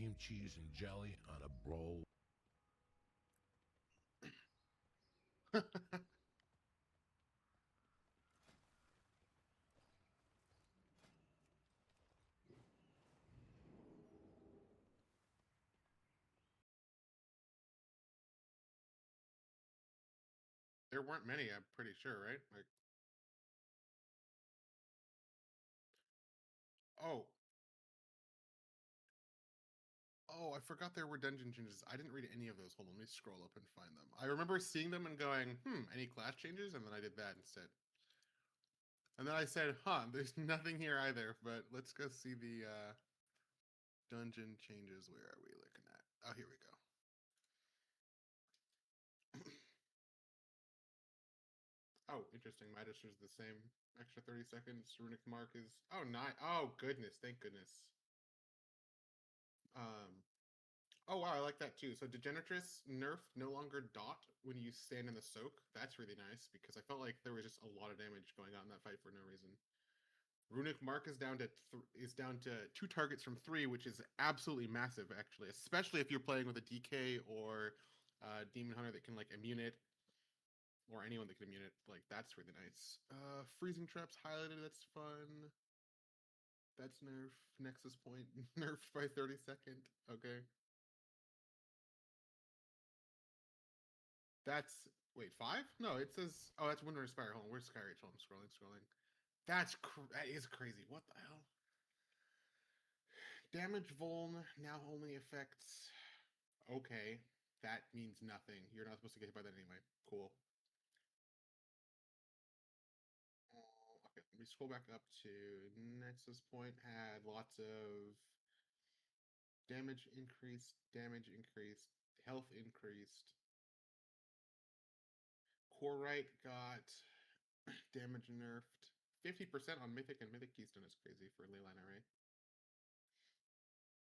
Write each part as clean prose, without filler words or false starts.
cream cheese and jelly on a bowl. There weren't many, I'm pretty sure, right? Like, oh, oh, I forgot there were dungeon changes. I didn't read any of those. Hold on, let me scroll up and find them. I remember seeing them and going, any class changes? And then I did that instead. And then I said, there's nothing here either, but let's go see the dungeon changes. Where are we looking at? Oh, here we go. Oh, interesting. Midas is the same. Extra 30 seconds. Runic Mark is. Oh, nine. Oh, goodness. Thank goodness. Um, oh, wow. I like that too. So, Degeneratrix nerfed no longer dot when you stand in the soak. That's really nice because I felt like there was just a lot of damage going on in that fight for no reason. Runic Mark is down to two targets from three, which is absolutely massive, actually, especially if you're playing with a DK or Demon Hunter that can like immune it, or anyone that can immune it. Like that's really nice. Freezing traps highlighted. That's fun. That's nerf. Nexus point nerfed by 30-second. Okay. That's wait 5? No, it says that's Winter Inspire. Hold on, where's Sky Rachel? I'm scrolling. That is crazy. What the hell? Damage Vuln now only affects. Okay, that means nothing. You're not supposed to get hit by that anyway. Cool. Okay, let me scroll back up to Nexus Point. Had lots of damage increased, health increased. Core right got damage nerfed. 50% on Mythic and Mythic Keystone is crazy for Leyline Array.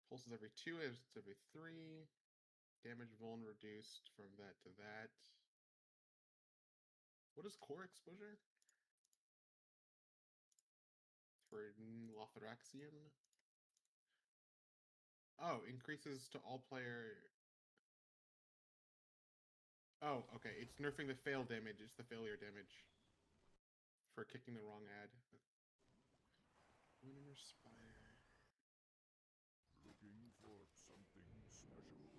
Pulses every 2, it's every 3. Damage vuln reduced from that to that. What is core exposure? For Lothraxian? Oh, increases to all player. Oh, okay. It's nerfing the fail damage. It's the failure damage for kicking the wrong ad. Lunar Spire. Looking for something special.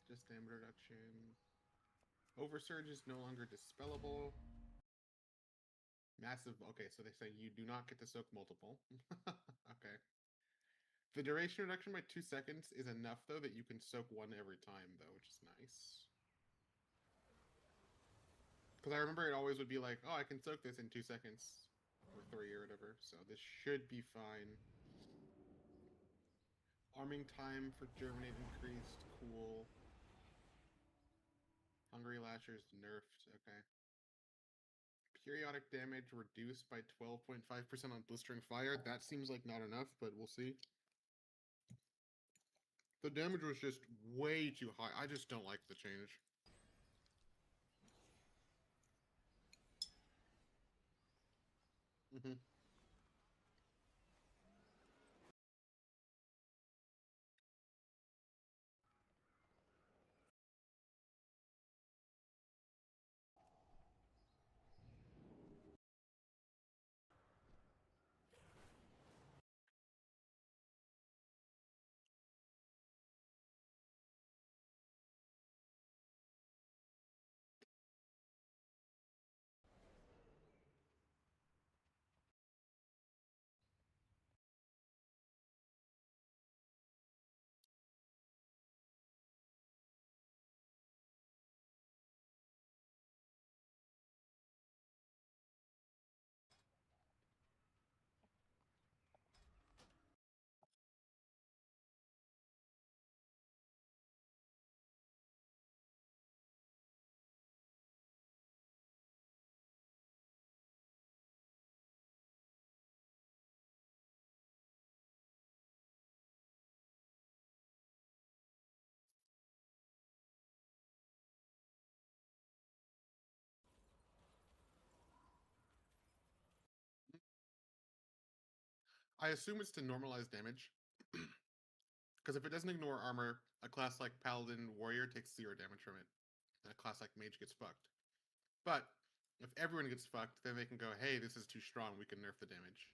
Just damage reduction. Oversurge is no longer dispellable. Massive. Okay, so they say you do not get to soak multiple. Okay. The duration reduction by 2 seconds is enough, though, that you can soak one every time, though, which is nice. Because I remember it always would be like, oh, I can soak this in 2 seconds. Or 3 or whatever. So this should be fine. Arming time for Germinate increased. Cool. Hungry Lashers nerfed. Okay. Periodic damage reduced by 12.5% on Blistering Fire. That seems like not enough, but we'll see. The damage was just way too high. I just don't like the change. Mm-hmm. I assume it's to normalize damage. Because if it doesn't ignore armor, a class like Paladin Warrior takes 0 damage from it, and a class like Mage gets fucked. But if everyone gets fucked, then they can go, hey, this is too strong, we can nerf the damage.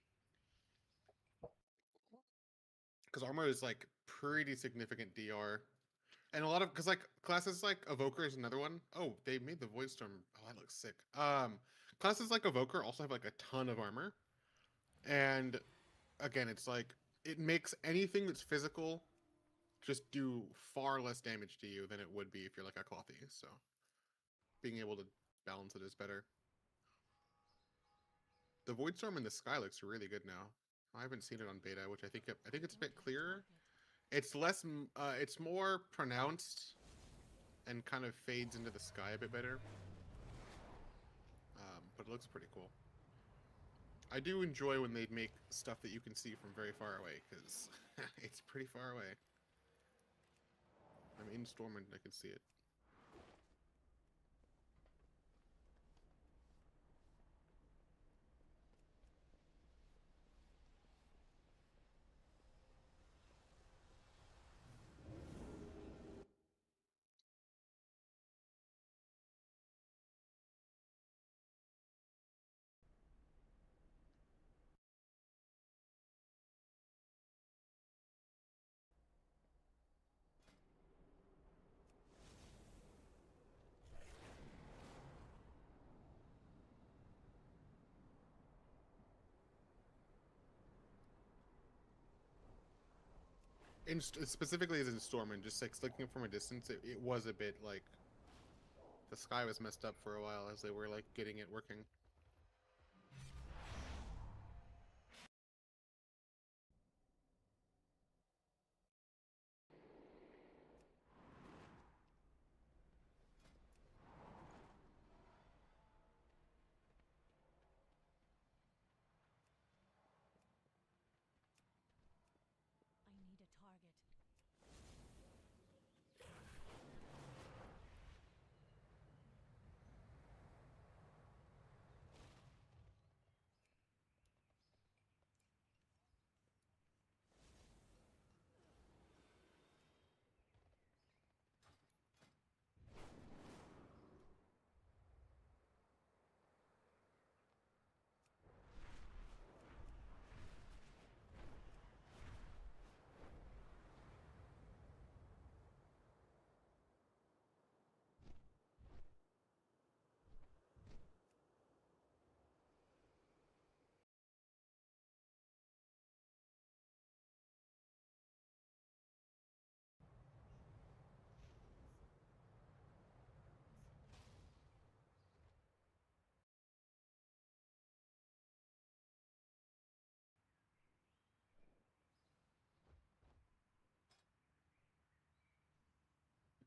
Because armor is like pretty significant DR. And a lot of, because like classes like Evoker is another one. Oh, they made the Void Storm. Oh, that looks sick. Classes like Evoker also have like a ton of armor. And again, it's like, it makes anything that's physical just do far less damage to you than it would be if you're like a Clothy. So being able to balance it is better. The Void Storm in the sky looks really good now. I haven't seen it on beta, which I think it's a bit clearer. It's less, it's more pronounced and kind of fades into the sky a bit better. But it looks pretty cool. I do enjoy when they make stuff that you can see from very far away, because it's pretty far away. I'm in Storm and I can see it. Specifically as in Storm, and just like looking from a distance, it was a bit like the sky was messed up for a while as they were like getting it working. I need a target.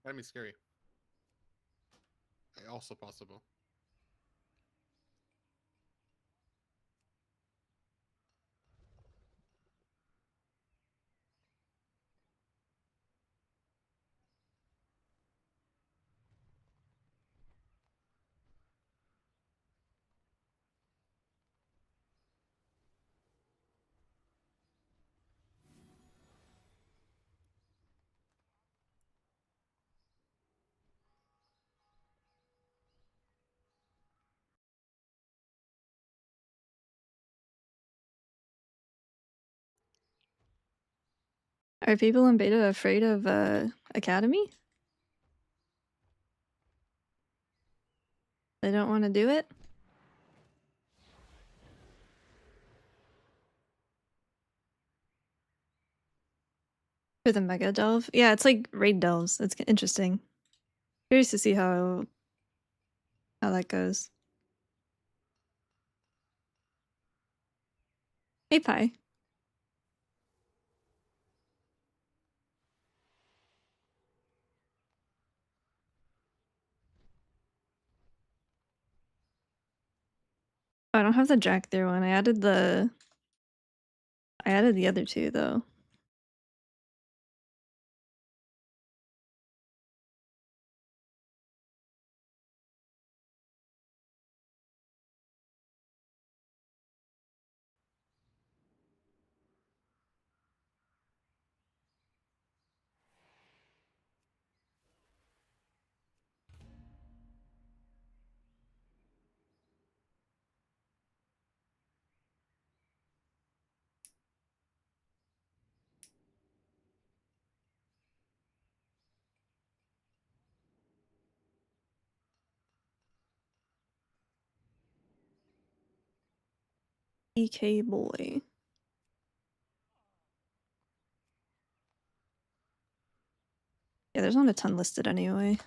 That'd be scary. Also possible. Are people in beta afraid of Academy? They don't want to do it? For the Mega Delve? Yeah, it's like raid delves. It's interesting. Curious to see how that goes. Hey, Pi. Oh, I don't have the jack through one. I added the other two though. EK boy. Yeah, there's not a ton listed anyway.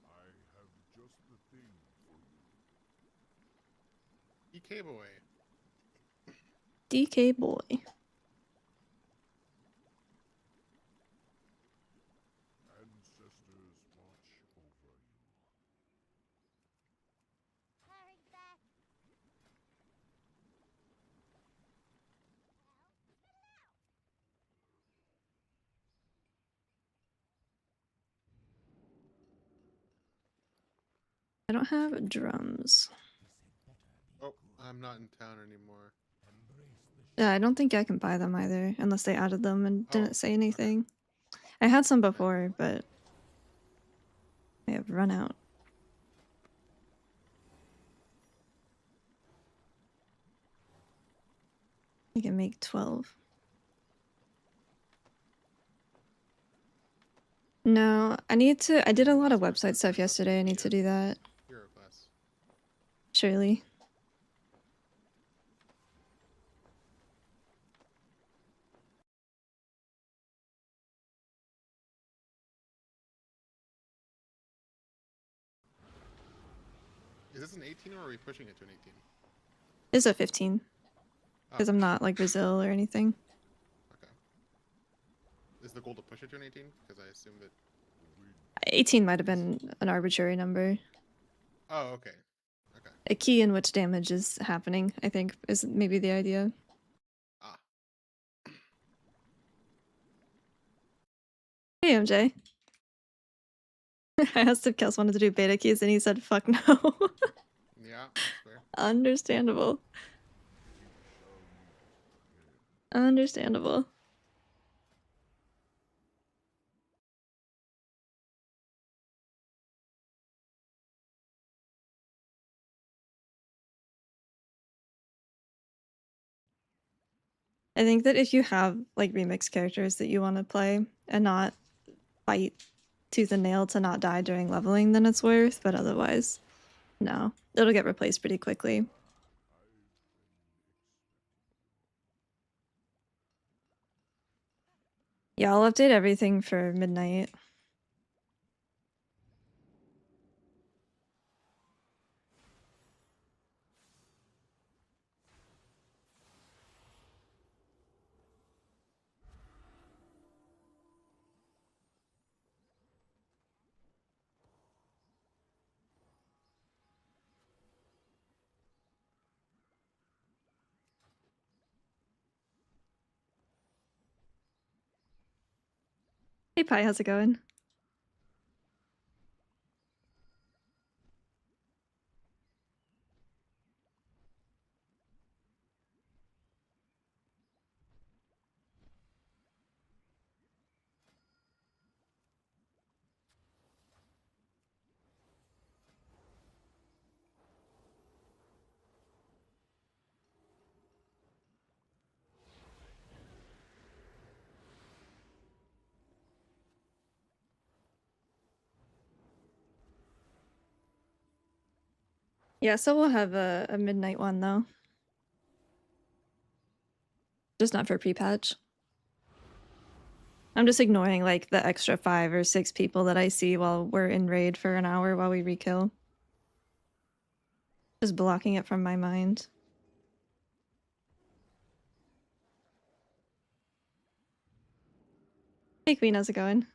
I have just the thing for you. EK boy. DK boy. Ancestors watch over you. I don't have drums. Oh, I'm not in town anymore. Yeah, I don't think I can buy them either, unless they added them and Oh, didn't say okay. anything. I had some before, but they have run out. I can make 12. No, I did a lot of website stuff yesterday. I need to do that. Hero class. Surely. Is this an 18 or are we pushing it to an 18? It's a 15. Oh, Because I'm not like Brazil or anything. okay. Is the goal to push it to an 18? Because I assume that. 18 might have been an arbitrary number. Oh, okay. Okay. A key in which damage is happening, I think, is maybe the idea. Ah. Hey, MJ. I asked if Kels wanted to do beta keys and he said, fuck no. Yeah, that's fair. Understandable. Understandable. I think that if you have like remix characters that you want to play and not fight tooth and nail to not die during leveling, then it's worth, but otherwise, no. It'll get replaced pretty quickly. Yeah, I'll update everything for midnight. Hey Pi, how's it going? Yeah, so we'll have a midnight one though. Just not for pre-patch. I'm just ignoring like the extra 5 or 6 people that I see while we're in raid for an hour while we rekill. Just blocking it from my mind. Hey Queen, how's it going?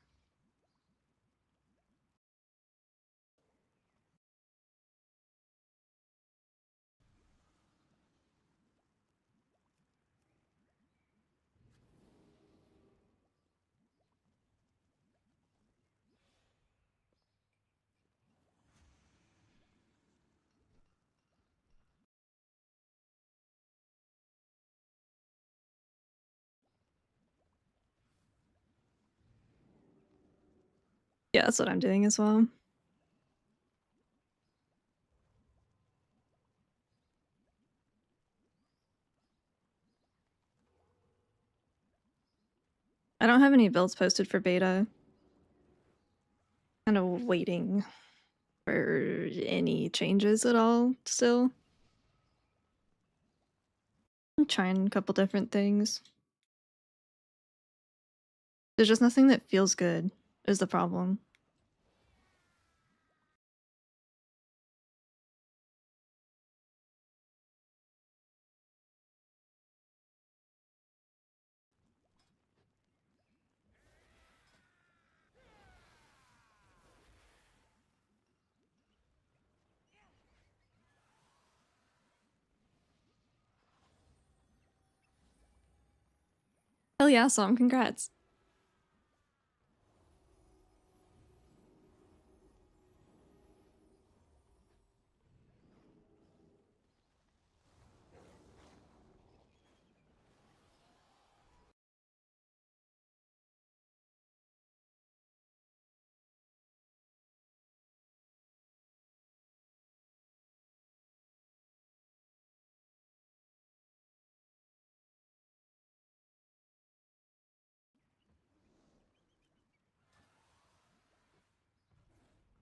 Yeah, that's what I'm doing as well. I don't have any builds posted for beta. Kind of waiting for any changes at all still. I'm trying a couple different things. There's just nothing that feels good is the problem. Hell yeah, Som, congrats.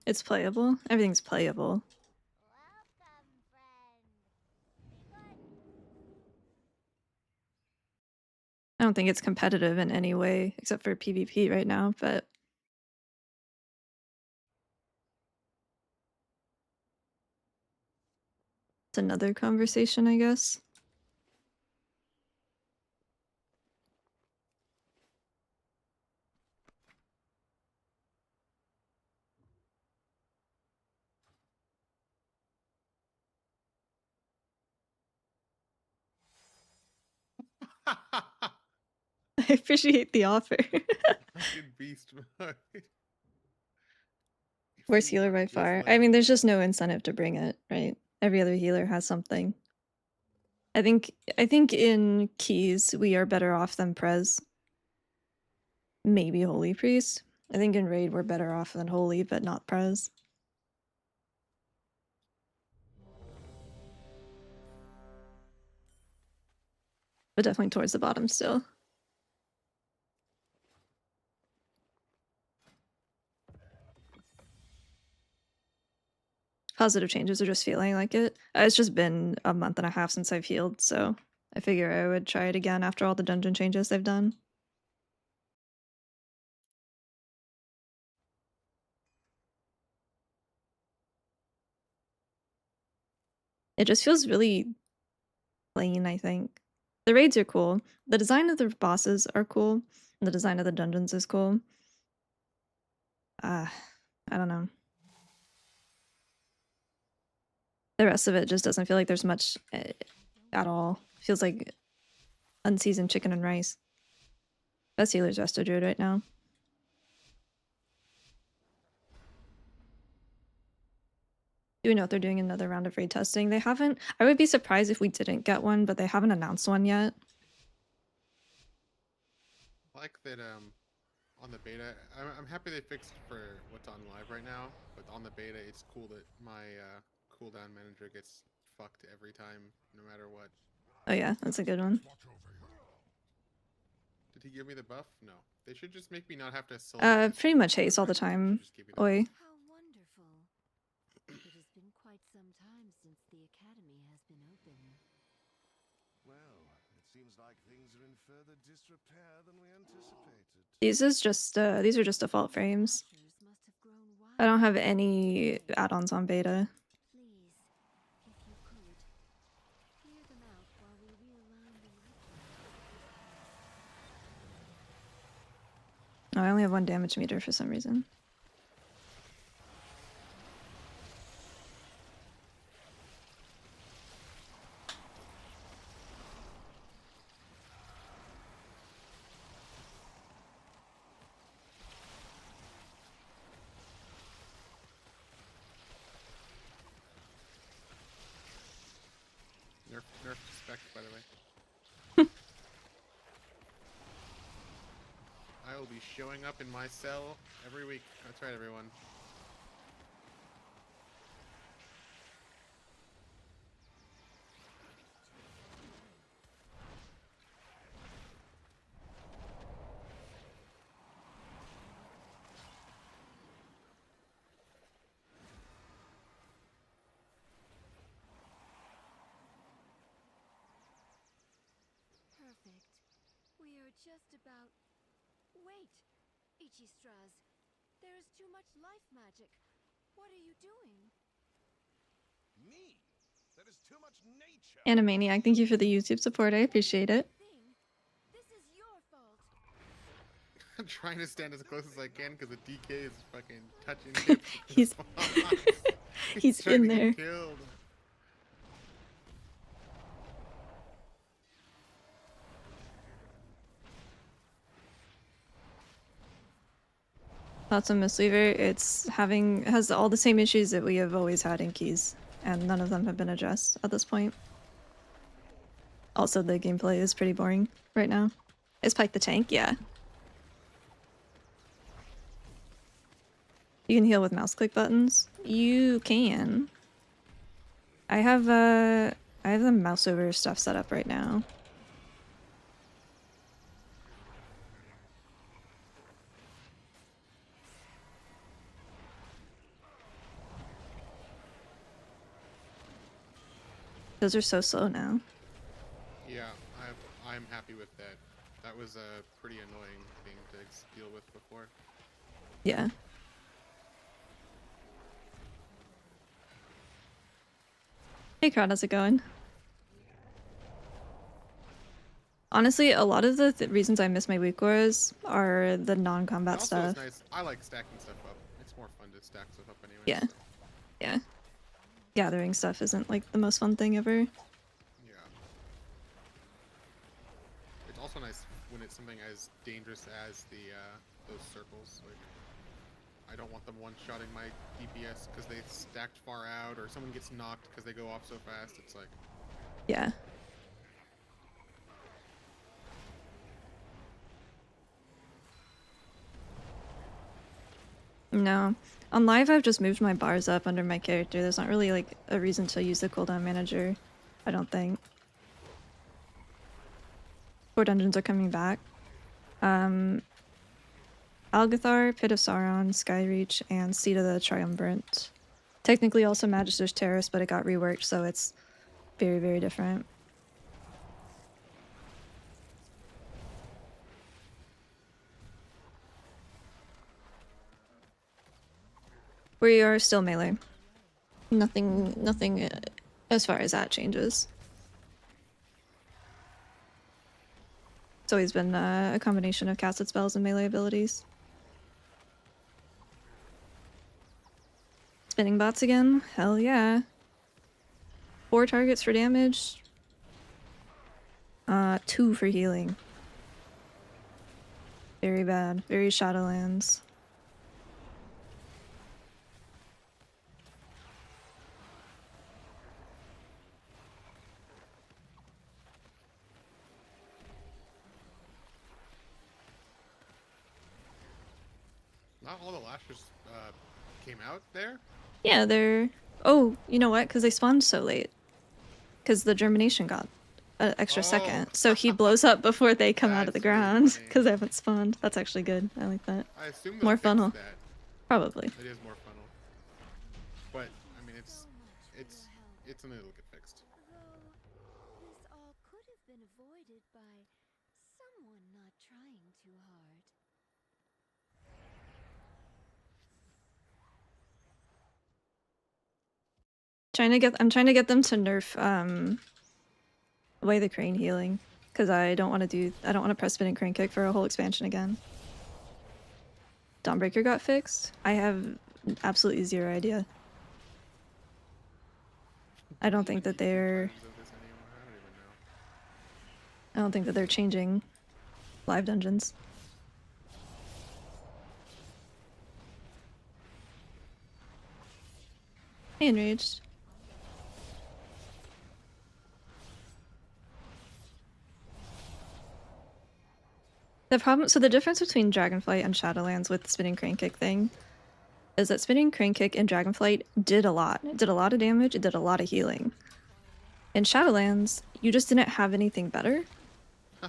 It's playable. Everything's playable. I don't think it's competitive in any way except for PvP right now, but it's another conversation, I guess. I appreciate the offer. Fucking beast mode. Worst healer by far. I mean, there's just no incentive to bring it, right? Every other healer has something. I think in keys we are better off than Prez. Maybe Holy Priest. I think in raid we're better off than Holy, but not Prez. But definitely towards the bottom still. Positive changes are just feeling like it. It's just been a month and a half since I've healed, so I figure I would try it again after all the dungeon changes they've done. It just feels really plain, I think. The raids are cool. The design of the bosses are cool. And the design of the dungeons is cool. I don't know. The rest of it just doesn't feel like there's much at all. Feels like unseasoned chicken and rice. Best healer's Resto Druid right now. Do we know if they're doing another round of raid testing? They haven't. I would be surprised if we didn't get one, but they haven't announced one yet. I like that on the beta, I'm happy they fixed for what's on live right now, but on the beta it's cool that my cooldown manager gets fucked every time, no matter what. Oh yeah, that's a good one. Did he give me the buff? No. They should just make me not have to select. Pretty much haste all the time. Oi. How wonderful. It has been quite some time since the academy has been open. Well, it seems like things are in further disrepair than we anticipated. These are just default frames. Structures must have grown wild. I don't have any add-ons on beta. Please, if you could, clear them out while we realign the Oh, I only have one damage meter for some reason. Nerf spec, by the way. I will be showing up in my cell every week. That's right, everyone. just about... Wait, Ichistras. There is too much life magic. What are you doing? Me? That is too much nature. Animaniac, thank you for the YouTube support. I appreciate it. Thing. This is your fault. I'm trying to stand as close as I can because the DK is fucking touching hips with his He's paws. he's trying in to get there. killed. Thoughts on mistweaver? Has all the same issues that we have always had in keys, and none of them have been addressed at this point. Also, the gameplay is pretty boring right now. Is Pike the tank? Yeah. You can heal with mouse click buttons. You can. I have the mouse over stuff set up right now. Those are so slow now. Yeah, I'm happy with that. That was a pretty annoying thing to deal with before. Yeah. Hey crowd, how's it going? Honestly, a lot of the reasons I miss my weak auras are the non-combat Also, stuff. it's nice. I like stacking stuff up. It's more fun to stack stuff up anyway. Yeah. So, Yeah. Gathering stuff isn't like the most fun thing ever. yeah. It's also nice when it's something as dangerous as the those circles. Like, I don't want them one-shotting my DPS because they stacked far out, or someone gets knocked because they go off so fast. It's like, Yeah. No. On live, I've just moved my bars up under my character. There's not really like a reason to use the cooldown manager, I don't think. 4 dungeons are coming back. Algathar, Pit of Sauron, Skyreach, and Seat of the Triumvirate. Technically also Magister's Terrace, but it got reworked, so it's very, very different. We are still melee. Nothing as far as that changes. It's always been a combination of casted spells and melee abilities. Spinning bots again? Hell yeah. 4 targets for damage. 2 for healing. Very bad. Very Shadowlands. not all the lashers came out there. Yeah, they're... Oh, you know what? Because they spawned so late. Because the germination got an extra second. So he blows up before they come out of the That's really ground. funny. Because they haven't spawned. That's actually good. I like that. I assume More they'll fix funnel. that. Probably. It is more funnel. But I mean, So much for it's your help. it's something that'll get fixed. Though this all could have been avoided by someone not trying too hard. I'm trying to get them to nerf away the crane healing. Because I don't want to press spin and crane kick for a whole expansion again. Dawnbreaker got fixed? I have absolutely zero idea. I don't think that they're... Versions of this anymore, I don't even know. I don't think that they're changing live dungeons. Hey, Enraged. So the difference between Dragonflight and Shadowlands with the spinning crane kick thing is that spinning crane kick in Dragonflight did a lot. It did a lot of damage, it did a lot of healing. In Shadowlands, you just didn't have anything better,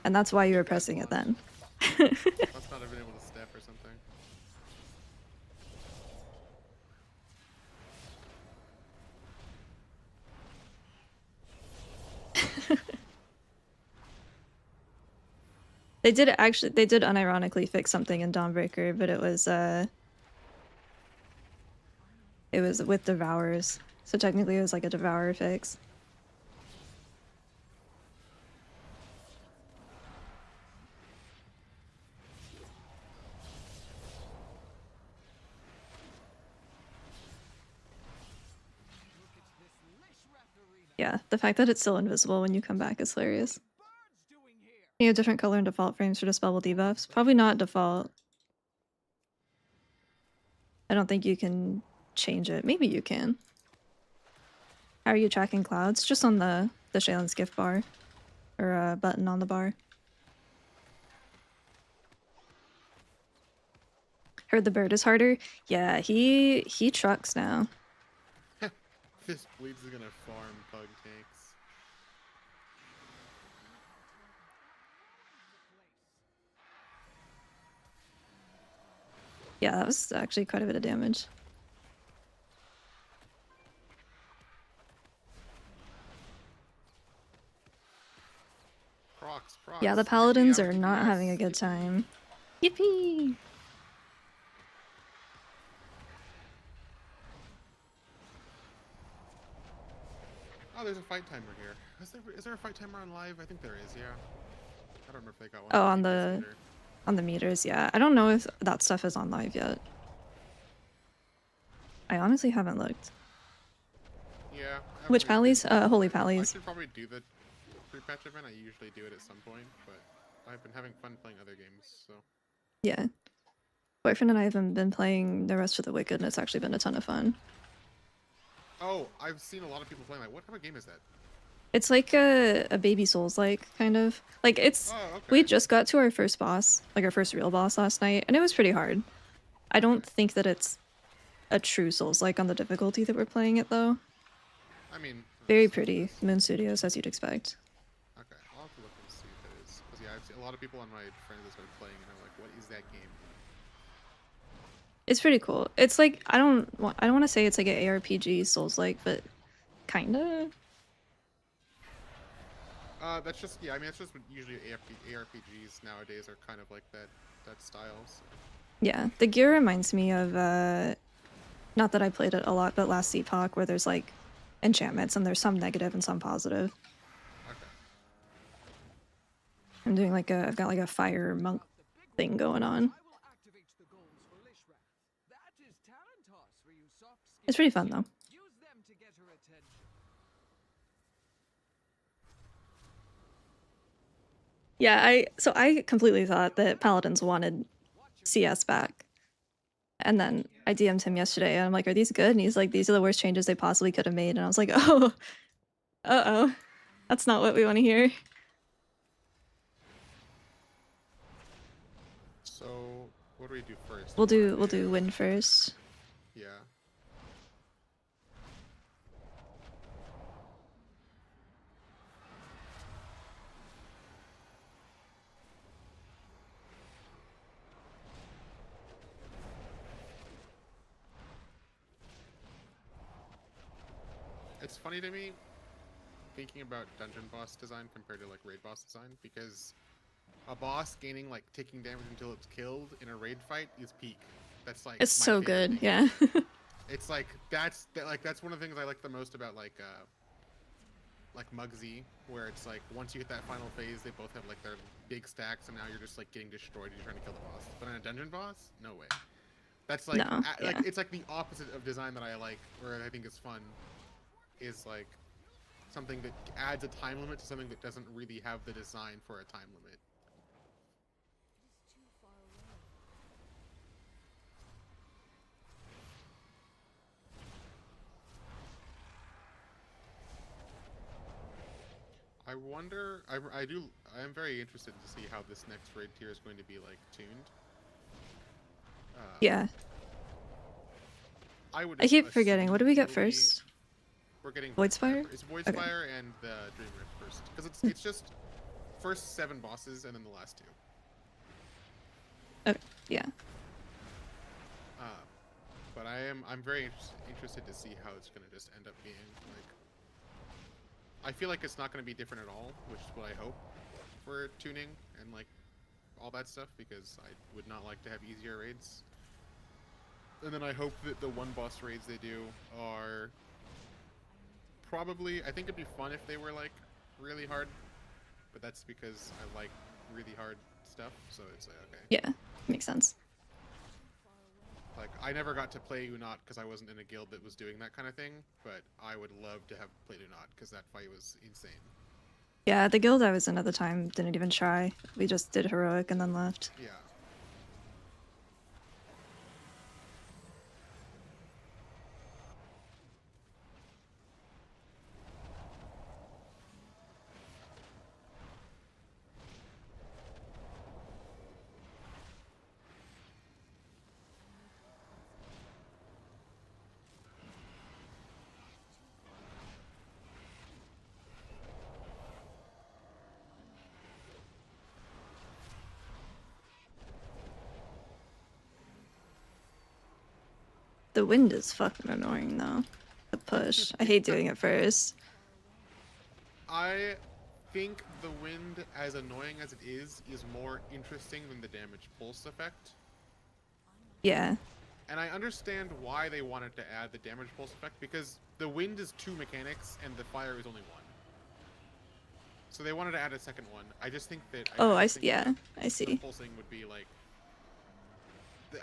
and that's why you were pressing it then. Must not have been able to step or something. They did unironically fix something in Dawnbreaker, but it was with Devourers. So technically it was like a Devourer fix. Yeah, the fact that it's still invisible when you come back is hilarious. You have different color and default frames for dispellable debuffs. Probably not default. I don't think you can change it. Maybe you can. How are you tracking clouds? Just on the Shaylin's gift bar. Or button on the bar. Heard the bird is harder? Yeah, he trucks now. This bleeds is gonna farm bug tanks. Yeah, that was actually quite a bit of damage. Procs. Yeah, the paladins are not having a good time. Yippee! Oh, there's a fight timer here. Is there a fight timer on live? I think there is, yeah. I don't know if they got one. Oh, on the meters, yeah. I don't know if that stuff is on live yet. I honestly haven't looked. Yeah. Which pallies? Holy pallies. I should probably do the pre-patch event. I usually do it at some point, but I've been having fun playing other games, so. Yeah. Boyfriend and I haven't been playing the rest of the Wicked, and it's actually been a ton of fun. Oh, I've seen a lot of people playing that. What type of game is that? It's like a baby Souls-like, kind of. Like, it's... Oh, okay. We just got to our first boss, like our first real boss last night, and it was pretty hard. I don't think that it's a true Souls-like on the difficulty that we're playing it, though. I mean... Very pretty. Moon Studios, as you'd expect. Okay, I'll have to look and see if it is. Because, yeah, I've seen a lot of people on my friends that started playing, and I'm like, what is that game? It's pretty cool. It's like, I don't want to say it's like an ARPG Souls-like, but kinda. That's just, yeah, I mean, it's just what usually ARPGs nowadays are kind of like that style. So. Yeah, the gear reminds me of, not that I played it a lot, but Last Epoch, where there's like enchantments and there's some negative and some positive. Okay. I'm doing like I've got like a fire monk thing going on. It's pretty fun though. Yeah, I completely thought that Paladins wanted CS back. And then I DM'd him yesterday and I'm like, are these good? And he's like, these are the worst changes they possibly could have made. And I was like, oh, uh-oh. That's not what we want to hear. So, what do we do first? We'll do win first. Yeah. It's funny to me thinking about dungeon boss design compared to like raid boss design, because a boss gaining like taking damage until it's killed in a raid fight is peak. That's like it's so good, thing. yeah. It's like that's one of the things I like the most about like Mugsy, where it's like once you hit that final phase, they both have like their big stacks, and now you're just like getting destroyed and you're trying to kill the boss. But in a dungeon boss, no way. That's like No, like yeah. it's like the opposite of design that I like, or I think is fun, is like something that adds a time limit to something that doesn't really have the design for a time limit. I wonder. I'm very interested to see how this next raid tier is going to be like tuned. Yeah. I keep forgetting. What did we get first? We're getting Voidspire? It's Voidspire and the Dream Rift first, because it's just first 7 bosses and then the last 2. Okay. Yeah. But I'm very interested to see how it's gonna just end up being. Like, I feel like it's not gonna be different at all, which is what I hope for tuning and like all that stuff because I would not like to have easier raids. And then I hope that the one boss raids they do are probably, I think it'd be fun if they were like really hard, but that's because I like really hard stuff, so it's like, okay. Yeah, makes sense. Like, I never got to play Unot because I wasn't in a guild that was doing that kind of thing, but I would love to have played Unot because that fight was insane. Yeah, the guild I was in at the time didn't even try. We just did heroic and then left. Yeah. The wind is fucking annoying though. The push. I hate doing it first. I think the wind, as annoying as it is more interesting than the damage pulse effect. Yeah. And I understand why they wanted to add the damage pulse effect, because the wind is 2 mechanics and the fire is only 1. So they wanted to add a second one. I just think that... yeah, I The see. pulsing would be like...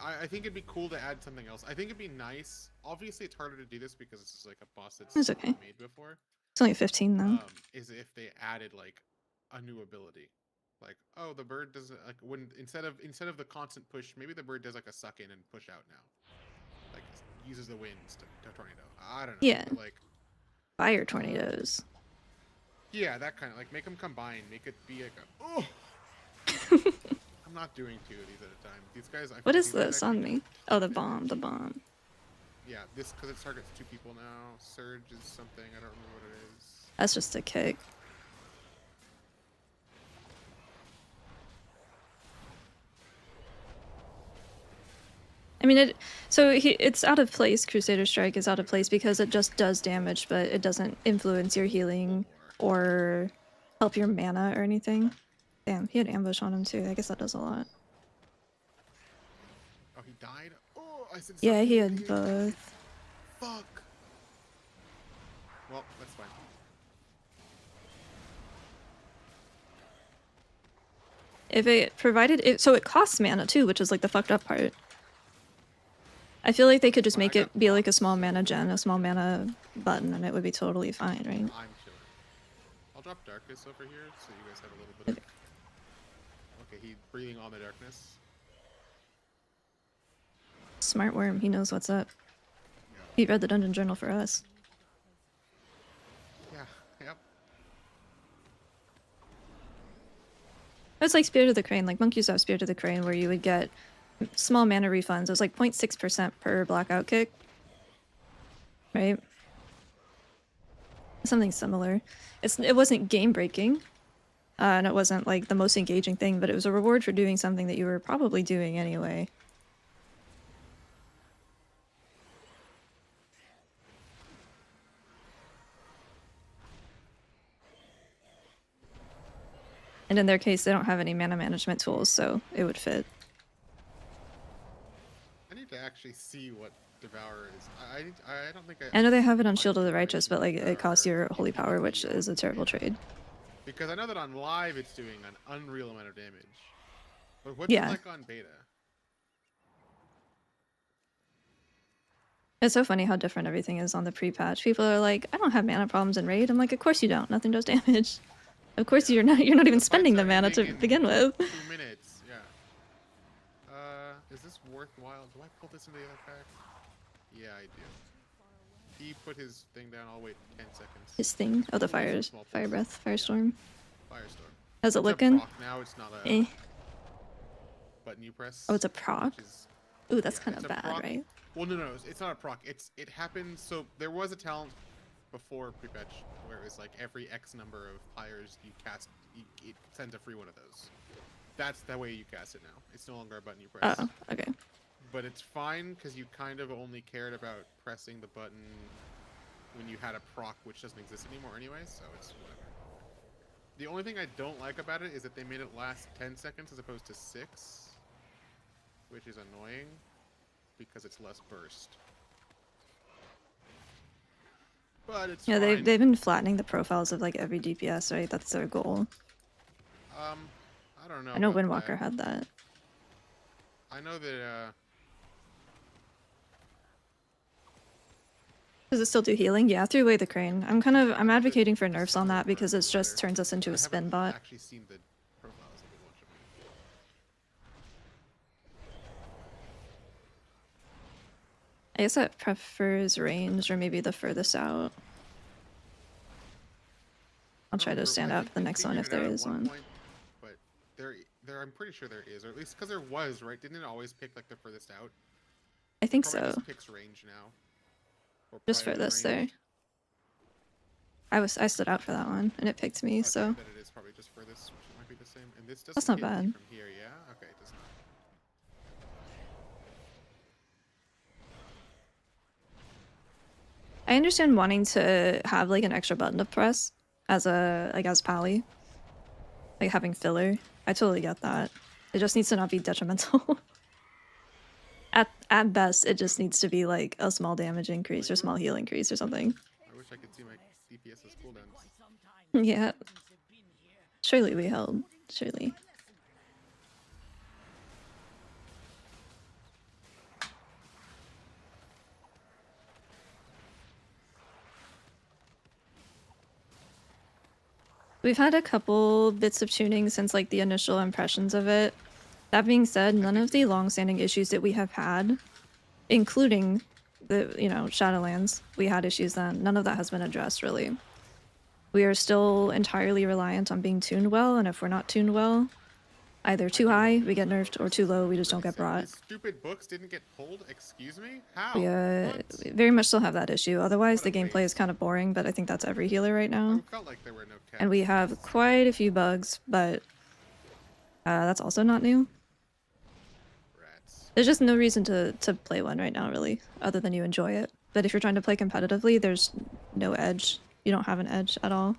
I think it'd be cool to add something else. I think it'd be nice. Obviously, it's harder to do this because this is like a boss that's It's okay. been made before. It's only 15 though. Is if they added like a new ability, like, oh, the bird does like when instead of the constant push, maybe the bird does like a suck in and push out now, like uses the winds to tornado. I don't know. Yeah. But, like Fire tornadoes. yeah, that kind of like make them combine, make it be like a oh. I'm not doing 2 of these at a time. These guys. What is this on me? Oh, the bomb. The bomb. Yeah, this because it targets 2 people now. Surge is something I don't remember what it is. That's just a kick. I mean, it's out of place. Crusader Strike is out of place because it just does damage, but it doesn't influence your healing or help your mana or anything. Damn, he had ambush on him too. I guess that does a lot. Oh, he died? Oh, I said Yeah, he something. had both. Fuck. Well, that's fine. If it provided it, so it costs mana too, which is like the fucked up part. I feel like they could just make it be like a small mana gen, a small mana button, and it would be totally fine, right? I'm chilling. I'll drop darkness over here so you guys have a little bit of... Okay, he's breathing on the darkness. Smart worm, he knows what's up. He read the dungeon journal for us. Yeah, yep. It's like Spirit of the Crane, like Monk used to have Spirit of the Crane where you would get small mana refunds. It was like 0.6% per blackout kick. Right? Something similar. It wasn't game breaking. And it wasn't like the most engaging thing, but it was a reward for doing something that you were probably doing anyway. And in their case, they don't have any mana management tools, so it would fit. I need to actually see what Devourer is. I don't think I know they have it on Shield of the Righteous, but like it costs your holy power, which is a terrible trade. Because I know that on live it's doing an unreal amount of damage. But what's it like on beta? It's so funny how different everything is on the pre-patch. People are like, I don't have mana problems in Raid. I'm like, of course you don't. Nothing does damage. Of course you're not even spending the mana to begin with. 2 minutes, yeah. Is this worthwhile? Do I pull this into the other pack? Yeah, I do. He put his thing down. I'll wait 10 seconds. His thing? Oh, the fire breath, firestorm. Firestorm. How's it It's a looking? proc now, it's not a Eh. button you press. Oh, it's a proc? which is- Ooh, that's yeah, kind it's of a bad, proc. right? Well, no, it's not a proc. It happens. So there was a talent before pre-patch where it was like every X number of pyres you cast, it sends a free one of those. That's the way you cast it now. It's no longer a button you press. Oh, okay. But it's fine because you kind of only cared about pressing the button when you had a proc, which doesn't exist anymore anyway. So it's whatever. The only thing I don't like about it is that they made it last 10 seconds as opposed to 6, which is annoying because it's less burst. But it's Yeah, fine. they've been flattening the profiles of like every DPS, right? That's their goal. I don't know. I know about Windwalker that. had that. I know that. Does it still do healing? Yeah, threw away the crane. I'm advocating for nerfs on that because it just turns us into I a spin haven't bot. actually seen the profiles. I've been watching them. I guess that prefers range or maybe the furthest out. I'll try to stand I out think for the they next one figured if it there out at is one. point, but I'm pretty sure there is, or at least because there was, right? Didn't it always pick like the furthest out? I think Probably so. just picks range now. Or Just prior to furthest there. range. I stood out for that one and it picked me, Okay, so then it is probably just furthest, which might be the same. And this doesn't That's not hit me bad. from here, yeah? Okay, it does not. I understand wanting to have like an extra button to press as as pally. Like having filler. I totally get that. It just needs to not be detrimental. At best, it just needs to be like a small damage increase or small heal increase or something. I wish I could see my DPS's cooldowns. Yeah. Surely we held. Surely. We've had a couple bits of tuning since like the initial impressions of it. That being said, none of the long-standing issues that we have had, including the, Shadowlands, we had issues then. None of that has been addressed, really. We are still entirely reliant on being tuned well, and if we're not tuned well, either too high, we get nerfed, or too low, we just don't get brought. These stupid books didn't get pulled? Excuse me? How? We What? very much still have that issue. Otherwise, What a the gameplay is kind of boring, but I think that's every healer right now. I felt like there were no cats. And we have quite a few bugs, but that's also not new. Rats. There's just no reason to play one right now, really, other than you enjoy it. But if you're trying to play competitively, there's no edge. You don't have an edge at all.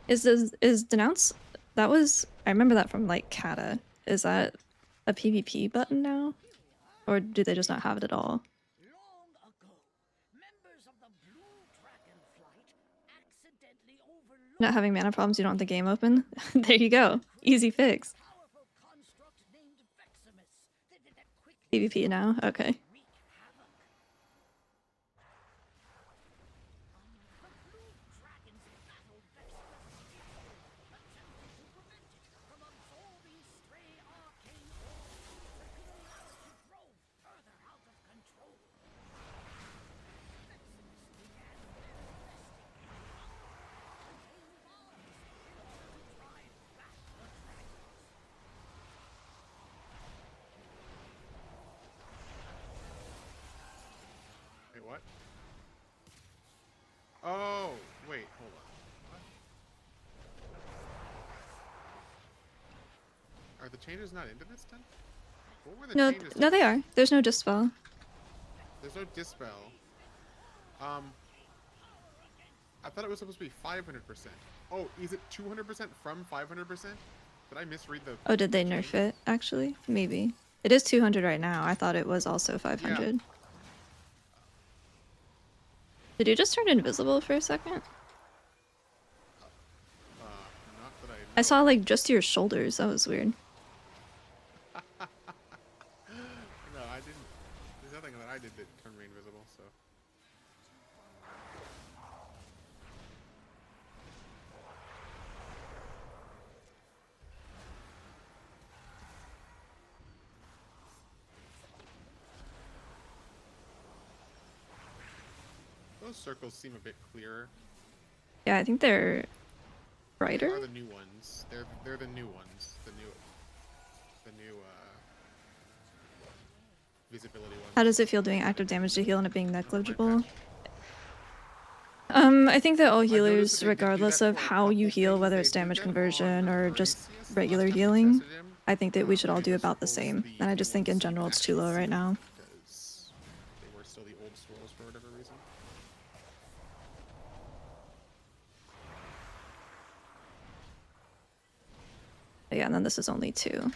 Is denounce? That was, I remember that from like Kata. Is that a PvP button now, or do they just not have it at all? Long ago, members of the Blue Dragon Flight accidentally overlooked Not having mana problems, you don't want the game open? There you go. Easy fix. a powerful construct named Veximus that quickly PvP now? Okay. wreak havoc. The Blue Dragons battled Veximus, attempting to prevent it from absorbing stray arcane ores that could allow it to grow further out of control. Veximus began manifesting containing bombs in order to drive back the dragons. Wait, what? Oh, wait, hold on. What? Are the changes not into this then? What were the No, changes? no, they are. There's no dispel. There's no dispel. I thought it was supposed to be 500%. Oh, is it 200% from 500%? Did I misread the... Oh, did they nerf it, actually? Maybe. It is 200 right now. I thought it was also 500. Did you just turn invisible for a second? Not that I know. I saw, like, just your shoulders. That was weird. No, I didn't. There's nothing that I did that turned me invisible, so... Those circles seem a bit clearer. Yeah, I think they're They brighter. are the new ones. They're the new ones. The new visibility ones. How does it feel doing active damage to heal and it being negligible? patch. I think that all noticed healers, that they did do regardless that of for a how you couple heal, things. whether They it's did damage that conversion on or just Arceus regular last time we healing, tested him. I think that we should all do They were about the supposed to same. be And I just think in ones general it's too low right now. because they were still the old scrolls for whatever reason. But yeah, and then this is only 2. I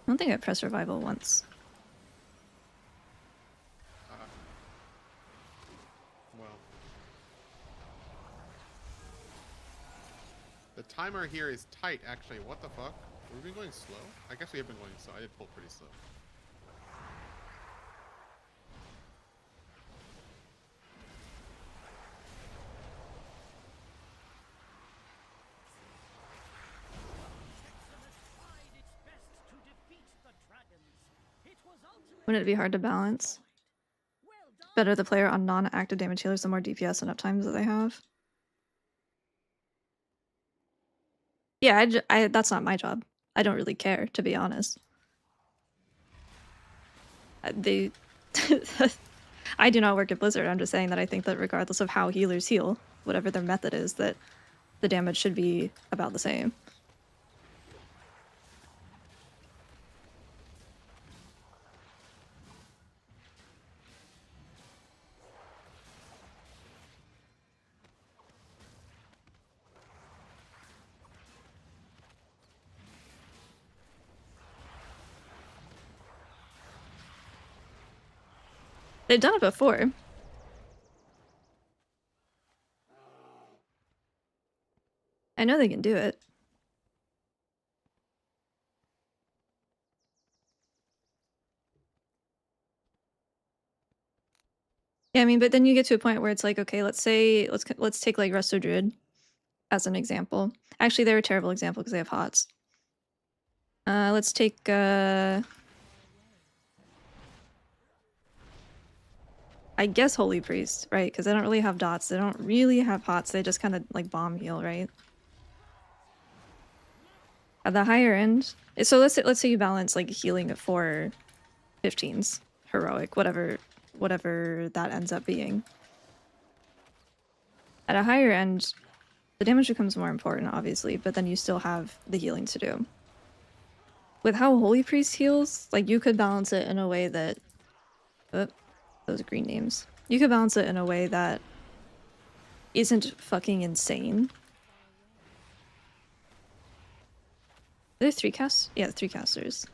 don't think I pressed revival once. Well. The timer here is tight, actually. What the fuck? Have we been going slow? I guess we have been going slow. I did pull pretty slow. tried its best to defeat the dragons. It was ultimately Wouldn't it be hard to balance? well done. Better the player on non-active damage healers, the more DPS and uptimes that they have. Yeah, that's not my job. I don't really care, to be honest. They... I do not work at Blizzard. I'm just saying that I think that regardless of how healers heal, whatever their method is, that the damage should be about the same. They've done it before. I know they can do it. Yeah, I mean, but then you get to a point where it's like, okay, let's take like Resto Druid as an example. Actually, they're a terrible example because they have HOTS. Let's take I guess Holy Priest, right? Because they don't really have dots. They don't really have HOTS. They just kind of like bomb heal, right? At the higher end, so let's say you balance like healing at 4 15s, heroic, whatever that ends up being. At a higher end, the damage becomes more important, obviously, but then you still have the healing to do. With how Holy Priest heals, like you could balance it in a way that... those green names. You could balance it in a way that isn't fucking insane. Are there 3 casts? Yeah, 3 casters.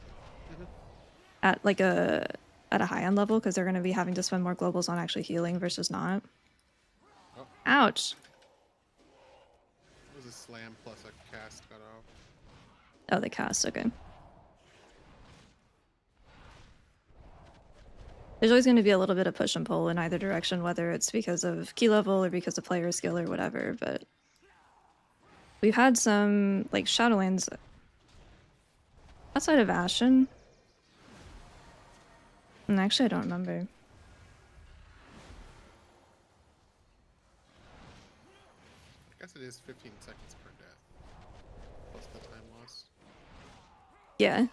At like a high end level, because they're going to be having to spend more globals on actually healing versus not. Oh. Ouch! It was a slam plus a cast cut off. Oh, the cast, okay. There's always going to be a little bit of push and pull in either direction, whether it's because of key level or because of player skill or whatever, but... We've had some, like, Shadowlands... outside of Ashen? And actually, I don't remember. I guess it is 15 seconds per death. Plus the time lost. Yeah.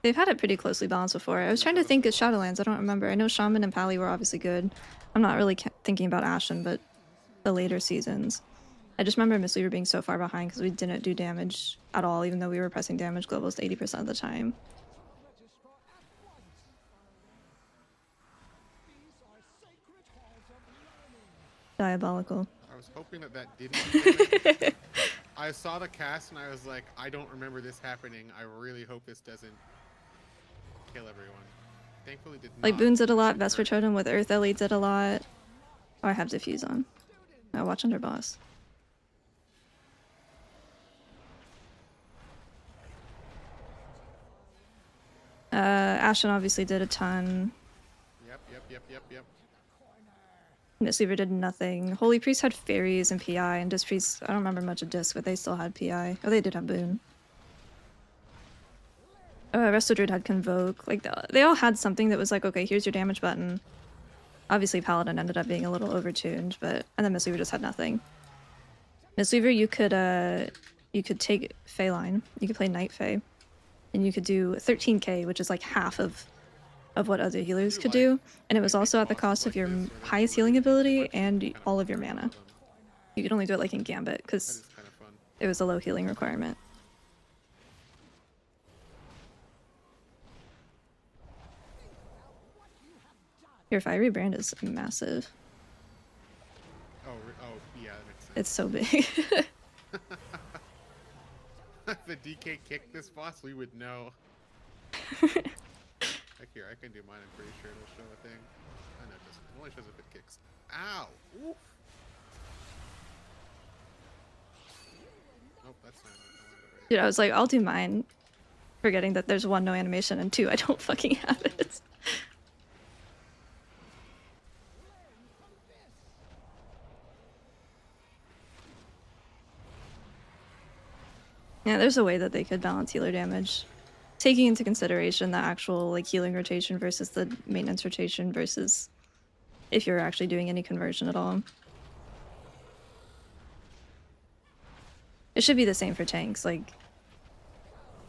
They've had it pretty closely balanced before. I was trying to think of Shadowlands. I don't remember. I know Shaman and Pally were obviously good. I'm not really thinking about Ashen, but the later seasons. I just remember mistweaver being so far behind because we didn't do damage at all, even though we were pressing damage globals 80% of the time. Diabolical. I was hoping that didn't happen. I saw the cast and I was like, I don't remember this happening. I really hope this doesn't kill everyone. Thankfully did not. Like Boons did a lot, Vesper Totem with Earth Elite did a lot. Oh, I have Diffuse on. Oh, watch under boss. Ashen obviously did a ton. Yep. Mistweaver did nothing. Holy Priest had fairies and PI, and Disc Priest, I don't remember much of Disc, but they still had PI. Oh, they did have Boon. Resto Druid had Convoke. Like, they all had something that was like, okay, here's your damage button. Obviously, Paladin ended up being a little overtuned, but... And then Mistweaver just had nothing. Mistweaver, you could take Feyline. You could play Night Fae. And you could do 13k, which is like half of what other healers could do. And it was also at the cost of your highest healing ability and all of your mana. You could only do it like in Gambit, That because is kind of fun. it was a low healing requirement. Your fiery brand is massive. Oh, yeah, that makes sense. It's so big. If the DK kicked this boss, we would know. Like here, I can do mine. I'm pretty sure it'll show a thing. I know it doesn't. It only shows if it kicks. Ow! Oof! Nope, that's not it. Dude, I was like, I'll do mine, forgetting that there's 1, no animation, and 2, I don't fucking have it. Yeah, there's a way that they could balance healer damage, taking into consideration the actual like healing rotation versus the maintenance rotation versus if you're actually doing any conversion at all. It should be the same for tanks, like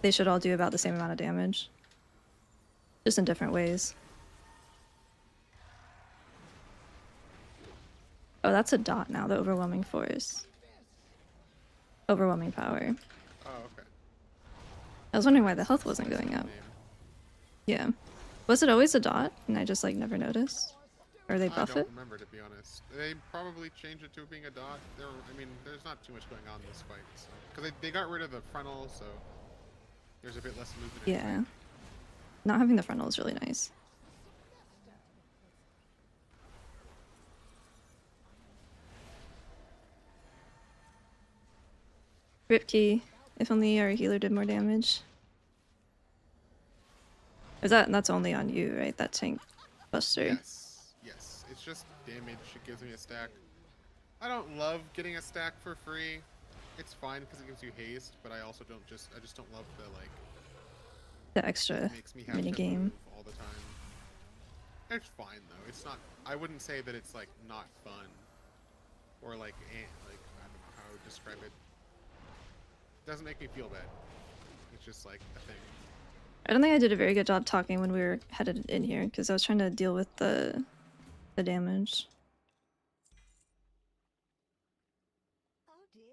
they should all do about the same amount of damage, just in different ways. Oh, that's a dot now, the overwhelming force. Overwhelming power. Oh, okay. I was wondering why the health wasn't going up. Name. Yeah. Was it always a dot and I just like never noticed? Or they buff I don't it? remember, to be honest. They probably changed it to being a dot. I mean, there's not too much going on in this fight, so because they got rid of the frontal, so there's a bit less movement. in the Yeah. fight. Not having the frontal is really nice. Rip key. If only our healer did more damage. That's only on you, right? That tank buster. Yes, yes. It's just damage. It gives me a stack. I don't love getting a stack for free. It's fine because it gives you haste, but I also don't I just don't love the like. The extra It makes me have mini to game. move all the time. It's fine though. It's not. I wouldn't say that it's like not fun, or like I don't know how I would describe it. Doesn't make me feel bad. It's just like a thing. I don't think I did a very good job talking when we were headed in here because I was trying to deal with the damage. Oh dear.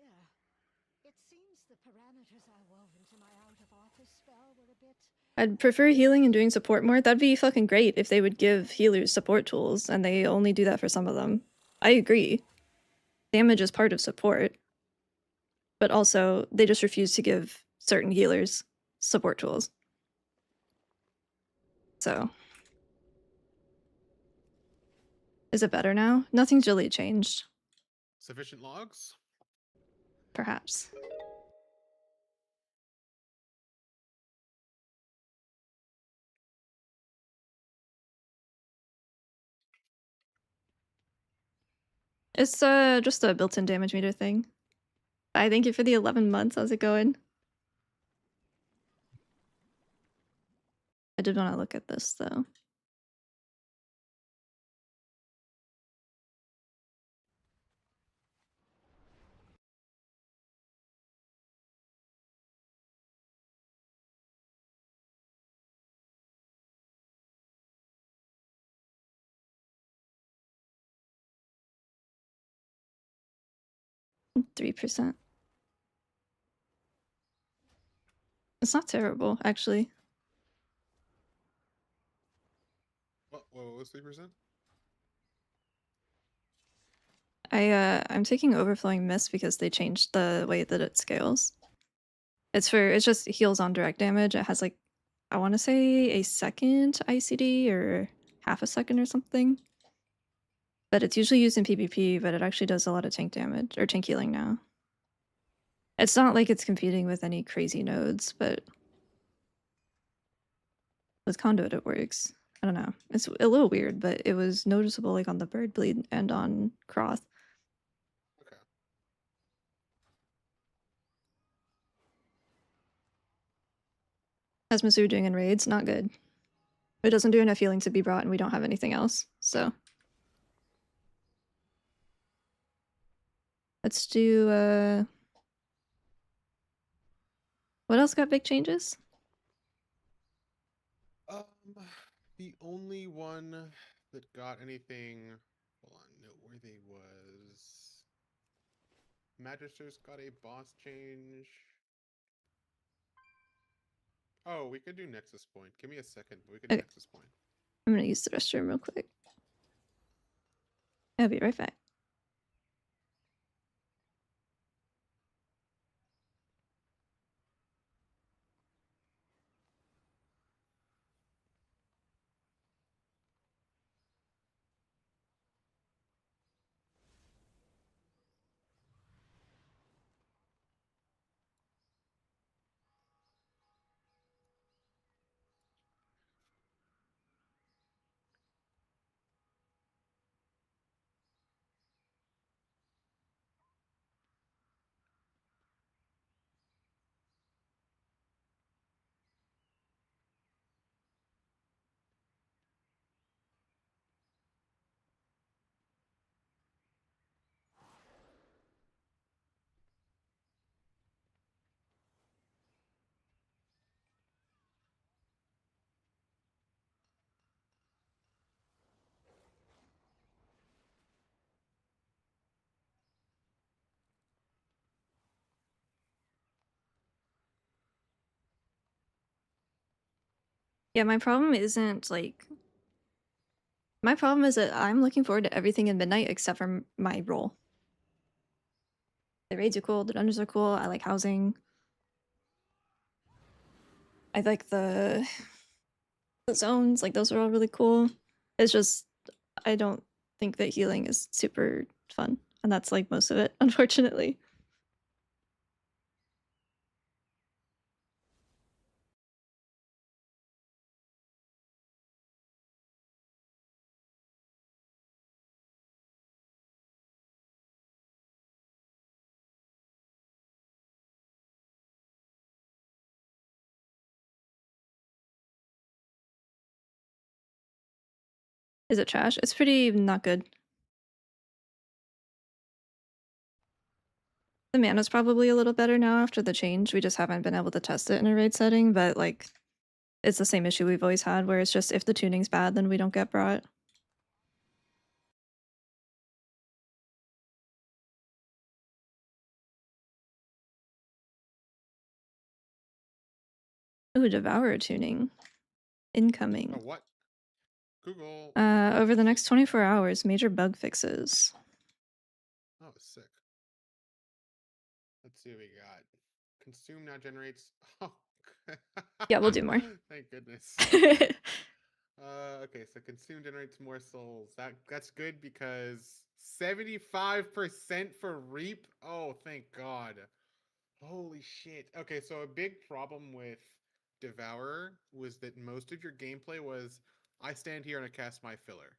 It seems the parameters I wove into my out-of-office spell were a bit... I'd prefer healing and doing support more. That'd be fucking great if they would give healers support tools, and they only do that for some of them. I agree. Damage is part of support. But also, they just refuse to give certain healers support tools. So. Is it better now? Nothing's really changed. Sufficient logs? Perhaps. It's just a built-in damage meter thing. I thank you for the 11 months. How's it going? I did want to look at this though. %. It's not terrible, actually. What was 3%? I'm taking Overflowing Mist because they changed the way that it scales. It's just heals on direct damage. It has like, I want to say a second ICD or half a second or something. But it's usually used in PvP, but it actually does a lot of tank damage or tank healing now. It's not like it's competing with any crazy nodes, but with Conduit it works. I don't know. It's a little weird, but it was noticeable like on the Bird Bleed and on Croth. Okay. How's Mizzou doing in raids? Not good. It doesn't do enough healing to be brought, and we don't have anything else, so. Let's do, what else got big changes? The only one that got anything, hold on, noteworthy was Magister's got a boss change. Oh, we could do Nexus Point. Give me a second, but we could do Okay. Nexus Point. I'm gonna use the restroom real quick. I'll be right back. Yeah, my problem isn't like. My problem is that I'm looking forward to everything in Midnight except for my role. The raids are cool, the dungeons are cool, I like housing. I like the zones, like those are all really cool. It's just I don't think that healing is super fun, and that's like most of it, unfortunately. Is it trash? It's pretty not good. The mana's probably a little better now after the change. We just haven't been able to test it in a raid setting, but like it's the same issue we've always had where it's just if the tuning's bad, then we don't get brought. Ooh, Devourer tuning. Incoming. Oh, what? Google. Over the next 24 hours, major bug fixes. Oh, sick. Let's see what we got. Consume now generates. Oh. Yeah, we'll do more. Thank goodness. Okay, so consume generates more souls. That's good because 75% for reap. Oh, thank God. Holy shit. Okay, so a big problem with Devourer was that most of your gameplay was I stand here and I cast my filler.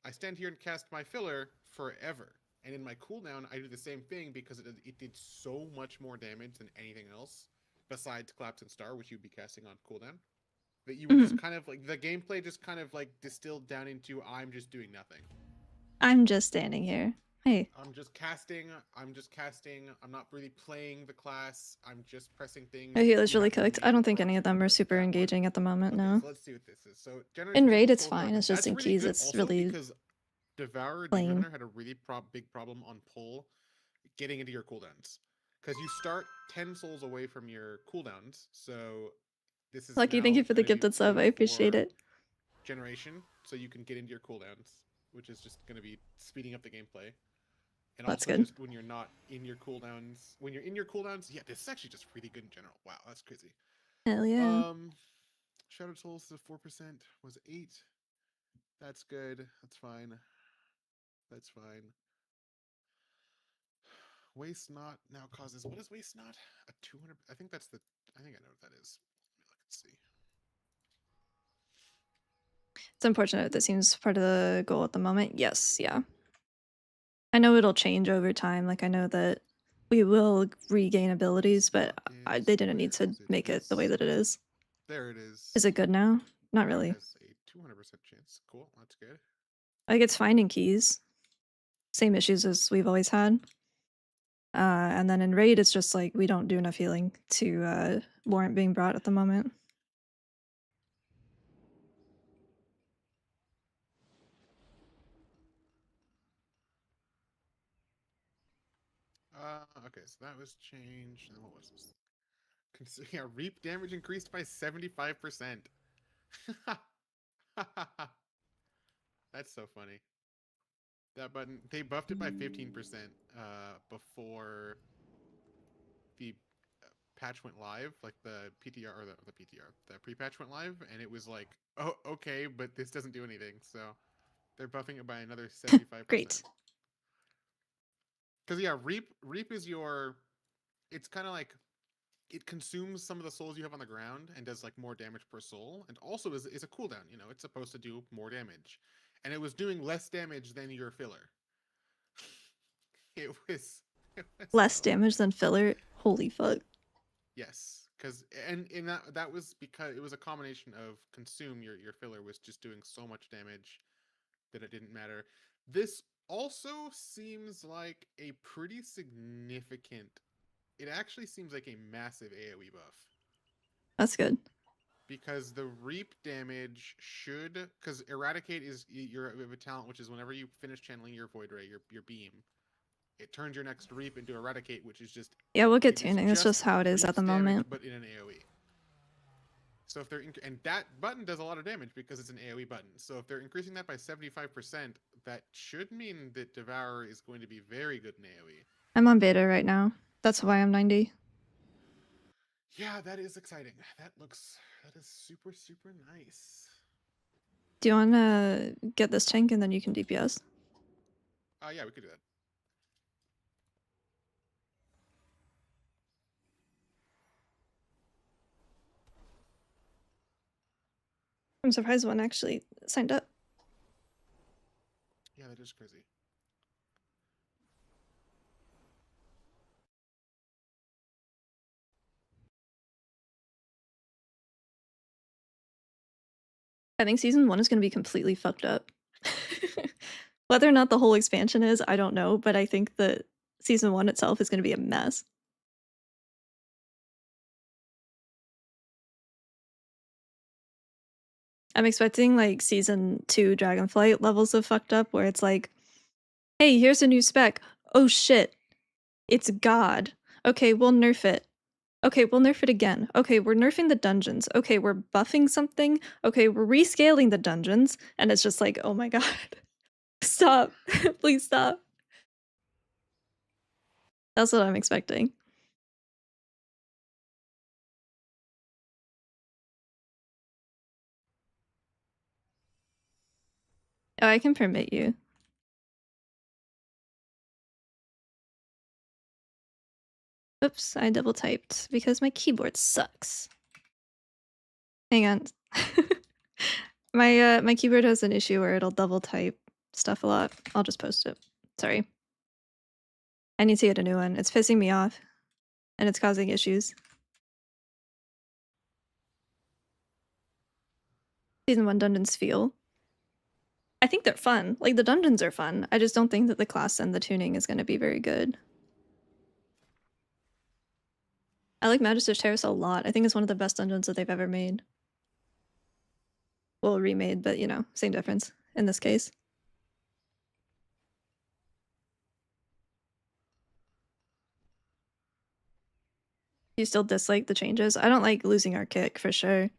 I stand here and cast my filler forever. And in my cooldown, I do the same thing because it did so much more damage than anything else besides Collapse and Star, which you'd be casting on cooldown. That you would just kind of like the gameplay just kind of like distilled down into I'm just doing nothing. I'm just standing here. Hey. I'm just casting. I'm not really playing the class. I'm just pressing things. Oh, he was You really have to cooked. engage I don't with think any of them are corruption, super that one. engaging at the moment, Okay, no. so let's see what this is. So In generates raid, it's souls are fine. good. It's just That's in really keys, good it's also really because Devourer plain. Demon Hunter had a really big problem on pull getting into your cooldowns. Because you start 10 souls away from your cooldowns, so this is Lucky, now thank you for the gonna be gifted sub. I appreciate for it. generation, so you can get into your cooldowns, which is just gonna be speeding up the gameplay. And That's also good. just when you're not in your cooldowns, yeah, this is actually just really good in general. Wow, that's crazy. Hell yeah. Shadow Souls is 4%, was 8. That's good. That's fine. That's fine. Waste Not now causes, what is Waste Not? A 200, I think I know what that is. Let me look and see. It's unfortunate that seems part of the goal at the moment. Yes, yeah. I know it'll change over time. Like, I know that we will regain abilities, but they didn't need to make it the way that it is. There it is. Is it good now? Not really. It has a 200% chance. Cool, that's good. Like, it's finding keys. Same issues as we've always had. And then in raid, it's just like we don't do enough healing to warrant being brought at the moment. Okay, so that was changed. And what was this? Yeah, reap damage increased by 75%. That's so funny. That button, they buffed it by 15% before the patch went live, like the PTR or the PTR, the pre-patch went live, and it was like, oh, okay, but this doesn't do anything. So they're buffing it by another 75%. Great. Because yeah, Reap is your. It's kind of like it consumes some of the souls you have on the ground and does like more damage per soul, and also is a cooldown. You know, it's supposed to do more damage, and it was doing less damage than your filler. It was Less so- damage than filler. Holy fuck. Yes, because and that was because it was a combination of consume. Your filler was just doing so much damage that it didn't matter. This also seems like a pretty significant. It actually seems like a massive AoE buff. That's good. Because the reap damage should, because eradicate is you have a talent which is whenever you finish channeling your void ray, your beam, it turns your next reap into eradicate, which is just Yeah, we'll get it is tuning. That's just how it is at reap's the damage, moment. but in an AOE. So if they're and that button does a lot of damage because it's an AOE button. So if they're increasing that by 75%, that should mean that Devourer is going to be very good in AOE. I'm on beta right now. That's why I'm 90. Yeah, that is exciting. That is super super nice. Do you want to get this tank and then you can DPS? Yeah, we could do that. I'm surprised one actually signed up. Yeah, that is crazy. I think season 1 is going to be completely fucked up. Whether or not the whole expansion is, I don't know, but I think that season 1 itself is going to be a mess. I'm expecting like season 2 Dragonflight levels of fucked up where it's like, hey, here's a new spec. Oh shit. It's God. Okay, we'll nerf it. Okay, we'll nerf it again. Okay, we're nerfing the dungeons. Okay, we're buffing something. Okay, we're rescaling the dungeons. And it's just like, oh my god. Stop. Please stop. That's what I'm expecting. Oh, I can permit you. Oops, I double typed because my keyboard sucks. Hang on. My keyboard has an issue where it'll double type stuff a lot. I'll just post it. Sorry. I need to get a new one. It's pissing me off. And it's causing issues. Season 1 dungeons feel. I think they're fun. Like, the dungeons are fun. I just don't think that the class and the tuning is going to be very good. I like Magister's Terrace a lot. I think it's one of the best dungeons that they've ever made. Well, remade, but you know, same difference in this case. You still dislike the changes? I don't like losing our kick, for sure.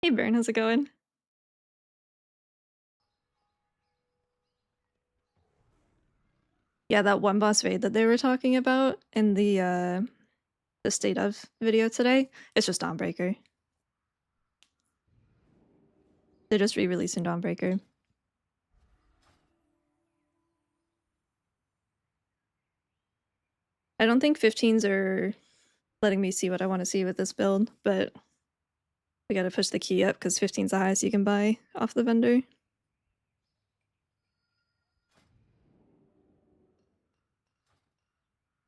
Hey, Bern, how's it going? Yeah, that one boss raid that they were talking about in the state of video today, it's just Dawnbreaker. They're just re-releasing Dawnbreaker. I don't think 15s are letting me see what I want to see with this build, but we gotta push the key up because 15's the highest you can buy off the vendor.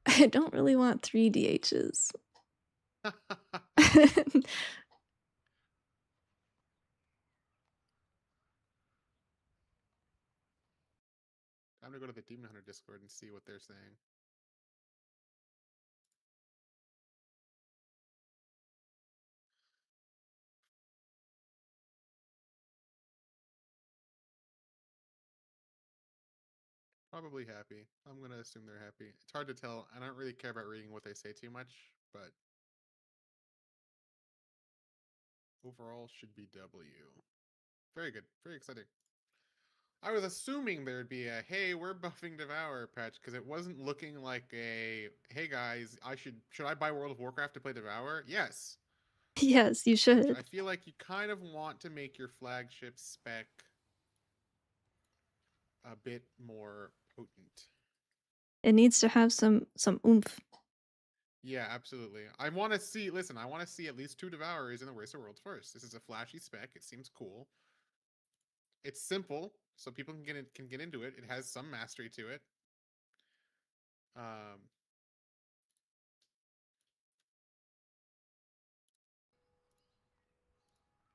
I don't really want 3 DHs. I'm gonna go to the Demon Hunter Discord and see what they're saying. Oh probably happy. I'm gonna assume they're happy. It's hard to tell. I don't really care about reading what they say too much, but overall should be W. Very good. Very exciting. I was assuming there'd be a hey, we're buffing Devourer patch because it wasn't looking like a hey guys, should I buy World of Warcraft to play Devourer? Yes. Yes, you I should. feel like you kind of want to make your flagship spec a bit more potent. It needs to have some oomph. Yeah, absolutely. I want to see. Listen, I want to see at least 2 Devourers in the Race of Worlds first. This is a flashy spec. It seems cool. It's simple, so people can get into it. It has some mastery to it.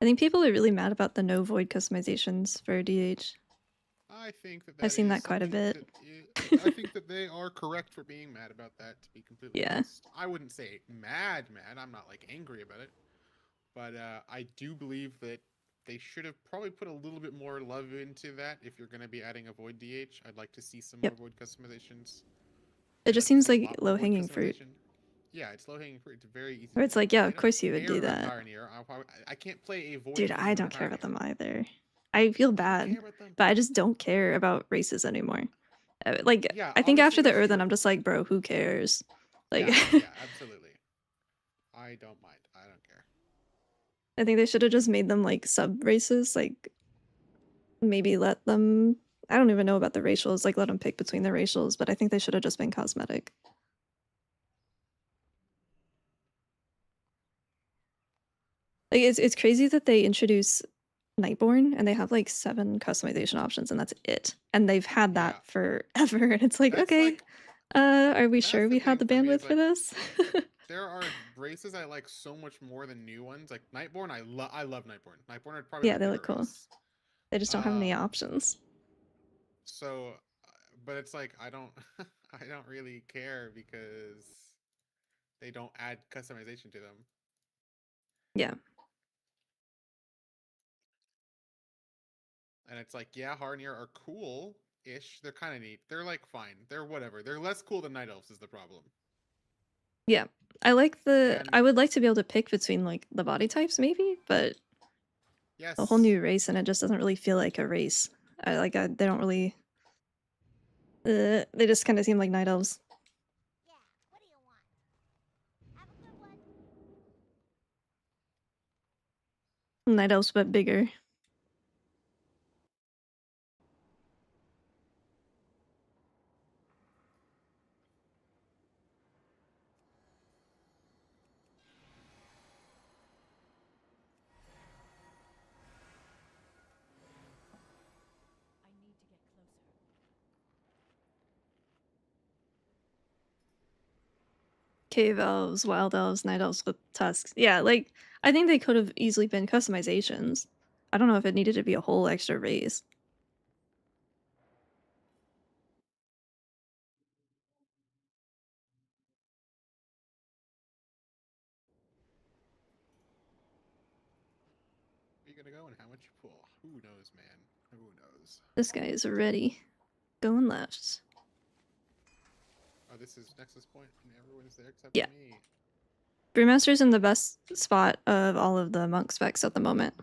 I think people are really mad about the no void customizations for DH. I think that I've seen is that quite a something bit. I think that they are correct for being mad about that. To be completely Yeah. honest, I wouldn't say mad. I'm not like angry about it, but I do believe that they should have probably put a little bit more love into that. If you're going to be adding a void DH, I'd like to see some Yep. more void customizations. It I'd just like to seems see a like lot more void low-hanging fruit. customization. Yeah, it's low hanging fruit. It's very easy. Or to it's do. like, yeah, I of don't course you would care do about that. Pioneer. I can't play a void. Dude, team I with don't care about Pioneer. them either. I feel bad, care about them. but I just don't care about races anymore. Like, Yeah, I think after honestly, the if Earthen, you're- I'm just like, bro, who cares? Like, yeah, absolutely. I don't mind. I don't care. I think they should have just made them like sub races. Like, maybe let them. I don't even know about the racials. Like, let them pick between the racials, but I think they should have just been cosmetic. Like, it's crazy that they introduce Nightborn and they have like 7 customization options and that's it. And they've had that Yeah. forever. And it's like, That's okay, like- are we that's sure the we had the thing for me bandwidth is, for like, this? There are races I like so much more than new ones. Like Nightborn, I love Nightborn. Nightborn are probably Yeah, my they favorite look cool. race. They just don't have any options. So, but it's like I don't I don't really care because they don't add customization to them. Yeah. And it's like, yeah, Harnier are cool-ish. They're kind of neat. They're like fine. They're whatever. They're less cool than Night Elves is the problem. Yeah. I like And- I would like to be able to pick between like the body types maybe, but Yes. a whole new race and it just doesn't really feel like a race. They don't really they just kind of seem like night elves. Yeah, what do you want? Have a good one. Night elves but bigger. I need to get closer. Cave elves, wild elves, night elves with tusks. Yeah, like I think they could have easily been customizations. I don't know if it needed to be a whole extra race. Where you gonna go and how much you pull? Who knows, man? Who knows? This guy is ready. Going left. Oh, this is Nexus Point, and everyone's there except Yeah. me. Brewmaster's in the best spot of all of the monk specs at the moment.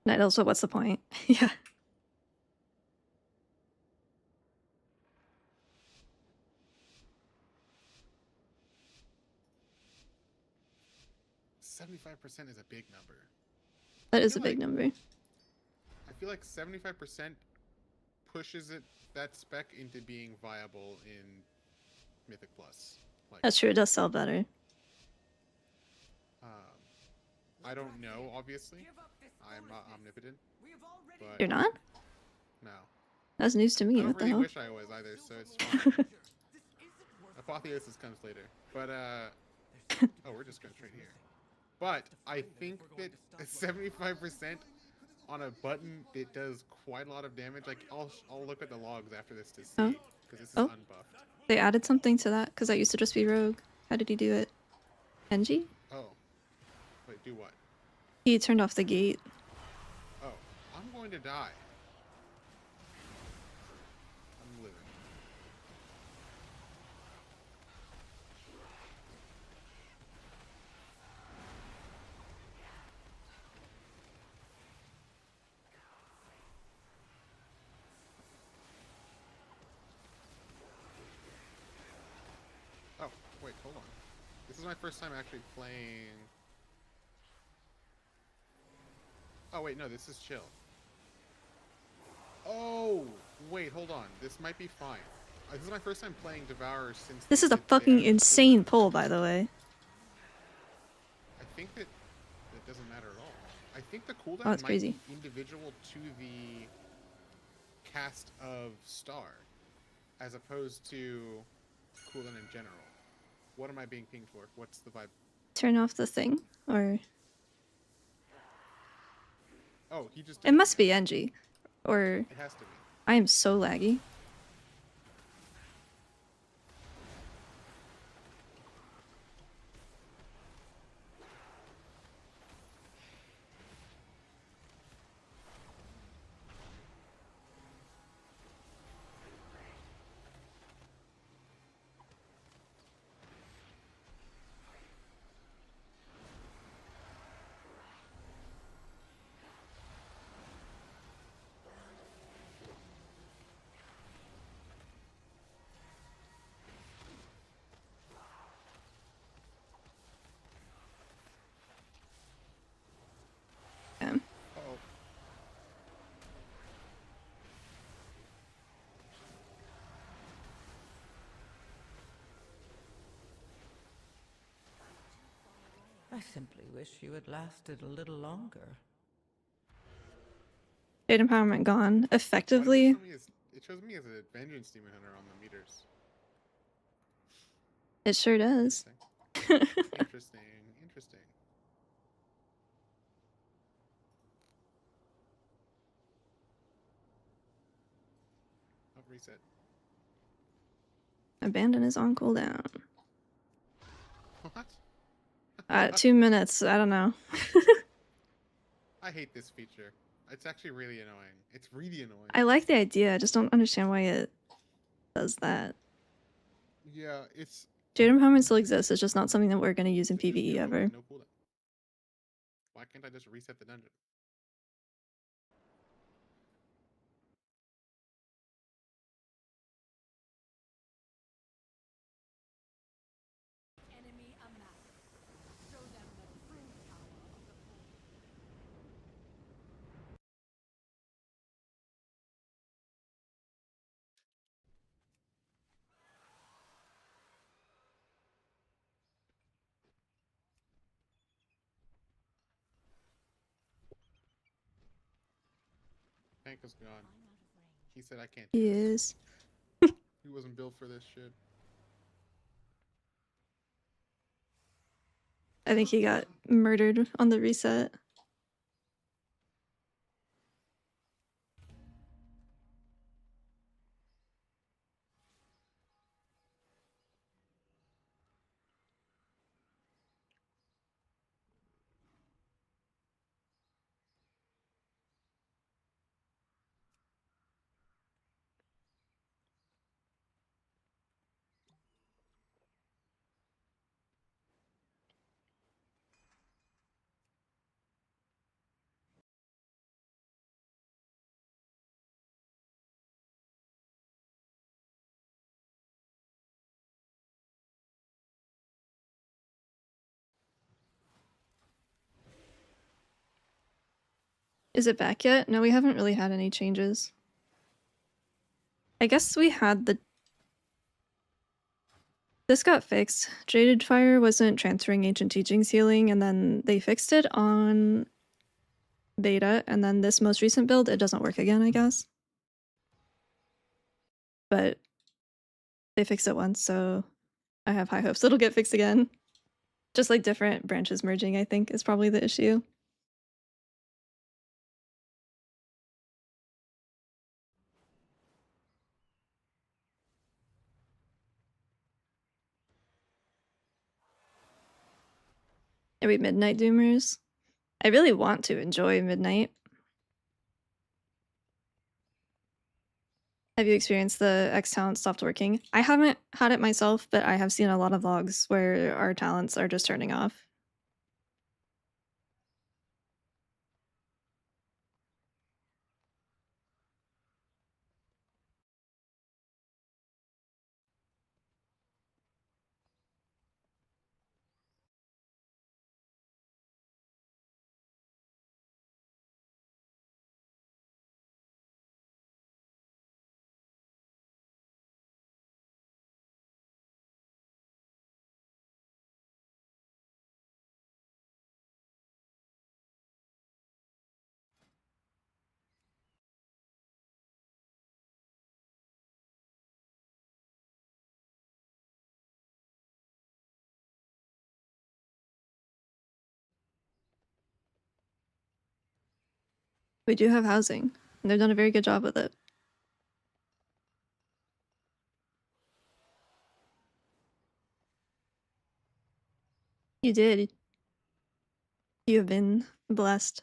Night elves, but what's the point? Yeah. 75% is a big number. That I is a feel big like- number. I feel like 75% pushes that spec into being viable in Mythic Plus. Like, That's true, it does sell better. I don't know, obviously. I'm not omnipotent. But You're not? no. That's news to I me, don't what the really hell? wish I was either, so it's fine. Apotheosis comes later. But oh, we're just going straight here. But I think that 75% on a button that does quite a lot of damage. Like I'll look at the logs after this to see Oh. because this is Oh. unbuffed. They added something to that, because that used to just be rogue. How did he do it? NG? Oh. Wait, do what? He turned off the gate. Oh, I'm going to die. I'm living. Oh, wait, hold on. This is my first time actually playing... Oh, wait, no, this is chill. Oh, wait, hold on. This might be fine. This is my first time playing Devourer since... This they is a did the fucking added insane cooldown. pull, by the way. I think that doesn't matter at all. I think the cooldown Oh, it's might crazy. be individual to the cast of Star, as opposed to cooldown in general. What am I being pinged for? What's the vibe? Turn off the thing, or Oh, he just. it must be NG, or It has to be. I am so laggy. Um, Uh-oh. I simply wish you had lasted a little longer. State empowerment gone. Why does Effectively, it shows me as a vengeance demon hunter on the meters. it sure does. Interesting. Interesting. Oh, reset. Abandon is on cooldown. What? 2 minutes. I don't know. I hate this feature. It's actually really annoying. It's really annoying. I like the idea. I just don't understand why it does that. Yeah, it's Jade empowerment still exists. It's just not something that we're going to use in PvE ever. no cooldown. Why can't I just reset the dungeon? Enemy amassed. Show them the true power of the force. Tank is gone. He said I can't do He this. is. He wasn't built for this shit. I think he got murdered on the reset. Is it back yet? No, we haven't really had any changes. I guess we had the... This got fixed. Jaded Fire wasn't transferring Ancient Teachings healing, and then they fixed it on beta, and then this most recent build, it doesn't work again, I guess. But they fixed it once, so I have high hopes it'll get fixed again. Just like different branches merging, I think, is probably the issue. Are we Midnight Doomers? I really want to enjoy Midnight. Have you experienced the X talent stopped working? I haven't had it myself, but I have seen a lot of vlogs where our talents are just turning off. We do have housing, and they've done a very good job with it. You did. You have been blessed.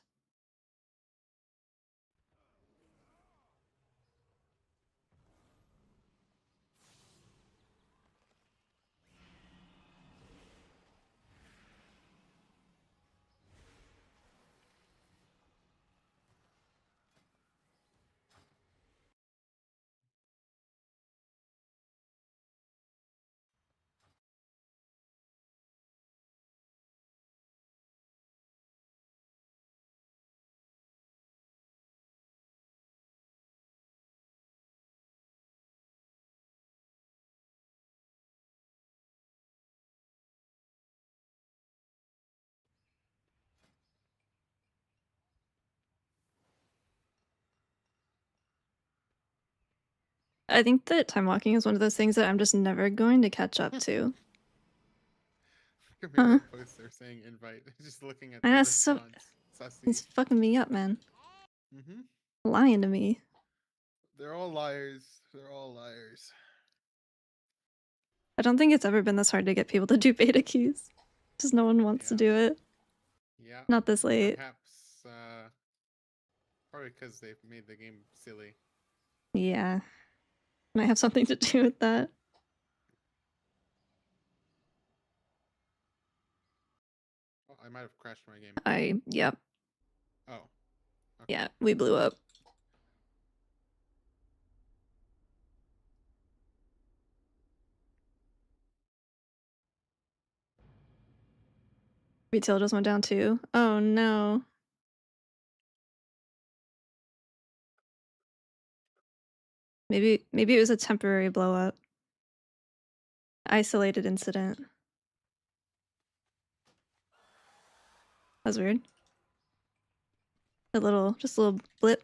I think that time walking is one of those things that I'm just never going to catch up to. Maybe the posts are saying invite. Just looking at the That's so. response. Sussy. He's fucking me up, man. Mm-hmm. Lying to me. They're all liars. They're all liars. I don't think it's ever been this hard to get people to do beta keys. Just no one wants to Yeah. do it. Yeah. Not this late. Perhaps, probably because they've made the game silly. Yeah. Might have something to do with that. Oh, I might have crashed my game. Yep. Oh. Okay. Yeah, we blew up. Retail just went down too. Oh no. Maybe it was a temporary blow up. Isolated incident. That's weird. Just a little blip.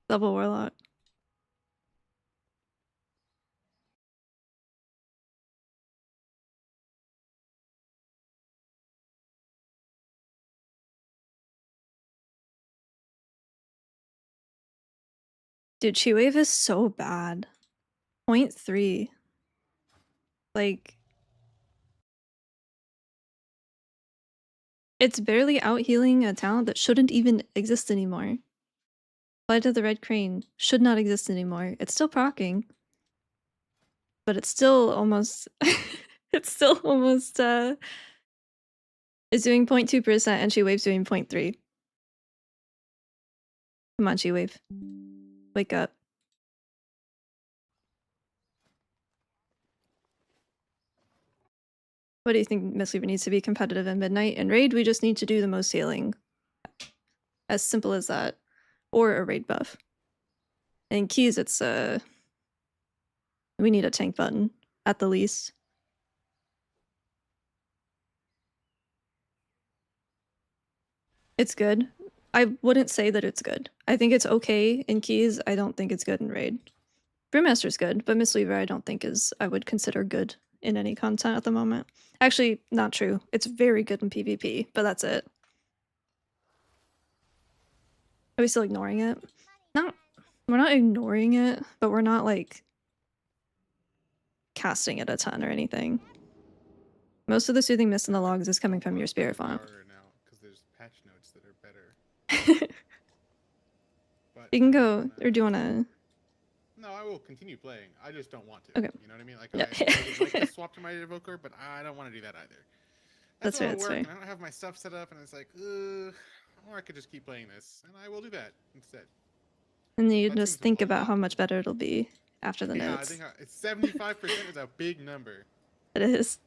Double warlock. Dude, Chi Wave is so bad. 0.3. Like, it's barely out healing a talent that shouldn't even exist anymore. Flight of the Red Crane should not exist anymore. It's still proccing. But it's still almost it's still almost it's doing 0.2% and Chi Wave's doing 0.3. Come on, Chi Wave. Wake up. What do you think Mistweaver needs to be competitive in Midnight? In Raid, we just need to do the most healing. As simple as that. Or a raid buff. In Keys, it's we need a tank button, at the least. It's good. I wouldn't say that it's good. I think it's okay in keys. I don't think it's good in raid. Brewmaster's good, but mistweaver I don't think is I would consider good in any content at the moment. Actually, not true. It's very good in PvP, but that's it. Are we still ignoring it? No, we're not ignoring it, but we're not like casting it a ton or anything. Most of the soothing mist in the logs is coming from your spirit font. Now, because there's patch notes that are better. But You can go, or do you want to? No, I will continue playing. I just don't want to. Okay. You know what I mean? Like, Yeah. I would like to swap to my evoker, but I don't want to do that either. That's a fair, lot of that's work, fair. and I don't have my stuff set up, and it's like, or I could just keep playing this, and I will do that instead. And then you That just seems think a about lot. how much better it'll be after the Yeah, notes. I think it's 75% is a big number. It is.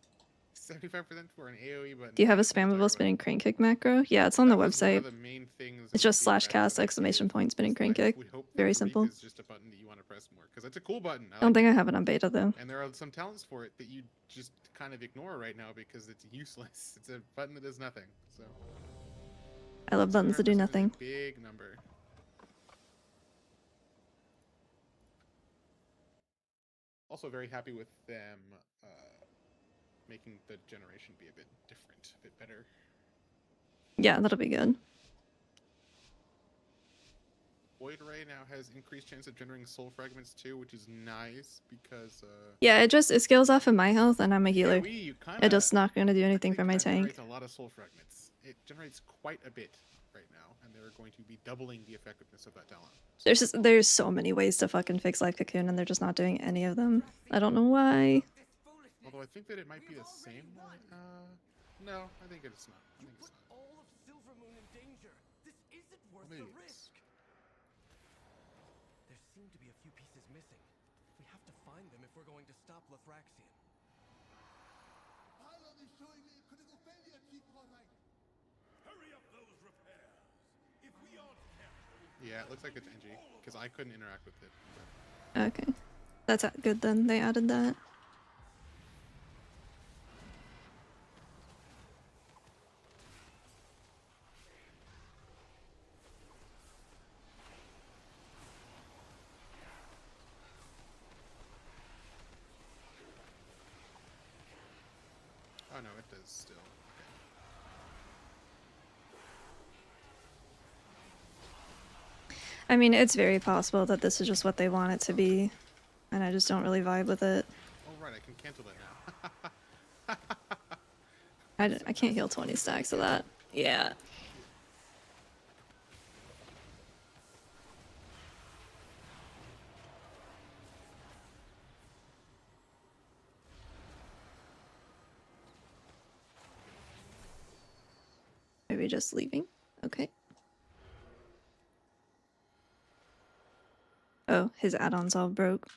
75% for an AoE button. Do you have a That's what I'm talking spammable about. spinning crane kick macro? Yeah, it's on the That was one website. of the main things It's with just the /cast patch that I exclamation did, point spinning is crane that I kick. would hope that Very creep simple. is just a button that you want to press more, because it's a cool button. I don't think I have it on beta though. And there are some talents for it that you just kind of ignore right now because it's useless. It's a button that does nothing. So I love buttons that do 100% is a nothing. big number. Also very happy with them making the generation be a bit different, a bit better. Yeah, that'll be good. Void Ray now has increased chance of generating soul fragments too, which is nice because Yeah, it scales off of my health and I'm a healer. you kinda, It's just not going to do anything for my that tank. generates a lot of soul fragments. It generates quite a bit right now, and they're going to be doubling the effectiveness of that talent. There's so many ways to fucking fix Life Cocoon and they're just not doing any of them. I don't know why. Although I think that it might be the same. No, I think it's not. I think it's not. All of Silvermoon in danger. This isn't worth Maybe the it is. risk. There seem to be a few pieces missing. We have to find them if we're going to stop Lithraxian. Hurry up those repairs. If we aren't careful, Yeah, it looks like it's NG because I couldn't interact with it. Okay. That's good then. They added that. Oh no, it does still. Okay. I mean, it's very possible that this is just what they want it to be. And I just don't really vibe with it. Oh right, I can cancel that now. I can't heal 20 stacks of that. Yeah. Maybe just leaving? Okay. Oh, his add-ons all broke.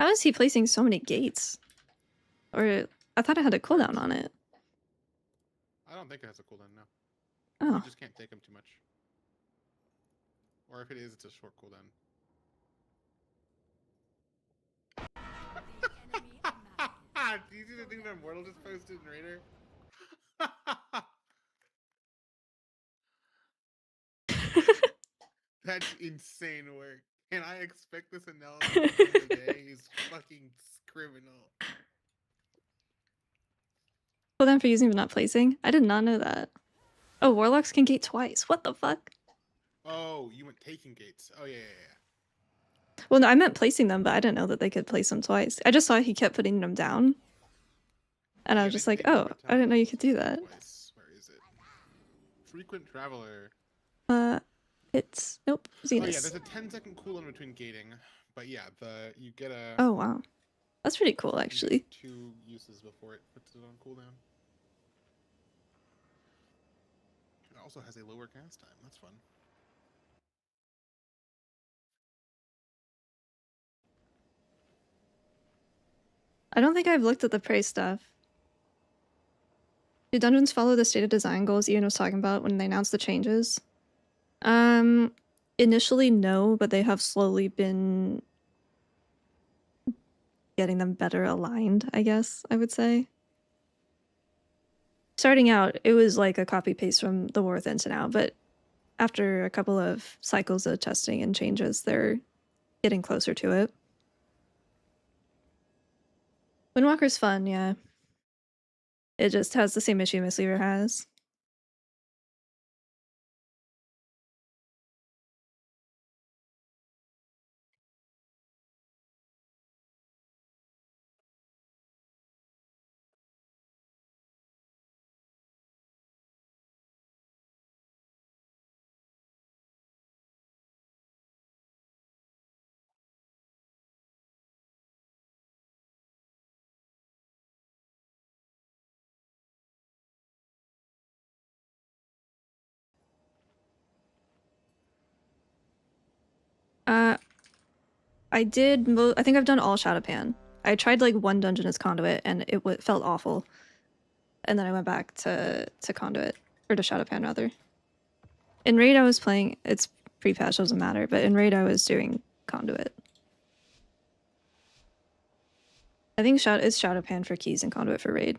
How is he placing so many gates? Or I thought I had a cooldown on it. I don't think it has a cooldown now. Oh, You just can't take them too much. Or if it is, it's a short cooldown. Do you see the thing that Immortal just posted in Raider? That's insane work. And I expect this analysis today. He's fucking criminal. cooldown for using but not placing? I did not know that. Oh, warlocks can gate twice. What the fuck? Oh, you went taking gates. Oh, yeah. Well, no, I meant placing them, but I didn't know that they could place them twice. I just saw he kept putting them down. And I was just like, oh, I didn't know you could do that. Twice. Where is it? Frequent Traveler. It's nope, Oh yeah, Zenus. there's a 10-second cooldown between gating, but yeah, you get a Oh wow, that's pretty cool you actually. get 2 uses before it puts it on cooldown. It also has a lower cast time. That's fun. I don't think I've looked at the prey stuff. Do dungeons follow the stated design goals Ian was talking about when they announced the changes? Initially no, but they have slowly been getting them better aligned, I guess I would say. Starting out, it was like a copy paste from the War Within to now, but after a couple of cycles of testing and changes, they're getting closer to it. Windwalker's fun, yeah. It just has the same issue Mistweaver has. I did. I think I've done all Shadowpan. I tried like one dungeon as Conduit, and it felt awful. And then I went back to Conduit, or to Shadowpan rather. In Raid, I was playing. It's pre-patch, doesn't matter. But in Raid, I was doing Conduit. I think it's Shadowpan for keys and Conduit for Raid.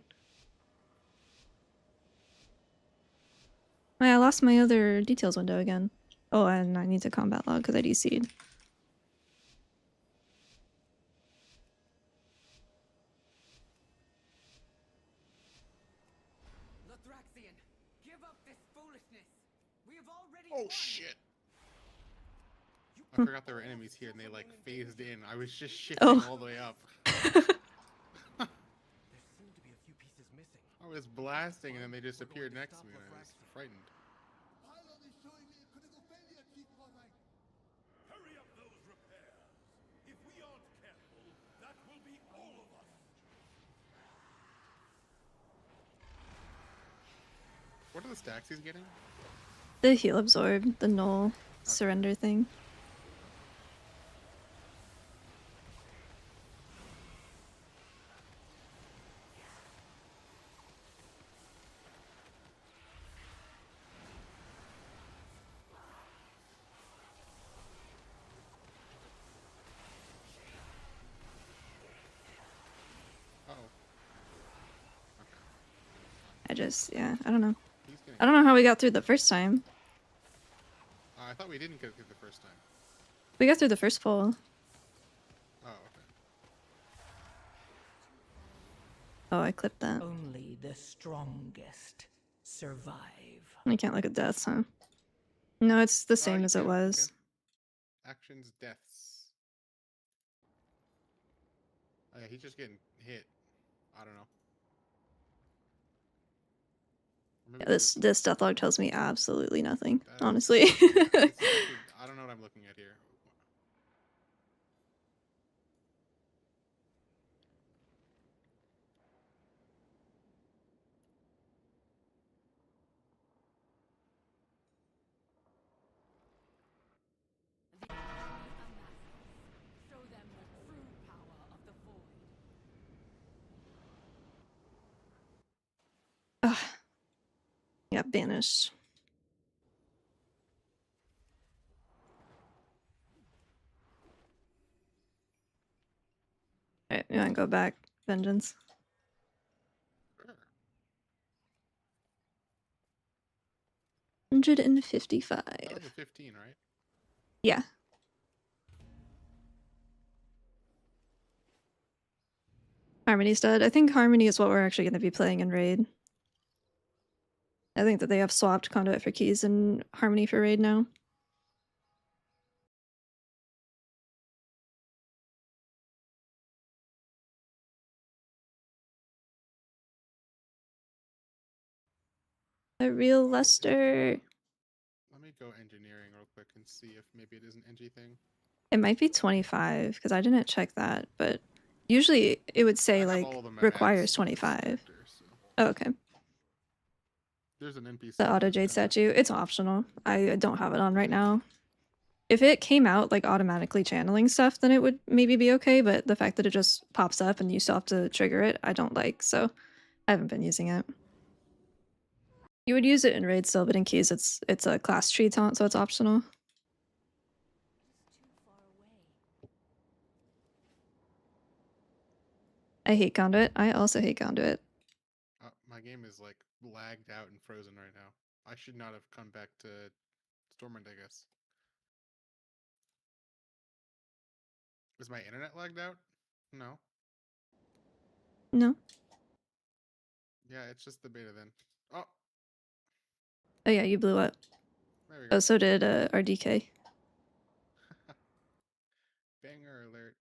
I lost my other details window again. Oh, and I need to combat log because I DC'd. Lathraxian, give up this foolishness. We have already Oh won. shit! I forgot there were enemies here and they like phased in. I was just shifting Oh. all the way up. There seem to be a few pieces missing. I was blasting and then they just appeared next to me and I was frightened. Hurry up those repairs. If we aren't careful, that will be all of us. What are the stacks he's getting? The heal absorb, the null surrender thing. Oh. Yeah, I don't know. He's getting... I don't know how we got through the first time. I thought we didn't get through the first time. We got through the first pull. Oh, okay. Oh, I clipped that. Only the strongest survive. I can't look at deaths, huh? No, it's the same you as it can, was. Actions, deaths. Oh, yeah, he's just getting hit. I don't know. Or maybe Yeah, this death log tells me absolutely nothing, That is- honestly. it's actually- I don't know what I'm looking at here. The army amasses. Show them the true power of the void. Ugh. Yeah, banished. Alright, you wanna go back, Vengeance? Sure. 155. That was a 15, right? Yeah. Harmony's dead. I think Harmony is what we're actually going to be playing in Raid. I think that they have swapped Conduit for keys and Harmony for Raid now. A real Lester. Let me go engineering real quick and see if maybe it is an NG thing. It might be 25 because I didn't check that, but usually it would I say have like all of them at requires X 25. sector, so. Oh, okay. There's an NPC. The auto jade statue, it's optional. I don't have it on right now. If it came out like automatically channeling stuff, then it would maybe be okay, but the fact that it just pops up and you still have to trigger it, I don't like, so I haven't been using it. You would use it in Raid still, but in keys it's a class tree taunt, so it's optional. I hate Conduit. I also hate Conduit. My game is like lagged out and frozen right now. I should not have come back to Stormwind, I guess. Is my internet lagged out? No. No? Yeah, it's just the beta then. Oh, Oh yeah, you blew up. there we go. Oh, so did RDK. Banger alert.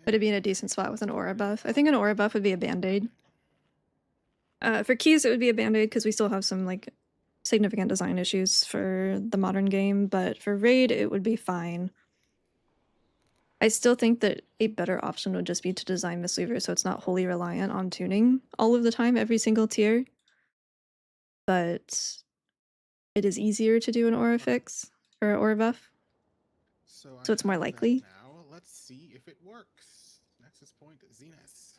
Would it be in a decent spot with an aura buff? I think an aura buff would be a band-aid. For keys, it would be a band-aid because we still have some like significant design issues for the modern game, but for raid, it would be fine. I still think that a better option would just be to design mistweaver so it's not wholly reliant on tuning all of the time, every single tier. But it is easier to do an aura fix or an aura buff. So it's more have that likely. Now let's see if it works. Nexus point Zenith.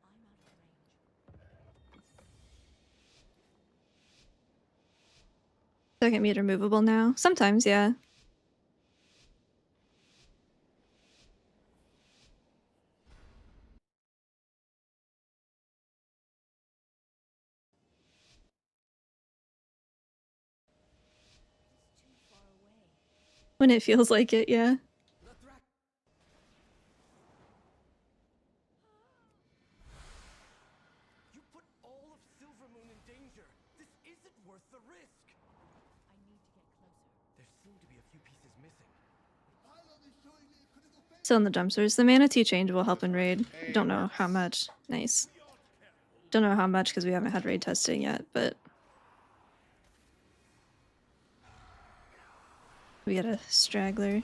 I'm out of range. Second meter movable now. Sometimes, yeah. It's too far away. When it feels like it, yeah. The threat. You put all of Silvermoon in danger. This isn't worth the risk. I need to get closer. There seem to be a few pieces missing. Still in the dumpsters. The mana T change will help in raid. Don't know how much. Nice. Don't know how much because we haven't had raid testing yet, but we got a straggler.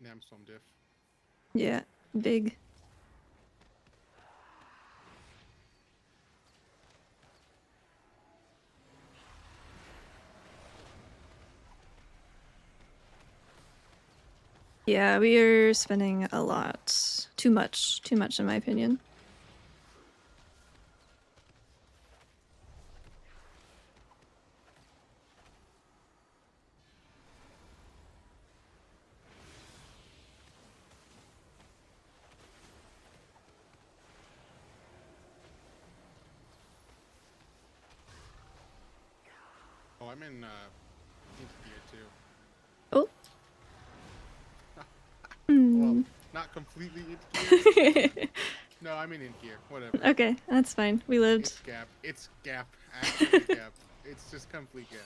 Namstorm diff. Yeah, big. Yeah, we are spending a lot. Too much in my opinion. Oh, I'm in into gear too. Oh. Well, not completely into gear. No, I'm in gear. Whatever. Okay, that's fine. We lived. It's gap. It's gap. Absolutely gap. It's just complete gap.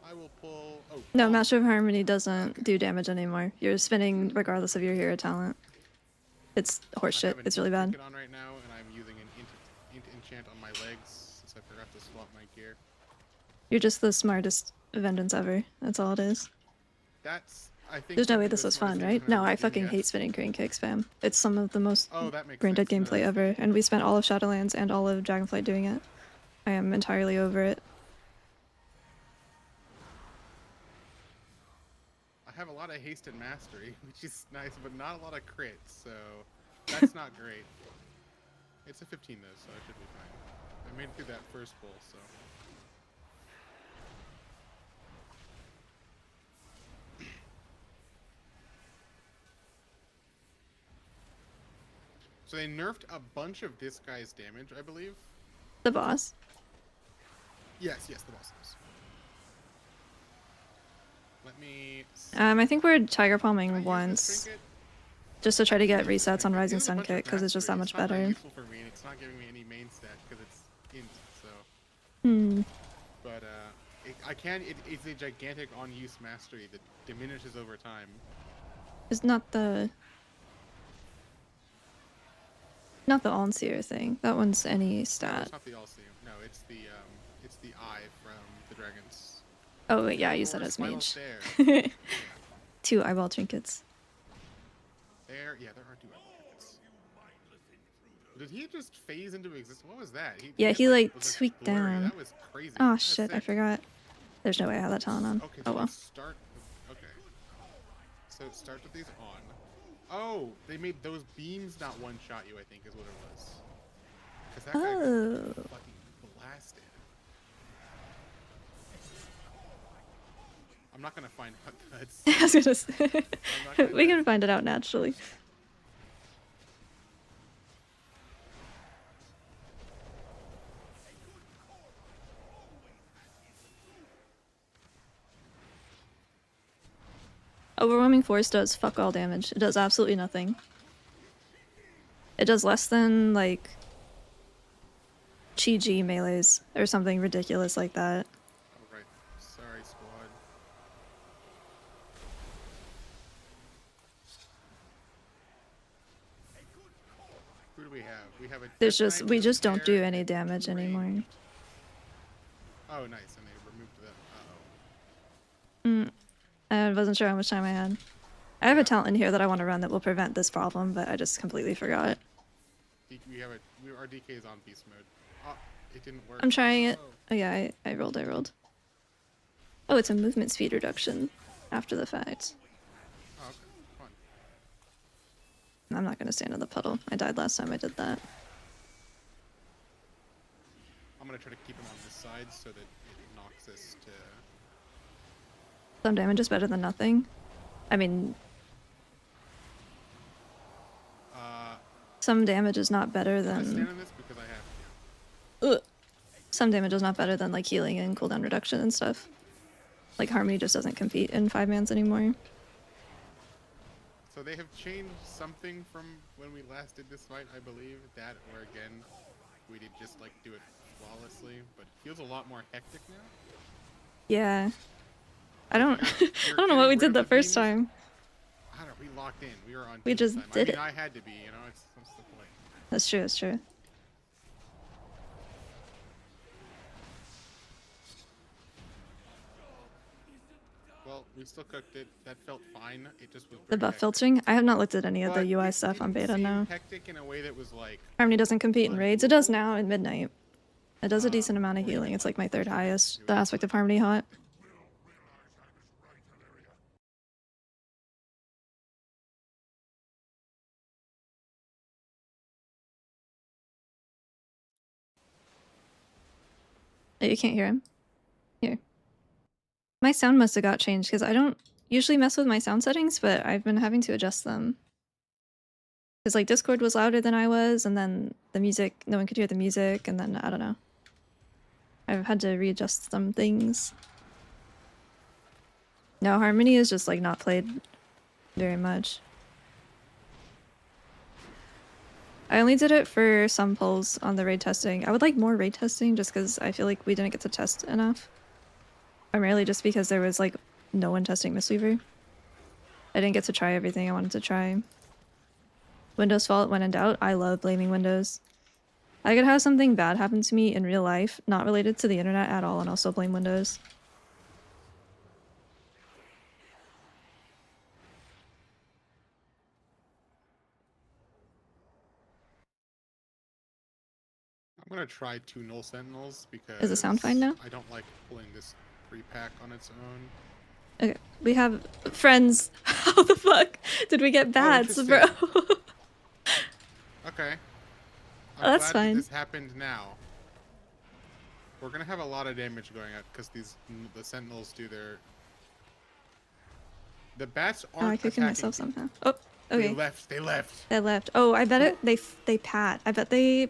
I will pull. Oh. No, oh. Master of Harmony doesn't do damage anymore. You're spinning regardless of your hero talent. It's I horseshit. have an It's really bad. trinket on right now, and I'm using an int enchant on my legs since I forgot to swap my gear. You're just the smartest vengeance ever. That's all it is. That's. I think. There's no way something this that's was fun, smartest right? thing No, I've I ever seen, fucking yeah. hate spinning crane kick spam. It's some of the most Oh, that makes brain dead sense. No, gameplay that's- ever, and we spent all of Shadowlands and all of Dragonflight doing it. I am entirely over it. I have a lot of haste and mastery, which is nice, but not a lot of crits, so that's not great. It's a 15 though, so I should be fine. I made it through that first bowl, so. So they nerfed a bunch of this guy's damage, I believe. The boss. Yes, the boss is. Let me. I think we're tiger Can I palming use this once, trinket? just to try to get resets on It Rising deals a Sun bunch of Kick because it's just that mastery. much It's not that better. useful for me, and it's not giving me any main stat because it's int. So, Hmm. but it's a gigantic on-use mastery that diminishes over time. It's not the All-Seer thing. That one's any No, stat. it's not the all-seeing. No, it's the eye from the dragons. Oh wait, yeah, I use that Devourer, as final mage. stare. 2 eyeball trinkets. There are 2 epics. Did he just phase into existence? What was that? Yeah, just, he, like, was, tweaked blurry. down. That was crazy. Oh That's shit, I sick. forgot. There's no way I had that talent on. Okay, Oh so well. let's start. Okay. So it starts with these on. Oh, they made those beams not one-shot you, I think, is what it was. Because that guy Oh. fucking blasted. I'm not gonna find what cuts. I was gonna say. not gonna We do can it. find it out naturally. Overwhelming Force does fuck all damage. It does absolutely nothing. It does less than, like, Chi-Ji melees or something ridiculous like that. Alright. Sorry, squad. Who do we have? We have a There's Death just Knight we with just don't do Bear any and damage two anymore. range. Oh, nice. And they removed the. I wasn't sure how much time I had. I have a talent in here that I want to run that will prevent this problem, but I just completely forgot. Our DK is on beast mode. Oh, it didn't work. I'm trying it. Oh. Oh yeah, I rolled. Oh, it's a movement speed reduction after the fact. Oh, okay. Fun. I'm not gonna stand in the puddle. I died last time I did that. I'm gonna try to keep him on this side so that it knocks us to. Some damage is better than nothing. I mean, some damage is not better I'm gonna stand than. on this because I have to. Ugh. Some damage is not better than like healing and cooldown reduction and stuff. Like Harmony just doesn't compete in 5-mans anymore. So they have changed something from when we last did this fight, I believe. That, or again, we did just like do it flawlessly, but it feels a lot more hectic now. Yeah. I don't You're I don't know what we getting rid did the of first beams? time. I don't know, we locked in. We were on We team just time. did I mean, it. I had to be, you know, what's the point? That's true. Well, we still cooked it. That felt fine. It just was The very buff hectic. filtering? I have not looked at any of the But UI it stuff on didn't beta seem now. hectic in a way that was like, Harmony doesn't compete in raids. It does undoable. now in Midnight. It does a decent amount of or even, healing. It's like my third pushing it highest. to The it. aspect of Harmony hot. Oh, you can't hear him? Here. My sound must have got changed because I don't usually mess with my sound settings, but I've been having to adjust them. Because like Discord was louder than I was, and then the music, no one could hear the music, and then I don't know. I've had to readjust some things. No, Harmony is just like not played very much. I only did it for some pulls on the raid testing. I would like more raid testing just because I feel like we didn't get to test enough. Primarily just because there was like no one testing Mistweaver. I didn't get to try everything I wanted to try. Windows fault when in doubt. I love blaming Windows. I could have something bad happen to me in real life, not related to the internet at all, and I'll still blame Windows. I'm gonna try 2 Null Sentinels because Is the sound fine now? I don't like pulling this 3-pack on its own. Okay, we have friends. How the fuck did we get bats, bro? interesting. Okay. I'm Oh, that's glad that fine. this happened now. We're gonna have a lot of damage going out because the Sentinels do their. The bats Oh, aren't I cooking myself attacking somehow. Oh, okay. They left. They left. They left. Oh, I bet they pat. I bet they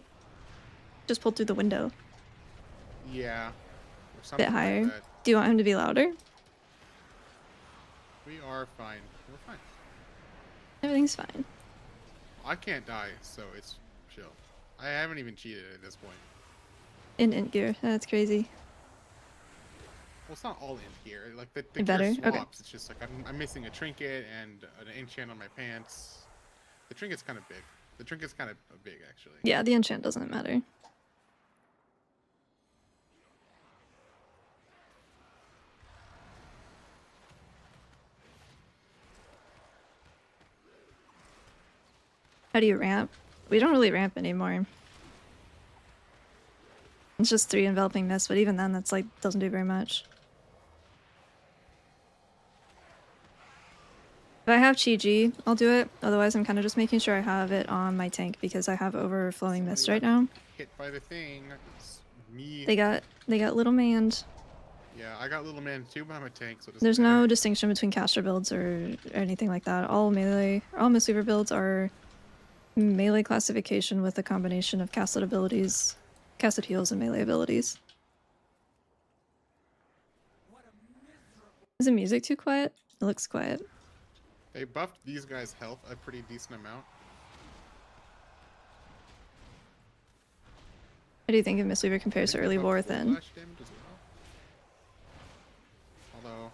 just pulled through the window. Yeah. Or A something bit like higher. that. Do you want him to be louder? We are fine. We're fine. Everything's fine. I can't die, so it's chill. I haven't even cheated at this point. In gear. That's crazy. Well, it's not all in here. Like the Better? gear Okay. swaps. It's just like I'm missing a trinket and an enchant on my pants. The trinket's kind of big. The trinket's kind of big, actually. Yeah, the enchant doesn't matter. How do you ramp? We don't really ramp anymore. It's just 3 enveloping mist, but even then that's like doesn't do very much. If I have Chi-Ji, I'll do it. Otherwise I'm kind of just making sure I have it on my tank because I have overflowing mist right now. Hit by the thing. It's me. They got little manned. Yeah, I got little man too, but I'm a tank, so it doesn't There's matter. no distinction between caster builds or anything like that. All melee, all mistweaver builds are melee classification with a combination of casted abilities, casted heals, and melee abilities. Is the music too quiet? It looks quiet. They buffed these guys' health a pretty decent amount. How do you think of Mistweaver compares to I think they early buffed war full then? flash damage as well. Although,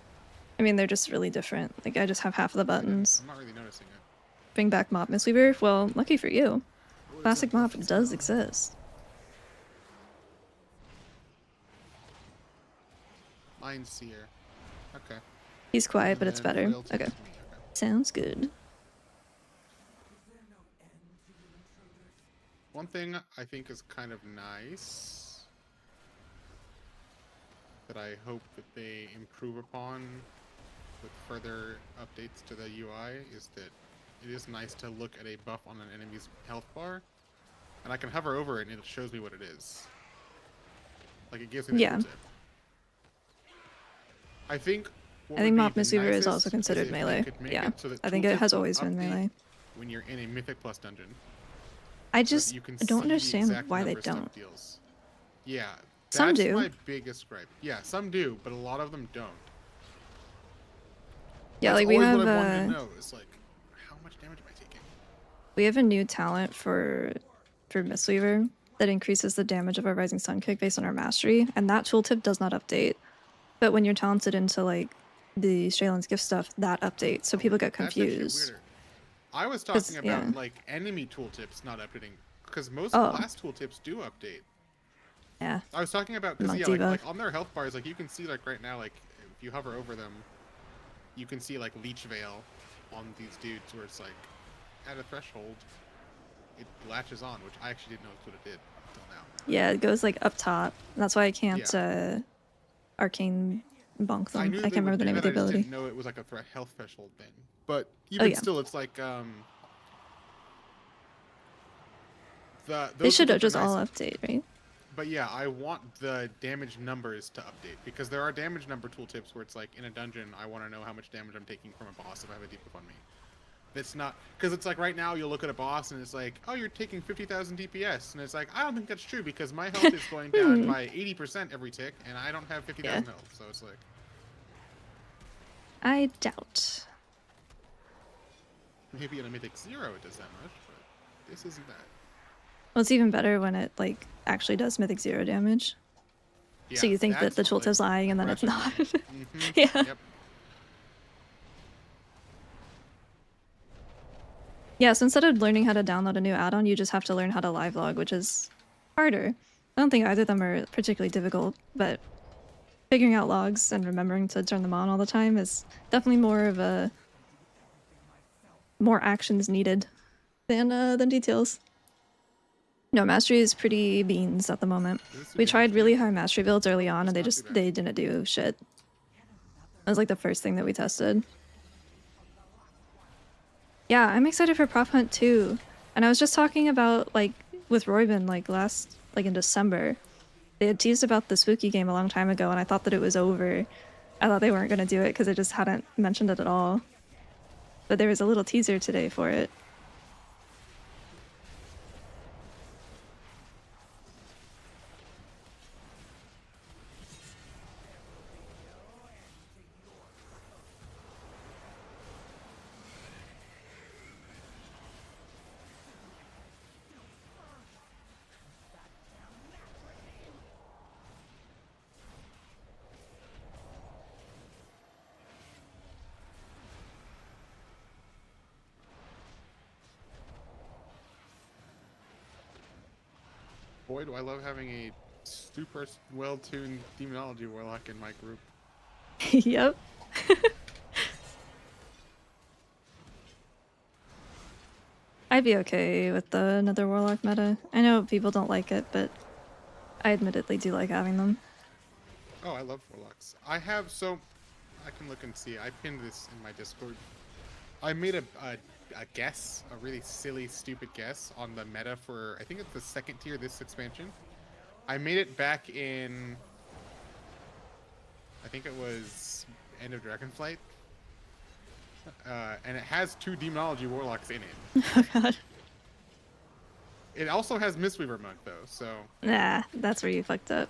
I mean, they're just really different. Like, I just have half of the buttons. I'm not really noticing it. Bring back Mop Mistweaver? Well, lucky for you. Classic Mop does exist. Mind Seer. Okay. He's quiet, but And it's then better. Loyalty Okay. to me, okay. Sounds good. One thing I think is kind of nice that I hope that they improve upon with further updates to the UI is that it is nice to look at a buff on an enemy's health bar, and I can hover over it and it shows me what it is. Like it gives me the Yeah. tooltip. I think. I think Mop Mistweaver is also considered melee. Yeah, I think it has always been melee. When you're in a Mythic Plus dungeon. I So that just you can don't see the understand exact why they number of stuff don't. deals. Yeah, Some that's do. my biggest gripe. Yeah, some do, but a lot of them don't. Yeah, That's like we always have what I wanted to know is like, how much damage am I taking? we have a new talent for Mistweaver that increases the damage of our Rising Sun kick based on our mastery, and that tooltip does not update. But when you're talented into like the Shaylin's gift stuff, that updates, so people get That's actually confused. weirder. I was 'Cause, talking about yeah. like enemy tooltips not updating because most Oh. class tooltips do update. Yeah, I was talking about because Not yeah, debuff. like on their health bars, like you can see like right now, like if you hover over them, you can see like Leech Veil on these dudes where it's like at a threshold, it latches on, which I actually didn't know that's what it did until now. yeah, it goes like up top. That's why I can't arcane bonk them. I, knew can't they would remember the do name of that, the I just ability. didn't know it was like a health threshold thing. But even yeah. still, it's like They those should tooltips are just nice. all update, right? But yeah, I want the damage numbers to update because there are damage number tooltips where it's like in a dungeon, I want to know how much damage I'm taking from a boss if I have a debuff on me. That's not because it's like right now you'll look at a boss and it's like, oh, you're taking 50,000 DPS, and it's like I don't think that's true because my health is going down by 80% every tick, and I don't have 50,000 Yeah. health, so it's like I doubt. maybe in a Mythic 0 it does that much, but this isn't that. Well, it's even better when it like actually does Mythic 0 damage. So Yeah, you think that that's the what, tooltip's like, lying and then it's not. Mhm, Yeah. Yep. Yeah, so instead of learning how to download a new add-on, you just have to learn how to live log, which is harder. I don't think either of them are particularly difficult, but figuring out logs and remembering to turn them on all the time is definitely more of a more actions needed than details. No, mastery is pretty beans at the moment. This is We super tried interesting. really high mastery builds early on, and It's not too bad. they didn't do shit. That was like the first thing that we tested. Yeah, I'm excited for Prop Hunt too. And I was just talking about like with Royben like in December. They had teased about the spooky game a long time ago, and I thought that it was over. I thought they weren't gonna do it because they just hadn't mentioned it at all. But there was a little teaser today for it. Boy, do I love having a super well-tuned demonology warlock in my group. Yep. I'd be okay with the another warlock meta. I know people don't like it, but I admittedly do like having them. Oh, I love warlocks. I have, so I can look and see. I pinned this in my Discord. I made a guess, a really silly, stupid guess on the meta for, I think it's the second tier this expansion. I made it back in, I think it was End of Dragonflight. And it has 2 demonology warlocks in it. Oh god. It also has mistweaver monk though, so Nah, that's where you fucked up.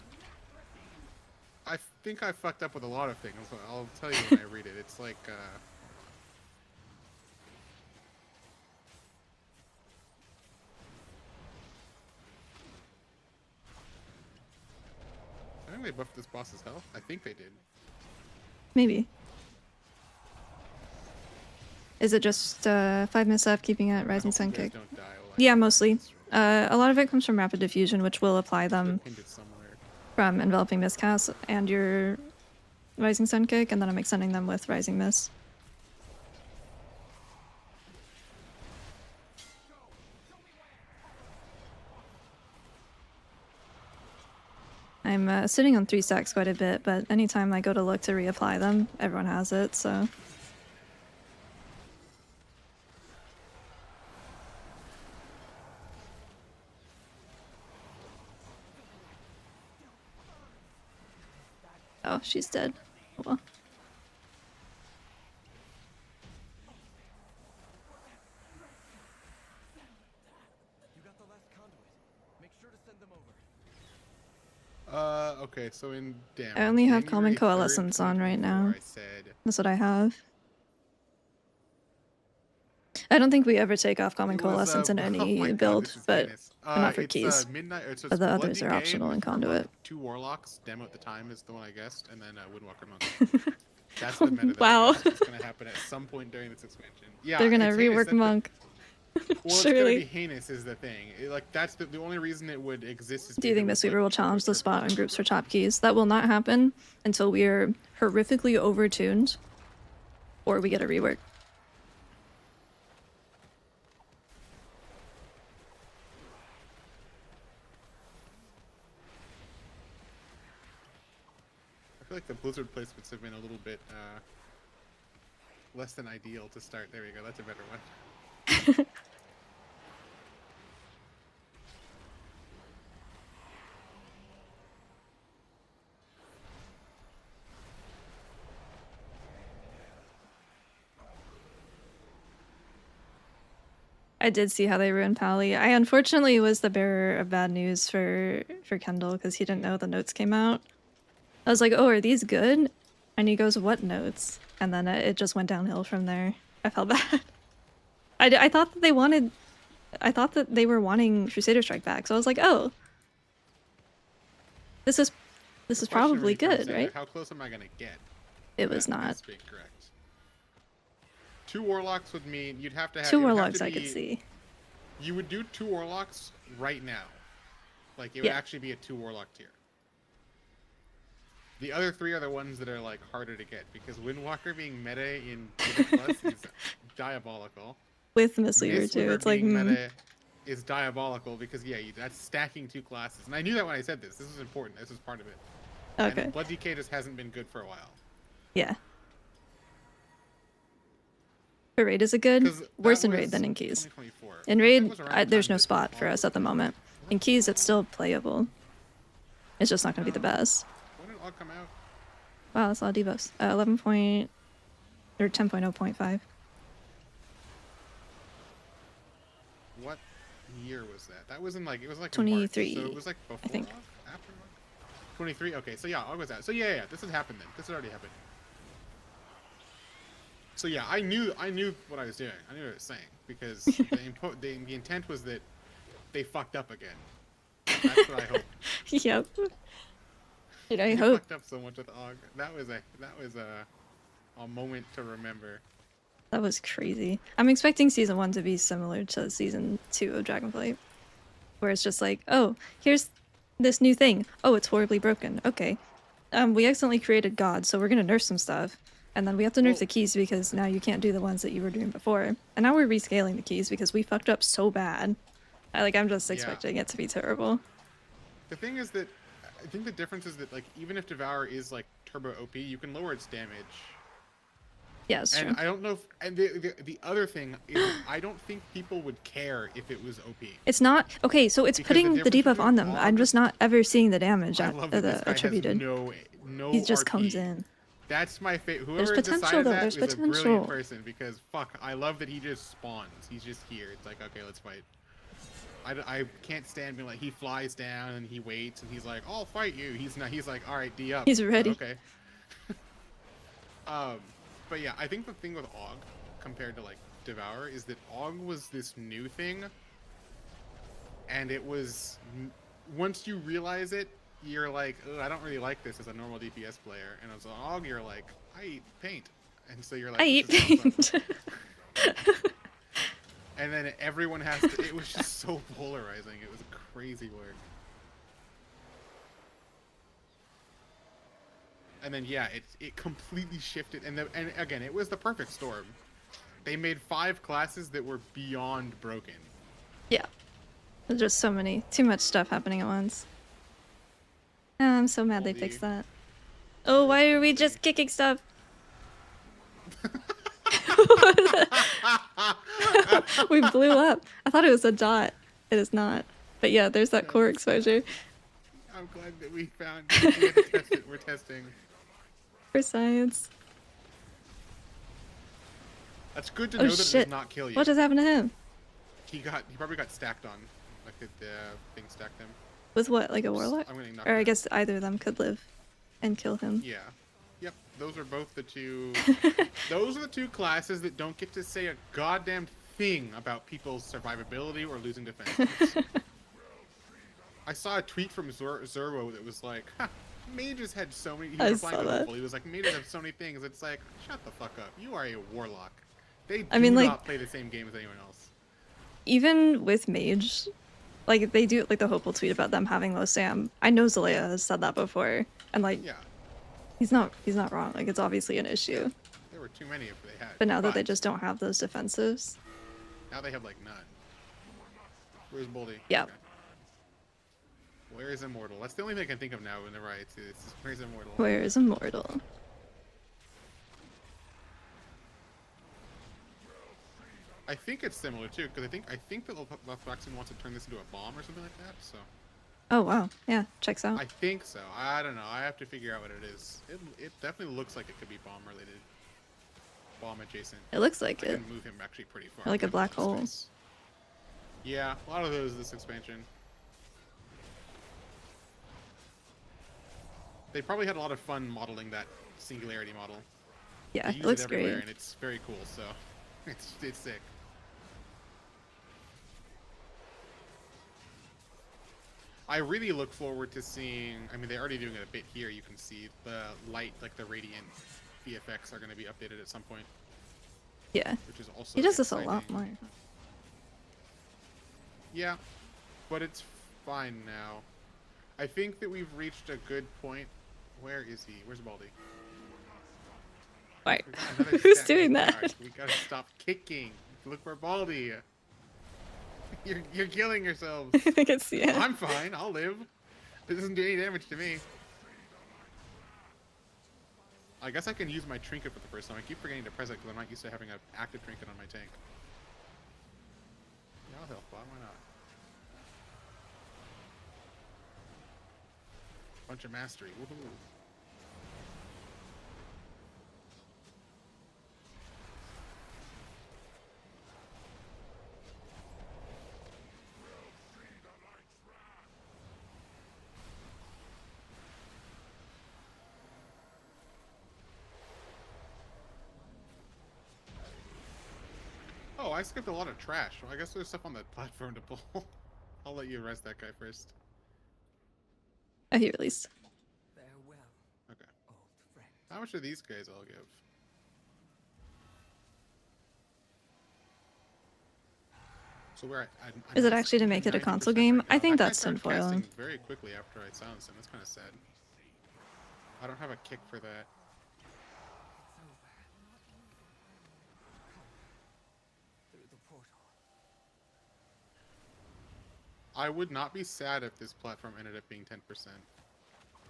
I think I fucked up with a lot of things. I'll tell you when I read it. It's like, I think they buffed this boss's health. I think they did. Maybe. Is it just 5 minutes left, keeping it I Rising hope Sun you guys Kick? don't die while I Yeah, do that. mostly. That's right. A lot of it comes from Rapid Diffusion, which will apply I them pinned it somewhere. from Enveloping Mistcast and your Rising Sun Kick, and then I'm extending them with Rising Mist. I'm sitting on 3 stacks quite a bit, but anytime I go to look to reapply them, everyone has it, so... Oh, she's dead. Oh, well. You got the last conduit. Make sure to send them over. Okay, so in damn. I only have January Common 3rd, Coalescence on right 2024, now. I said, That's what I have. I don't think we ever take off Common it was, Coalescence in oh any my God, build, this is but heinous. not for It's keys. midnight. So But it's the Blood others are Decay, optional in Mistweaver monk, Conduit. 2 warlocks. Demo at the time is the one I guessed, and then Windwalker monk. That's the meta that Wow. I guessed is gonna happen at some point during this expansion. Yeah, They're gonna it's heinous. rework That's the- Monk. Well, it's gonna Surely. be heinous is the thing. Like that's the only reason it would exist. Is Do you think because, Mistweaver will challenge the for- spot on groups for top keys? That will not happen until we are horrifically overtuned, or we get a rework. I feel like the Blizzard placements have been a little bit less than ideal to start. There we go. That's a better one. I did see how they ruined Pally. I unfortunately was the bearer of bad news for Kendall because he didn't know the notes came out. I was like, "Oh, are these good?" And he goes, "What notes?" And then it just went downhill from there. I felt bad. I thought that they wanted, I thought that they were wanting Crusader Strike back. So I was like, "Oh, this is The question probably really comes good, down to right?" How close am I gonna get? It was That not. needs to be correct. 2 warlocks would mean you'd have to have 2 it would have warlocks to I could be- see. You would do 2 warlocks right now. Like it would Yeah. actually be a 2 warlock tier. The other 3 are the ones that are like harder to get because Windwalker being meta in Plus is diabolical. With Mistweaver too. Mistweaver It's like, being meta is diabolical because yeah, that's stacking 2 classes, and I knew that when I said this. This is important. This is part of it. Okay. And Blood DK just hasn't been good for a while. Yeah. For raid is it good? 'Cause Worse that in raid was than in keys. 2024. In That raid, was around the there's time no that spot for Devourer us at the was moment. good. In keys, it's still playable. It's just not going to be the best. When did Og come out? Wow, that's a lot of debuffs. 11 point... or 10.0.5. What year was that? That was in like, it was like 23, in March, so it was like before think. Og? After Og? 23? Okay, so yeah, Og was out. So yeah, this has happened then. This has already happened. So yeah, I knew what I was doing. I knew what I was saying because the intent was that they fucked up again. That's what I hope. Yep. Dude, I They hope. fucked up so much with Og. That was a moment to remember. That was crazy. I'm expecting season 1 to be similar to season 2 of Dragonflight. Where it's just like, oh, here's this new thing. Oh, it's horribly broken. Okay. We accidentally created God, so we're gonna nerf some stuff. And then we have to nerf the keys because now you can't do the ones that you were doing before. And now we're rescaling the keys because we fucked up so bad. I'm just expecting it to be terrible. The thing is that I think the difference is that like even if Devourer is like turbo OP, you can lower its damage. Yeah, it's true. And I don't know if, and the other thing is that I don't think people would care if it was OP. It's not okay, so it's Because putting the the difference debuff on them. between I'm Og- just not ever seeing the damage I love that this guy attributed. has no He just RP. comes in. That's my favorite. There's Whoever potential, decided though. that There's is a brilliant potential. person because fuck, I love that he just spawns. He's just here. It's like okay, let's fight. I can't stand being like he flies down and he waits and he's like I'll fight you. He's not. He's like all right, D up. He's ready. Okay. But yeah, I think the thing with Og compared to like Devourer is that Og was this new thing, and it was once you realize it, you're like, oh, I don't really like this as a normal DPS player, and as an Og, you're like, I eat paint, and so you're like, I eat this is awesome. paint. And then everyone has to. It was just so polarizing. It was crazy work. And then yeah, it completely shifted, and again, it was the perfect storm. They made 5 classes that were beyond broken. Yeah. There's just too much stuff happening at once. I'm so mad they Baldy. fixed that. Oh, why are we just kicking stuff? We blew up. I thought it was a dot. It is not. But yeah, there's that core exposure I'm glad that we found. We had to test it. We're testing. for science. That's good to Oh know that it shit. does not kill you. What just happened to him? He probably got stacked on. Like the thing stacked him. With what? Like a warlock? I'm getting knocked Or I out. guess either of them could live and kill him. Yeah. Yep. Those are both the two. Those are the 2 classes that don't get to say a goddamn thing about people's survivability or losing defenses. I saw a tweet from Zerwo that was like, huh, mages had so many. He I was replying saw to that. Hopeful. He was like, mages have so many things. It's like, shut the fuck up. You are a warlock. They I mean, do like- not play the same game as anyone else. Even with mage, like they do like the hopeful tweet about them having low Sam. I know Zalea has said that before, and like Yeah. he's not wrong. Like it's obviously an issue. There were too many if they had. But now that they just don't have those defensives, Now they have like none. Where's Boldy? Yeah. Okay. Where is Immortal? That's the only thing I can think of now whenever I see this. Where's Immortal? where is Immortal? I think it's similar too, because I think that Vaccine wants to turn this into a bomb or something like that. So Oh wow, yeah, checks out. I think so. I don't know. I have to figure out what it is. It definitely looks like it could be bomb related, bomb adjacent. It looks like I it. can move him actually pretty far. Like a Give him black some hole. space. Yeah, a lot of those this expansion. They probably had a lot of fun modeling that singularity model. Yeah, They it use looks everywhere, great. and it's very cool. So it's sick. I really look forward to seeing. I mean, they're already doing it a bit here. You can see the light, like the radiant VFX, are going to be updated at some point, Yeah, which is also. he does this a exciting. lot more. Yeah, but it's fine now. I think that we've reached a good point. Where is he? Where's Baldy? Right. We got another Who's stack. doing that? Alright, we gotta stop kicking. Look for Baldy. You're killing yourselves. I think it's yeah. I'm fine. I'll live. This doesn't do any damage to me. I guess I can use my trinket for the first time. I keep forgetting to press it because I'm not used to having an active trinket on my tank. Yeah, I'll help. Why not? Bunch of mastery. Woohoo. Oh, I skipped a lot of trash. Well, I guess there's stuff on the platform to pull. I'll let you arrest that guy first. Oh, he released. Farewell, Okay. old friend. How much do these guys all give? So we're at Is it actually to make it a console game? right now. I think That guy that's started tinfoil. casting very quickly after I silenced him. That's kind of sad. I don't have a kick for that. It's over. Through the portal. I would not be sad if this platform ended up being 10%.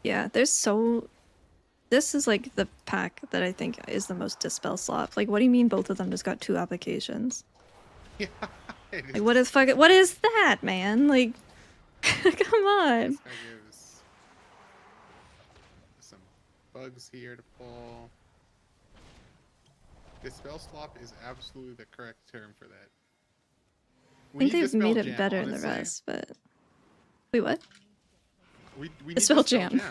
Yeah, there's so. This is like the pack that I think is the most dispel slop. Like, what do you mean both of them just got 2 applications? Yeah. It Like, what is fucking? What is that, man? Like, come on. This guy gives some bugs here to pull. Dispel slop is absolutely the correct term for that. I think need they've Dispel made it Gem, better than the honestly. rest, but wait, what? We need Dispel Gem.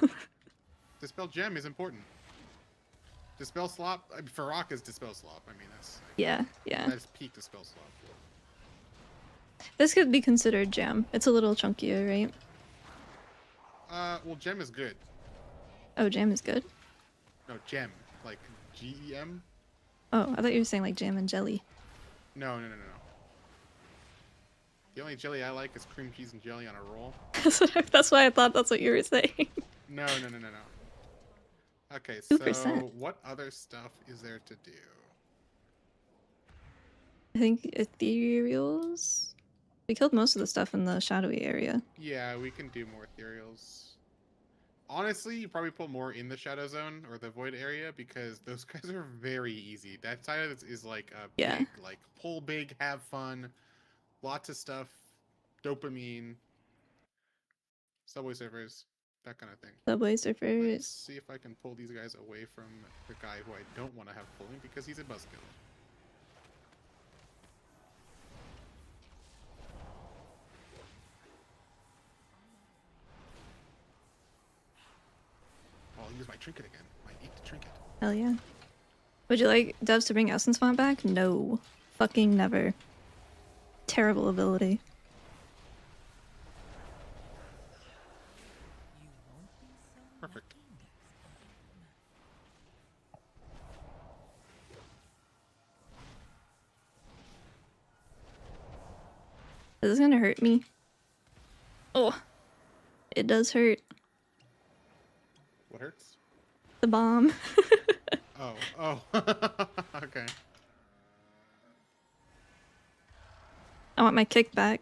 Dispel Gem is important. Dispel slop. I mean, Farrak is Dispel slop. I mean, that's Yeah. that's peak Dispel slop. This could be considered jam. It's a little chunkier, right? Well, Gem is good. Oh, jam is good. No, Gem, like Gem. Oh, I thought you were saying like jam and jelly. No. The only jelly I like is cream cheese and jelly on a roll. That's why I thought that's what you were saying. No. Okay, so 2%. what other stuff is there to do? I think ethereals. We killed most of the stuff in the shadowy area. Yeah, we can do more ethereals. Honestly, you probably pull more in the shadow zone or the void area because those guys are very easy. That side of it is like a Yeah. big, like pull big, have fun, lots of stuff, dopamine, subway surfers, that kind of thing. Subway Let's surfers. see if I can pull these guys away from the guy who I don't want to have pulling because he's a buzzkill. I'll use my trinket again. My 8th trinket. Hell yeah. Would you like devs to bring Essence Font back? No. Fucking never. Terrible ability. You won't be so Perfect. lucky next time. Is this gonna hurt me? Oh. It does hurt. What hurts? The bomb. Oh. Okay. I want my kick back.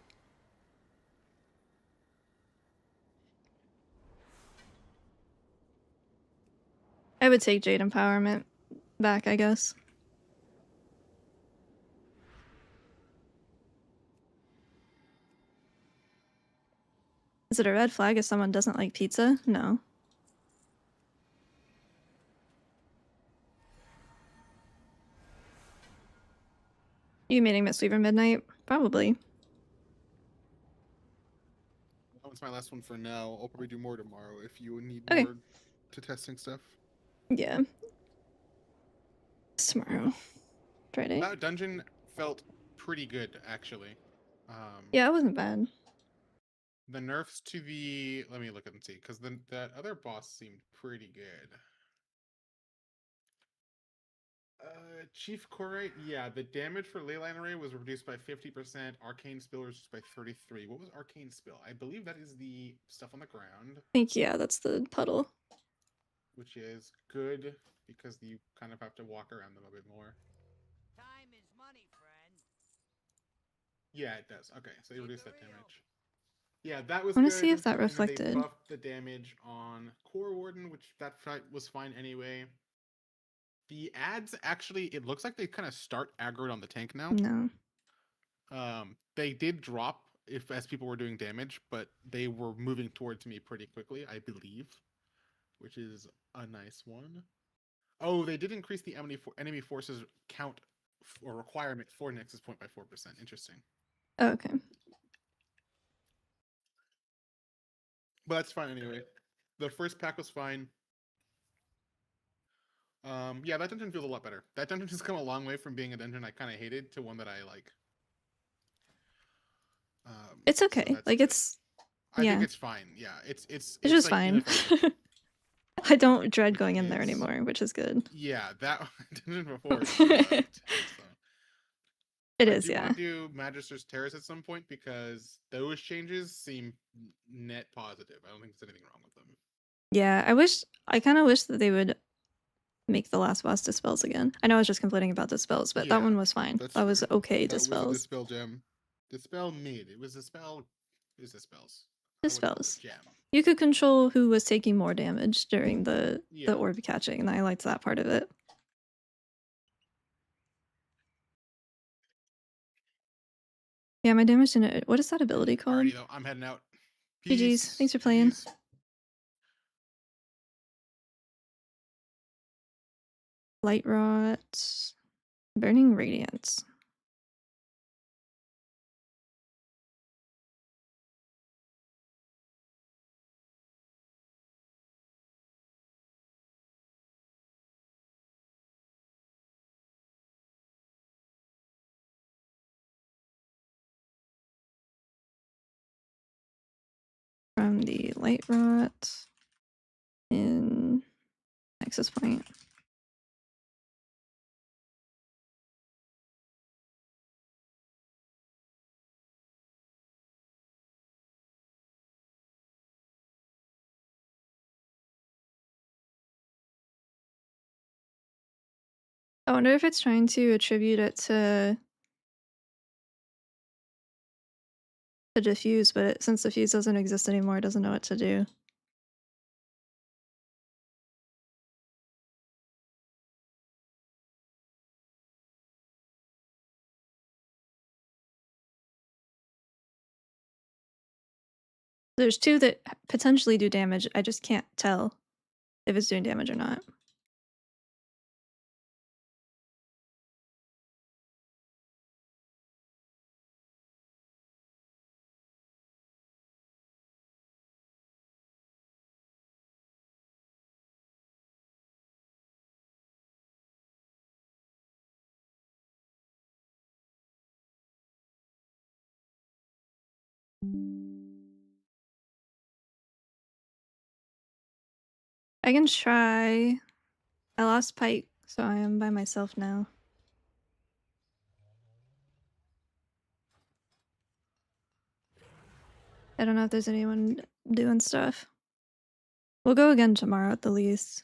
I would take Jade Empowerment back, I guess. Is it a red flag if someone doesn't like pizza? No. You meeting Mistweaver Midnight? Probably. That one's my last one for now. I'll probably do more tomorrow if you need Okay. more to testing stuff. Yeah. Tomorrow. Friday. That dungeon felt pretty good, actually. Yeah, it wasn't bad. The nerfs to the... Let me look and see, because that other boss seemed pretty good. Chief Corate, yeah, the damage for Leyline Array was reduced by 50%. Arcane Spill was reduced by 33. What was Arcane Spill? I believe that is the stuff on the ground, I think, yeah, that's the puddle. which is good because you kind of have to walk around them a bit more. Time is money, friend. Yeah, it does. Okay, so they reduced that damage. Yeah, that was I wanna good. see if that And then they reflected. buffed the damage on Core Warden, which that fight was fine anyway. The ads actually, it looks like they kind of start aggroed on the tank now. No. They did drop if as people were doing damage, but they were moving towards me pretty quickly, I believe, which is a nice one. Oh, they did increase the enemy forces count or requirement for Nexus Point by 4%. Interesting. Oh, okay. But that's fine anyway. The first pack was fine. Yeah, that dungeon feels a lot better. That dungeon has come a long way from being a dungeon I kind of hated to one that I like. It's so okay. that's Like good. it's I think yeah. it's fine. Yeah, it's just like fine. ineffective, I don't dread which going in there is anymore, which is good. yeah. That dungeon before sucked. So. It I is, do yeah. want to do Magister's Terrace at some point because those changes seem net positive. I don't think there's anything wrong with them. Yeah, I kind of wish that they would make the last boss dispels again. I know I was just complaining about dispels, but that Yeah, one was fine. that's That was true. okay That was a dispels. dispel gem. Dispel mid. It was dispel. It was dispels. I wouldn't call it Dispels. gem. You could control who was taking more damage during the Yeah. orb catching, and I liked that part of it. Yeah, my damage didn't. What is that ability called? Alrighty though, I'm heading out. GG's. Peace. Thanks for playing. GG's. Light rot. Burning radiance. From the light rot in Nexus Point. I wonder if it's trying to attribute it to diffuse, but since diffuse doesn't exist anymore, it doesn't know what to do. There's two that potentially do damage. I just can't tell if it's doing damage or not. I can try. I lost Pike, so I am by myself now. I don't know if there's anyone doing stuff. We'll go again tomorrow at the least.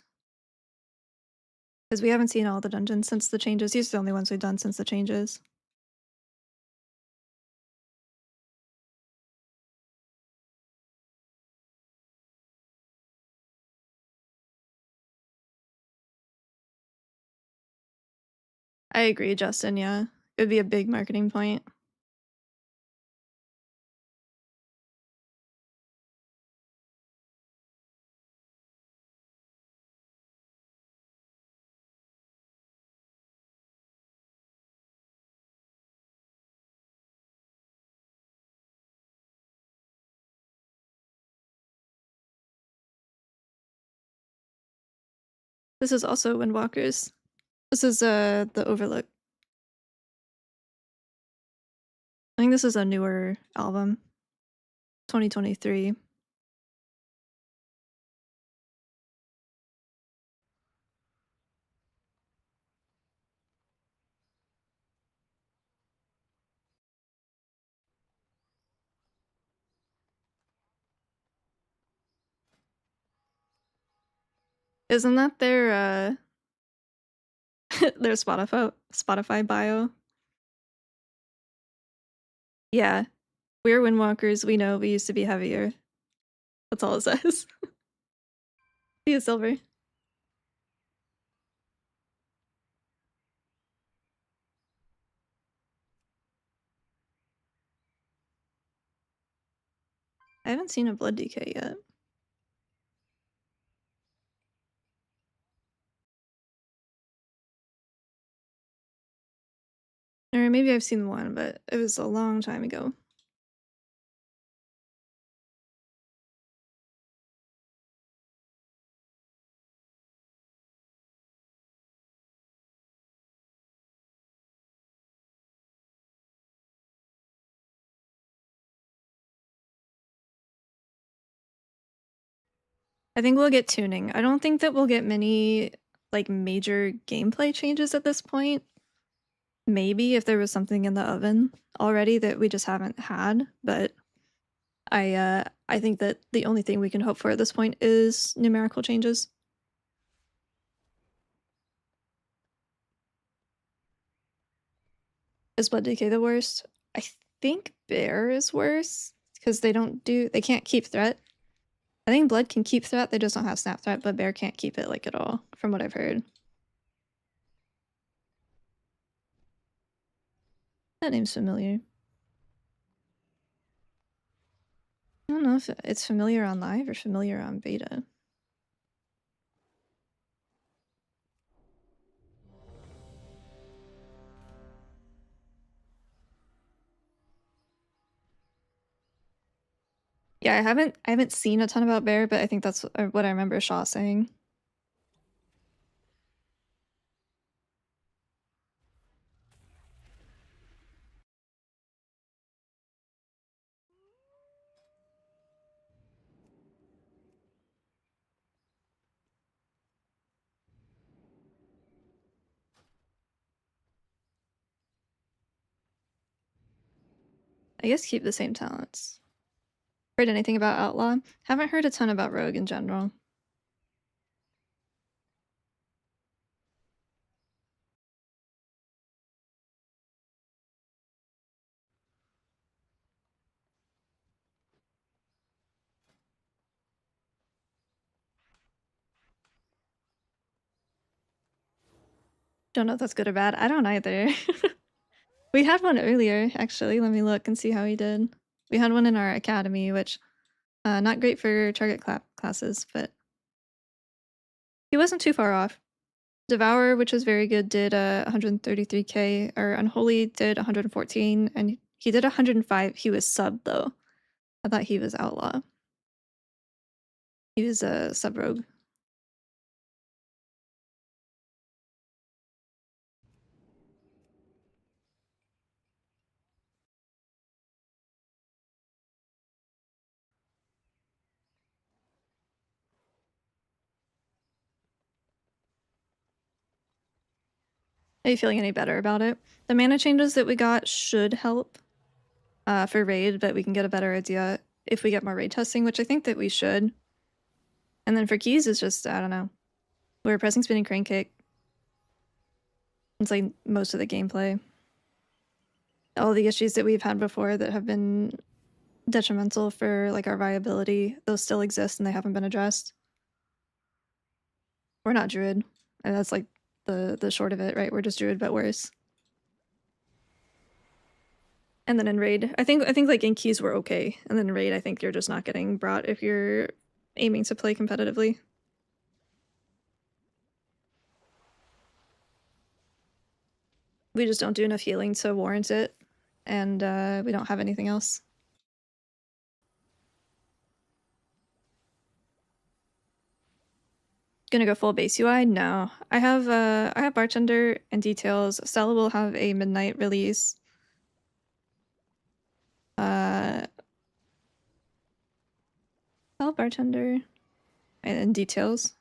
Because we haven't seen all the dungeons since the changes. These are the only ones we've done since the changes. I agree, Justin, yeah. It would be a big marketing point. This is also Windwalkers. This is the Overlook. I think this is a newer album. 2023. Isn't that their their Spotify bio? Yeah. We're Windwalkers, we know we used to be heavier. That's all it says. See you, Silver. I haven't seen a blood decay yet. Or maybe I've seen one, but it was a long time ago. I think we'll get tuning. I don't think that we'll get many like major gameplay changes at this point. Maybe if there was something in the oven already that we just haven't had, but I think that the only thing we can hope for at this point is numerical changes. Is Blood Decay the worst? I think Bear is worse because they can't keep threat. I think Blood can keep threat, they just don't have snap threat, but Bear can't keep it like at all, from what I've heard. That name's familiar. I don't know if it's familiar on live or familiar on beta. Yeah, I haven't seen a ton about Bear, but I think that's what I remember Shaw saying. I guess keep the same talents. Heard anything about Outlaw? Haven't heard a ton about Rogue in general. Don't know if that's good or bad. I don't either. We had one earlier, actually. Let me look and see how he did. We had one in our academy, which not great for target classes, but he wasn't too far off. Devourer, which was very good, did 133k, or Unholy did 114, and he did 105. He was sub, though. I thought he was Outlaw. He was a sub rogue. Are you feeling any better about it? The mana changes that we got should help for raid, but we can get a better idea if we get more raid testing, which I think that we should. And then for keys, it's just, I don't know. We're pressing, spinning, crane kick. It's like most of the gameplay. All the issues that we've had before that have been detrimental for like our viability, those still exist and they haven't been addressed. We're not druid, and that's like the short of it, right? We're just druid but worse. And then in raid, I think like in keys we're okay, and then in raid I think you're just not getting brought if you're aiming to play competitively. We just don't do enough healing to warrant it, and we don't have anything else. Gonna go full base UI? No. I have Bartender and Details. Stella will have a midnight release. Bartender and Details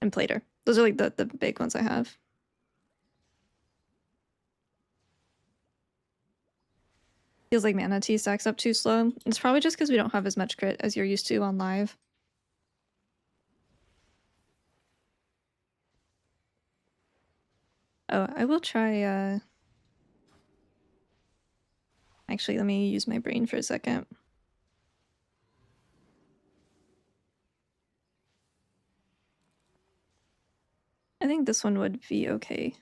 and Plater. Those are like the big ones I have. Feels like Mana Tea stacks up too slow. It's probably just because we don't have as much crit as you're used to on live. Oh, I will try I Actually, let me use my brain for a second. I think this one would be okay.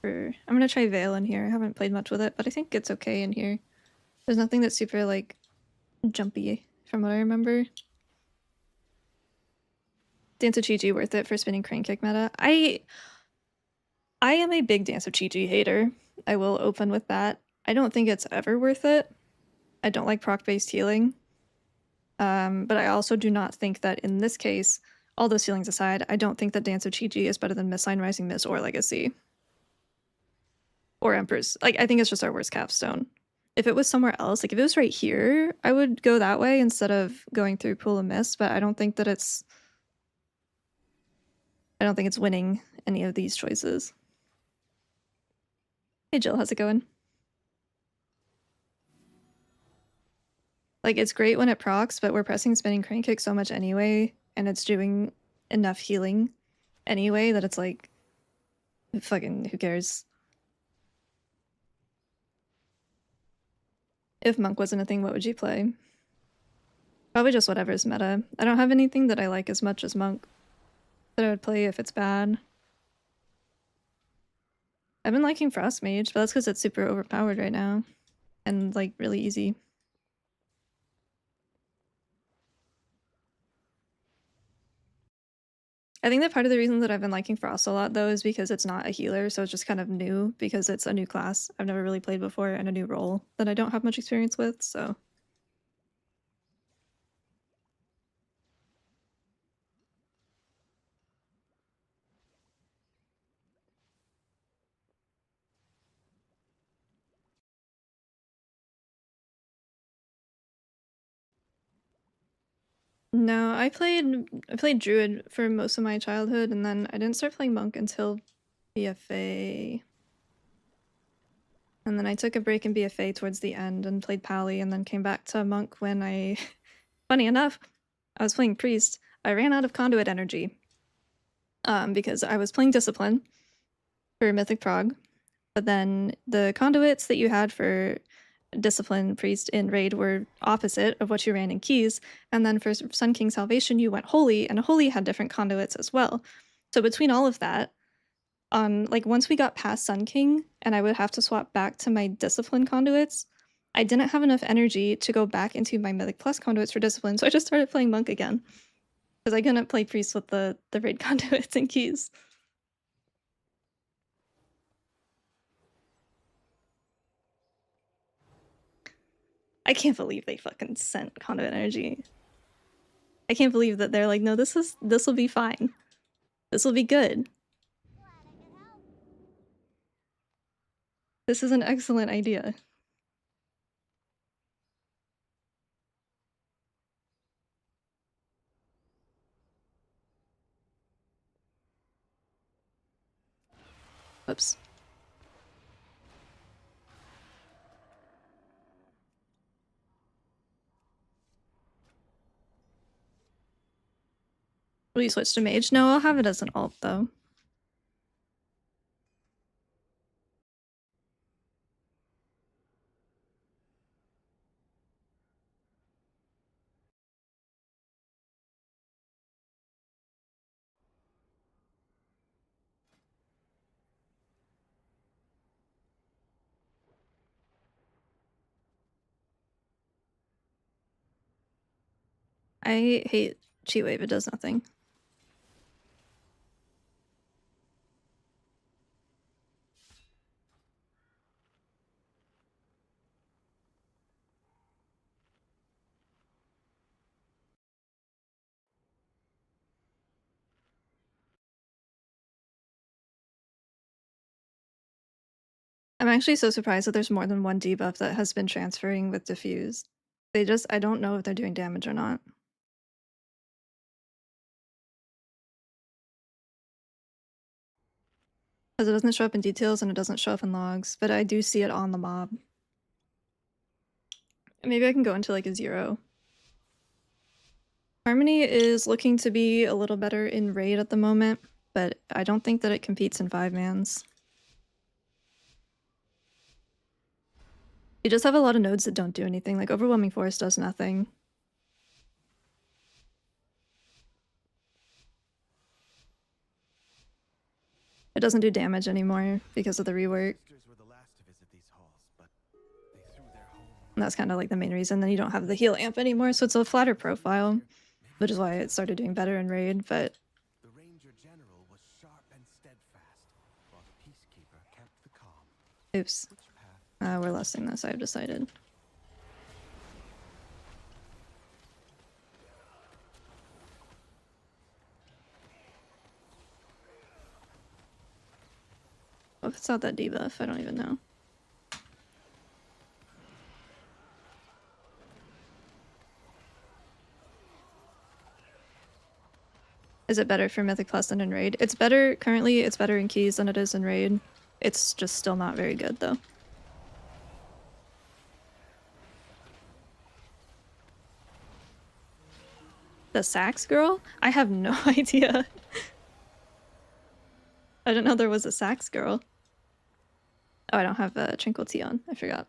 I'm gonna try Veil in here. I haven't played much with it, but I think it's okay in here. There's nothing that's super, like, jumpy from what I remember. Dance of Chi-Chi worth it for spinning crane kick meta. I am a big Dance of Chi-Chi hater. I will open with that. I don't think it's ever worth it. I don't like proc-based healing. But I also do not think that in this case, all those feelings aside, I don't think that Dance of Chi-Chi is better than Miss Sign, Rising Miss, or Legacy. Or Empress. Like, I think it's just our worst capstone. If it was somewhere else, like if it was right here, I would go that way instead of going through Pool of Mist, but I don't think it's winning any of these choices. Hey Jill, how's it going? Like, it's great when it procs, but we're pressing spinning crane kick so much anyway, and it's doing enough healing anyway that it's like, fucking, who cares? If Monk wasn't a thing, what would you play? Probably just whatever's meta. I don't have anything that I like as much as Monk that I would play if it's bad. I've been liking Frost Mage, but that's because it's super overpowered right now. And, like, really easy. I think that part of the reason that I've been liking Frost a lot, though, is because it's not a healer, so it's just kind of new, because it's a new class I've never really played before, and a new role that I don't have much experience with, so... No, I played Druid for most of my childhood, and then I didn't start playing Monk until BFA. And then I took a break in BFA towards the end and played Pally, and then came back to Monk when I... Funny enough, I was playing Priest. I ran out of conduit energy. Because I was playing Discipline for Mythic Prog, but then the conduits that you had for Discipline, Priest, in Raid were opposite of what you ran in Keys, and then for Sun King Salvation you went Holy, and Holy had different conduits as well. So between all of that, like once we got past Sun King, and I would have to swap back to my Discipline conduits, I didn't have enough energy to go back into my Mythic Plus conduits for Discipline, so I just started playing Monk again. Because I couldn't play Priest with the Raid conduits and Keys. I can't believe they fucking sent conduit energy. I can't believe that they're like, no, this will be fine. This will be good. This is an excellent idea. Whoops. Will you switch to Mage? No, I'll have it as an alt, though. I hate Chi Wave, it does nothing. I'm actually so surprised that there's more than one debuff that has been transferring with Diffuse. I don't know if they're doing damage or not. Because it doesn't show up in details and it doesn't show up in logs, but I do see it on the mob. Maybe I can go into like a 0. Harmony is looking to be a little better in Raid at the moment, but I don't think that it competes in 5-mans. You just have a lot of nodes that don't do anything. Like Overwhelming Force does nothing. It doesn't do damage anymore because of the rework. Sisters were the last to visit these halls, but they threw their home. And that's kind of like the main reason. Then you don't have the heal amp anymore, so it's a flatter profile, which is why it started doing better in Raid, but The Ranger General was sharp and steadfast, while the Peacekeeper kept the calm. oops. Which path? We're lusting this, I've decided. Oh, if it's not that debuff, I don't even know. Is it better for Mythic Plus than in Raid? It's better, currently it's better in Keys than it is in Raid. It's just still not very good though. The sax girl? I have no idea. I didn't know there was a sax girl. Oh, I don't have a Tranquil Tea on. I forgot.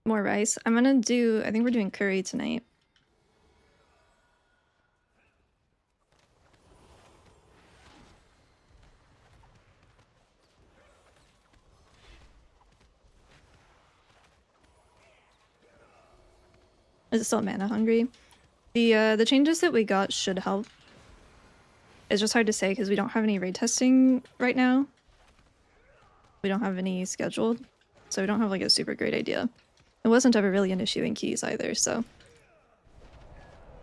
More rice. I'm gonna do... I think we're doing curry tonight. Is it still mana hungry? The changes that we got should help. It's just hard to say because we don't have any raid testing right now. We don't have any scheduled, so we don't have like a super great idea. It wasn't ever really an issue in Keys either, so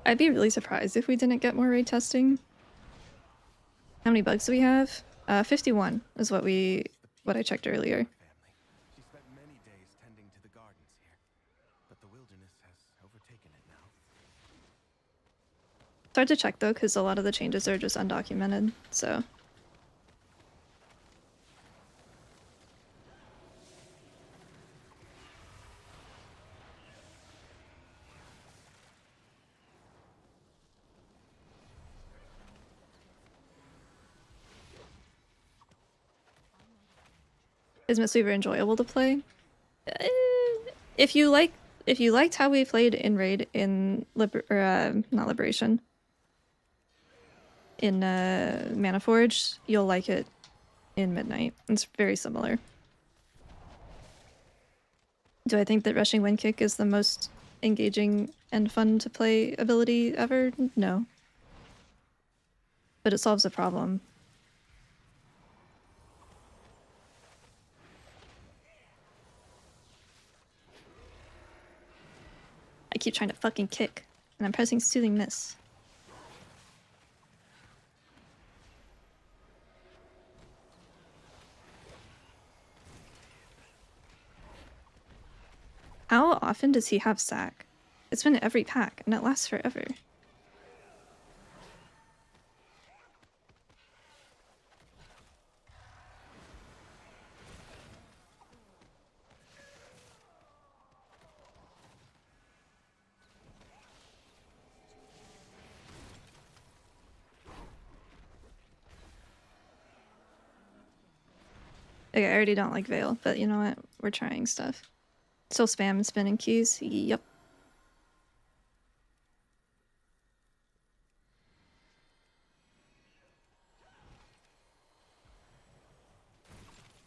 I'd be really surprised if we didn't get more raid testing. How many bugs do we have? 51 is what I checked earlier. Family. She spent many days tending to the gardens here, but the wilderness has overtaken it now. It's hard to check though, because a lot of the changes are just undocumented, so. Is mistweaver enjoyable to play? If you liked how we played in Raid in not Liberation, in Mana Forge, you'll like it in Midnight. It's very similar. Do I think that Rushing Wind Kick is the most engaging and fun to play ability ever? No. But it solves a problem. I keep trying to fucking kick, and I'm pressing Soothing Mist. How often does he have sack? It's been in every pack, and it lasts forever. Okay, I already don't like Veil, but you know what? We're trying stuff. Still spam and spinning keys? Yep.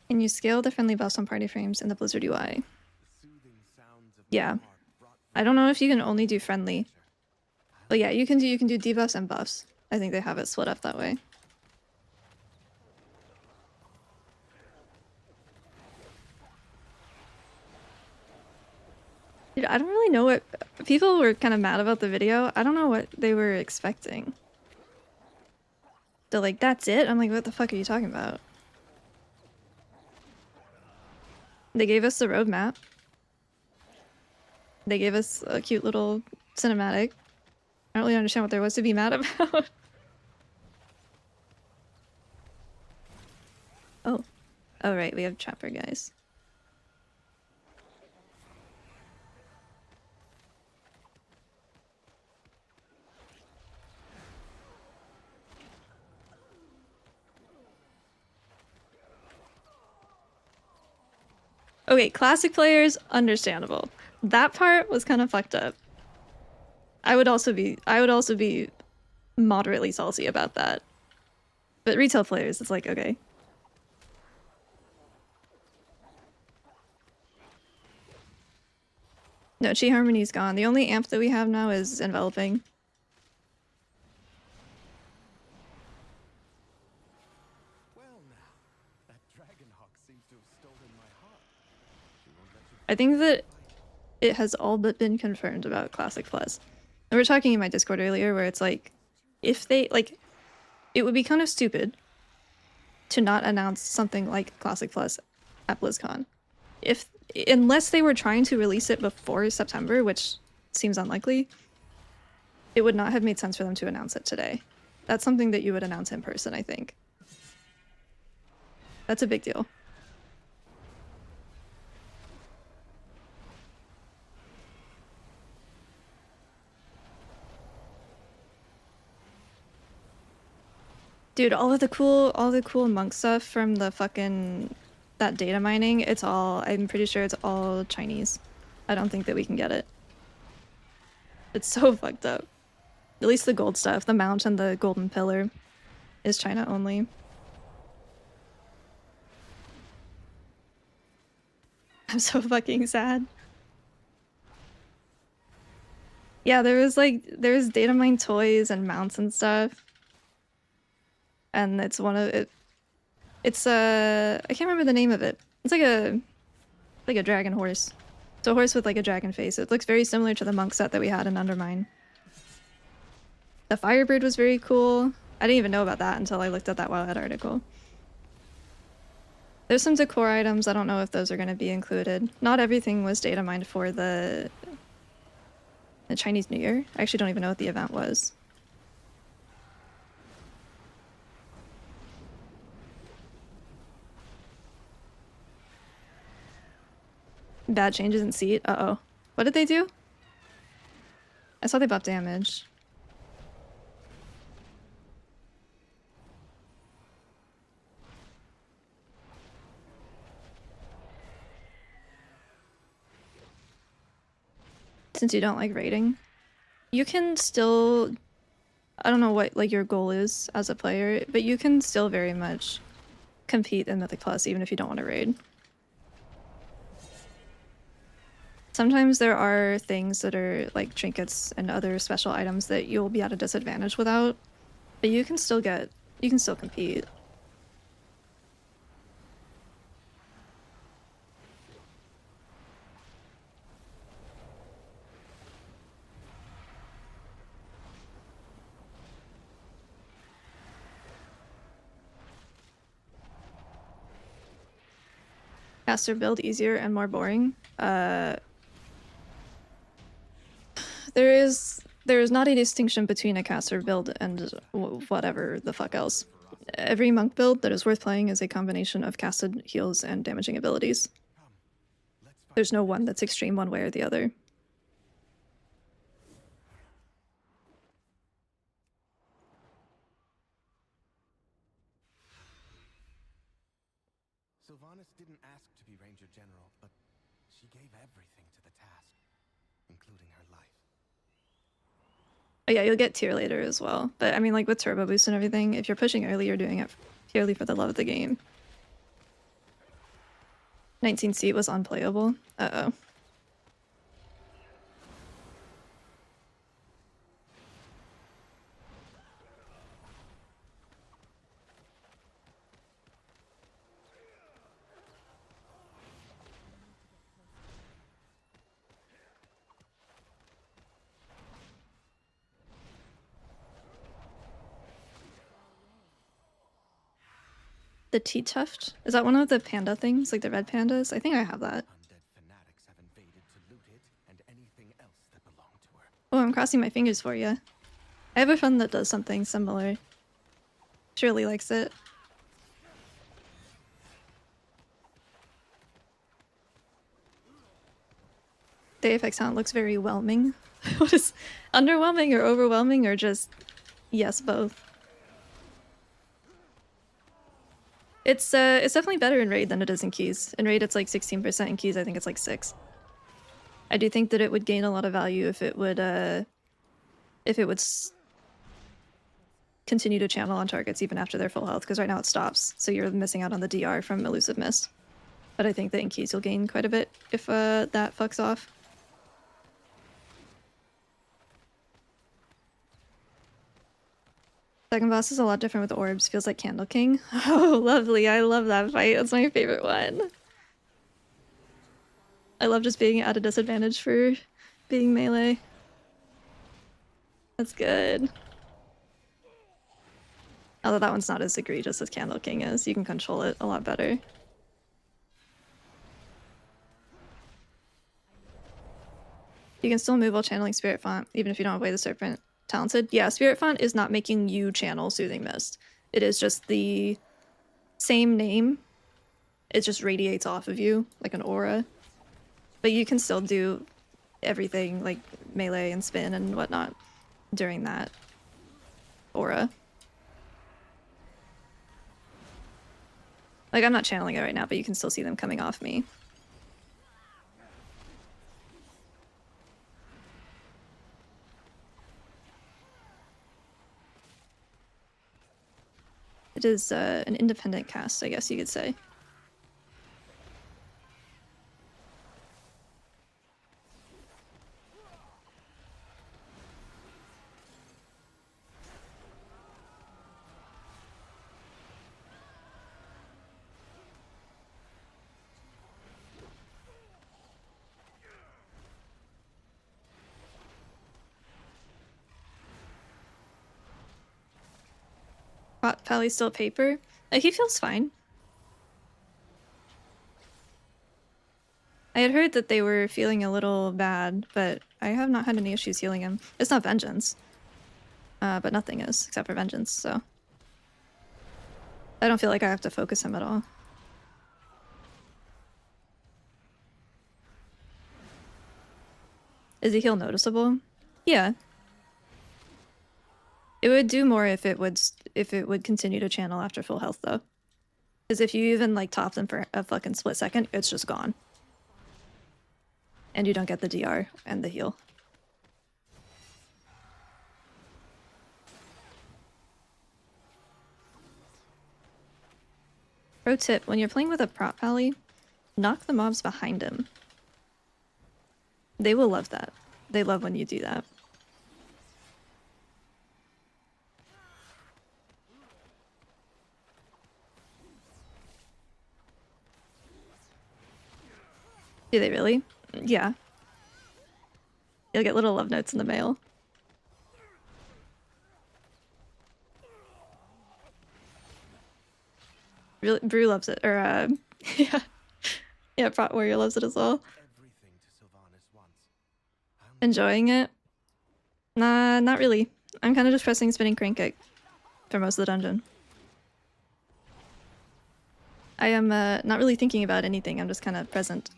Can you scale the friendly buffs on party frames in the Blizzard UI? The soothing sounds of Yeah. my heart brought I don't know if you can only do friendly. But yeah, you can do debuffs and buffs. I think they have it split up that way. Dude, I don't really know what people were kind of mad about the video. I don't know what they were expecting. They're like, that's it? I'm like, what the fuck are you talking about? They gave us the roadmap. They gave us a cute little cinematic. I don't really understand what there was to be mad about. Oh. Oh, right, we have Trapper, guys. Okay, classic players, understandable. That part was kind of fucked up. I would also be moderately salty about that. But retail players, it's like, okay. No, Chi Harmony's gone. The only amp that we have now is enveloping. Well now, that Dragonhawk seems to have stolen my heart. She won't let you I think that it has all but been confirmed about Classic Plus. And we were talking in my Discord earlier where it's like, if they, like, it would be kind of stupid to not announce something like Classic Plus at BlizzCon. Unless they were trying to release it before September, which seems unlikely, it would not have made sense for them to announce it today. That's something that you would announce in person, I think. That's a big deal. Dude, all the cool monk stuff from the fucking that data mining, I'm pretty sure it's all Chinese. I don't think that we can get it. It's so fucked up. At least the gold stuff, the mount and the golden pillar is China only. I'm so fucking sad. Yeah, there's data mine toys and mounts and stuff. And it's it's I can't remember the name of it. It's like a dragon horse. It's a horse with like a dragon face. It looks very similar to the monk set that we had in Undermine. The Firebird was very cool. I didn't even know about that until I looked at that Wowhead article. There's some decor items. I don't know if those are going to be included. Not everything was data mined for the Chinese New Year. I actually don't even know what the event was. Bad changes in seat. Uh-oh. What did they do? I saw they buffed damage. Since you don't like raiding, you can still... I don't know what like your goal is as a player, but you can still very much compete in Mythic Plus even if you don't want to raid. Sometimes there are things that are like trinkets and other special items that you'll be at a disadvantage without, but you can still compete. Caster build easier and more boring. There is not a distinction between a caster build and whatever the fuck else. Every monk build that is worth playing is a combination of casted heals and damaging abilities. There's no one that's extreme one way or the other. Sylvanas didn't ask to be Ranger General, but she gave everything to the task, including her life. Oh yeah, you'll get tier later as well. But I mean, like with turbo boost and everything, if you're pushing early, you're doing it purely for the love of the game. 19 seat was unplayable. Uh-oh. The T-Tuft? Is that one of the panda things? Like the red pandas? I think I have that. Undead fanatics have invaded to loot it and anything else that belonged to her. Oh, I'm crossing my fingers for you. I have a friend that does something similar. Shirley likes it. The Apex Hunt looks very whelming. What is underwhelming or overwhelming or just yes, both? It's definitely better in raid than it is in keys. In raid it's like 16%, in keys I think it's like 6. I do think that it would gain a lot of value if it would continue to channel on targets even after they're full health, because right now it stops, so you're missing out on the DR from Elusive Mist. But I think that in keys you'll gain quite a bit if that fucks off. Second boss is a lot different with orbs. Feels like Candle King. Oh, lovely. I love that fight. That's my favorite one. I love just being at a disadvantage for being melee. That's good. Although that one's not as egregious as Candle King is. You can control it a lot better. You can still move while channeling Spirit Font, even if you don't have Way of the Serpent talented. Yeah, Spirit Font is not making you channel Soothing Mist. It is just the same name. It just radiates off of you like an aura. But you can still do everything like melee and spin and whatnot during that aura. Like, I'm not channeling it right now, but you can still see them coming off me. It is an independent cast, I guess you could say. Pally's still paper. He feels fine. I had heard that they were feeling a little bad, but I have not had any issues healing him. It's not Vengeance. But nothing is, except for Vengeance, so... I don't feel like I have to focus him at all. Is the heal noticeable? Yeah. It would do more if it would continue to channel after full health, though. Because if you even like top them for a fucking split second, it's just gone. And you don't get the DR and the heal. Pro tip, when you're playing with a prop pally, knock the mobs behind him. They will love that. They love when you do that. Do they really? Yeah. You'll get little love notes in the mail. Really, Brew loves it, or yeah, yeah, Prot Warrior loves it as well. Enjoying it? Nah, not really. I'm kind of just pressing spinning crank kick for most of the dungeon. I am not really thinking about anything. I'm just kind of present.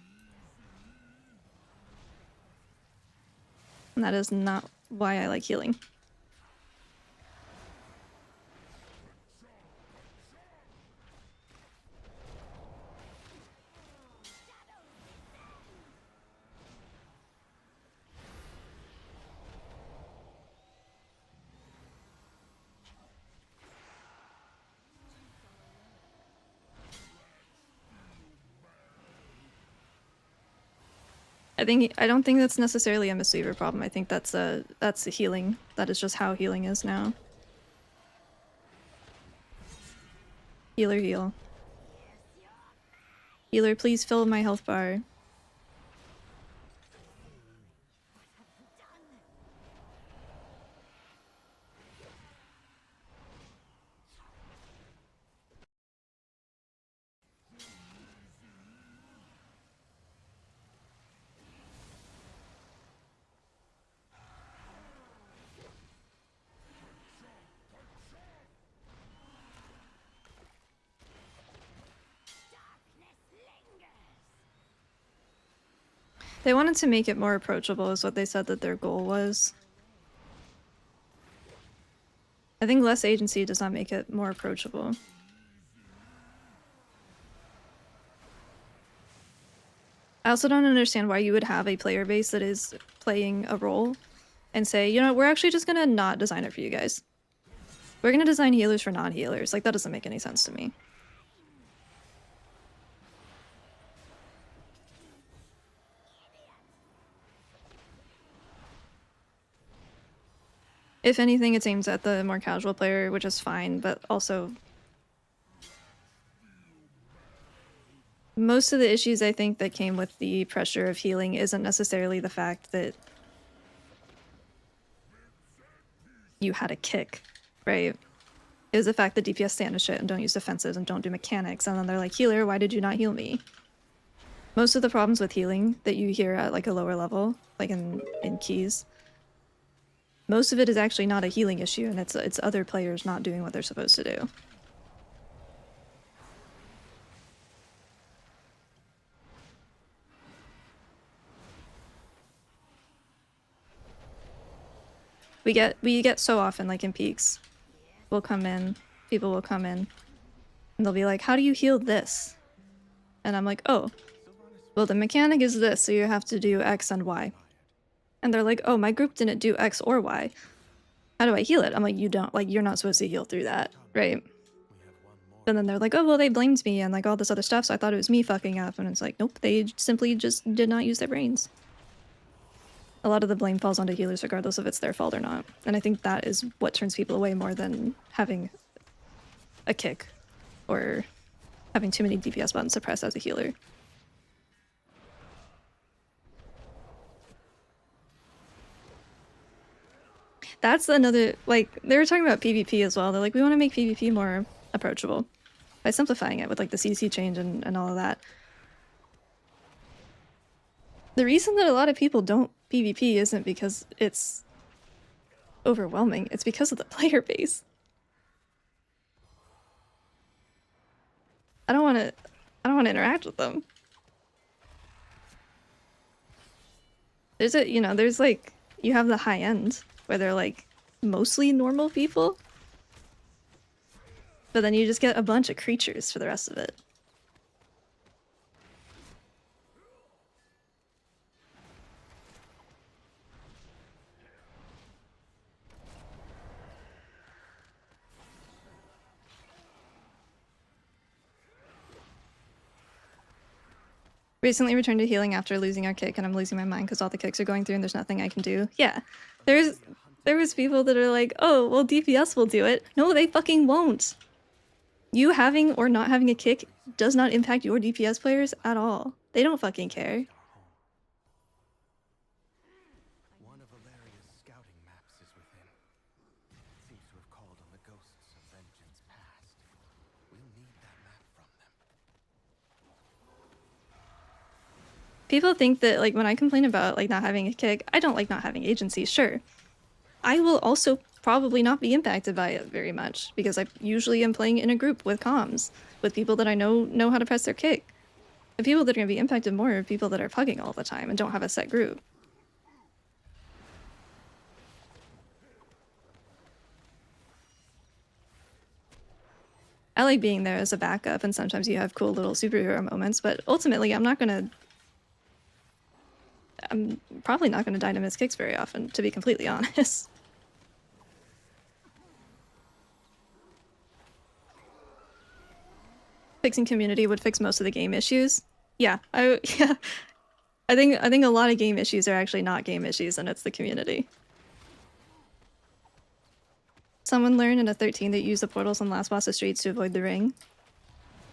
And that is not why I like healing. I don't think that's necessarily a mistweaver problem. I think that's a healing. That is just how healing is now. Healer heal. Healer, please fill my health bar. They wanted to make it more approachable is what they said that their goal was. I think less agency does not make it more approachable. I also don't understand why you would have a player base that is playing a role and say, you know, we're actually just gonna not design it for you guys. We're gonna design healers for non-healers. Like, that doesn't make any sense to me. If anything, it's aimed at the more casual player, which is fine, but also most of the issues I think that came with the pressure of healing isn't necessarily the fact that you had a kick, right? It was the fact that DPS stand to shit and don't use defenses and don't do mechanics, and then they're like, healer, why did you not heal me? Most of the problems with healing that you hear at like a lower level, like in keys, most of it is actually not a healing issue, and it's other players not doing what they're supposed to do. We get so often, like in peaks, we'll come in, people will come in, and they'll be like, how do you heal this? And I'm like, oh, well, the mechanic is this, so you have to do X and Y. And they're like, oh, my group didn't do X or Y. How do I heal it? I'm like, you don't, like, you're not supposed to heal through that, right? And then they're like, oh, well, they blamed me and like all this other stuff, so I thought it was me fucking up. And it's like, nope, they simply just did not use their brains. A lot of the blame falls onto healers regardless if it's their fault or not. And I think that is what turns people away more than having a kick or having too many DPS buttons to press as a healer. That's another, like, they were talking about PvP as well. They're like, we want to make PvP more approachable by simplifying it with like the CC change and all of that. The reason that a lot of people don't PvP isn't because it's overwhelming, it's because of the player base. I don't want to interact with them. There's a, you know, there's like, you have the high end where they're like mostly normal people, but then you just get a bunch of creatures for the rest of it. Recently returned to healing after losing our kick, and I'm losing my mind because all the kicks are going through and there's nothing I can do. Yeah, there was people that are like, oh, well, DPS will do it. No, they fucking won't. You having or not having a kick does not impact your DPS players at all. They don't fucking care. One of Valeria's scouting maps is within. It seems to have called on the ghosts of vengeance past. We'll need that map from them. People think that, like, when I complain about, like, not having a kick, I don't like not having agency, sure. I will also probably not be impacted by it very much, because I usually am playing in a group with comms, with people that I know how to press their kick. The people that are going to be impacted more are people that are pugging all the time and don't have a set group. I like being there as a backup, and sometimes you have cool little superhero moments, but ultimately I'm probably not going to die to miss kicks very often, to be completely honest. Fixing community would fix most of the game issues. Yeah, I think a lot of game issues are actually not game issues, and it's the community. Someone learned in a 13 that use the portals on last boss of streets to avoid the ring.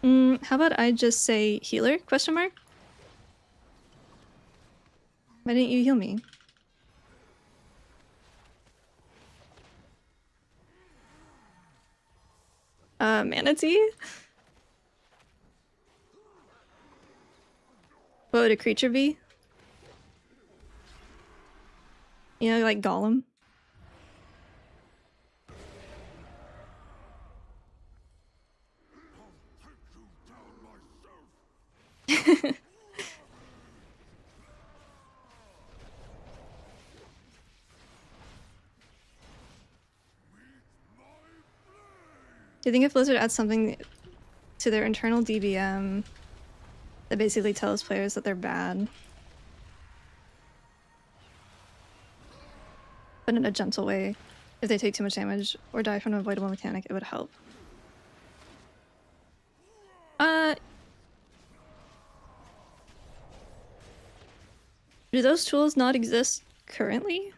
How about I just say healer? Question mark? Why didn't you heal me? Manatee? What would a creature be? You know, like Gollum? Do you think if Blizzard adds something to their internal DBM that basically tells players that they're bad. But in a gentle way. If they take too much damage or die from an avoidable mechanic, it would help. Do those tools not exist currently?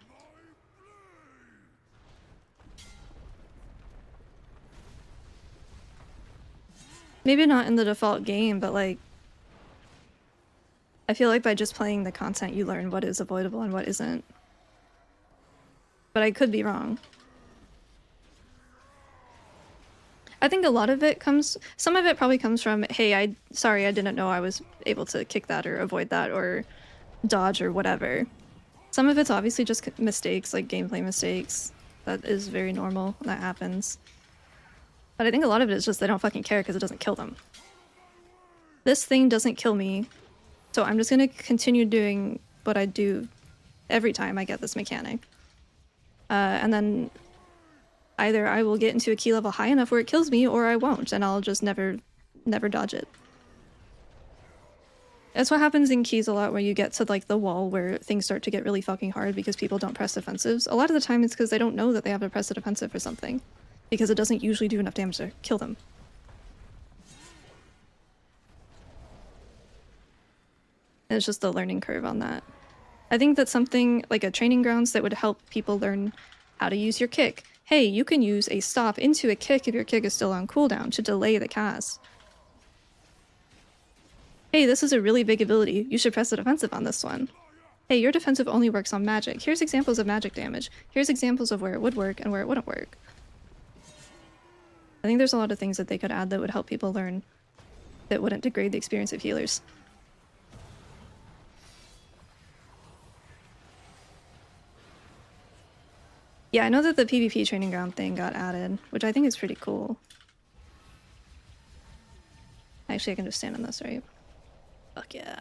Maybe not in the default game, but like I feel like by just playing the content you learn what is avoidable and what isn't. But I could be wrong. I think a lot of it comes, some of it probably comes from, hey, sorry, I didn't know I was able to kick that or avoid that or dodge or whatever. Some of it's obviously just mistakes, like gameplay mistakes. That is very normal, that happens. But I think a lot of it is just they don't fucking care because it doesn't kill them. This thing doesn't kill me, so I'm just gonna continue doing what I do every time I get this mechanic. And then either I will get into a key level high enough where it kills me, or I won't, and I'll just never dodge it. That's what happens in keys a lot, where you get to like the wall where things start to get really fucking hard because people don't press defensives. A lot of the time it's because they don't know that they have to press a defensive for something, because it doesn't usually do enough damage to kill them. And it's just the learning curve on that. I think that something like a training grounds that would help people learn how to use your kick. Hey, you can use a stop into a kick if your kick is still on cooldown to delay the cast. Hey, this is a really big ability. You should press the defensive on this one. Hey, your defensive only works on magic. Here's examples of magic damage. Here's examples of where it would work and where it wouldn't work. I think there's a lot of things that they could add that would help people learn that wouldn't degrade the experience of healers. Yeah, I know that the PvP training ground thing got added, which I think is pretty cool. Actually, I can just stand on this, right? Fuck yeah.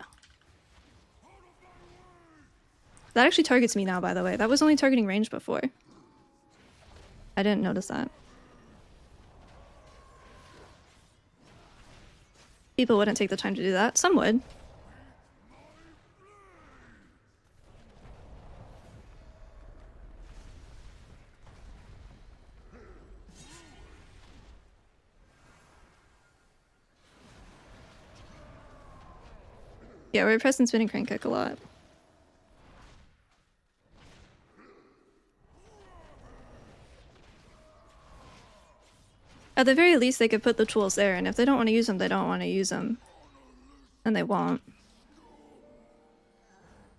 That actually targets me now, by the way. That was only targeting range before. I didn't notice that. People wouldn't take the time to do that. Some would. Yeah, we're pressing spin and crank kick a lot. At the very least, they could put the tools there, and if they don't want to use them, they don't want to use them. And they won't.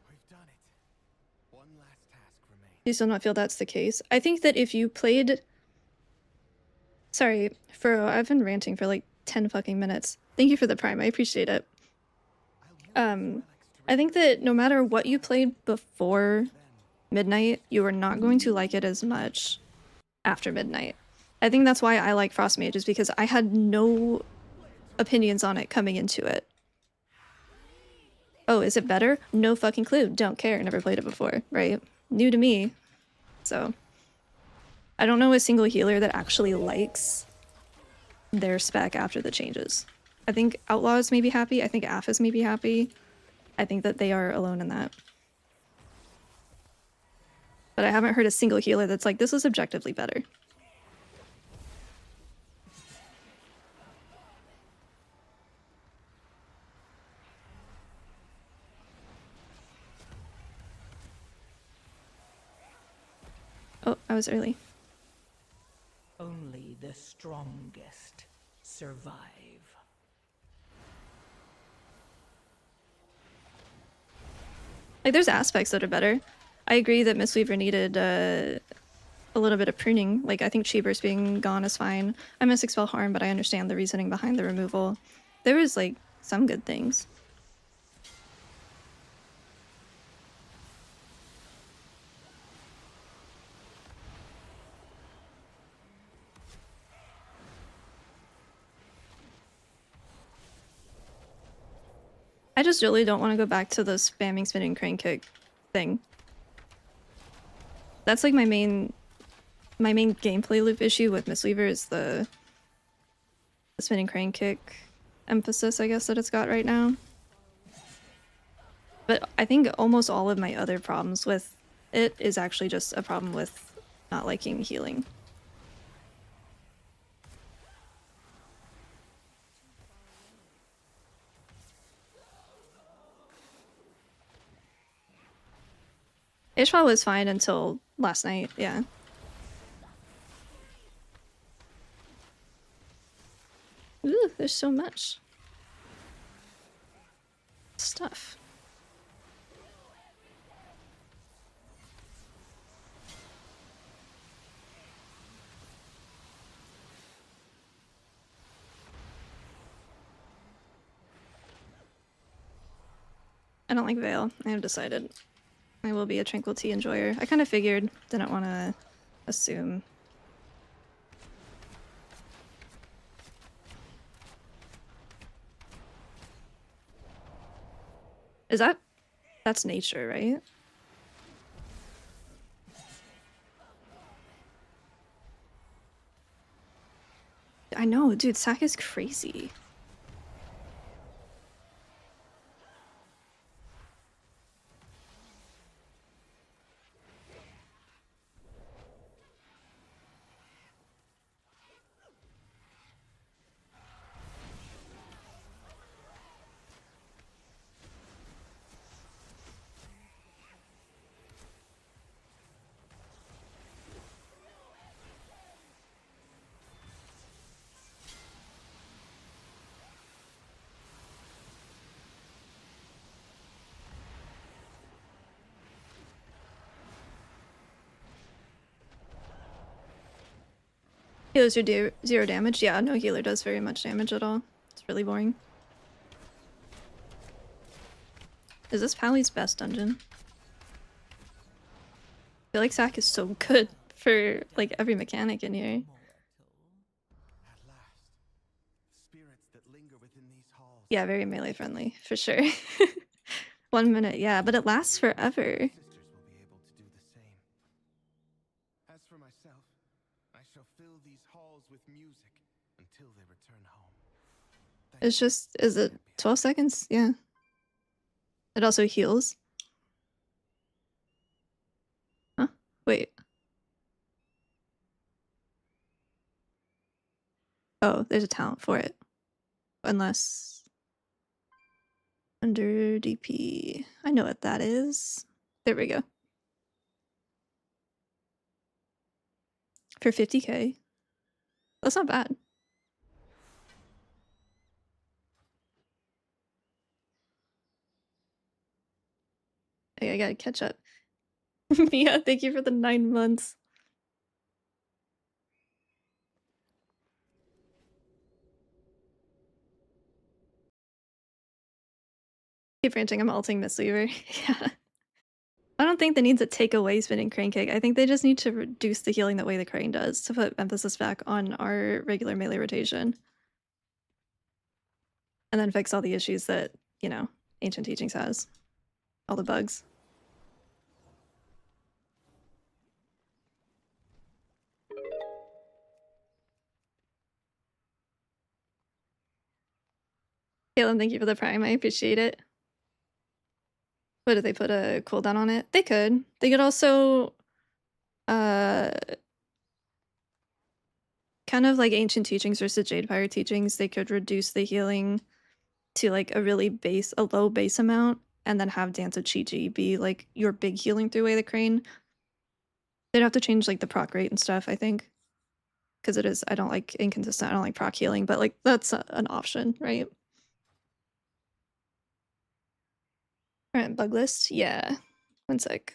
We've done it. One last task remains. Do you still not feel that's the case? I think that if you played... Sorry, I've been ranting for like 10 fucking minutes. Thank you for the prime, I appreciate it. I think that no matter what you played before midnight, you are not going to like it as much after midnight. I think that's why I like Frost Mage, is because I had no opinions on it coming into it. Oh, is it better? No fucking clue. Don't care. Never played it before, right? New to me. So, I don't know a single healer that actually likes their spec after the changes. I think Outlaws may be happy. I think Aphis may be happy. I think that they are alone in that. But I haven't heard a single healer that's like, this is objectively better. Oh, I was early. Only the strongest survive. Like, there's aspects that are better. I agree that Mistweaver needed a little bit of pruning. Like, I think Cheeburst being gone is fine. I miss Expel Harm, but I understand the reasoning behind the removal. There was, like, some good things. I just really don't want to go back to the spamming spinning crane kick thing. That's like my main gameplay loop issue with Mistweaver is the spinning crane kick emphasis, I guess, that it's got right now. But I think almost all of my other problems with it is actually just a problem with not liking healing. Ishmael was fine until last night, yeah. Ooh, there's so much stuff. I don't like Veil. I have decided. I will be a Tranquility enjoyer. I kind of figured. Didn't want to assume. Is that... That's nature, right? I know, dude, Sack is crazy. Healers do zero damage? Yeah, no healer does very much damage at all. It's really boring. Is this Pally's best dungeon? I feel like Sack is so good for like every mechanic in here. At last, spirits that linger within these halls. Yeah, very melee friendly, for sure. 1 minute, yeah, but it lasts forever. Sisters will be able to do the same. As for myself, I shall fill these halls with music until they return home. It's just, is it 12 seconds? Yeah. It also heals. Huh? Wait. Oh, there's a talent for it. Unless... Under DP. I know what that is. There we go. For 50k. That's not bad. Okay, I gotta catch up. Mia, thank you for the 9 months. Keep ranting, I'm ulting mistweaver. Yeah. I don't think they need to take away spinning crane kick. I think they just need to reduce the healing that way the crane does to put emphasis back on our regular melee rotation. And then fix all the issues that, you know, Ancient Teachings has. All the bugs. Caitlin, thank you for the prime. I appreciate it. What, did they put a cooldown on it? They could. They could also kind of like Ancient Teachings versus Jadefire Teachings, they could reduce the healing to like a really a low base amount, and then have Dance of Chi-Chi be like your big healing through Way the Crane. They'd have to change like the proc rate and stuff, I think. Because it is, I don't like inconsistent, I don't like proc healing, but like that's an option, right? Alright, bug list, yeah. 1 sec.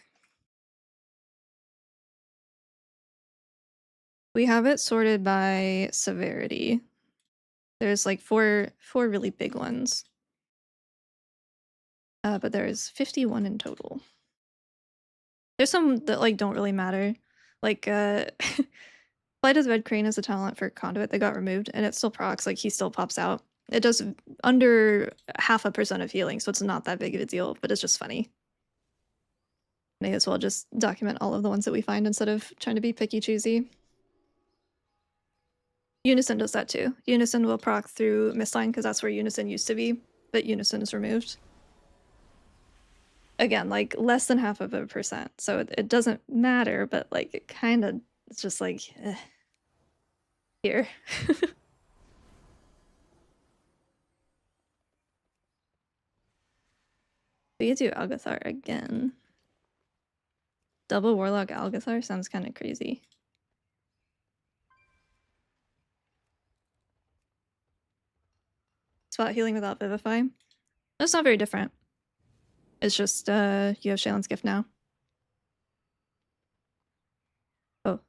We have it sorted by severity. There's like four really big ones. But there's 51 in total. There's some that like don't really matter. Like Flight of the Red Crane is a talent for Conduit that got removed, and it still procs, like he still pops out. It does under 0.5% of healing, so it's not that big of a deal, but it's just funny. May as well just document all of the ones that we find instead of trying to be picky choosy. Unison does that too. Unison will proc through Mistline because that's where Unison used to be, but Unison is removed. again, like less than 0.5%. So it doesn't matter, but like it kind of, it's just like, here. We could do Algathar again. Double Warlock Algathar sounds kind of crazy. Spot healing without Vivify. That's not very different. It's just you have Shailen's Gift now. Oh,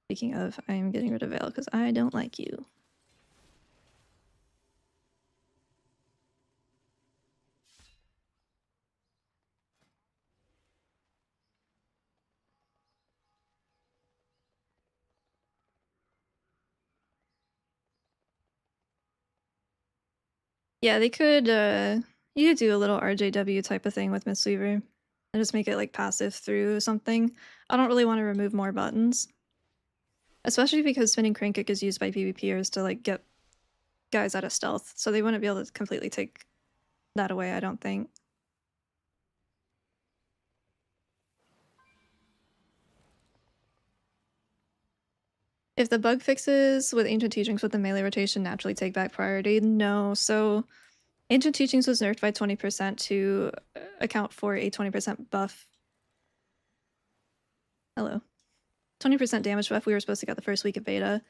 speaking of, I am getting rid of Veil because I don't like you. Yeah, they could you could do a little RJW type of thing with mistweaver and just make it like passive through something. I don't really want to remove more buttons. Especially because spinning crank kick is used by PvPers to like get guys out of stealth, so they wouldn't be able to completely take that away, I don't think. If the bug fixes with Ancient Teachings with the melee rotation naturally take back priority, no. So Ancient Teachings was nerfed by 20% to account for a 20% buff. Hello. 20% damage buff we were supposed to get the first week of beta.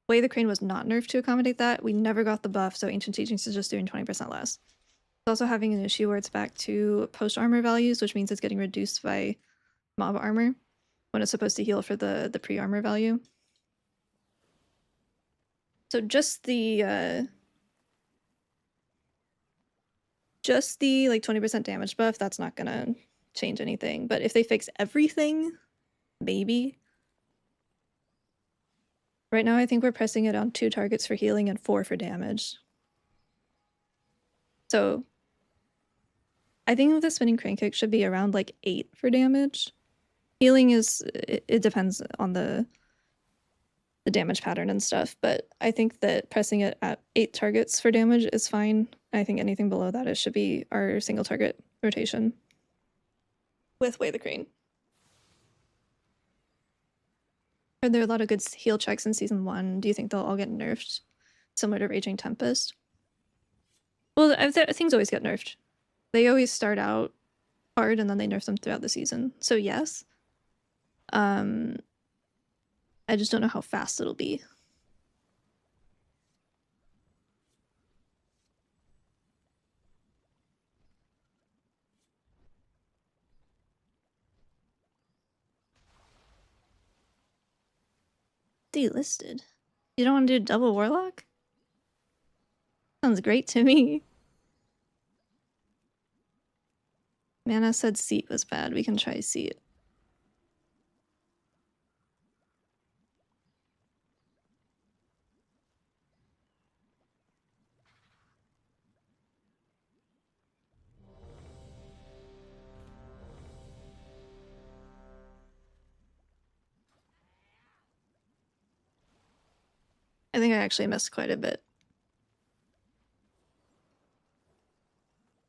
Way the Crane was not nerfed to accommodate that. We never got the buff, so Ancient Teachings is just doing 20% less. It's also having an issue where it's back to post-armor values, which means it's getting reduced by mob armor when it's supposed to heal for the pre-armor value. So just the like 20% damage buff, that's not gonna change anything. But if they fix everything, maybe. Right now I think we're pressing it on 2 targets for healing and 4 for damage. So I think the spinning crank kick should be around like 8 for damage. Healing is, it depends on the damage pattern and stuff, but I think that pressing it at 8 targets for damage is fine. I think anything below that, it should be our single target rotation with Way the Crane. Are there a lot of good heal checks in Season 1? Do you think they'll all get nerfed? Similar to Raging Tempest? Well, things always get nerfed. They always start out hard and then they nerf them throughout the season. So yes. I just don't know how fast it'll be. Delisted. You don't want to do double Warlock? Sounds great to me. Mana said Seat was bad. We can try Seat. I think I actually missed quite a bit.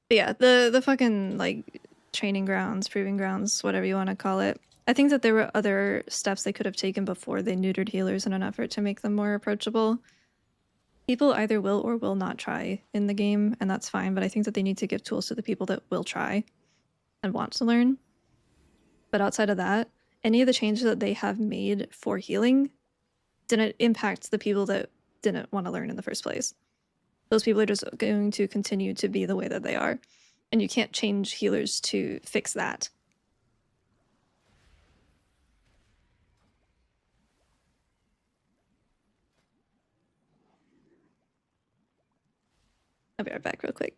But yeah, the fucking, like, training grounds, proving grounds, whatever you want to call it. I think that there were other steps they could have taken before they neutered healers in an effort to make them more approachable. People either will or will not try in the game, and that's fine, but I think that they need to give tools to the people that will try and want to learn. But outside of that, any of the changes that they have made for healing didn't impact the people that didn't want to learn in the first place. Those people are just going to continue to be the way that they are. And you can't change healers to fix that. I'll be right back real quick.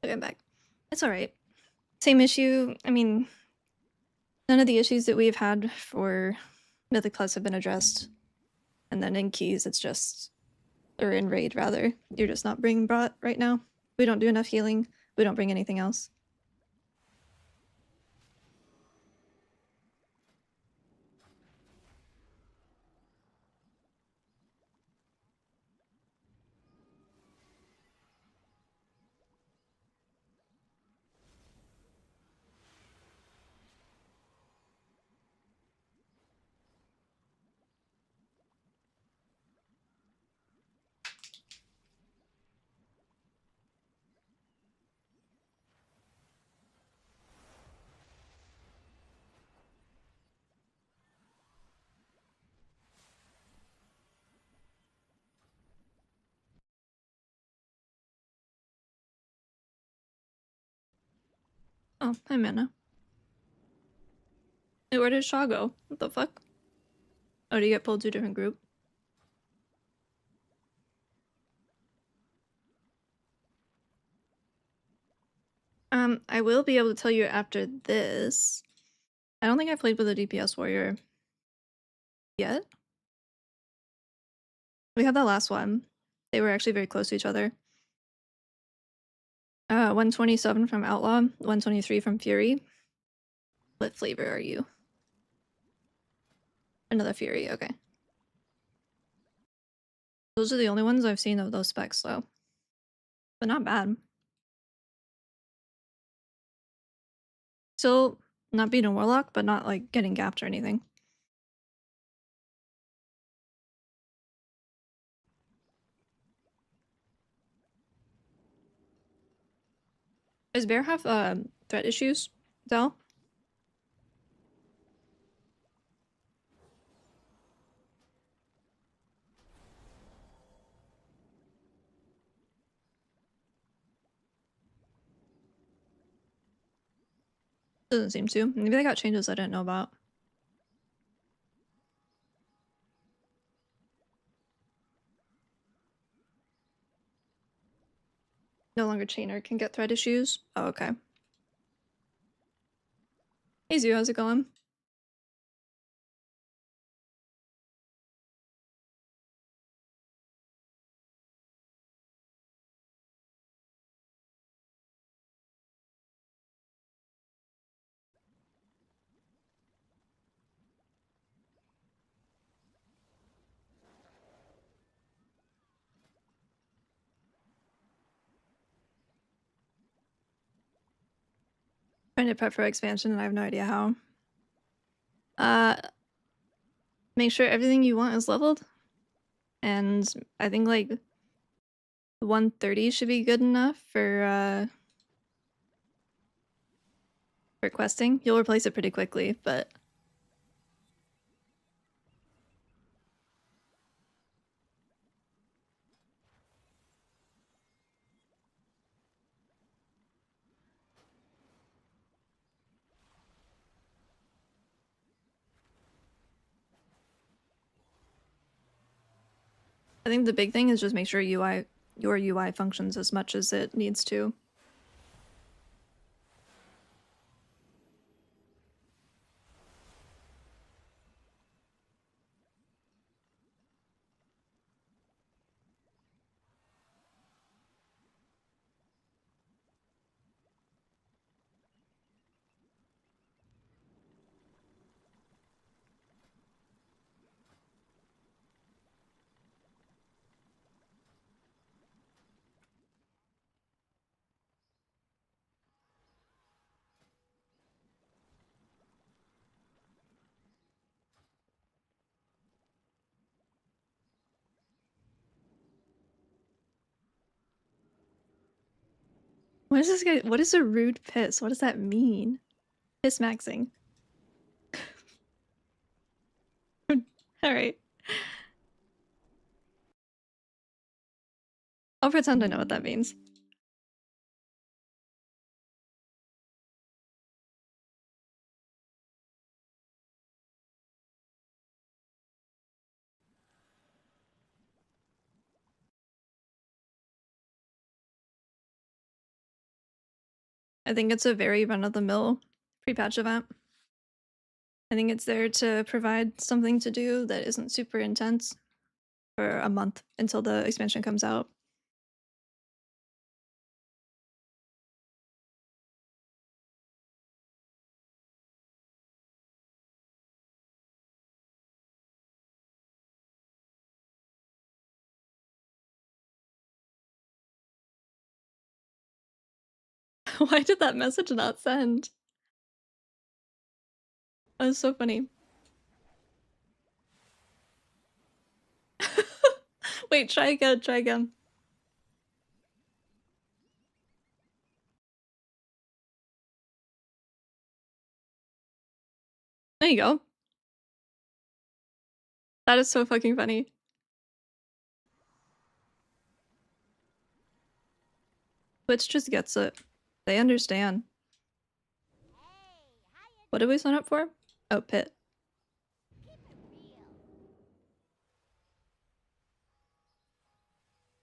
Okay, I'm back. It's alright. Same issue. I mean, none of the issues that we've had for Mythic Plus have been addressed. And then in Keys, it's just... Or in Raid, rather. You're just not being brought right now. We don't do enough healing. We don't bring anything else. Oh, hi, Mana. Hey, where did Shaw go? What the fuck? Oh, did you get pulled to a different group? I will be able to tell you after this. I don't think I played with a DPS warrior yet. We had that last one. They were actually very close to each other. 127 from Outlaw, 123 from Fury. What flavor are you? Another Fury, okay. Those are the only ones I've seen of those specs, though. But not bad. Still not beating Warlock, but not like getting gapped or anything. Does Bear have threat issues, Del? Doesn't seem to. Maybe they got changes I didn't know about. No longer Chainer can get threat issues. Oh, okay. Hey Zoo, how's it going? Trying to prep for expansion and I have no idea how. Make sure everything you want is leveled. And I think like 130 should be good enough for questing. You'll replace it pretty quickly, but I think the big thing is just make sure your UI functions as much as it needs to. What is this guy? What is a rude piss? What does that mean? Piss maxing. Alright. I'll pretend I know what that means. I think it's a very run-of-the-mill pre-patch event. I think it's there to provide something to do that isn't super intense for a month until the expansion comes out. Why did that message not send? That was so funny. Wait, try again, try again. There you go. That is so fucking funny. Twitch just gets it. They understand. What did we sign up for? Oh, Pit.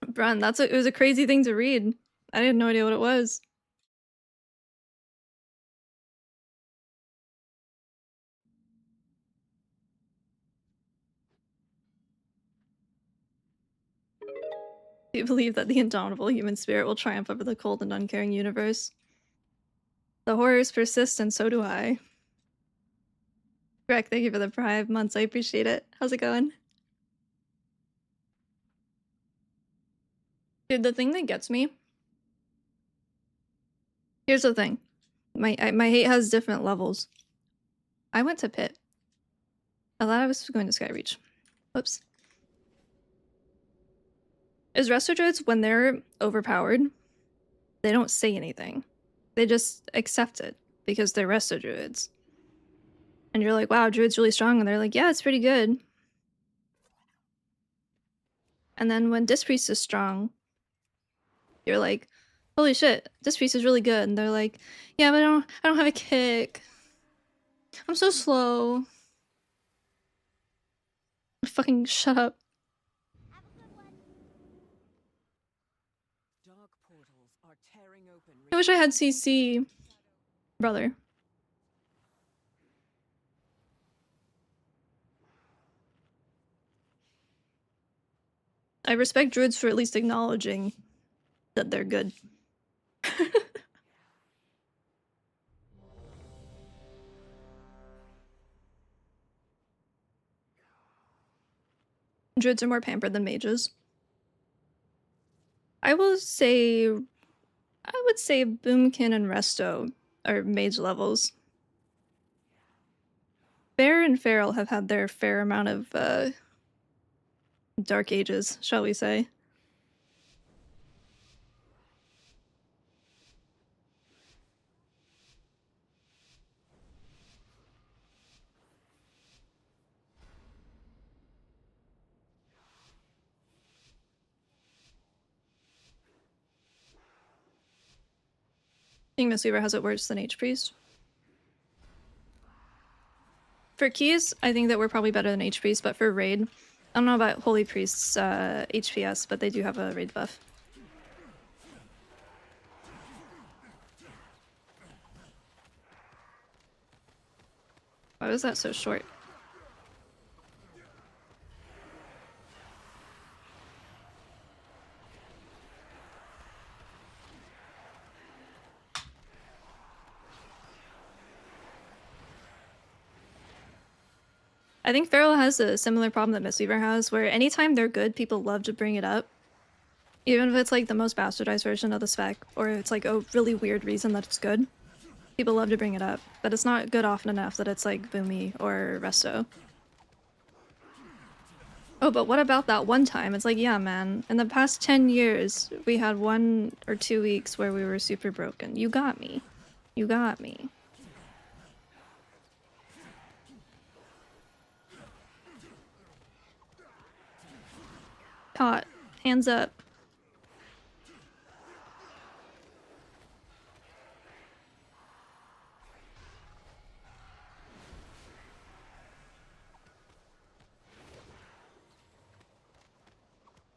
Brun, it was a crazy thing to read. I had no idea what it was. Do you believe that the indomitable human spirit will triumph over the cold and uncaring universe? The horrors persist, and so do I. Greg, thank you for the 5 months. I appreciate it. How's it going? Dude, the thing that gets me... Here's the thing. My hate has different levels. I went to Pit. I thought I was going to Skyreach. Whoops. Is Resto Druids, when they're overpowered, they don't say anything. They just accept it because they're Resto Druids. And you're like, wow, Druid's really strong. And they're like, yeah, it's pretty good. And then when Disc Priest is strong, you're like, holy shit, Disc Priest is really good. And they're like, yeah, but I don't have a kick. I'm so slow. Fucking shut up. Dark portals are tearing open. I wish I had CC. Brother. I respect Druids for at least acknowledging that they're good. Druids are more pampered than mages. I would say Boomkin and Resto are mage levels. Bear and Feral have had their fair amount of dark ages, shall we say. I think Mistweaver has it worse than H-Priest. For keys, I think that we're probably better than H-Priest, but for raid, I don't know about Holy Priest's HPS, but they do have a raid buff. Why was that so short? I think Feral has a similar problem that Mistweaver has, where anytime they're good, people love to bring it up. Even if it's like the most bastardized version of the spec, or it's like a really weird reason that it's good. People love to bring it up, but it's not good often enough that it's like Boomy or Resto. Oh, but what about that one time? It's like, yeah, man, in the past 10 years, we had 1 or 2 weeks where we were super broken. You got me. You got me. Caught. Hands up.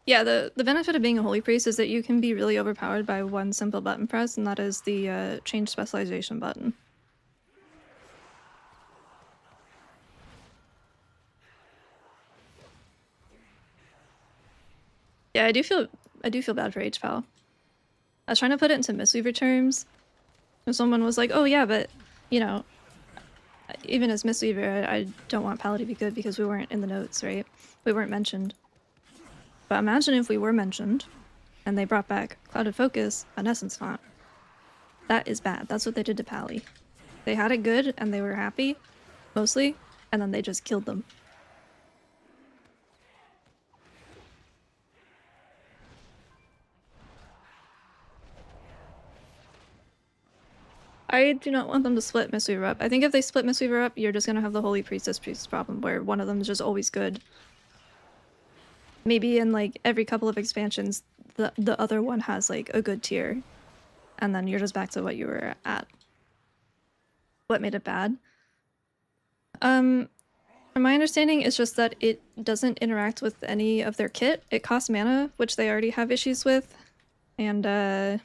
Yeah, the benefit of being a holy priest is that you can be really overpowered by one simple button press, and that is the change specialization button. Yeah, I do feel bad for HPAL. I was trying to put it into mistweaver terms, and someone was like, "Oh yeah, but you know, even as mistweaver, I don't want Pal to be good because we weren't in the notes, right? We weren't mentioned." But imagine if we were mentioned, and they brought back Clouded Focus on Essence Font. That is bad. That's what they did to Pally. They had it good, and they were happy, mostly, and then they just killed them. I do not want them to split Mistweaver up. I think if they split Mistweaver up, you're just gonna have the Holy Priestess problem, where one of them is just always good. Maybe in like every couple of expansions, the other one has like a good tier, and then you're just back to what you were at. What made it bad? From my understanding, it's just that it doesn't interact with any of their kit. It costs mana, which they already have issues with, and it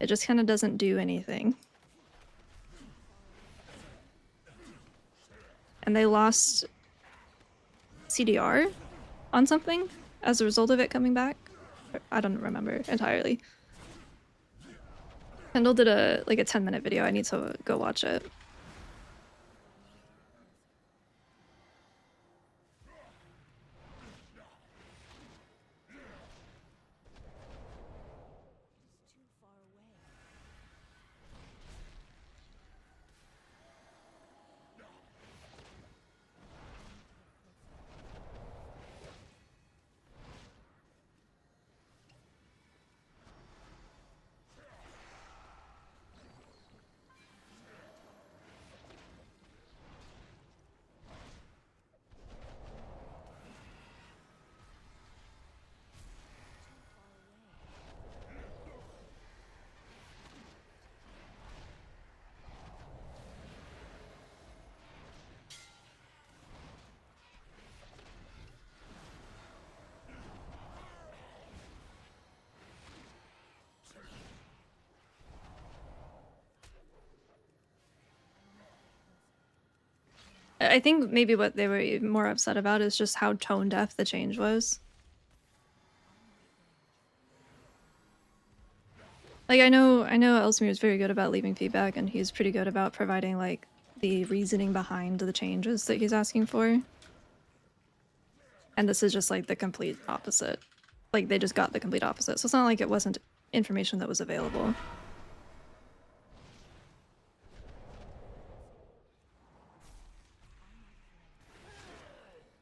just kind of doesn't do anything. And they lost CDR on something as a result of it coming back. I don't remember entirely. Kendall did a 10-minute video. I need to go watch it. I think maybe what they were even more upset about is just how tone deaf the change was. Like I know Elsmere is very good about leaving feedback, and he's pretty good about providing like the reasoning behind the changes that he's asking for. And this is just like the complete opposite. Like they just got the complete opposite. So it's not like it wasn't information that was available.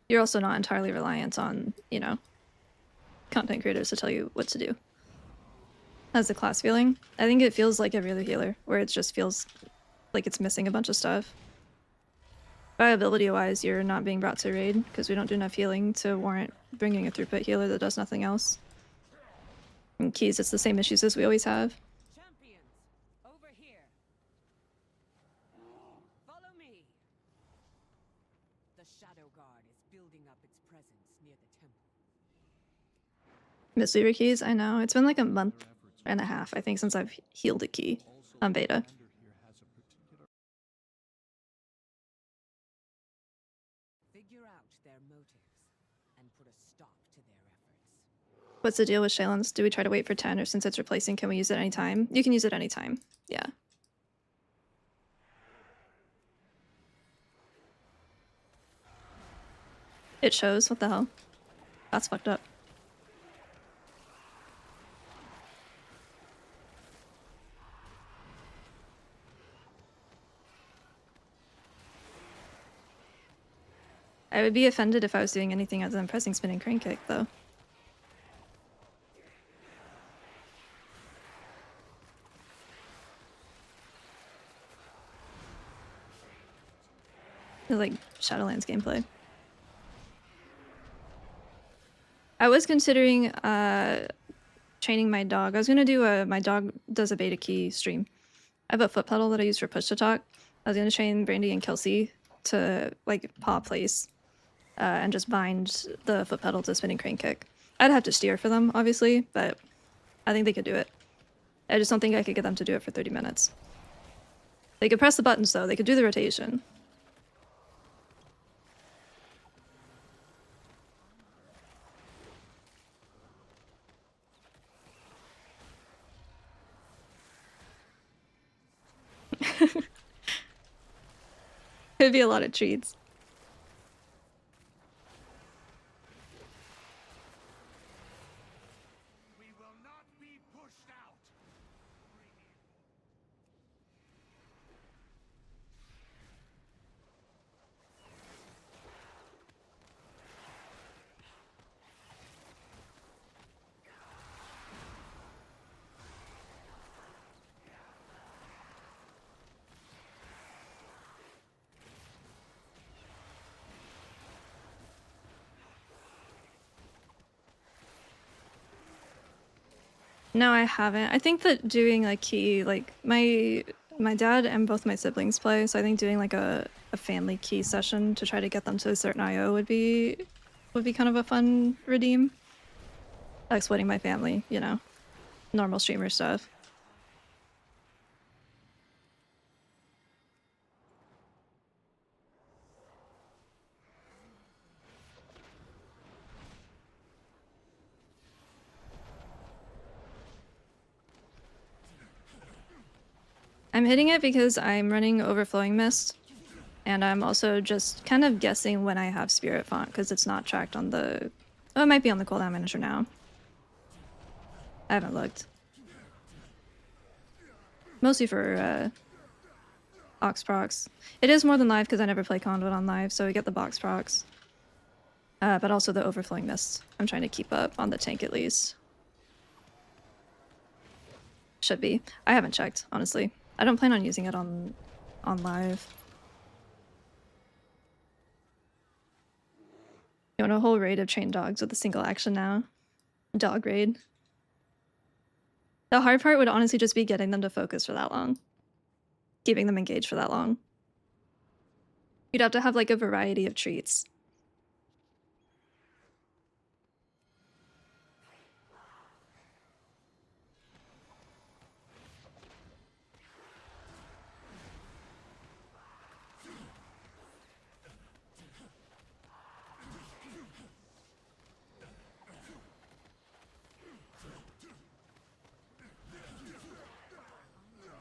You're also not entirely reliant on, you know, content creators to tell you what to do. How's the class feeling? I think it feels like every other healer, where it just feels like it's missing a bunch of stuff. Viability-wise, you're not being brought to raid, because we don't do enough healing to warrant bringing a throughput healer that does nothing else. And keys, it's the same issues as we always have. Champions, over here. Follow me. The Shadow Guard is building up its presence near the temple. Mistweaver keys, I know. It's been like a month and a half, I think, since I've healed a key on beta. Figure out their motives and put a stop to their efforts. What's the deal with Shaylens? Do we try to wait for 10, or since it's replacing, can we use it anytime? You can use it anytime. Yeah. It shows? What the hell? That's fucked up. I would be offended if I was doing anything other than pressing spinning crane kick, though. It's like Shadowlands gameplay. I was considering training my dog. I was gonna do my dog does a beta key stream. I have a foot pedal that I use for push to talk. I was gonna train Brandy and Kelsey to like paw place and just bind the foot pedal to spinning crane kick. I'd have to steer for them, obviously, but I think they could do it. I just don't think I could get them to do it for 30 minutes. They could press the buttons, though. They could do the rotation. It'd be a lot of treats. We will not be pushed out. No, I haven't. I think that doing like key, like my dad and both my siblings play, so I think doing like a family key session to try to get them to a certain IO would be kind of a fun redeem. Exploiting my family, you know, normal streamer stuff. I'm hitting it because I'm running Overflowing Mist, and I'm also just kind of guessing when I have Spirit Font because it's not tracked on the... Oh, it might be on the cooldown manager now. I haven't looked. Mostly for Ox procs. It is more than live because I never play Conduit on live, so we get the box procs. But also the Overflowing Mist. I'm trying to keep up on the tank at least. Should be. I haven't checked, honestly. I don't plan on using it on live. You want a whole raid of trained dogs with a single action now? Dog raid. The hard part would honestly just be getting them to focus for that long. Keeping them engaged for that long. You'd have to have like a variety of treats.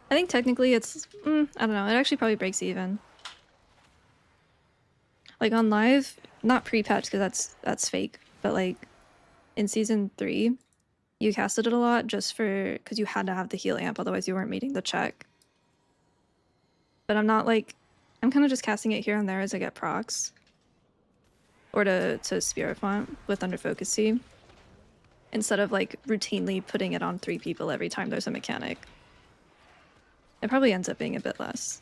I think technically it's, I don't know, it actually probably breaks even. Like on live, not pre-patch because that's fake, but like in season 3, you casted it a lot just because you had to have the heal amp, otherwise you weren't meeting the check. But I'm not like, I'm kind of just casting it here and there as I get procs. Or to Spirit Font with Under Focus C. Instead of like routinely putting it on 3 people every time there's a mechanic. It probably ends up being a bit less.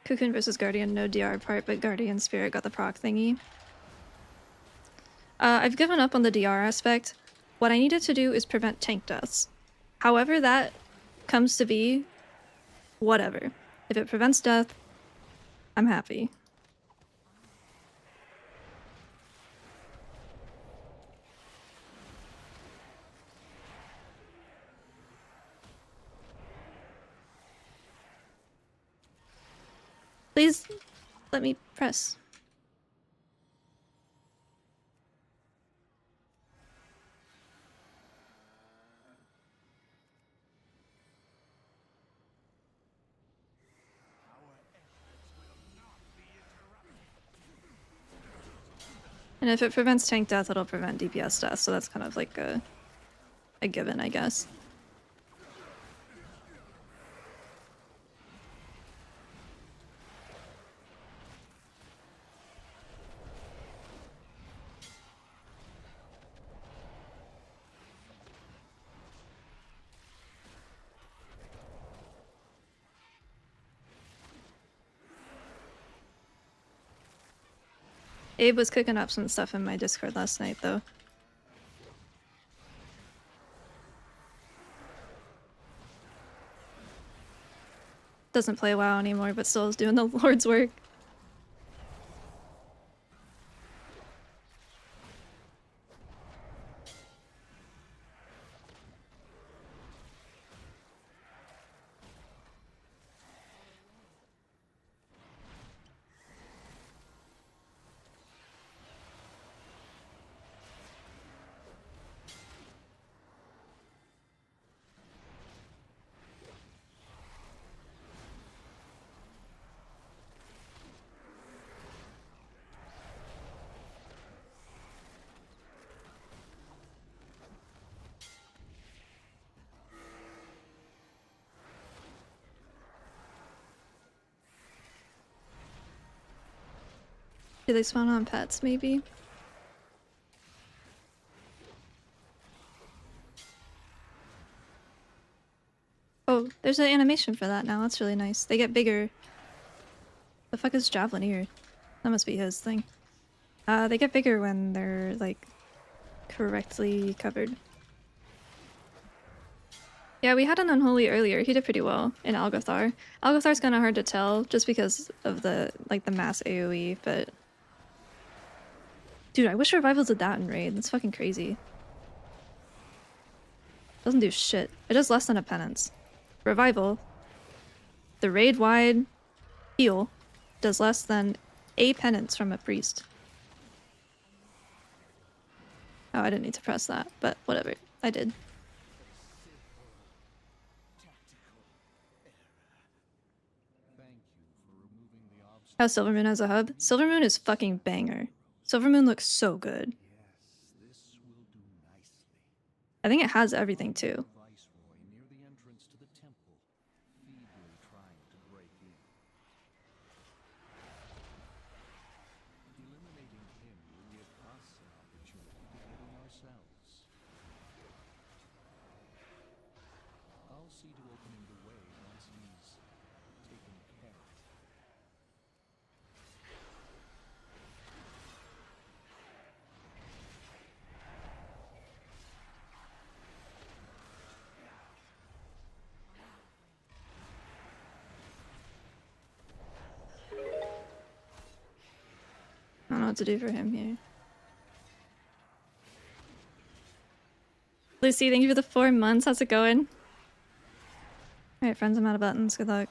Cocoon versus Guardian, no DR part, but Guardian Spirit got the proc thingy. I've given up on the DR aspect. What I needed to do is prevent tank deaths. However that comes to be, whatever. If it prevents death, I'm happy. Please let me press. And if it prevents tank death, it'll prevent DPS death, so that's kind of like a given, I guess. Abe was cooking up some stuff in my Discord last night, though. Doesn't play WoW anymore, but still is doing the Lord's work. Do they spawn on pets, maybe? Oh, there's an animation for that now. That's really nice. They get bigger. The fuck is Javelineer? That must be his thing. They get bigger when they're, like, correctly covered. Yeah, we had an Unholy earlier. He did pretty well in Algothar. Algothar's kind of hard to tell just because of the, like, the mass AoE, but... Dude, I wish Revival did that in Raid. That's fucking crazy. Doesn't do shit. It does less than a penance. Revival, the raid-wide heal, does less than a penance from a priest. Oh, I didn't need to press that, but whatever. I did. How's Silvermoon as a hub? Silvermoon is fucking banger. Silvermoon looks so good. I think it has everything too. I don't know what to do for him here. Lucy, thank you for the 4 months. How's it going? Alright, friends, I'm out of buttons. Good luck.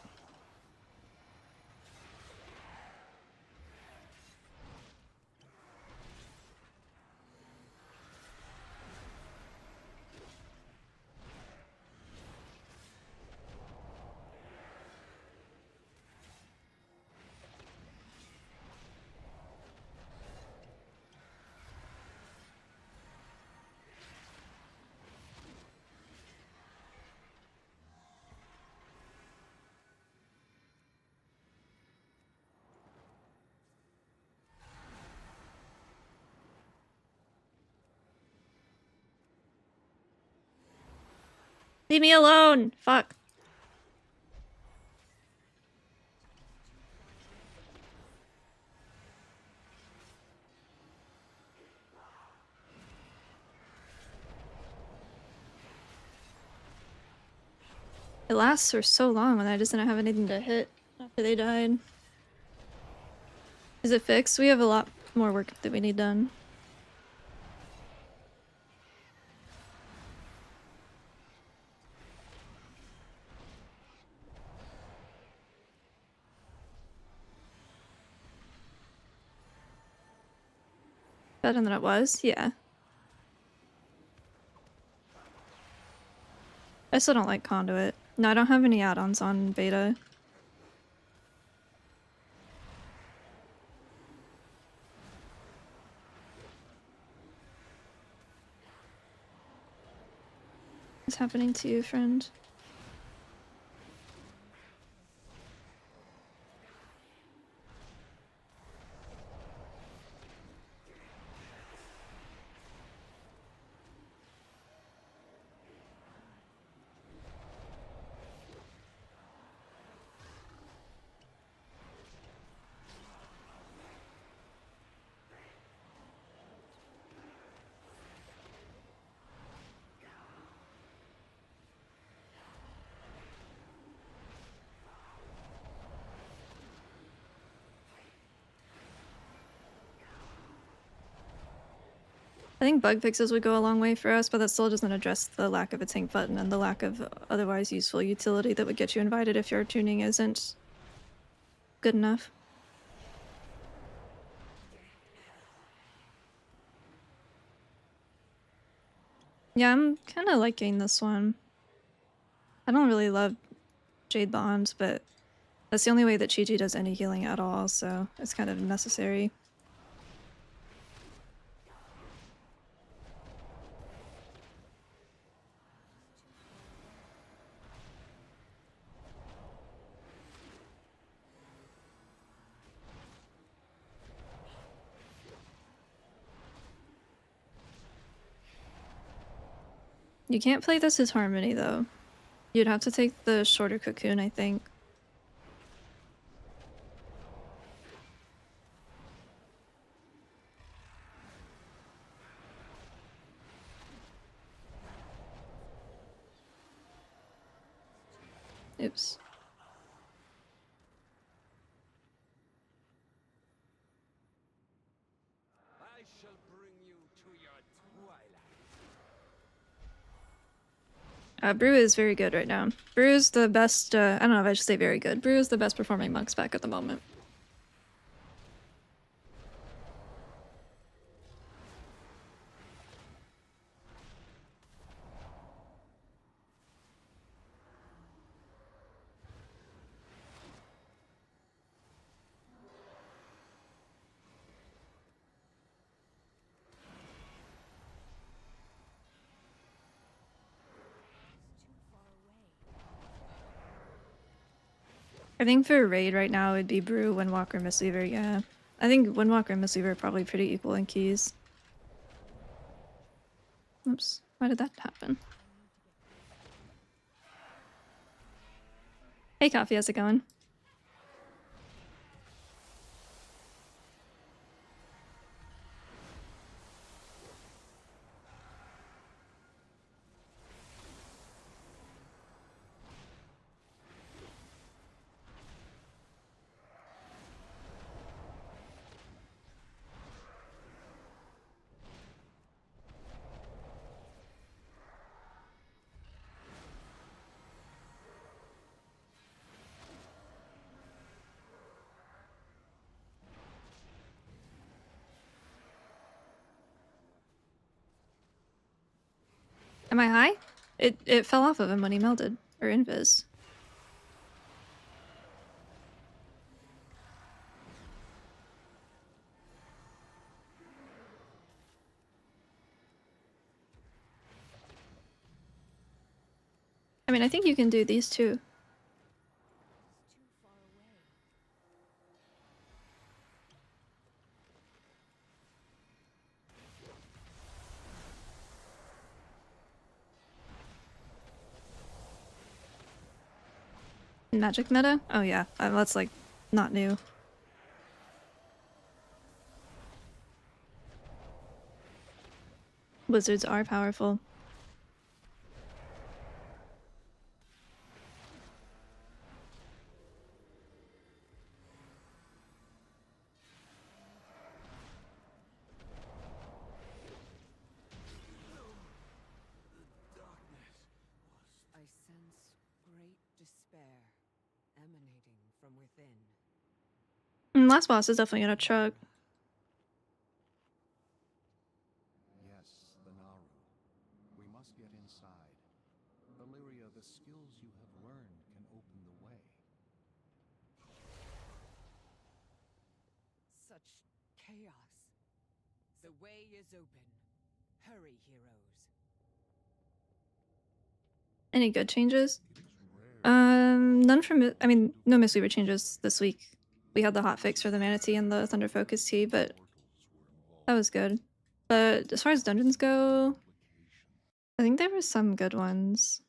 Leave me alone! Fuck. It lasts for so long when I just didn't have anything to hit after they died. Is it fixed? We have a lot more work that we need done. Better than it was, yeah. I still don't like Conduit. No, I don't have any add-ons on beta. What's happening to you, friend? I think bug fixes would go a long way for us, but that still doesn't address the lack of a tank button and the lack of otherwise useful utility that would get you invited if your tuning isn't good enough. Yeah, I'm kind of liking this one. I don't really love Jade Bond, but that's the only way that Chi-Chi does any healing at all, so it's kind of necessary. You can't play this as Harmony, though. You'd have to take the shorter cocoon, I think. Oops. I shall bring you to your twilight. Brew is very good right now. Brew is the best, I don't know if I should say very good. Brew is the best performing monk spec at the moment. I think for raid right now it'd be Brew, Windwalker, Mistweaver, yeah. I think Windwalker and Mistweaver are probably pretty equal in keys. Oops, why did that happen? Hey Coffee, how's it going? Am I high? It fell off of him when he melded. Or invis. I mean, I think you can do these too. Magic meta? Oh yeah, that's like not new. Wizards are powerful. I sense great despair emanating from within. Last boss is definitely gonna chug. such chaos. The way is open. Hurry, heroes. Any good changes? None from. I mean, no mistweaver changes this week. We had the hotfix for the manatee and the thunder focus tea, but that was good. But as far as dungeons go, I think there were some good ones.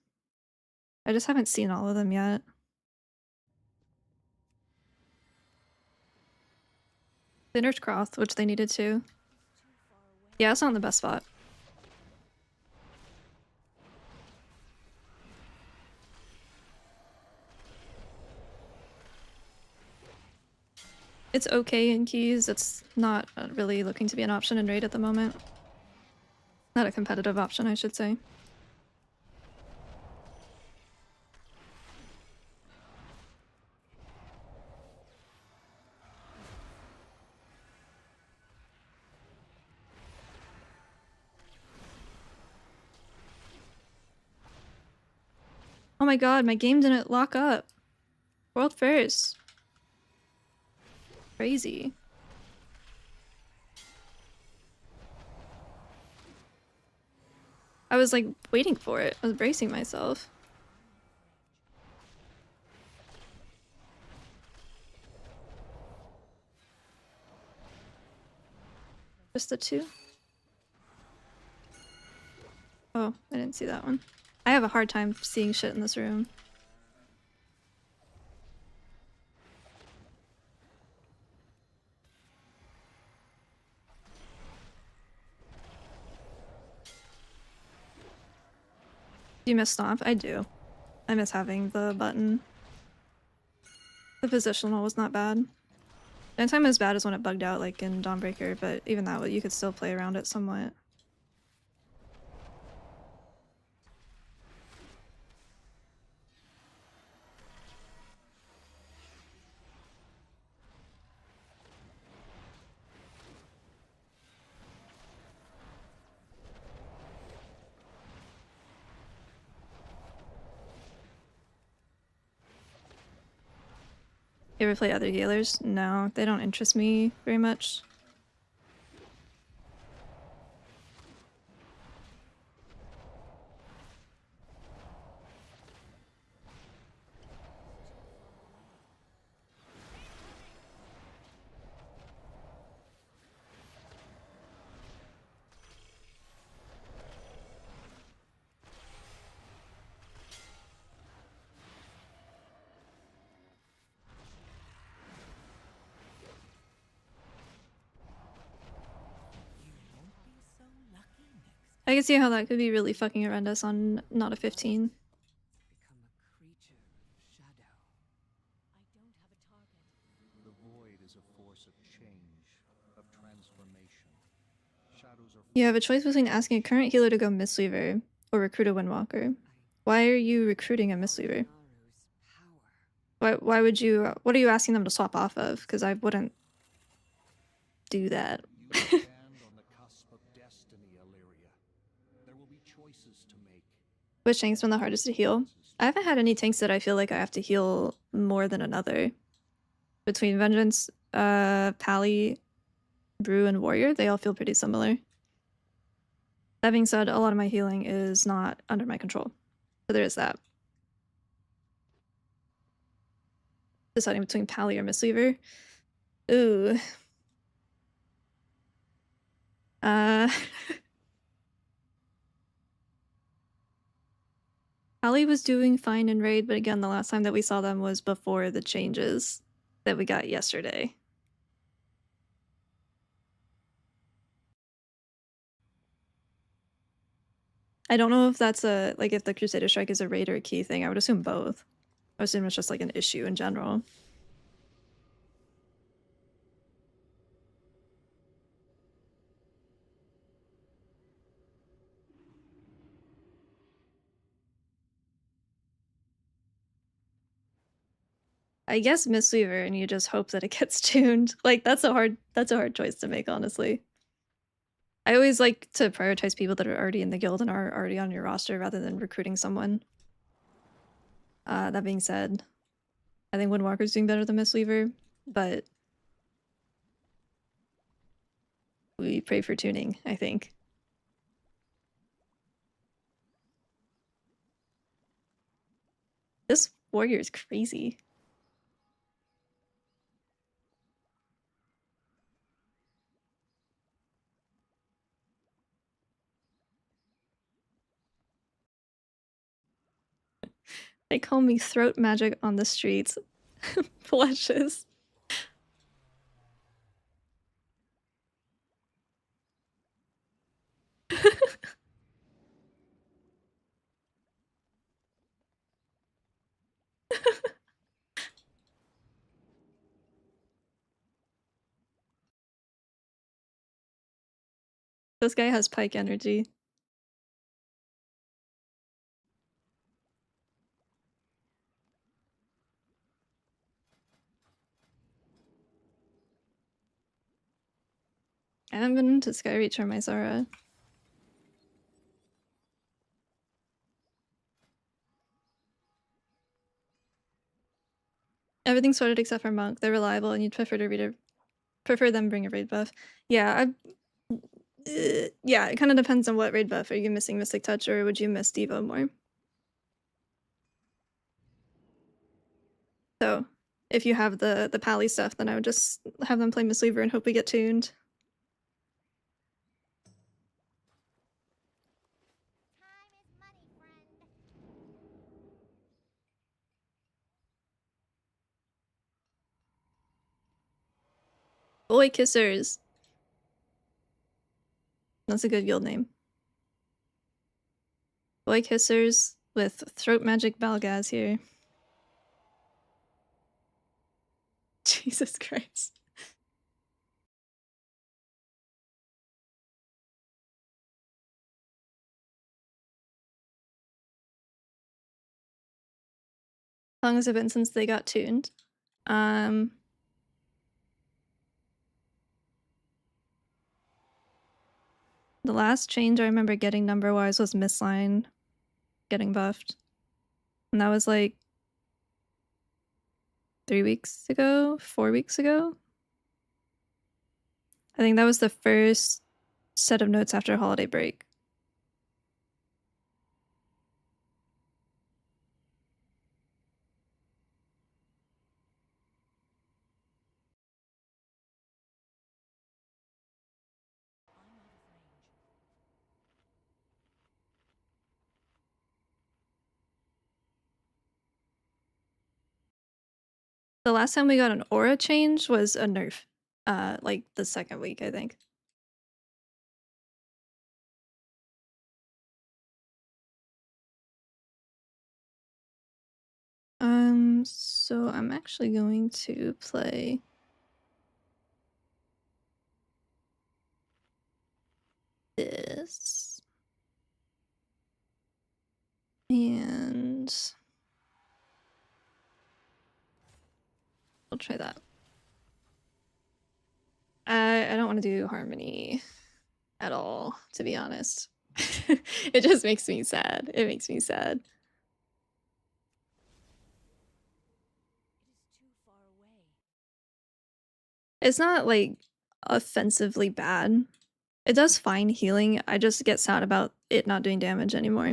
I just haven't seen all of them yet. They nerfed Croth, which they needed to. Yeah, it's not in the best spot. It's okay in keys. It's not really looking to be an option in raid at the moment. Not a competitive option, I should say. Oh my god, my game didn't lock up. World first. Crazy. I was like waiting for it. I was bracing myself. Just the two? Oh, I didn't see that one. I have a hard time seeing shit in this room. Do you miss Stomp? I do. I miss having the button. The positional was not bad. The only time it was bad is when it bugged out, like in Dawnbreaker, but even that, you could still play around it somewhat. You ever play other healers? No, they don't interest me very much. I can see how that could be really fucking horrendous on not a 15. Become a creature of shadow. I don't have a target. The void is a force of change, of transformation. Shadows are You have a choice between asking a current healer to go Mistweaver or recruit a Windwalker. Why are you recruiting a Mistweaver? Why would you? What are you asking them to swap off of? Because I wouldn't do that. you stand on the cusp of destiny, Illyria. There will be choices to make. Which tank's been the hardest to heal? I haven't had any tanks that I feel like I have to heal more than another. Between Vengeance, Pally, Brew, and Warrior, they all feel pretty similar. That being said, a lot of my healing is not under my control. So there is that. Deciding between Pally or Mistweaver. Ooh. Pally was doing fine in raid, but again, the last time that we saw them was before the changes that we got yesterday. I don't know if that's a, like, if the Crusader Strike is a raid or a key thing. I would assume both. I would assume it's just like an issue in general. I guess Mistweaver, and you just hope that it gets tuned. Like, that's a hard choice to make, honestly. I always like to prioritize people that are already in the guild and are already on your roster rather than recruiting someone. That being said, I think Windwalker's doing better than Mistweaver, but we pray for tuning, I think. This warrior is crazy. They call me throat magic on the streets. Blushes. This guy has pike energy. I haven't been into Skyreach or Mizara. Everything's sorted except for Monk. They're reliable, and you'd prefer them bring a raid buff. Yeah, yeah, it kind of depends on what raid buff. Are you missing Mystic Touch, or would you miss Devo more? So, if you have the Pally stuff, then I would just have them play mistweaver and hope we get tuned. Time is money, friend. Boy Kissers. That's a good guild name. Boy Kissers with Throat Magic Balgaz here. Jesus Christ. How long has it been since they got tuned? The last change I remember getting number-wise was Mistline getting buffed. And that was like 3 weeks ago? 4 weeks ago? I think that was the first set of notes after holiday break. The last time we got an aura change was a nerf. Like the second week, I think. So I'm actually going to play this. And I'll try that. I don't want to do Harmony at all, to be honest. It just makes me sad. It makes me sad. It is too far away. It's not like offensively bad. It does fine healing. I just get sad about it not doing damage anymore. I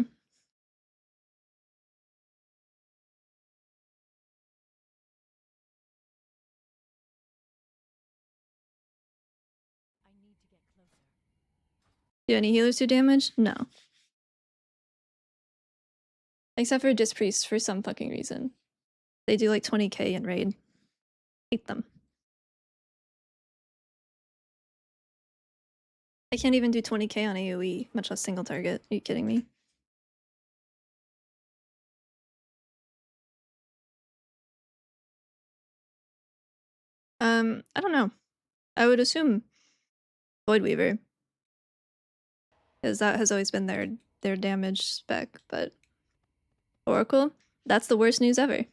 need to get closer. Do any healers do damage? No. Except for Dispriest for some fucking reason. They do like 20k in raid. Hate them. I can't even do 20k on AoE, much less single target. Are you kidding me? I don't know. I would assume Voidweaver. Because that has always been their damage spec, but Oracle? That's the worst news ever.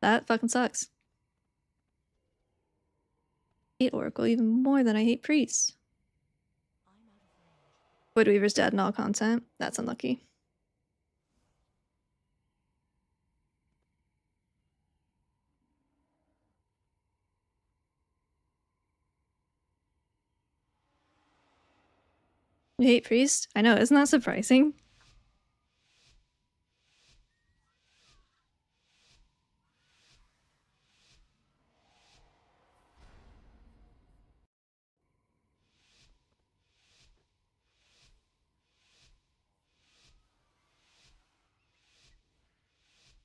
That fucking sucks. I hate Oracle even more than I hate Priest. I'm out of range. Voidweaver's dead in all content. That's unlucky. You hate Priest? I know, isn't that surprising?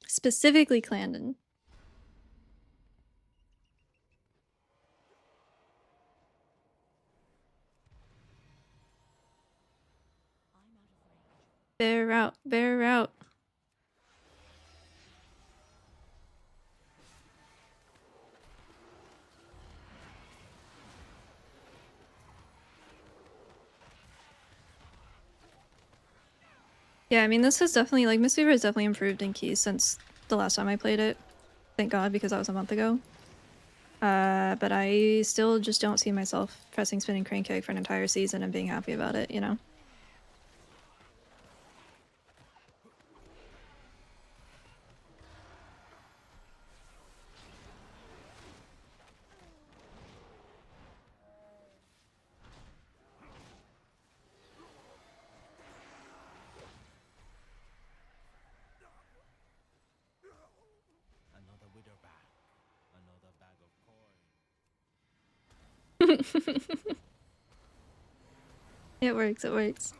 Specifically Clandon. Bear route, bear route. Yeah, I mean, this has definitely, like, mistweaver has definitely improved in keys since the last time I played it. Thank God, because that was a month ago. But I still just don't see myself pressing spinning crane kick for an entire season and being happy about it, you know? Another widow bag. Another bag of coin. It works, it works.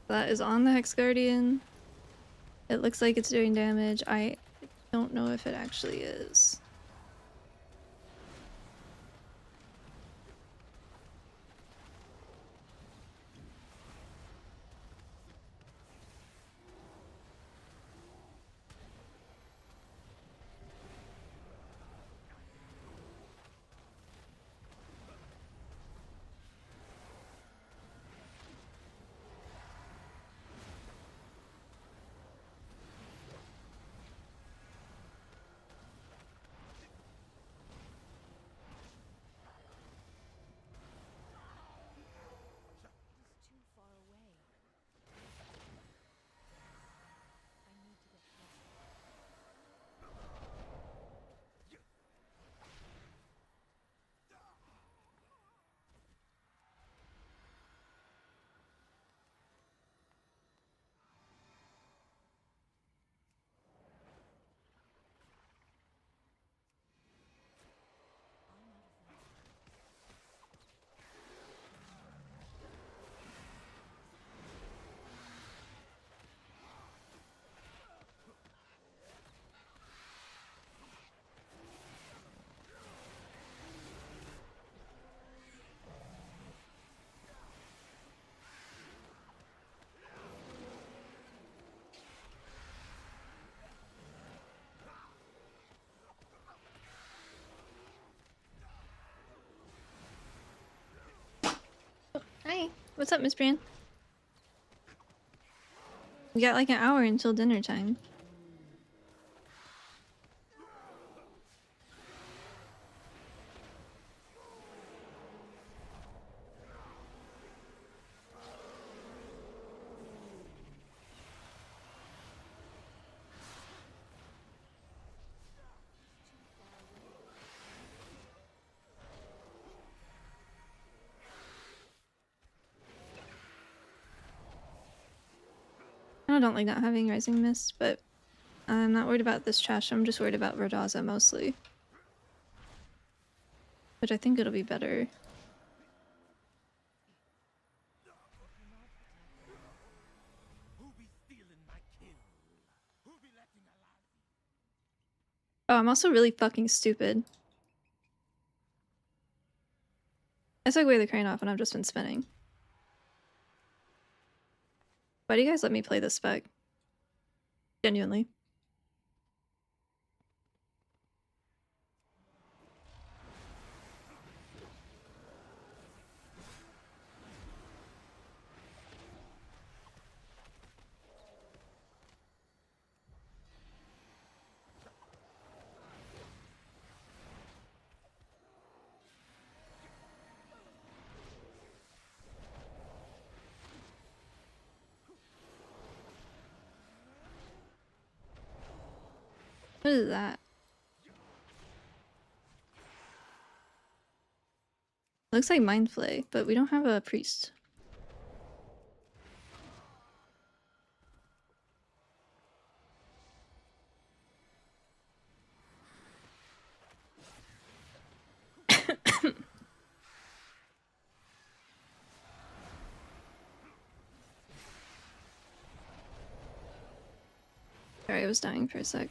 That is on the Hex Guardian. It looks like it's doing damage. I don't know if it actually is. It's too far away. I need to get closer. Hi, what's up, Miss Brian? We got like an hour until dinner time. I don't like not having Rising Mist, but I'm not worried about this trash. I'm just worried about Verdaza mostly. Which I think it'll be better. Who be stealing my kill? Who be letting alive? Oh, I'm also really fucking stupid. I took away the crane off and I've just been spinning. Why do you guys let me play this spec? Genuinely. What is that? Looks like Mind Flay, but we don't have a priest. Sorry, I was dying for a sec.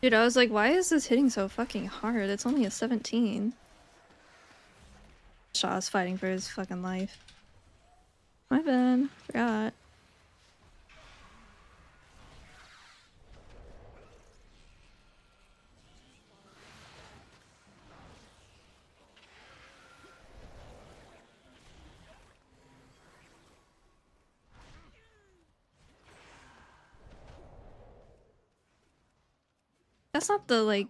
Dude, I was like, why is this hitting so fucking hard? It's only a 17. Shaw's fighting for his fucking life. My bad. Forgot. That's not the like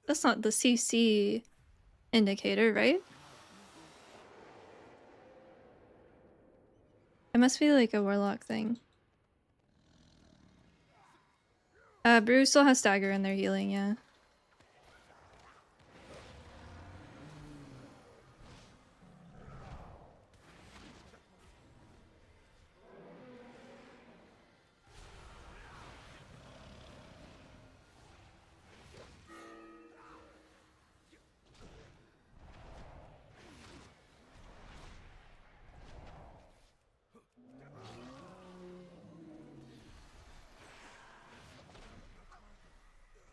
that's not the CC indicator, right? It must be like a warlock thing. Brew still has stagger in their healing, yeah.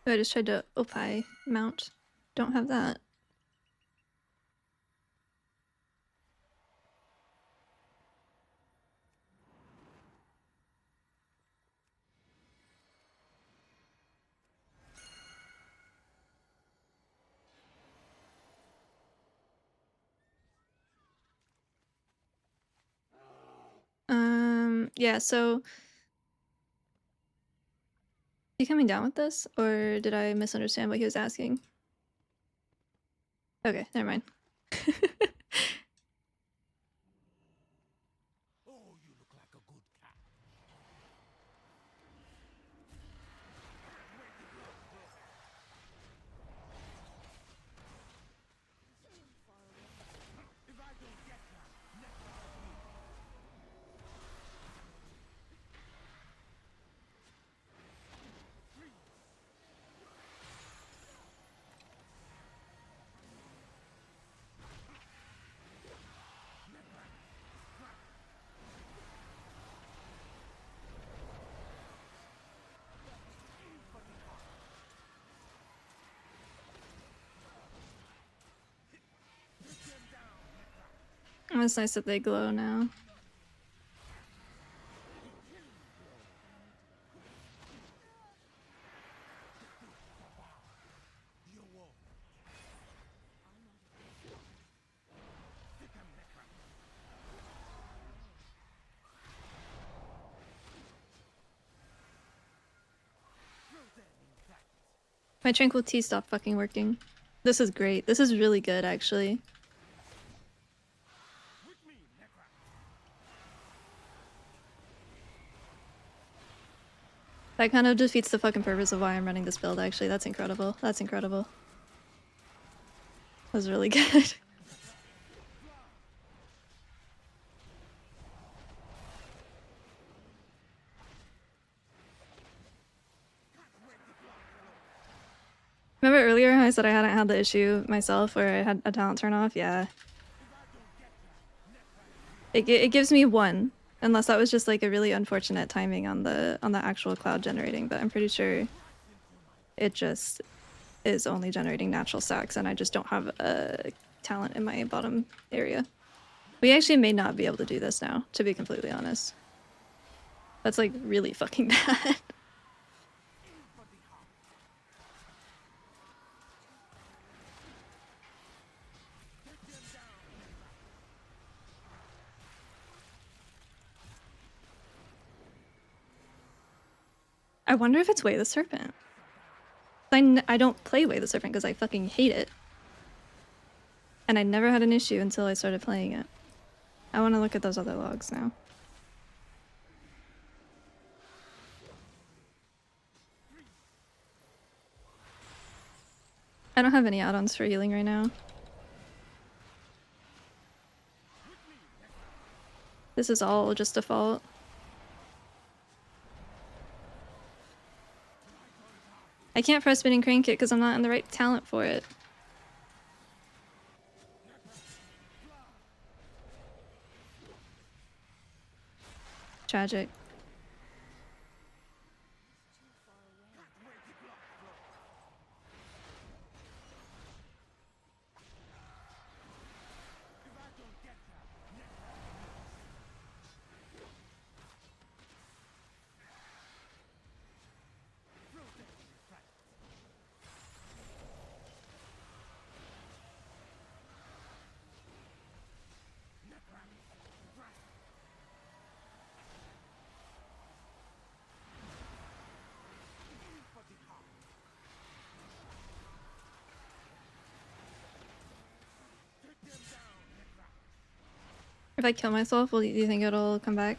Oh, I just tried to Opie mount. Don't have that. Yeah, so you coming down with this, or did I misunderstand what he was asking? Okay, never mind. Oh, you look like a good cat. If I don't get that, next Oh, it's nice that they glow now. My Tranquil Tea stopped fucking working. This is great. This is really good, actually. That kind of defeats the fucking purpose of why I'm running this build, actually. That's incredible. That's incredible. That was really good. Remember earlier I said I hadn't had the issue myself where I had a talent turn off? Yeah. It gives me 1. Unless that was just like a really unfortunate timing on the actual cloud generating, but I'm pretty sure it just is only generating natural stacks and I just don't have a talent in my bottom area. We actually may not be able to do this now, to be completely honest. That's like really fucking bad. I wonder if it's Way the Serpent. I don't play Way the Serpent because I fucking hate it. And I never had an issue until I started playing it. I want to look at those other logs now. I don't have any add-ons for healing right now. This is all just default. I can't press spin and crank it because I'm not in the right talent for it. Tragic. If I kill myself, do you think it'll come back?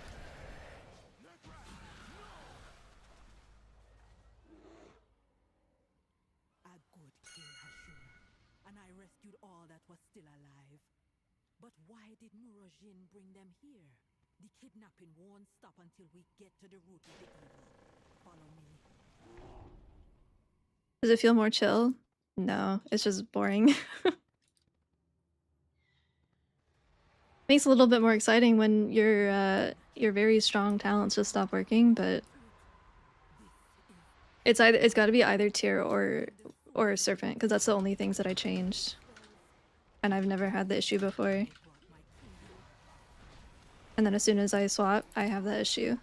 A good kill, Hashuna, and I rescued all that was still alive. But why did Murojin bring them here? The kidnapping won't stop until we get to the root of the evil. Follow me. Does it feel more chill? No, it's just boring. Makes it a little bit more exciting when your very strong talents just stop working, but it's got to be either tier or serpent because that's the only things that I changed, and I've never had the issue before. And then as soon as I swap, I have that issue.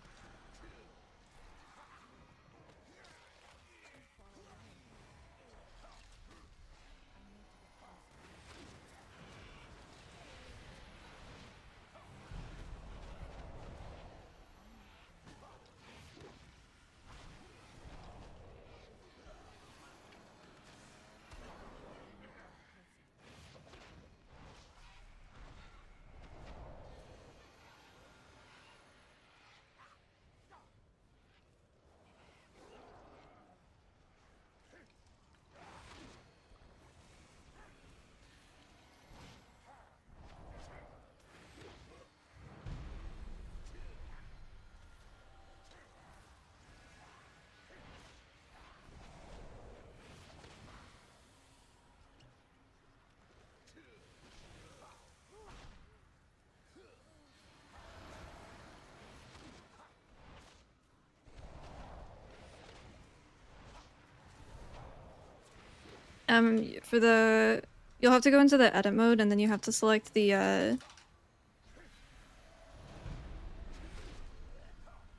For the... You'll have to go into the edit mode and then you have to select the,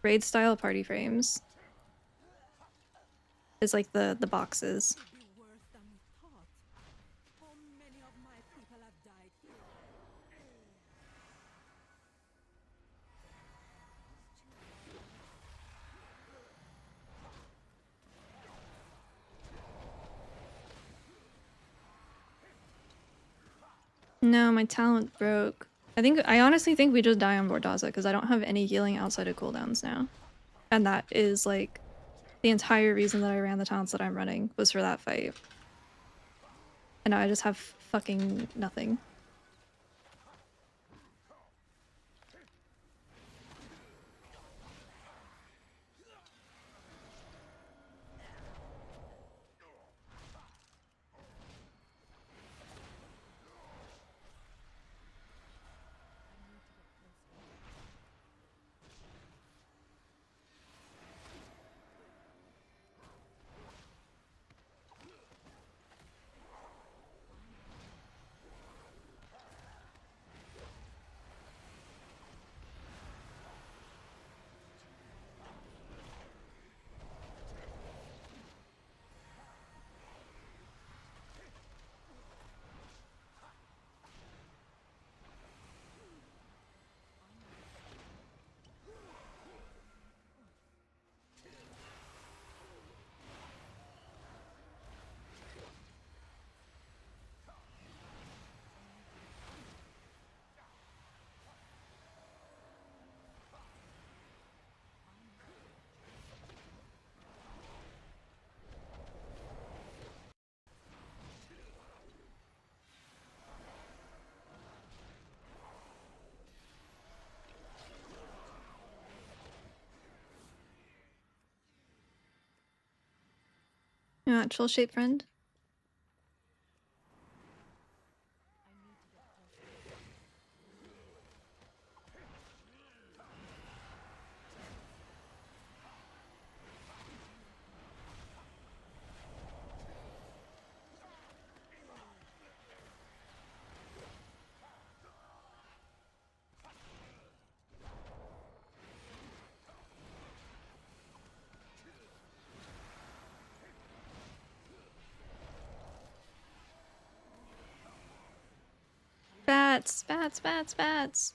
raid style party frames. It's like the boxes. Could be worse than we thought. How many of my people have died here? No, my talent broke. I honestly think we just die on Bordaza because I don't have any healing outside of cooldowns now. And that is like the entire reason that I ran the talents that I'm running was for that fight. And now I just have fucking nothing. Your actual shape friend. Bats, bats, bats, bats.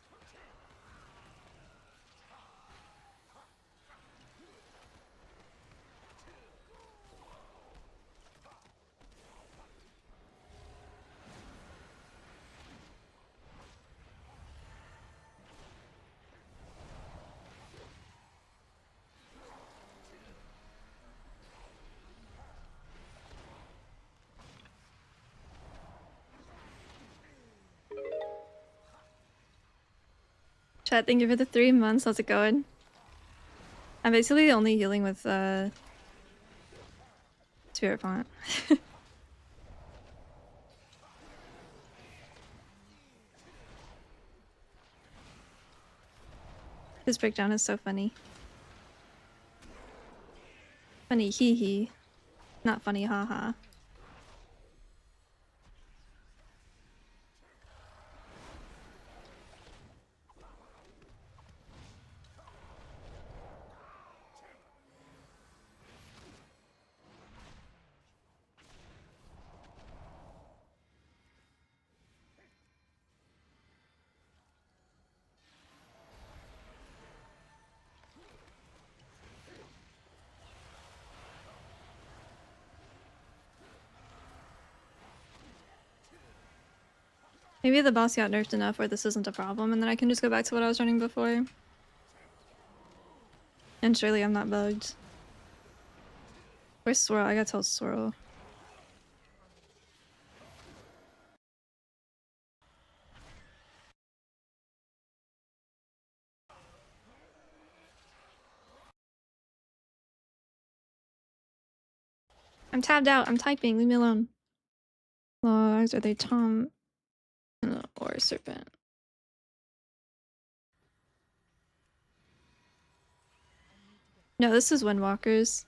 Chat, thank you for the 3 months. How's it going? I'm basically only healing with Spirit Font. This breakdown is so funny. Funny hee hee. Not funny haha. Maybe the boss got nerfed enough where this isn't a problem, and then I can just go back to what I was running before. And surely I'm not bugged. Where's Swirl? I gotta tell Swirl. I'm tabbed out. I'm typing. Leave me alone. Logs, are they Tom or Serpent? No, this is Windwalkers.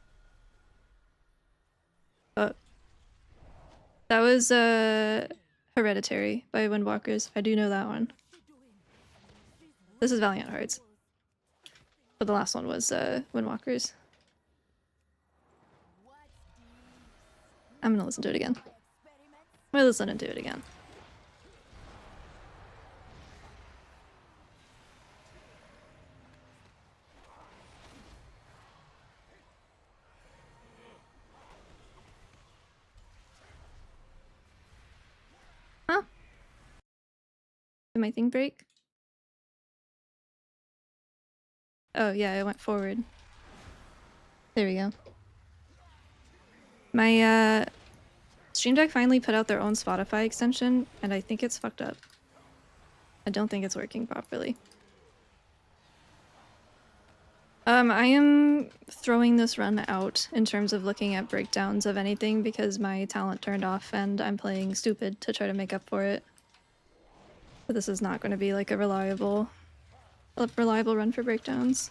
Oh. That was Hereditary by Windwalkers. I do know that one. This is Valiant Hearts. But the last one was Windwalkers. I'm gonna listen to it again. I'm gonna listen to it again. Huh? Did my thing break? Oh yeah, it went forward. There we go. My Stream Deck finally put out their own Spotify extension, and I think it's fucked up. I don't think it's working properly. I am throwing this run out in terms of looking at breakdowns of anything because my talent turned off and I'm playing stupid to try to make up for it. But this is not going to be like a reliable run for breakdowns.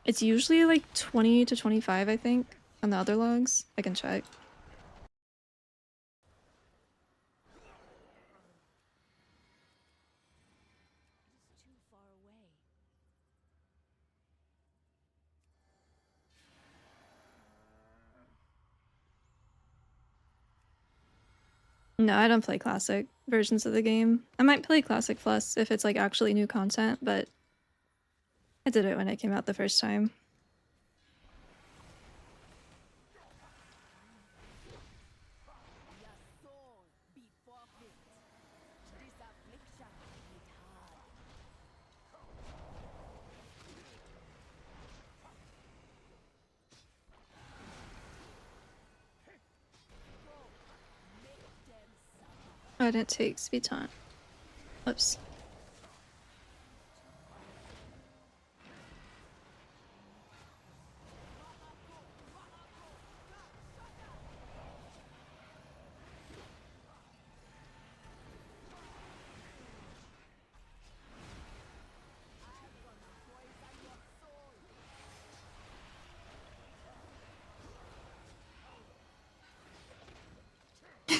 It's usually like 20 to 25, I think, on the other logs. I can check. No, I don't play classic versions of the game. I might play Classic Plus if it's like actually new content, but I did it when it came out the first time. Oh, I didn't take speed taunt. Whoops.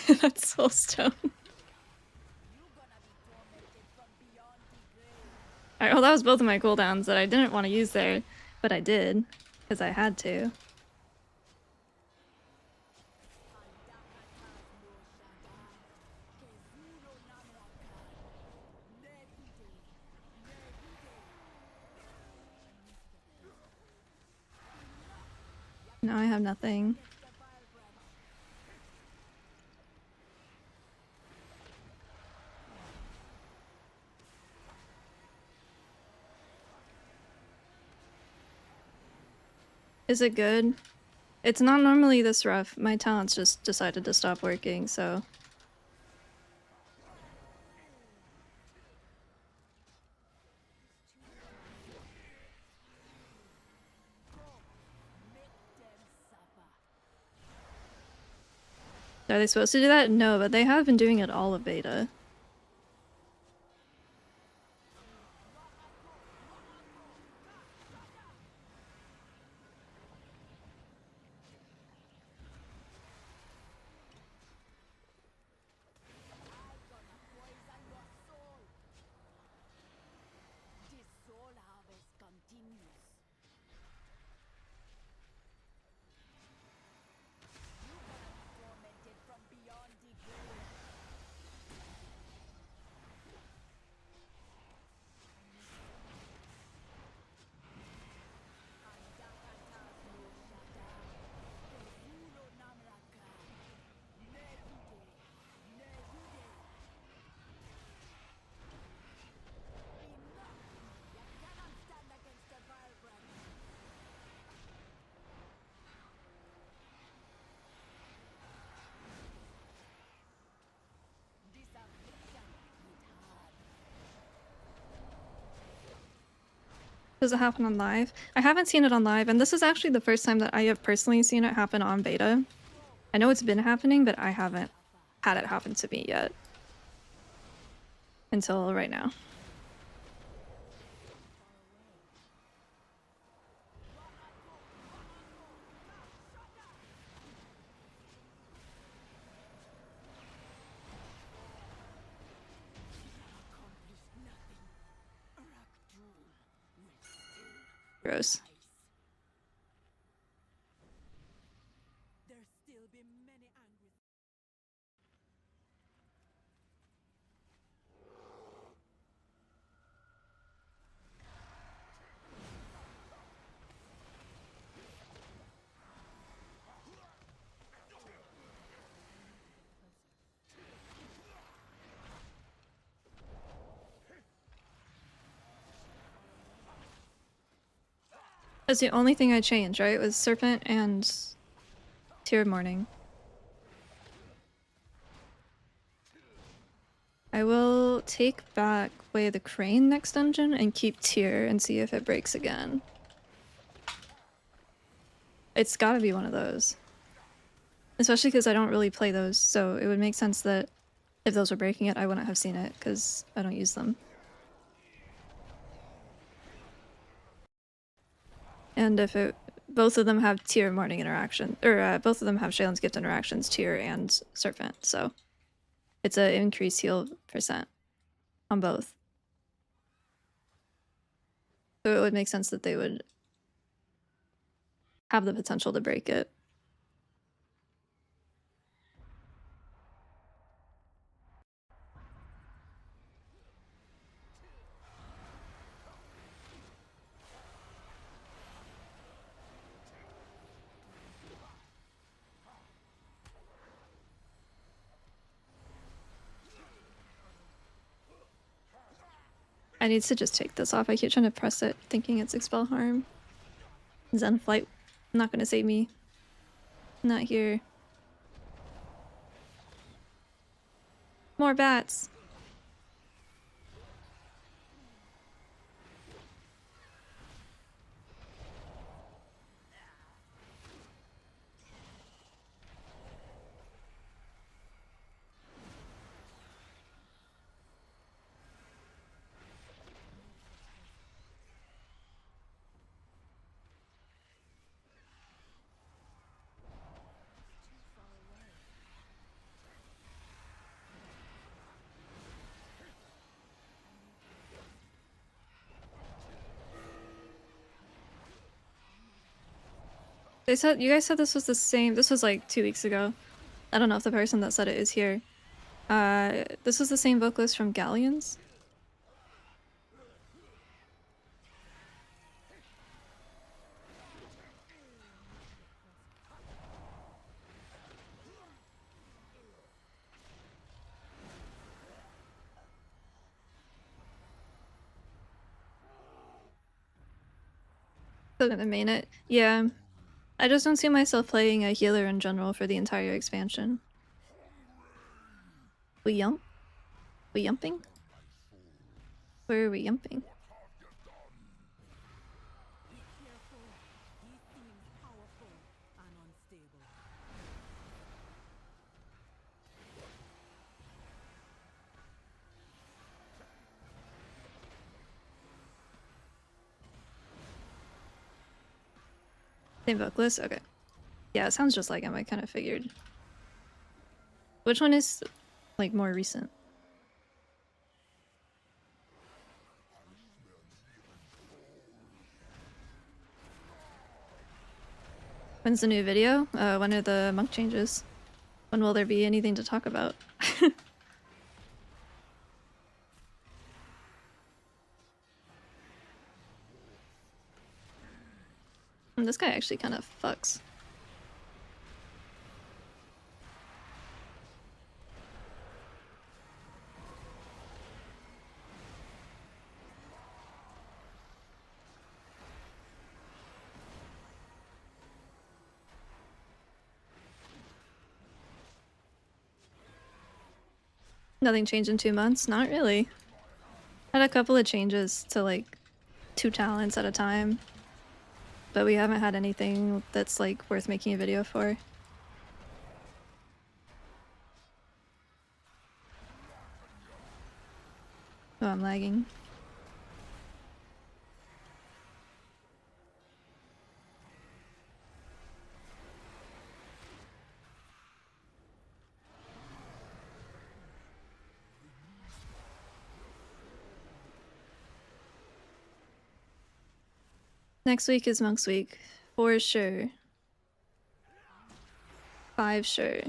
That's soulstone. Alright, well that was both of my cooldowns that I didn't want to use there, but I did, because I had to. Now I have nothing. Is it good? It's not normally this rough. My talents just decided to stop working, so... Are they supposed to do that? No, but they have been doing it all of beta. Does it happen on live? I haven't seen it on live, and this is actually the first time that I have personally seen it happen on beta. I know it's been happening, but I haven't had it happen to me yet. Until right now. Gross. That's the only thing I changed, right? It was Serpent and Tear of Morning. I will take back Way of the Crane next dungeon and keep Tear and see if it breaks again. It's gotta be one of those. Especially because I don't really play those, so it would make sense that if those were breaking it, I wouldn't have seen it, because I don't use them. And if it... both of them have Tear of Morning interaction, or both of them have Shaylin's Gift interactions, Tear and Serpent, so... it's an increased heal % on both. So it would make sense that they would have the potential to break it. I need to just take this off. I keep trying to press it, thinking it's Expel Harm. Zen Flight, not gonna save me. Not here. More bats! They said you guys said this was the same. This was like 2 weeks ago. I don't know if the person that said it is here. This was the same vocalist from Galleons. Still gonna main it. Yeah. I just don't see myself playing a healer in general for the entire expansion. We yump? We yumping? Where are we yumping? Be careful. He seems powerful and unstable. Same vocalist? Okay. Yeah, it sounds just like him. I kind of figured. Which one is, like, more recent? When's the new video? When are the monk changes? When will there be anything to talk about? And this guy actually kind of fucks. Nothing changed in 2 months? Not really. Had a couple of changes to like 2 talents at a time. But we haven't had anything that's like worth making a video for. Oh, I'm lagging. Next week is Monk's Week. 4 sure. 5 sure.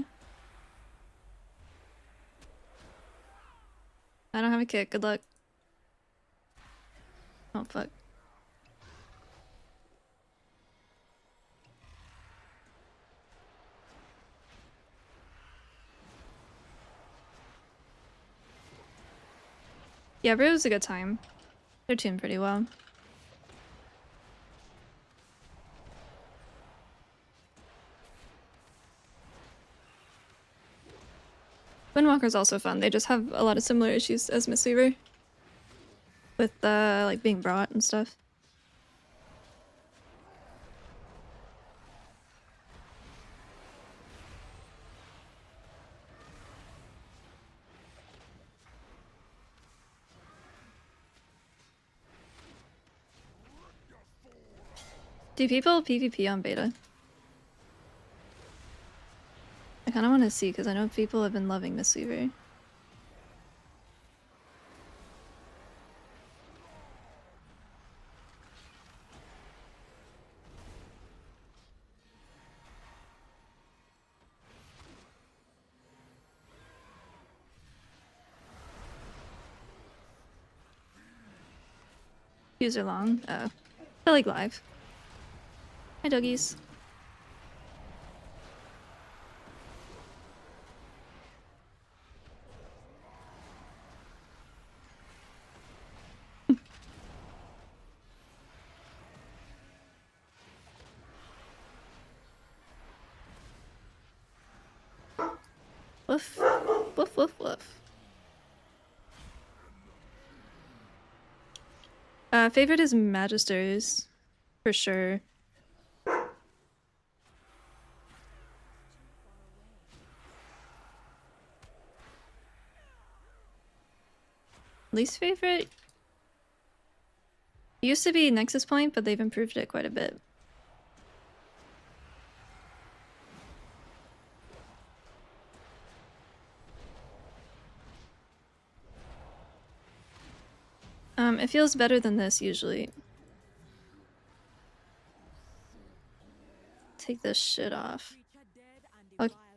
I don't have a kick. Good luck. Oh, fuck. Yeah, but it was a good time. They're tuned pretty well. Windwalker's also fun. They just have a lot of similar issues as mistweaver. With like being brought and stuff. Do people PvP on beta? I kind of want to see because I know people have been loving mistweaver. Queues are long. Oh. I like live. Hi, doggies. Woof. Woof, woof, woof. Favorite is Magisters, for sure. Least favorite used to be Nexus Point, but they've improved it quite a bit. It feels better than this usually. take this shit off.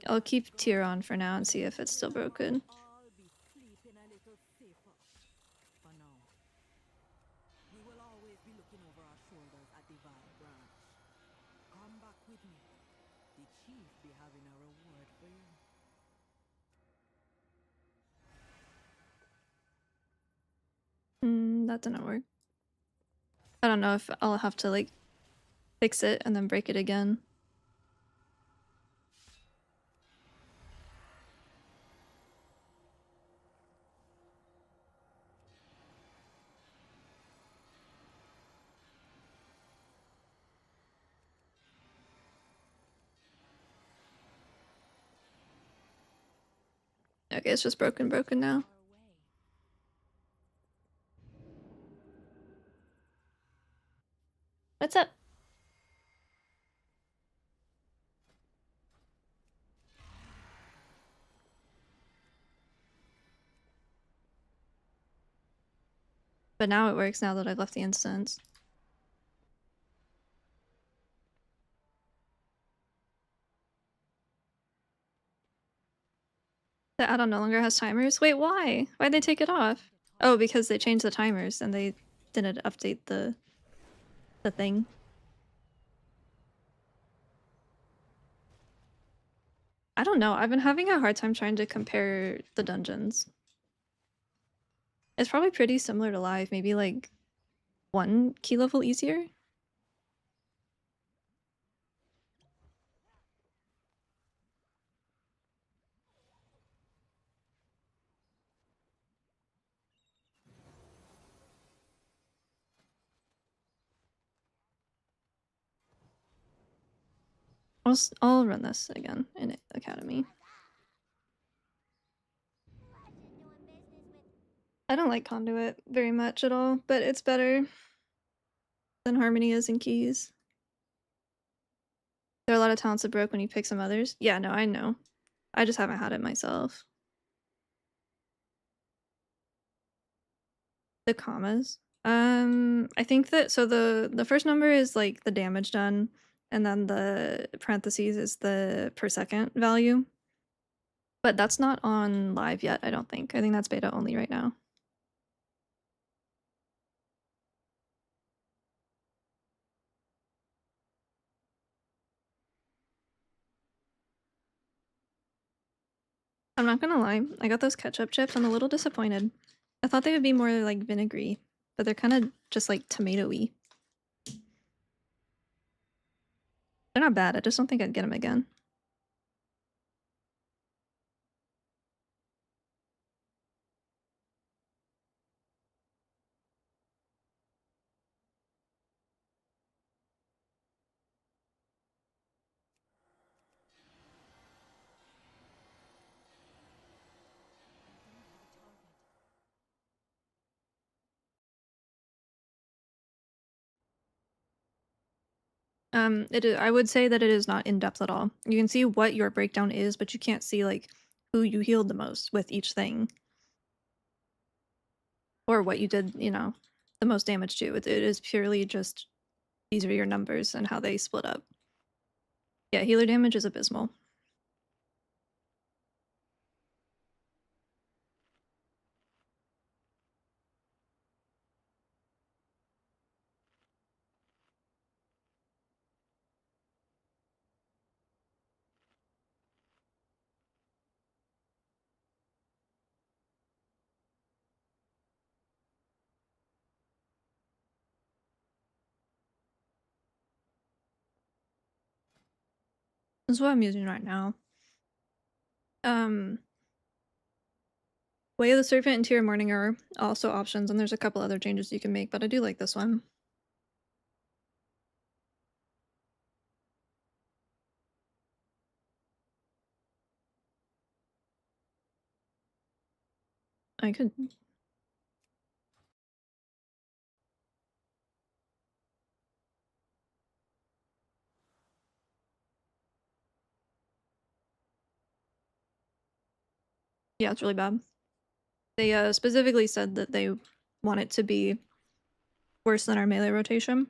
I'll keep tier on for now and see if it's still broken. All be sleeping a little safer. For now. We will always be looking over our shoulders at Devourer branch. Come back with me. The chief be having a reward for you. That didn't work. I don't know if I'll have to like fix it and then break it again. Okay, it's just broken now. What's up? But now it works now that I've left the instance. The add-on no longer has timers? Wait, why? Why'd they take it off? Oh, because they changed the timers and they didn't update the thing. I don't know. I've been having a hard time trying to compare the dungeons. It's probably pretty similar to live, maybe like 1 key level easier. I'll run this again in Academy. I don't like Conduit very much at all, but it's better than Harmony is in keys. There are a lot of talents that broke when you pick some others. Yeah, no, I know. I just haven't had it myself. The commas. I think that so the first number is like the damage done, and then the parentheses is the per second value. But that's not on live yet, I don't think. I think that's beta only right now. I'm not gonna lie, I got those ketchup chips. I'm a little disappointed. I thought they would be more like vinegary, but they're kind of just like tomato-y. They're not bad, I just don't think I'd get them again. I would say that it is not in-depth at all. You can see what your breakdown is, but you can't see like who you healed the most with each thing. Or what you did, you know, the most damage to. It is purely just these are your numbers and how they split up. Yeah, healer damage is abysmal. This is what I'm using right now. Way of the Serpent and Tear of Morning are also options, and there's a couple other changes you can make, but I do like this one. I could... Yeah, it's really bad. They specifically said that they want it to be worse than our melee rotation,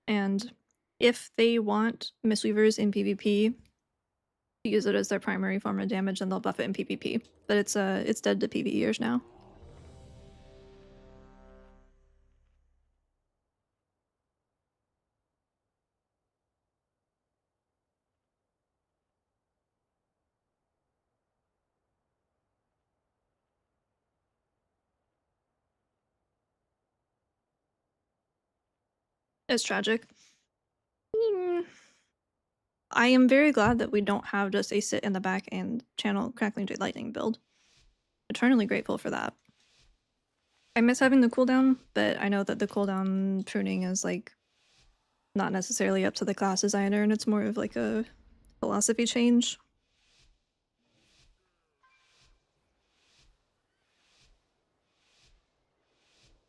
and if they want mistweavers in PvP to use it as their primary form of damage, then they'll buff it in PvP. But it's dead to PvEers now. It's tragic. I am very glad that we don't have just a sit in the back and channel Crackling Jade Lightning build. Eternally grateful for that. I miss having the cooldown, but I know that the cooldown pruning is like not necessarily up to the class designer, and it's more of like a philosophy change.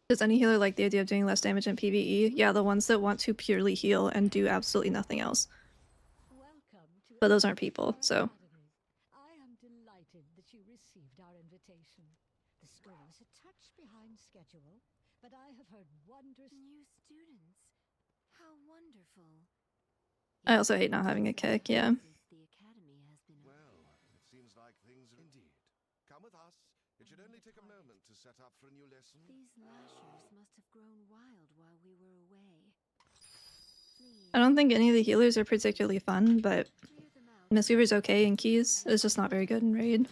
Does any healer like the idea of doing less damage in PvE? Yeah, the ones that want to purely heal and do absolutely nothing else. But those aren't people, so. I am delighted that you received our invitation. The school is a touch behind schedule, but I have heard wondrous New students. How wonderful. I also hate not having a kick, yeah. The academy has been Well, it seems like things are indeed. Come with us. It should only take a moment to set up for a new lesson. These lashers must have grown wild while we were away. I don't think any of the healers are particularly fun, but Clear them out. Mistweaver's okay in keys. It's just not very good in raid.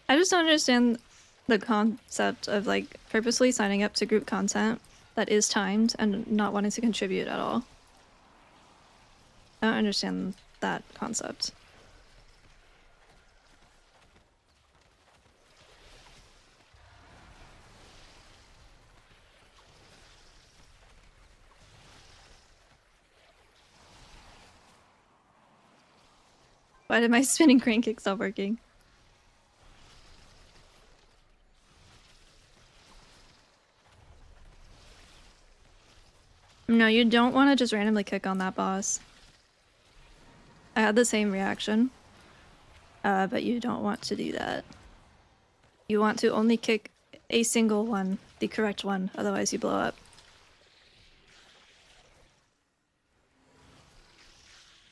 I just don't understand the concept of like purposely signing up to group content that is timed and not wanting to contribute at all. I don't understand that concept. Why did my spinning crane kick stop working? No, you don't want to just randomly kick on that boss. I had the same reaction. But you don't want to do that. You want to only kick a single one, the correct one, otherwise you blow up.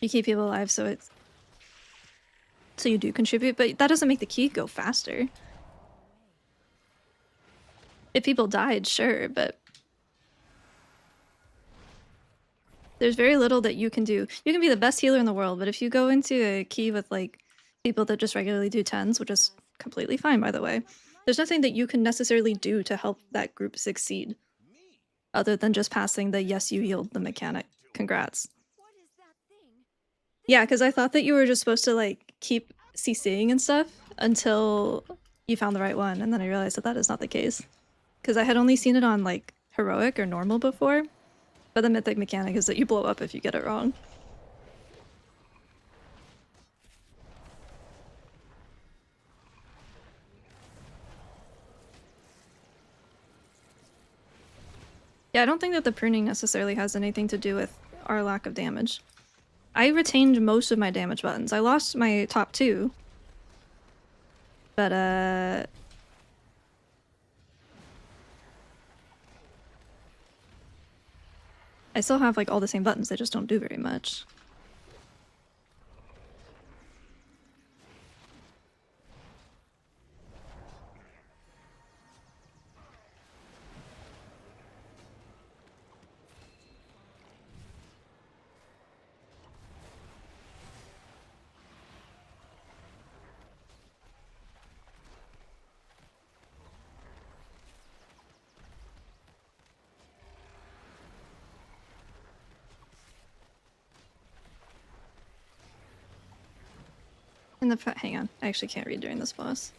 You keep people alive so you do contribute, but that doesn't make the key go faster. If people died, sure, but there's very little that you can do. You can be the best healer in the world, but if you go into a key with like people that just regularly do 10s, which is completely fine by the way, there's nothing that you can necessarily do to help that group succeed other than just passing the yes you healed the mechanic. Congrats. What is that thing? Yeah, because I thought that you were just supposed to like keep CCing and stuff until you found the right one, and then I realized that that is not the case. Because I had only seen it on like heroic or normal before, but the mythic mechanic is that you blow up if you get it wrong. Yeah, I don't think that the pruning necessarily has anything to do with our lack of damage. I retained most of my damage buttons. I lost my top 2. But, I still have, like, all the same buttons. They just don't do very much. Hang on, I actually can't read during this boss.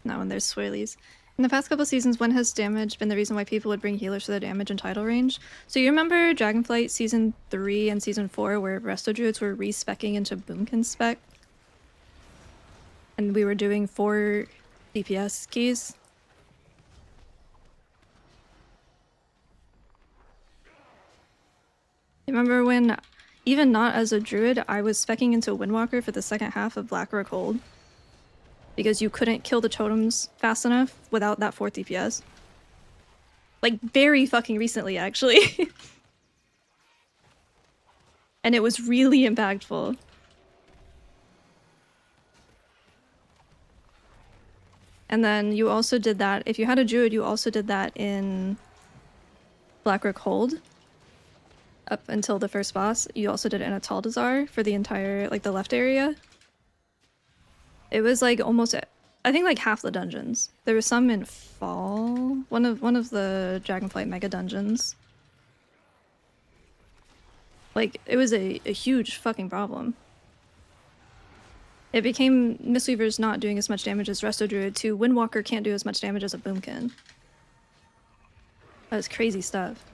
Not when there's swirlies. In the past couple seasons, when has damage been the reason why people would bring healers for the damage and title range? So you remember Dragonflight Season 3 and Season 4 where Resto Druids were re-speccing into Boomkin spec? And we were doing 4 DPS keys? Remember when even not as a druid, I was speccing into Windwalker for the second half of Blackrock Hold. Because you couldn't kill the totems fast enough without that 4th DPS. Like, very fucking recently, actually. And it was really impactful. And then you also did that, if you had a druid, you also did that in Blackrock Hold. Up until the first boss. You also did it in a Taldazar for the entire, like, the left area. It was like almost, I think like half the dungeons. There was some in Fall, one of the Dragonflight mega dungeons. Like, it was a huge fucking problem. It became Mistweaver's not doing as much damage as Resto Druid to Windwalker can't do as much damage as a Boomkin. That was crazy stuff.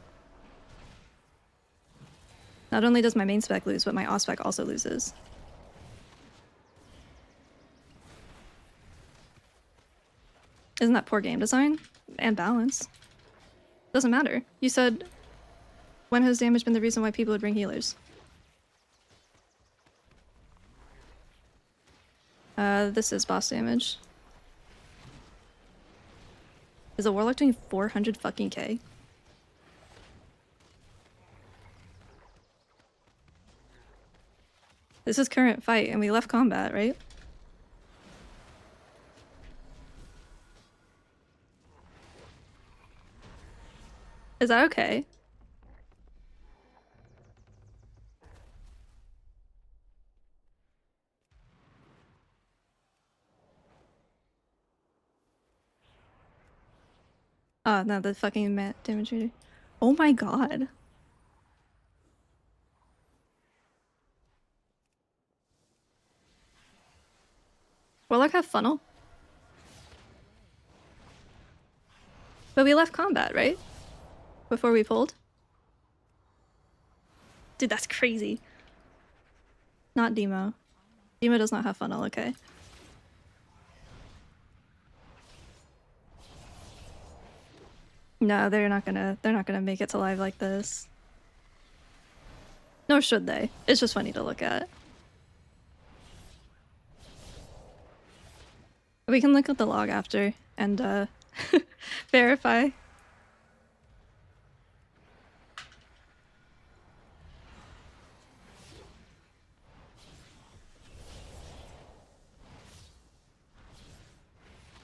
Not only does my main spec lose, but my off spec also loses. Isn't that poor game design? And balance. Doesn't matter. You said, when has damage been the reason why people would bring healers? This is boss damage. Is a Warlock doing 400 fucking K? This is current fight, and we left combat, right? Is that okay? Oh, no, the fucking mat damage reader. Oh my god. Warlock have funnel? But we left combat, right? Before we pulled? Dude, that's crazy. Not Demo. Demo does not have funnel, okay. No, they're not gonna make it to live like this. Nor should they. It's just funny to look at. We can look at the log after and verify.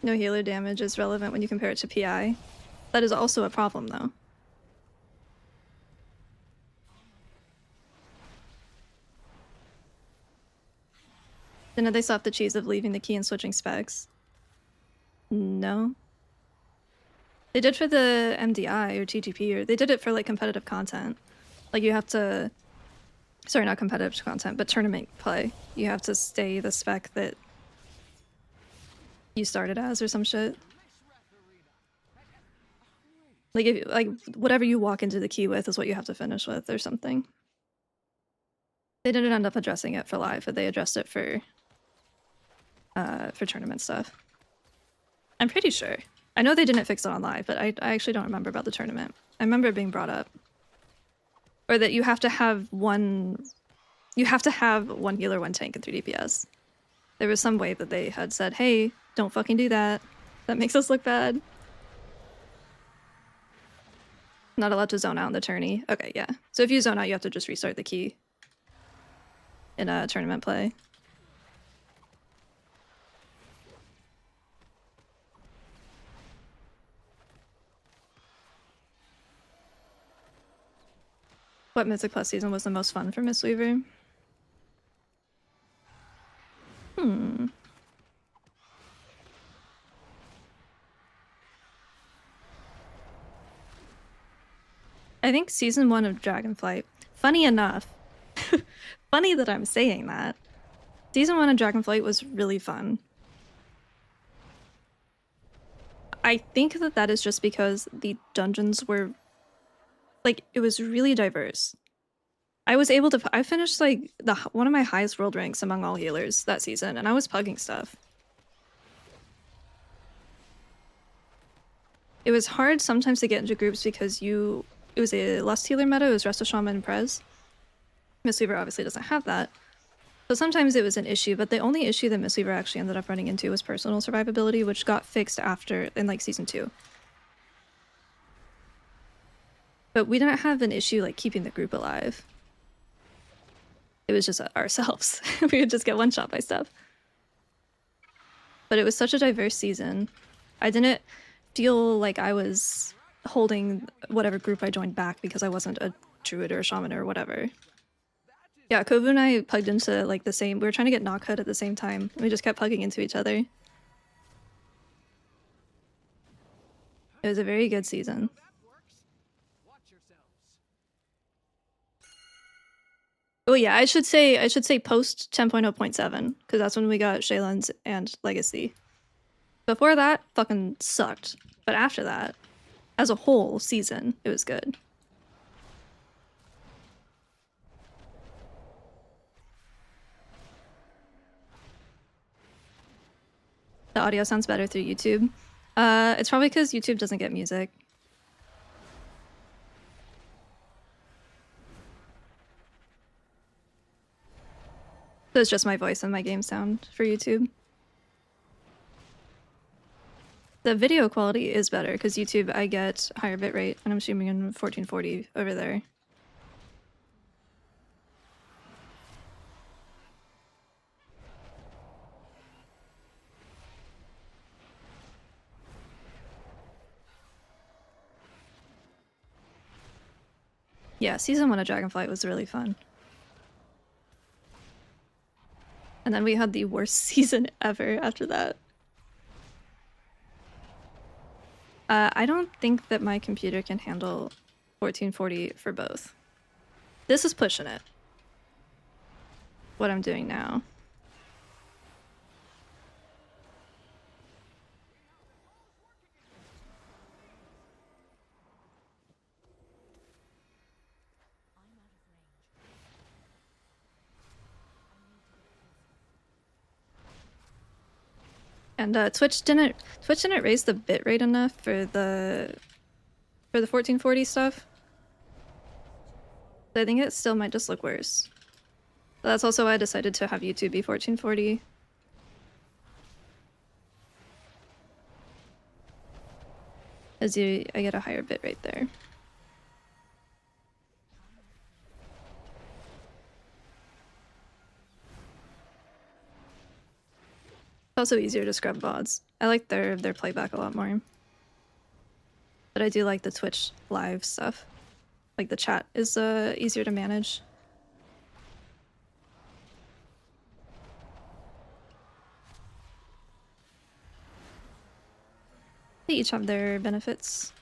No healer damage is relevant when you compare it to PI. That is also a problem, though. Didn't they stop the cheese of leaving the key and switching specs? No. They did for the MDI or TGP, or they did it for like competitive content. Like you have to, sorry, not competitive content, but tournament play. You have to stay the spec that you started as or some shit. Like if like whatever you walk into the key with is what you have to finish with or something. They didn't end up addressing it for live, but they addressed it for tournament stuff. I'm pretty sure. I know they didn't fix it on live, but I actually don't remember about the tournament. I remember it being brought up. Or that you have to have one healer, one tank, and 3 DPS. There was some way that they had said, hey, don't fucking do that. That makes us look bad. Not allowed to zone out in the tourney. Okay, yeah. So if you zone out, you have to just restart the key in a tournament play. What Mythic Plus season was the most fun for Mistweaver? I think season 1 of Dragonflight. Funny enough, funny that I'm saying that. Season 1 of Dragonflight was really fun. I think that that is just because the dungeons were, like, it was really diverse. I was able to, I finished like one of my highest world ranks among all healers that season, and I was pugging stuff. It was hard sometimes to get into groups because it was a Lust healer meta, it was Resto Shaman and Prez. Mistweaver obviously doesn't have that. So sometimes it was an issue, but the only issue that Mistweaver actually ended up running into was personal survivability, which got fixed after in like season 2. But we didn't have an issue like keeping the group alive. It was just ourselves. We would just get one shot by stuff. But it was such a diverse season. I didn't feel like I was holding whatever group I joined back because I wasn't a druid or a shaman or whatever. Yeah, Kovu and I plugged into like the same. We were trying to get Knockhood at the same time. We just kept plugging into each other. It was a very good season. Oh yeah, I should say post 10.0.7 because that's when we got Shaylan's and Legacy. Before that, fucking sucked. But after that, as a whole season, it was good. The audio sounds better through YouTube. It's probably because YouTube doesn't get music. So it's just my voice and my game sound for YouTube. The video quality is better because YouTube I get higher bitrate, and I'm streaming in 1440 over there. Yeah, season 1 of Dragonflight was really fun. And then we had the worst season ever after that. I don't think that my computer can handle 1440 for both. This is pushing it. What I'm doing now. And Twitch didn't raise the bitrate enough for the 1440 stuff. So I think it still might just look worse. But that's also why I decided to have YouTube be 1440. As I get a higher bitrate there. It's also easier to scrub VODs. I like their playback a lot more. But I do like the Twitch live stuff. Like the chat is easier to manage. They each have their benefits.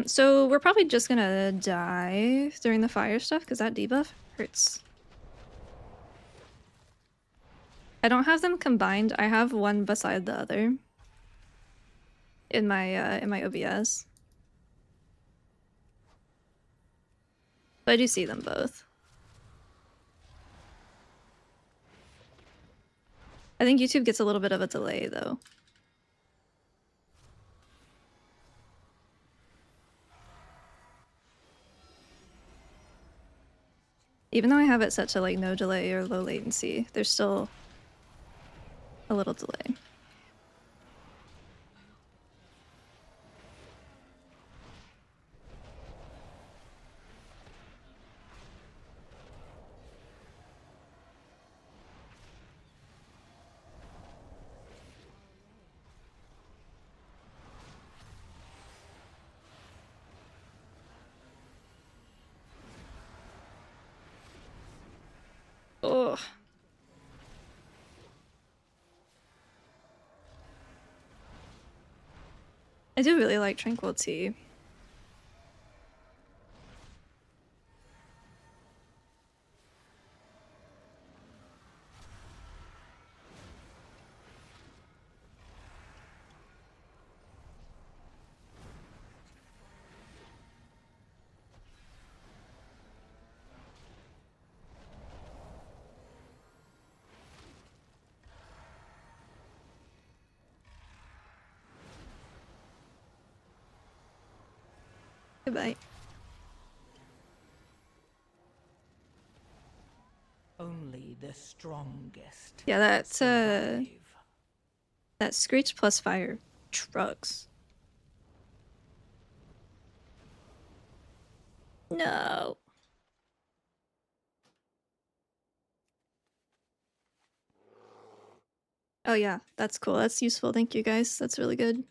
So we're probably just gonna die during the fire stuff because that debuff hurts. I don't have them combined. I have one beside the other in my OBS. But I do see them both. I think YouTube gets a little bit of a delay though. Even though I have it set to like no delay or low latency, there's still a little delay. Ugh. I do really like Tranquil Tea. Goodbye. the strongest. Yeah, that's survive. that screech plus fire trucks. No. Oh yeah, that's cool. That's useful. Thank you guys. That's really good.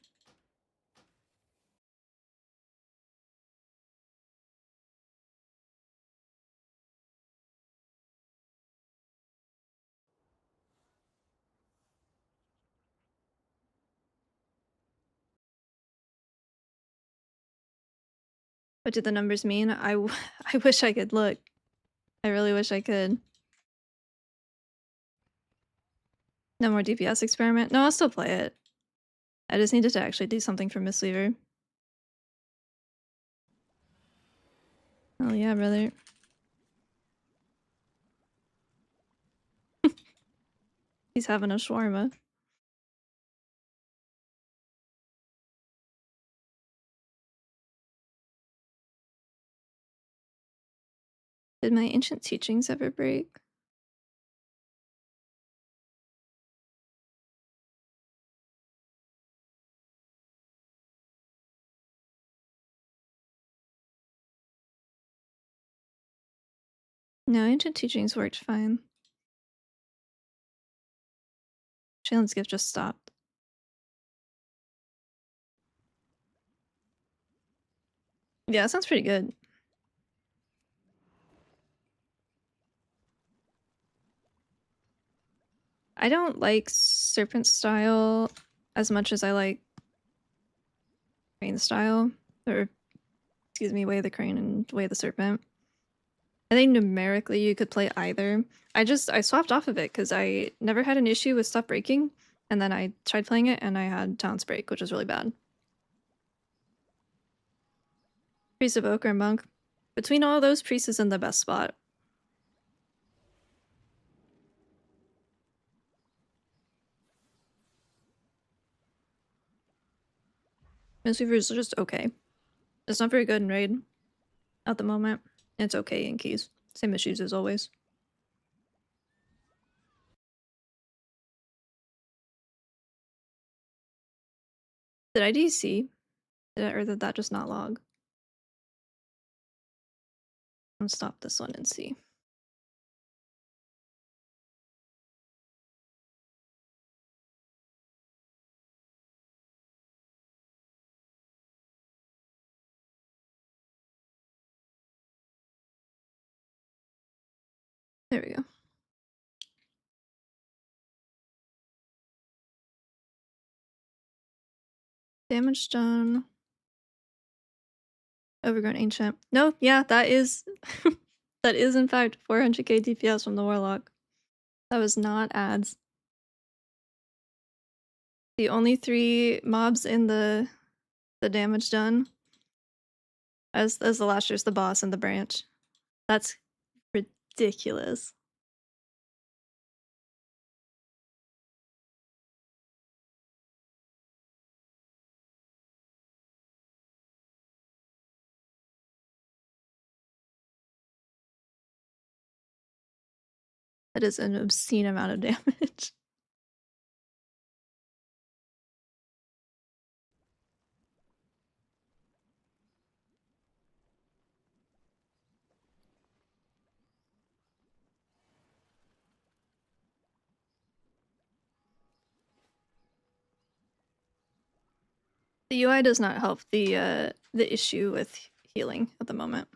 What do the numbers mean? I wish I could look. I really wish I could. No more DPS experiment? No, I'll still play it. I just needed to actually do something for mistweaver. Oh yeah, brother. He's having a shawarma. Did my ancient teachings ever break? No, ancient teachings worked fine. Shailen's gift just stopped. Yeah, that sounds pretty good. I don't like serpent style as much as I like crane style. Or, excuse me, Way of the Crane and Way of the Serpent. I think numerically you could play either. I swapped off of it because I never had an issue with stuff breaking, and then I tried playing it and I had talents break, which was really bad. Priest of Oak or Monk. Between all those, Priest is in the best spot. Mistweaver is just okay. It's not very good in raid at the moment. It's okay in keys. Same issues as always. Did I DC? Or did that just not log? Let's stop this one and see. There we go. Damage done. Overgrown Ancient. No, yeah, that is that is in fact 400k DPS from the Warlock. That was not ads. The only 3 mobs in the damage done as the last year's the boss and the branch. That's ridiculous. That is an obscene amount of damage. The UI does not help the issue with healing at the moment.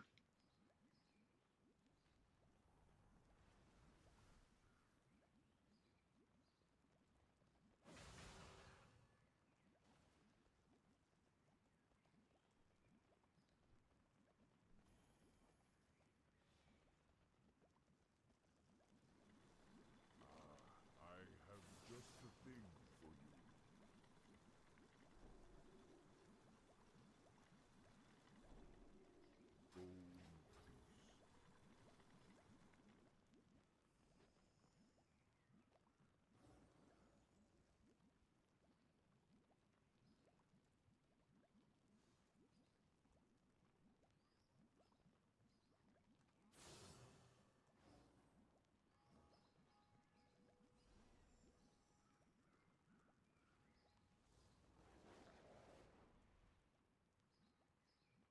I have just a thing for you. Go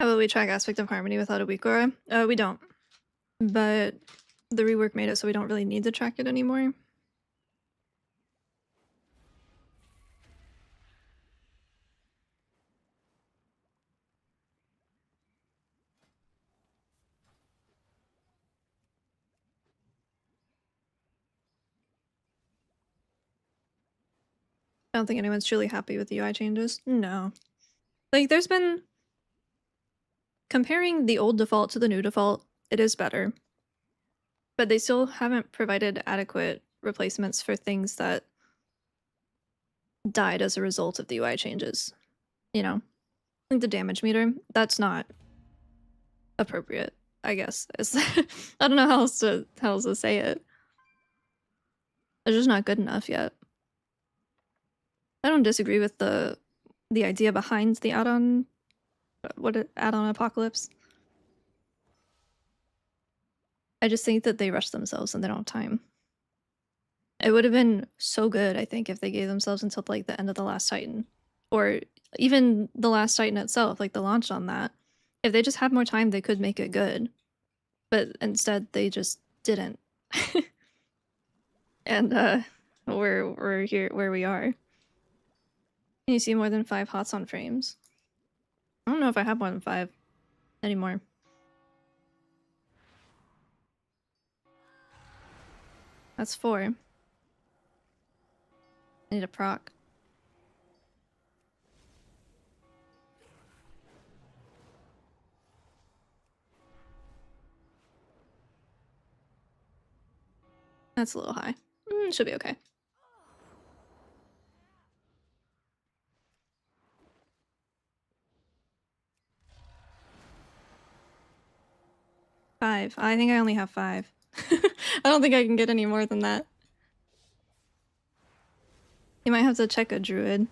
How about we track aspect of harmony without a weak aura? We don't. But the rework made it so we don't really need to track it anymore. I don't think anyone's truly happy with the UI changes. No. Like, there's been... Comparing the old default to the new default, it is better. But they still haven't provided adequate replacements for things that died as a result of the UI changes. You know? Like the damage meter, that's not appropriate, I guess. I don't know how else to say it. It's just not good enough yet. I don't disagree with the idea behind the add-on add-on Apocalypse. I just think that they rushed themselves and they don't have time. It would have been so good, I think, if they gave themselves until like the end of the Last Titan. Or even the Last Titan itself, like the launch on that. If they just had more time, they could make it good. But instead, they just didn't. And we're here where we are. Can you see more than 5 hots on frames? I don't know if I have more than 5 anymore. That's 4. I need a proc. That's a little high. Should be okay. Five. I think I only have 5. I don't think I can get any more than that. You might have to check a druid.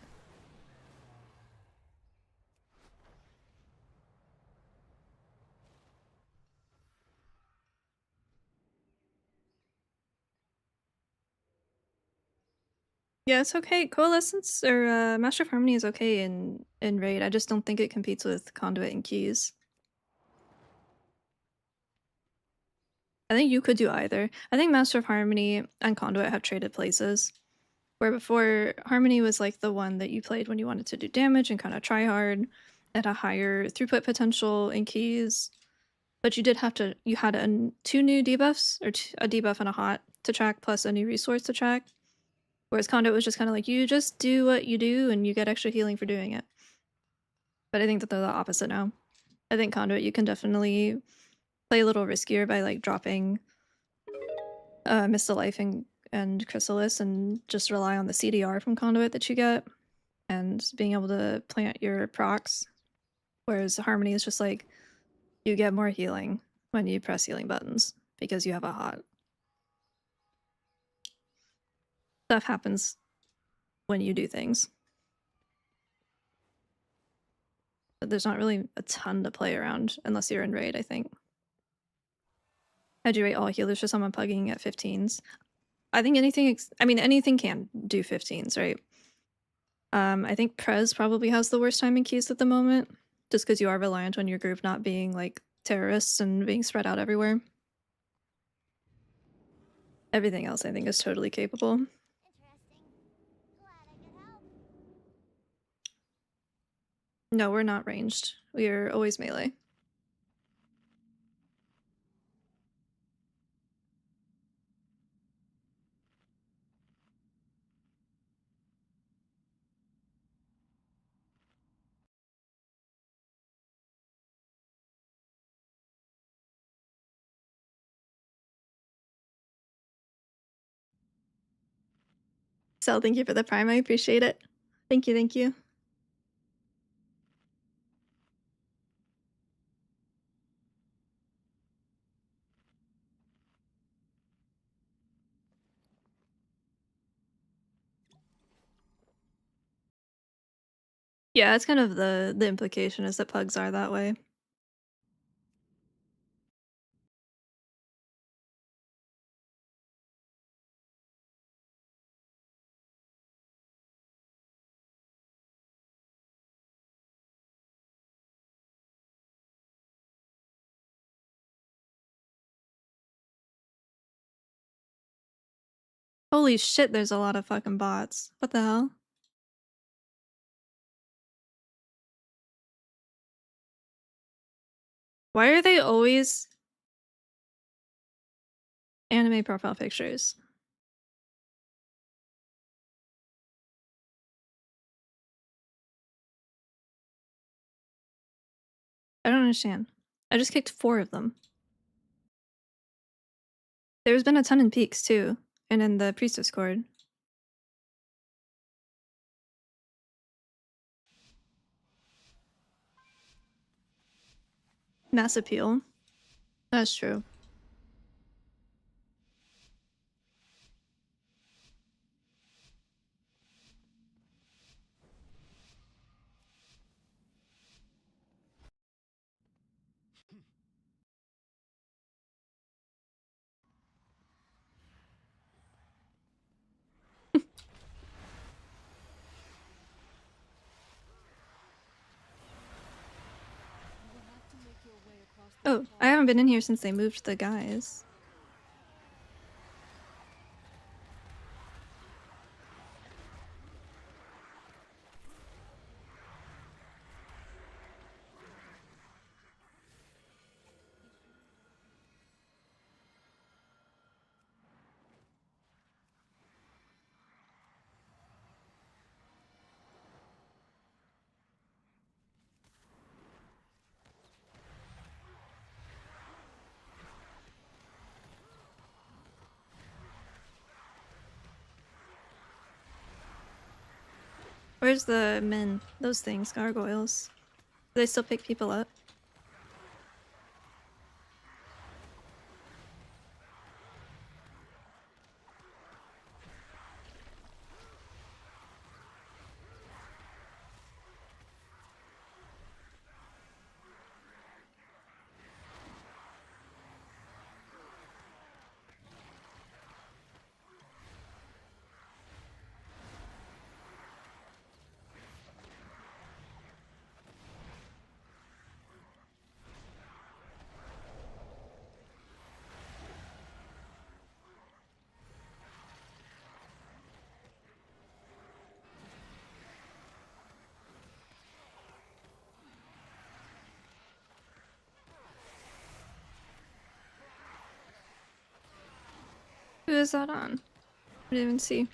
Yeah, it's okay. Coalescence or Master of Harmony is okay in Raid. I just don't think it competes with Conduit and Keys. I think you could do either. I think Master of Harmony and Conduit have traded places. Where before, Harmony was like the one that you played when you wanted to do damage and kind of try hard. At a higher throughput potential in Keys. But you did have to, you had 2 new debuffs, or a debuff and a hot to track, plus a new resource to track. Whereas Conduit was just kind of like, you just do what you do and you get extra healing for doing it. But I think that they're the opposite now. I think Conduit, you can definitely play a little riskier by like dropping Mist of Life and Chrysalis and just rely on the CDR from Conduit that you get and being able to plant your procs. Whereas Harmony is just like, you get more healing when you press healing buttons because you have a hot. Stuff happens when you do things. But there's not really a ton to play around unless you're in Raid, I think. How'd you rate all healers for someone pugging at 15s? I think anything, anything can do 15s, right? I think Prez probably has the worst time in Keys at the moment, just because you are reliant on your group not being like terrorists and being spread out everywhere. Everything else I think is totally capable. No, we're not ranged. We are always melee. So thank you for the prime. I appreciate it. Thank you, thank you. Yeah, it's kind of the implication is that pugs are that way. Holy shit, there's a lot of fucking bots. What the hell? Why are they always anime profile pictures? I don't understand. I just kicked 4 of them. There's been a ton in peaks too, and in the priest discord. Mass appeal. That's true. Oh, I haven't been in here since they moved the guys. Where's the men? Those things, gargoyles. Do they still pick people up? Who is that on? I didn't even see.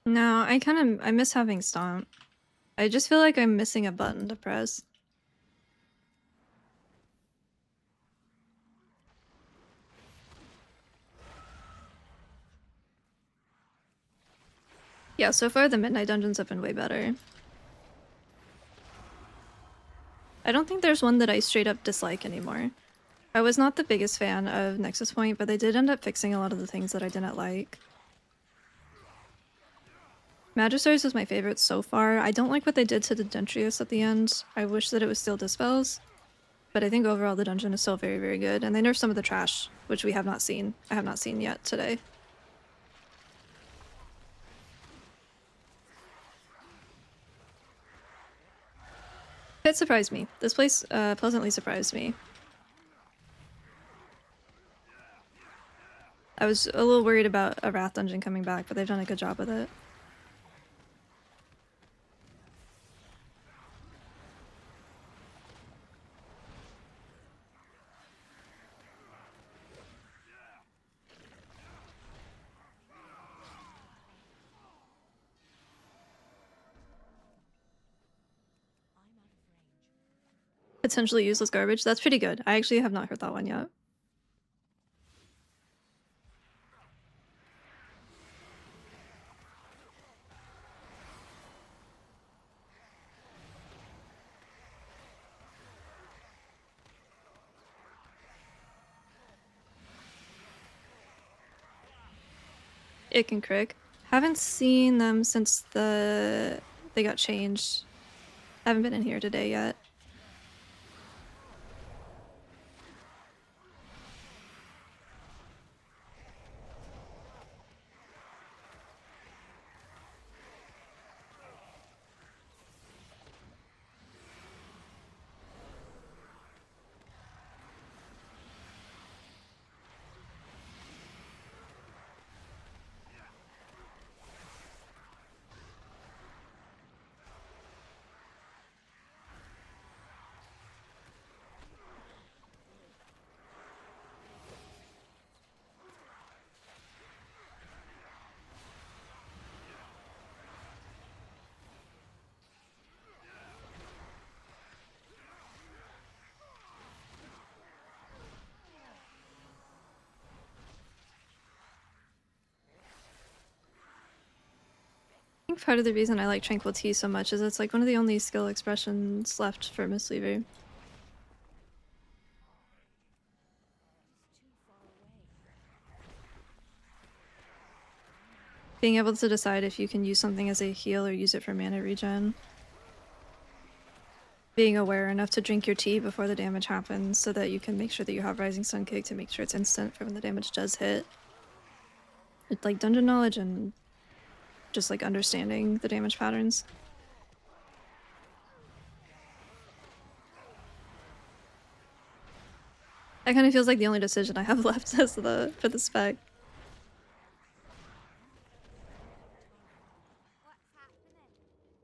No, I miss having stomp. I just feel like I'm missing a button to press. Yeah, so far the midnight dungeons have been way better. I don't think there's one that I straight up dislike anymore. I was not the biggest fan of Nexus Point, but they did end up fixing a lot of the things that I didn't like. Magisters is my favorite so far. I don't like what they did to the Dentrius at the end. I wish that it was still Dispels. But I think overall the dungeon is still very, very good. And they nerfed some of the trash, which we have not seen. I have not seen yet today. It surprised me. This place pleasantly surprised me. I was a little worried about a Wrath dungeon coming back, but they've done a good job with it. Potentially useless garbage. That's pretty good. I actually have not heard that one yet. Ick and Crick. Haven't seen them since they got changed. Haven't been in here today yet. think part of the reason I like Tranquil Tea so much is it's like one of the only skill expressions left for mistweaver. Being able to decide if you can use something as a heal or use it for mana regen. Being aware enough to drink your tea before the damage happens so that you can make sure that you have Rising Sun Kick to make sure it's instant for when the damage does hit. It's like dungeon knowledge and just like understanding the damage patterns. That kind of feels like the only decision I have left as for the spec. What's happening? I need a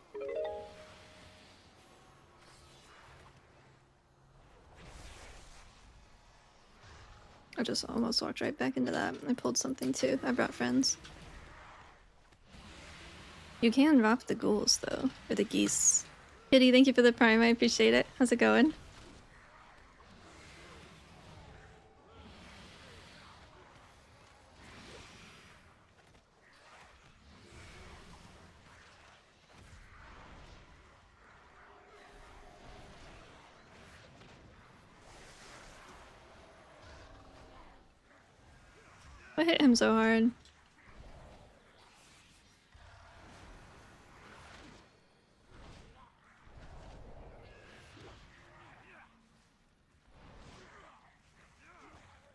target. I just almost walked right back into that. I pulled something too. I brought friends. You can drop the ghouls though, or the geese. Kitty, thank you for the prime. I appreciate it. How's it going? I hit him so hard.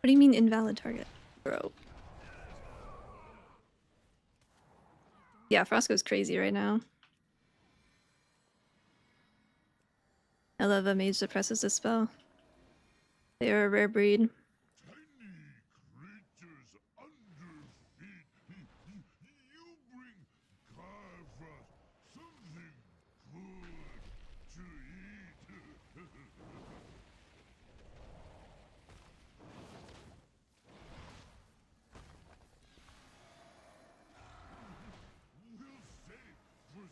What do you mean invalid target? Bro. Yeah, Frosco's crazy right now. I love a mage that presses a spell. They are a rare breed. Creatures under feet. You bring Carver something good to eat. We'll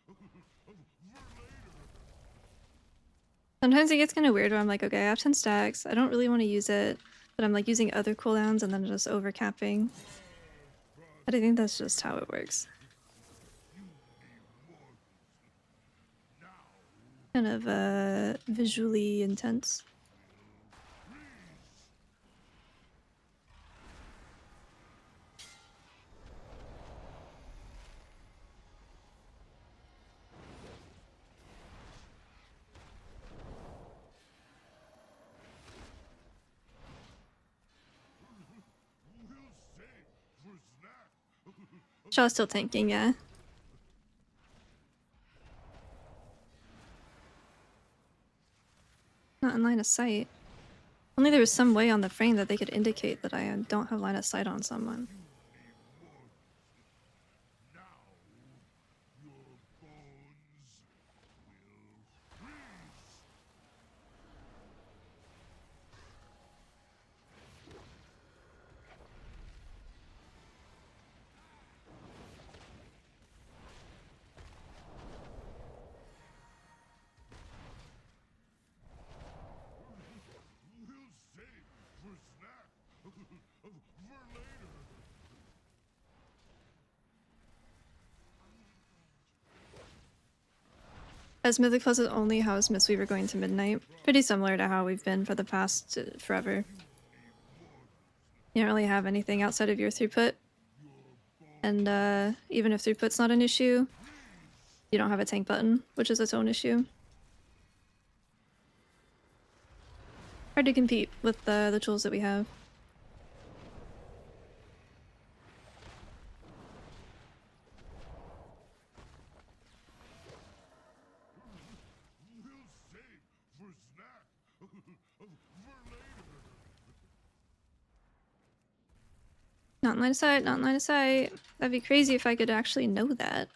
save for snack for later. Sometimes it gets kind of weird where I'm like, okay, I have 10 stacks. I don't really want to use it, but I'm like using other cooldowns and then just overcapping. But I think that's just how it works. Kind of visually intense. Shaw's still tanking, yeah. Not in line of sight. Only there was some way on the frame that they could indicate that I don't have line of sight on someone. As Mythic Plus is only, how is Mistweaver going to midnight? Pretty similar to how we've been for the past forever. You don't really have anything outside of your throughput. And even if throughput's not an issue, you don't have a tank button, which is its own issue. Hard to compete with the tools that we have. Not in line of sight, not in line of sight. That'd be crazy if I could actually know that.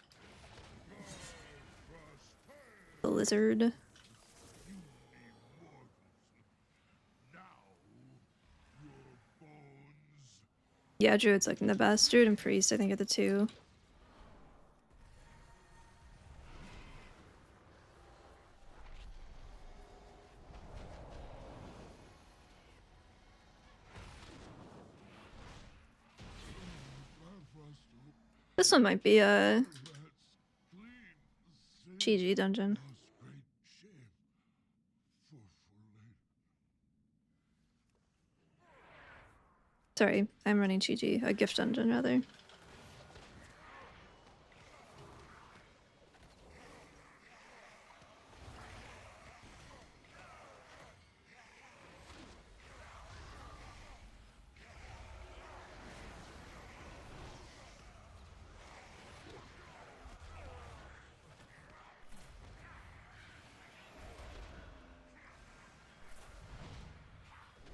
The lizard. Yeah, Druid's looking the best. Druid and Priest, I think, are the two. This one might be a GG dungeon. Sorry, I'm running GG, a gift dungeon rather.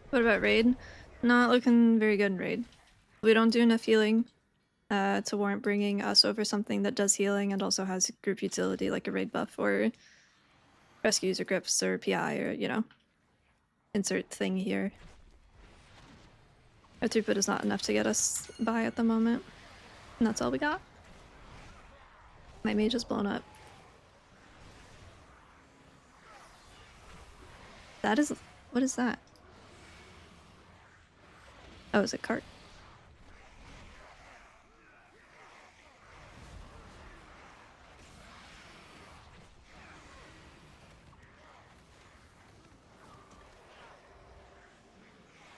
What about raid? Not looking very good in raid. We don't do enough healing to warrant bringing us over something that does healing and also has group utility like a raid buff or rescues or grips or PI or, you know, insert thing here. Our throughput is not enough to get us by at the moment. And that's all we got. My mage is blown up. That is... what is that? Oh, it's a cart.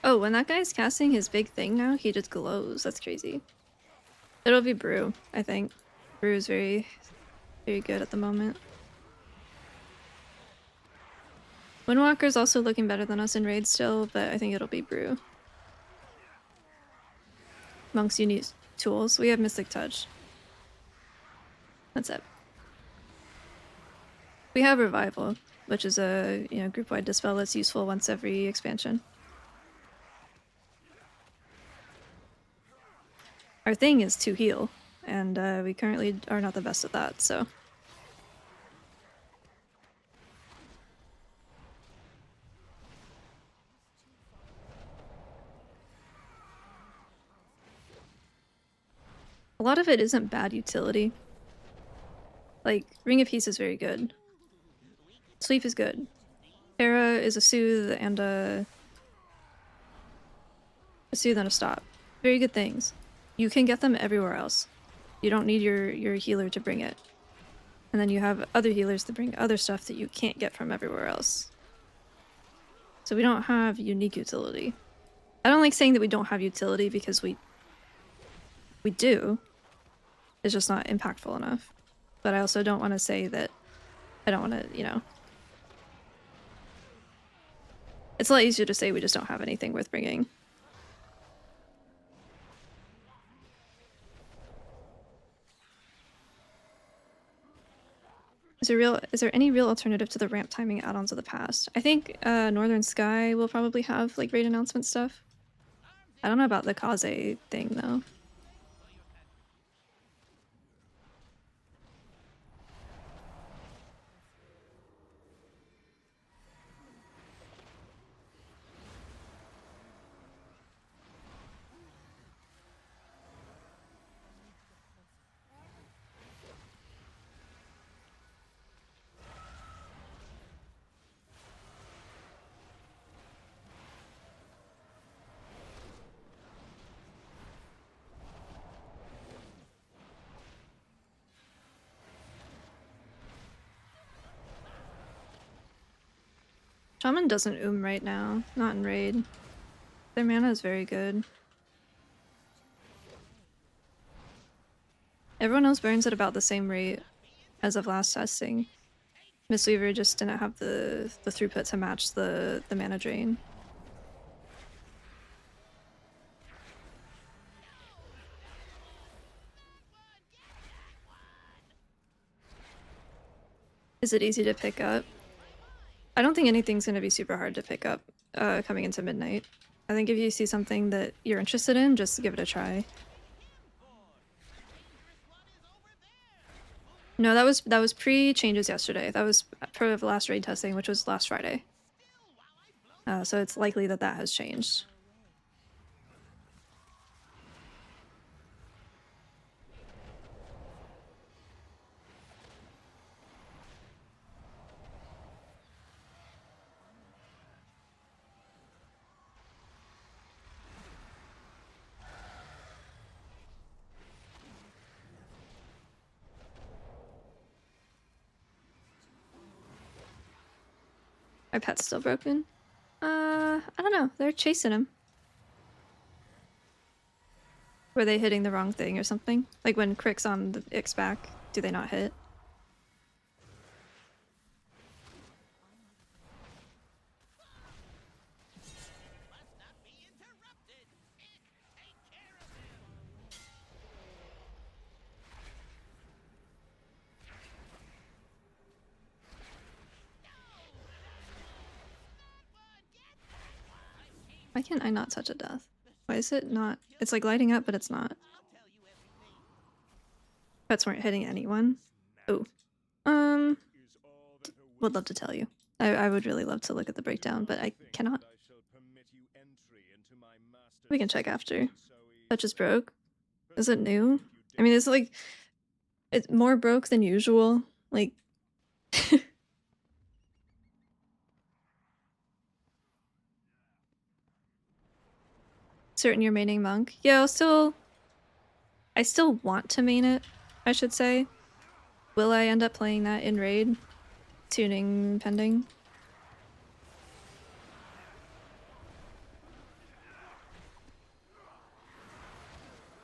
Oh, when that guy's casting his big thing now, he just glows. That's crazy. It'll be Brew, I think. Brew is very, very good at the moment. Windwalker's also looking better than us in raid still, but I think it'll be Brew. Monks, you need tools. We have Mystic Touch. That's it. We have Revival, which is a, you know, group-wide dispel that's useful once every expansion. Our thing is to heal, and we currently are not the best at that, so... A lot of it isn't bad utility. Like, Ring of Peace is very good. Sleep is good. Terra is a soothe and a soothe and a stop. Very good things. You can get them everywhere else. You don't need your healer to bring it. And then you have other healers to bring other stuff that you can't get from everywhere else. So we don't have unique utility. I don't like saying that we don't have utility because we do. It's just not impactful enough. But I also don't want to say that I don't want to, you know. It's a lot easier to say we just don't have anything worth bringing. Is there any real alternative to the ramp timing add-ons of the past? I think Northern Sky will probably have like raid announcement stuff. I don't know about the Kaze thing though. Shaman doesn't right now, not in raid. Their mana is very good. Everyone else burns at about the same rate as of last testing. Mistweaver just didn't have the throughput to match the mana drain. Is it easy to pick up? I don't think anything's going to be super hard to pick up coming into midnight. I think if you see something that you're interested in, just give it a try. No, that was pre-changes yesterday. That was per the last raid testing, which was last Friday. So it's likely that that has changed. My pet's still broken. I don't know. They're chasing him. Were they hitting the wrong thing or something? Like when Crick's on the Ix back, do they not hit? Must not be interrupted. Take care of him. Why can't I not touch a death? Why is it not? It's like lighting up, but it's not. I'll tell you everything. Pets weren't hitting anyone. Oh. Would love to tell you. I would really love to look at the breakdown, but I cannot. We can check after. Touch is broke. Is it new? I mean, it's like... It's more broke than usual. Like... Certain you're maining monk. Yeah, I still want to main it, I should say. Will I end up playing that in raid? Tuning pending.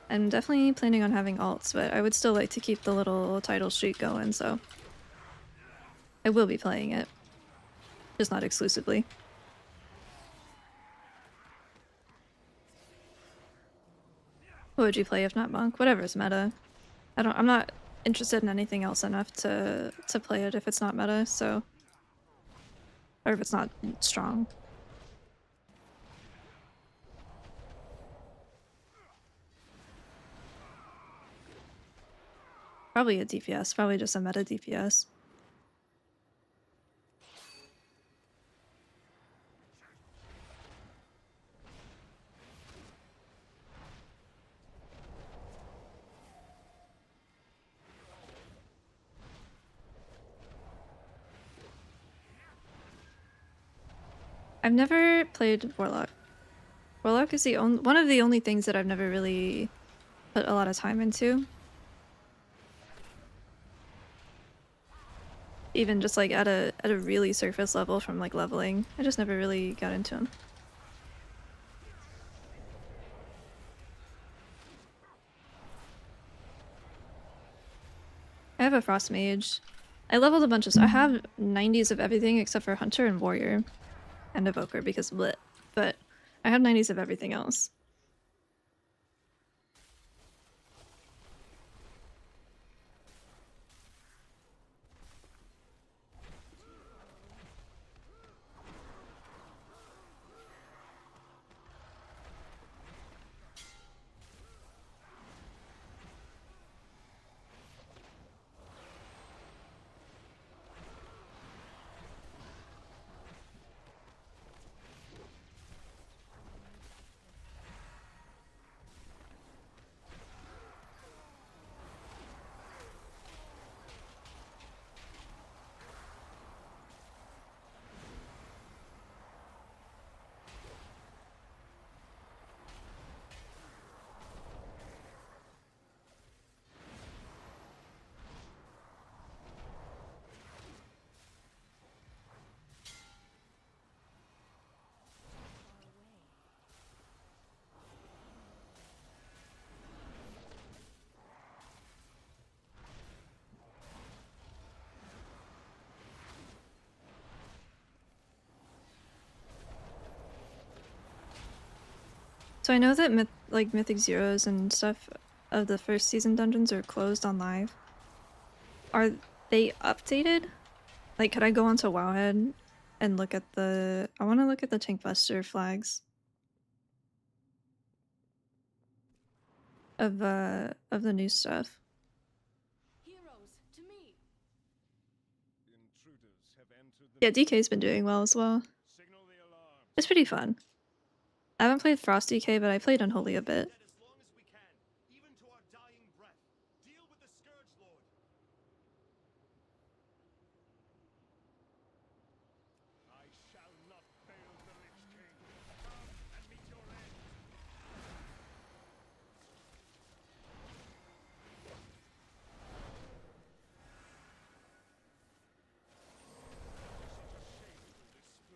I'm definitely planning on having alts, but I would still like to keep the little title streak going, so I will be playing it. Just not exclusively. What would you play if not monk? Whatever's meta. I'm not interested in anything else enough to play it if it's not meta, so... Or if it's not strong. Probably a DPS, probably just a meta DPS. I've never played Warlock. Warlock is one of the only things that I've never really put a lot of time into. Even just like at a really surface level from like leveling. I just never really got into him. I have a Frost Mage. I leveled a bunch of I have 90s of everything except for Hunter and Warrior. And Evoker because bleh. But I have 90s of everything else. So I know that Mythic Zeros and stuff of the first season dungeons are closed on live. Are they updated? Like, could I go onto Wowhead and look at the... I want to look at the Tankbuster flags. Of the new stuff. Heroes, to me. Yeah, DK's been doing well as well. It's pretty fun. I haven't played Frost DK, but I played Unholy a bit. As long as we can, even to our dying breath. Deal with the Scourge Lord. I shall not fail the Lich King. Come and meet your end. Such a shameful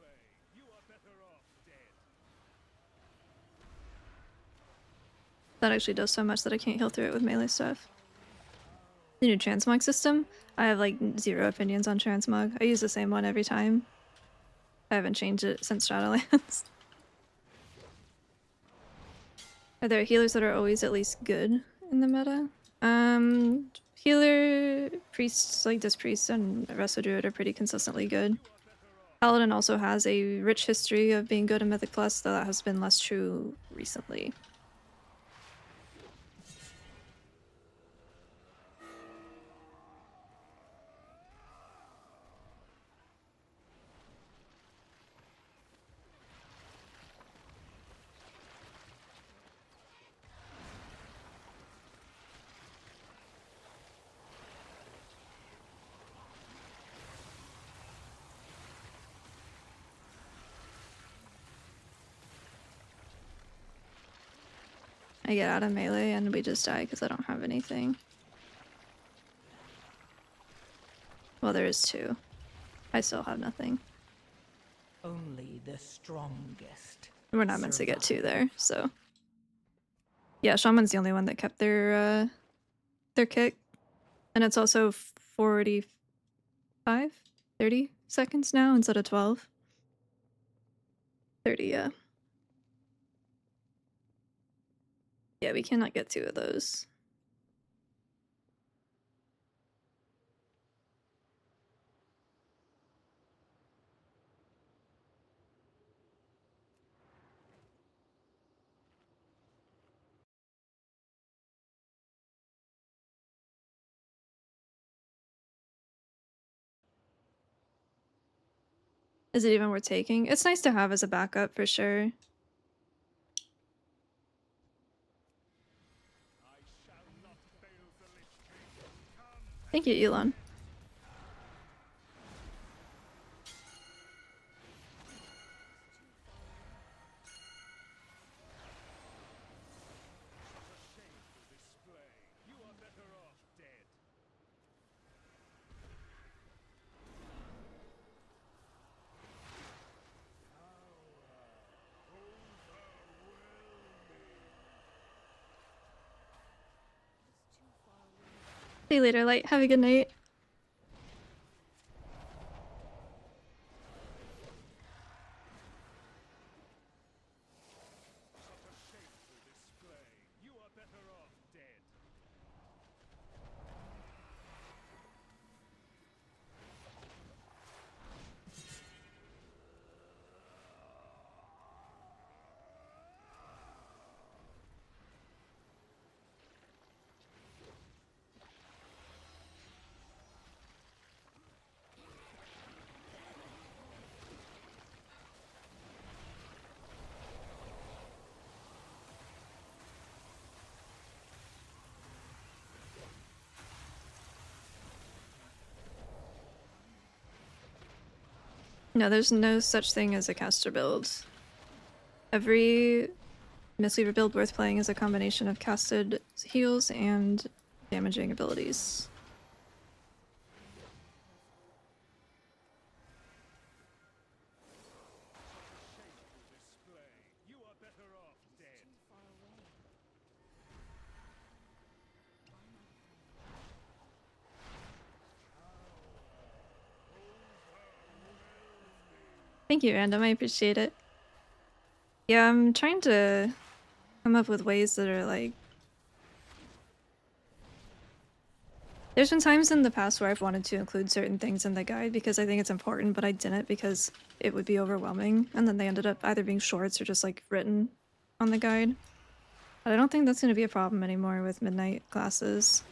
That actually does so much that I can't heal through it with melee stuff. The new transmog system? I have like 0 opinions on transmog. I use the same one every time. I haven't changed it since Shadowlands. Are there healers that are always at least good in the meta? Healer, priests, like Disc Priest and Resto Druid are pretty consistently good. Paladin also has a rich history of being good in Mythic Plus, though that has been less true recently. I get out of melee and we just die because I don't have anything. Well, there is 2. I still have nothing. Only the strongest. We're not meant to get 2 there, so. Yeah, Shaman's the only one that kept their kick. And it's also 45? 30 seconds now instead of 12. 30, yeah. Yeah, we cannot get 2 of those. Is it even worth taking? It's nice to have as a backup for sure. Thank you, Elon. See you later, Light. Have a good night. No, there's no such thing as a caster build. Every Mistweaver build worth playing is a combination of casted heals and damaging abilities. Thank you, Random. I appreciate it. Yeah, I'm trying to come up with ways that are like... There's been times in the past where I've wanted to include certain things in the guide because I think it's important, but I didn't because it would be overwhelming, and then they ended up either being shorts or just like written on the guide. But I don't think that's going to be a problem anymore with midnight classes.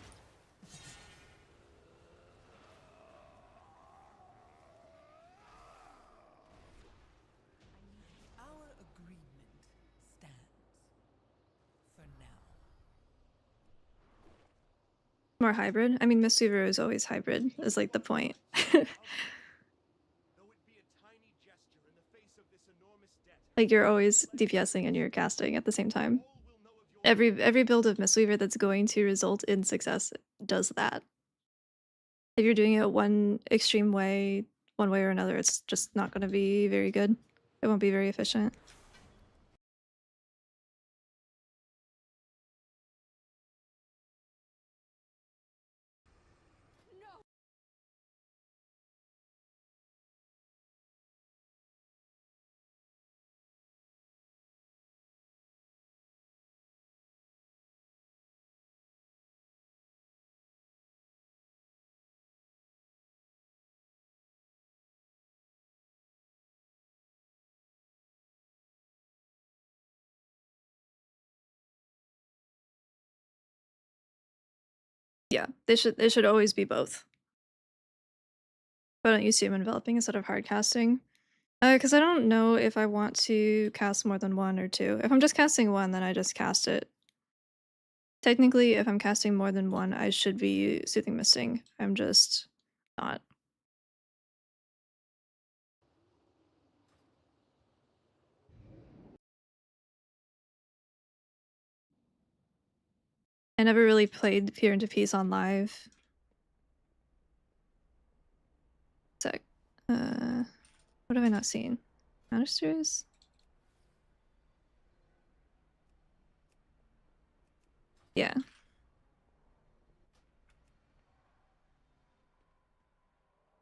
Our agreement stands. For now. More hybrid? I mean, Mistweaver is always hybrid, is like the point. Like, you're always DPSing and you're casting at the same time. Every build of Mistweaver that's going to result in success does that. If you're doing it one extreme way, one way or another, it's just not going to be very good. It won't be very efficient. Yeah, they should always be both. Why don't you assume enveloping instead of hard casting? Because I don't know if I want to cast more than 1 or 2. If I'm just casting 1, then I just cast it. Technically, if I'm casting more than 1, I should be Soothing Misting. I'm just not. I never really played Fear into Peace on live. Sec. What have I not seen? Monasteries? Yeah.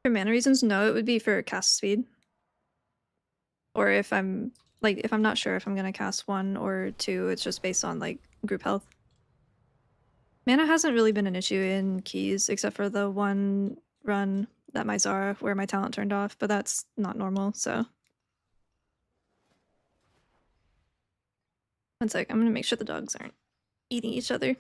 For mana reasons, no, it would be for cast speed. Or if I'm not sure if I'm gonna cast 1 or 2, it's just based on like group health. Mana hasn't really been an issue in keys, except for the one run that my Zara where my talent turned off, but that's not normal, so. One sec, I'm gonna make sure the dogs aren't eating each other.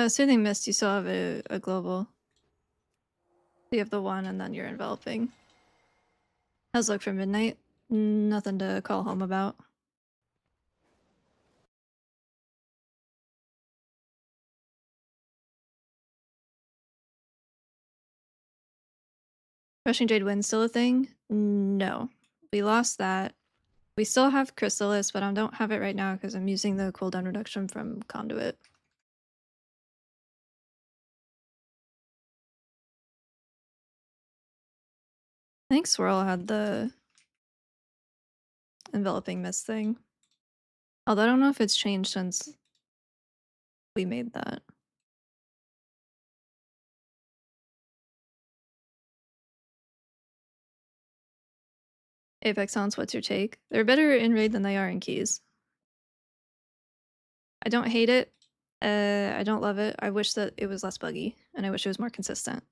Soothing Mist, you still have a global. You have the 1 and then you're enveloping. How's luck for midnight? Nothing to call home about. Rushing Jade Wind still a thing? No. We lost that. We still have Chrysalis, but I don't have it right now because I'm using the cooldown reduction from Conduit. I think Swirl had the enveloping mist thing. Although I don't know if it's changed since we made that. Apex Sounds, what's your take? They're better in raid than they are in keys. I don't hate it. I don't love it. I wish that it was less buggy, and I wish it was more consistent.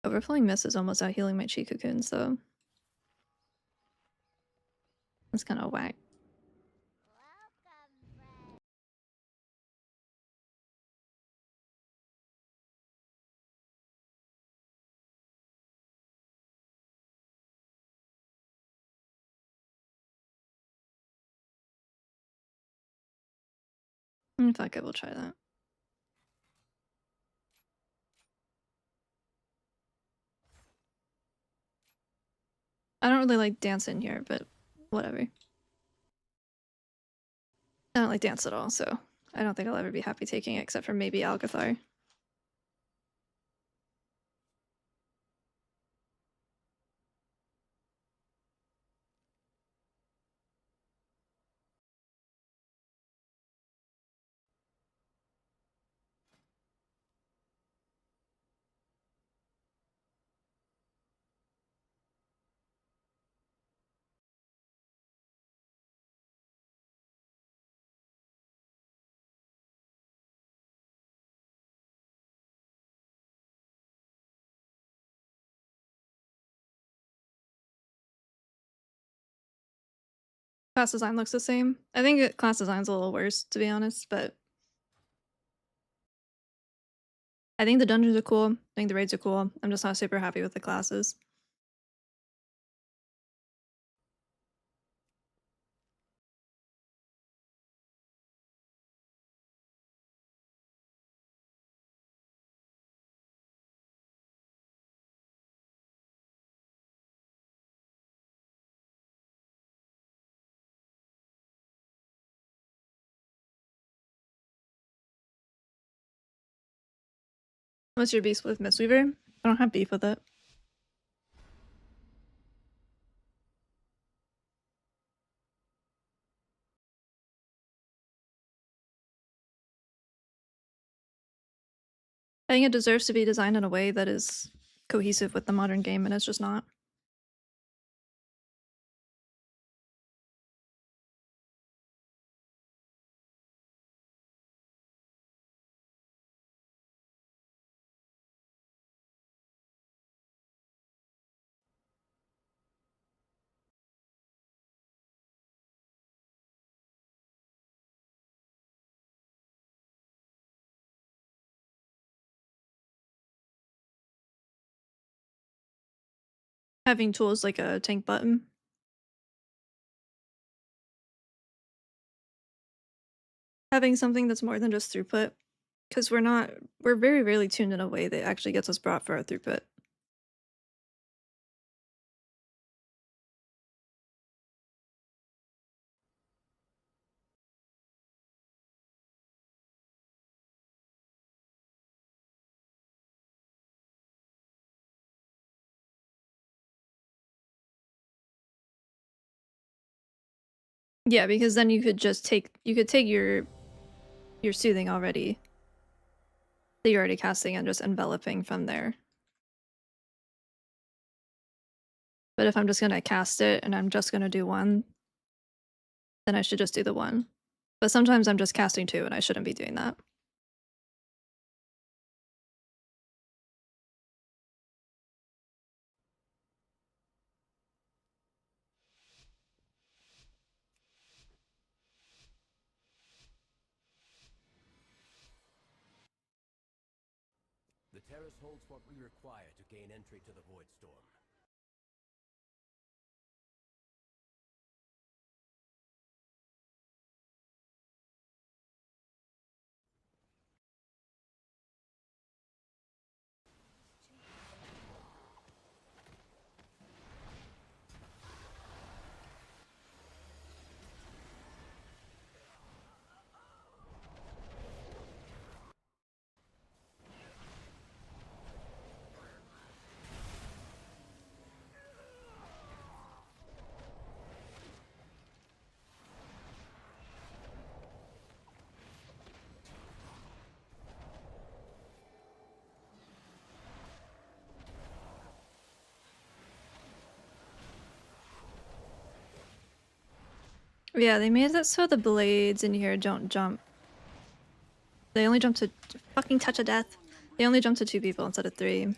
Overflowing Mist is almost out healing my Chi Cocoons, though. That's kind of whack. Fuck it, we'll try that. I don't really like dance in here, but whatever. I don't like dance at all, so I don't think I'll ever be happy taking it, except for maybe Alcathar. Class design looks the same. I think class design's a little worse, to be honest, but I think the dungeons are cool. I think the raids are cool. I'm just not super happy with the classes. What's your beef with Mistweaver? I don't have beef with it. I think it deserves to be designed in a way that is cohesive with the modern game, and it's just not. Having tools like a tank button. Having something that's more than just throughput. Because we're very rarely tuned in a way that actually gets us brought for our throughput. Yeah, because then you could just take your soothing already that you're already casting and just enveloping from there. But if I'm just gonna cast it and I'm just gonna do one, then I should just do the one. But sometimes I'm just casting two and I shouldn't be doing that. The terrace holds what we require to gain entry to the Void Storm. Yeah, they made it so the blades in here don't jump. They only jump to fucking touch of death. They only jump to 2 people instead of 3.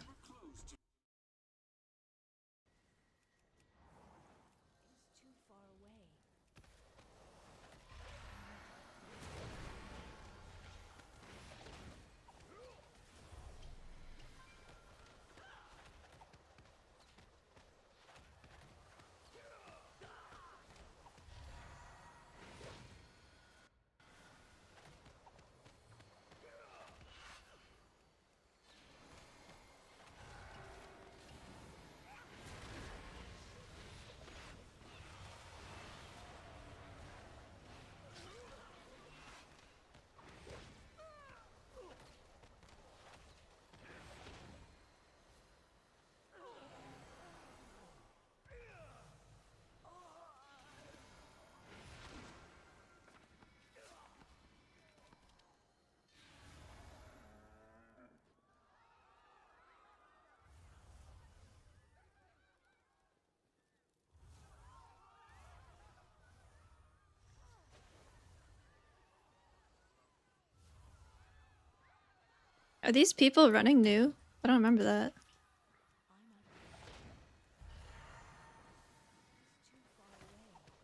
Are these people running new? I don't remember that.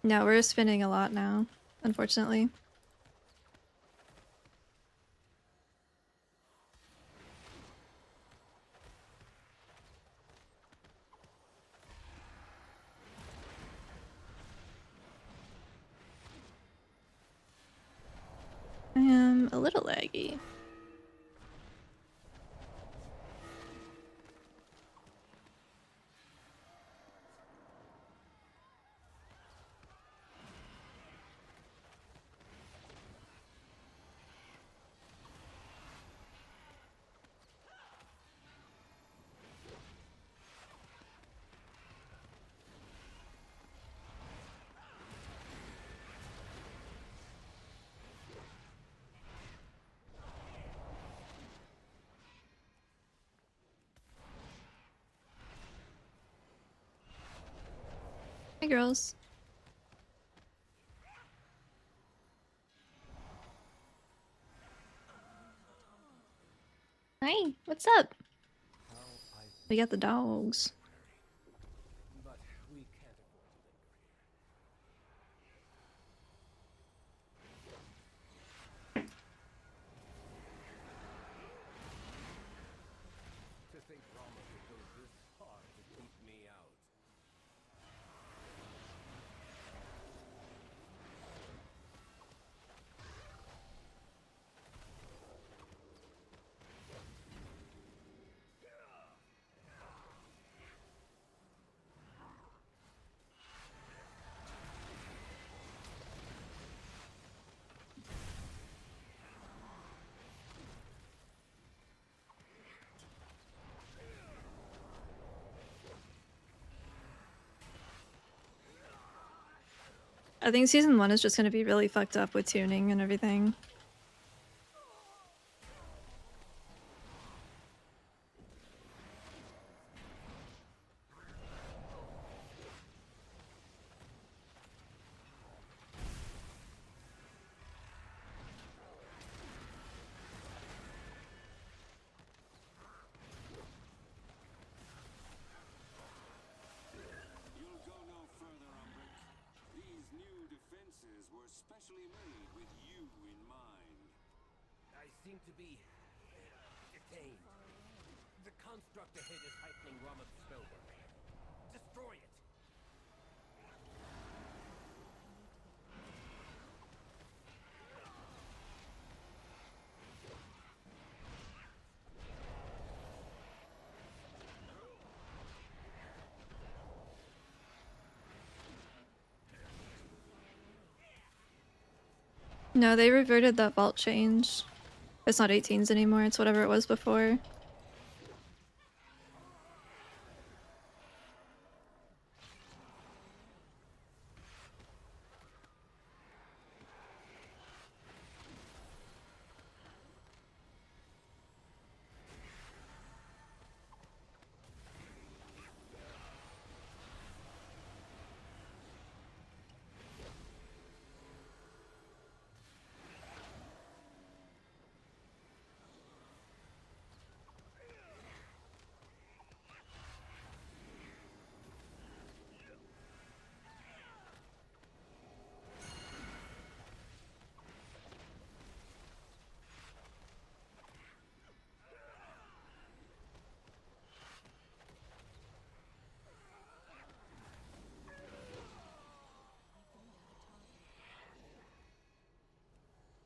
No, we're spinning a lot now, unfortunately. I am a little laggy. Hey, girls. Hi, what's up? We got the dogs. But we can't afford to linger here. To think Rama could go this far to keep me out. I think season 1 is just gonna be really fucked up with tuning and everything. You'll go no further, Umbric. These new defenses were specially made with you in mind. I seem to be detained. The construct ahead is heightening Rama's spellwork. Destroy it! No, they reverted that vault change. It's not 18s anymore, it's whatever it was before.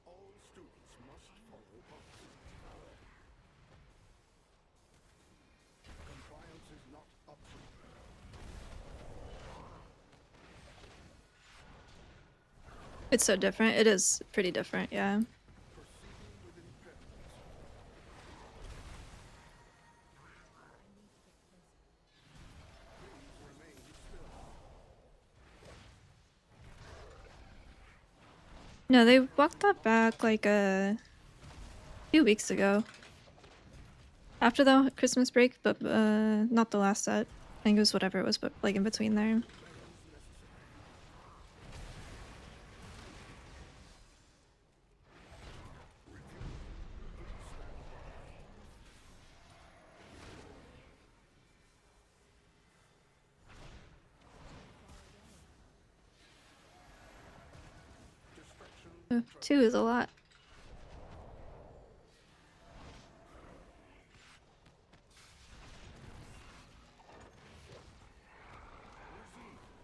All students must follow policy. Compliance is not optional. It's so different. It is pretty different, yeah. Proceeding with impairment. Please remain still. No, they walked that back like a few weeks ago. After the Christmas break, but not the last set. I think it was whatever it was, but like in between there. 2 is a lot.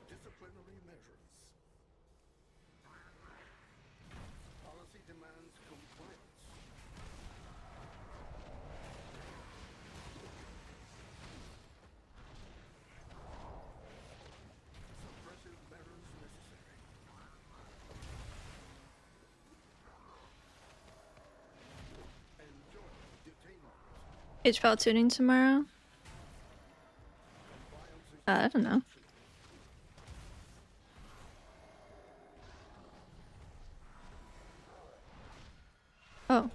Disciplinary measures. Policy demands compliance. Suppressive measures necessary. Enjoy detainment. HPL tuning tomorrow? I don't know. Oh.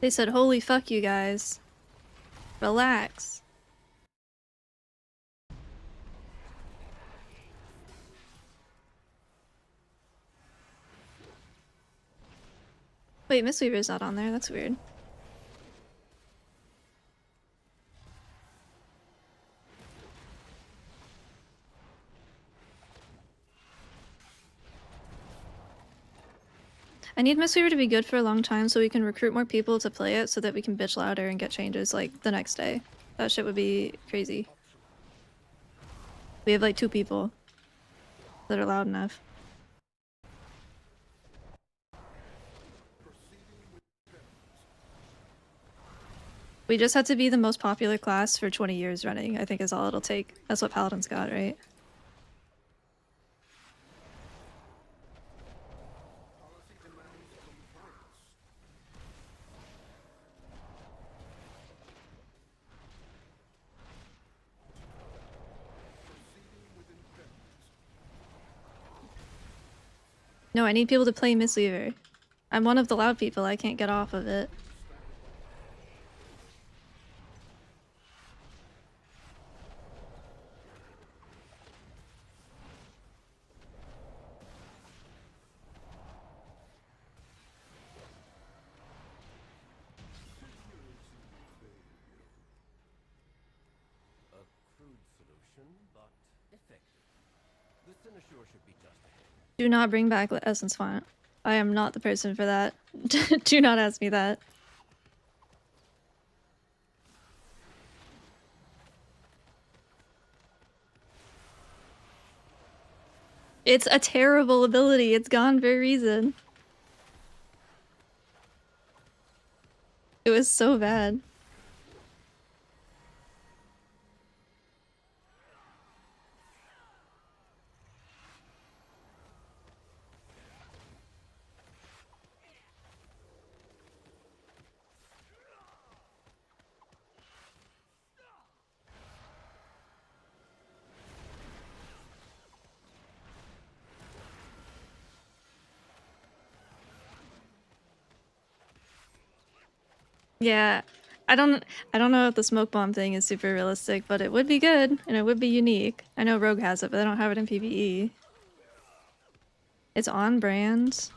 They said, holy fuck you guys. Relax. Wait, Mistweaver's not on there, that's weird. I need Mistweaver to be good for a long time so we can recruit more people to play it so that we can bitch louder and get changes like the next day. That shit would be crazy. We have like 2 people that are loud enough. We just have to be the most popular class for 20 years running, I think is all it'll take. That's what Paladins got, right? Policy demands compliance. Proceeding with independence. No, I need people to play Mistweaver. I'm one of the loud people, I can't get off of it. A crude solution, but effective. The Cynosure should be just ahead. Do not bring back Essence Font. I am not the person for that. Do not ask me that. It's a terrible ability. It's gone for a reason. It was so bad. Yeah, I don't know if the smoke bomb thing is super realistic, but it would be good and it would be unique. I know Rogue has it, but they don't have it in PvE. It's on brand.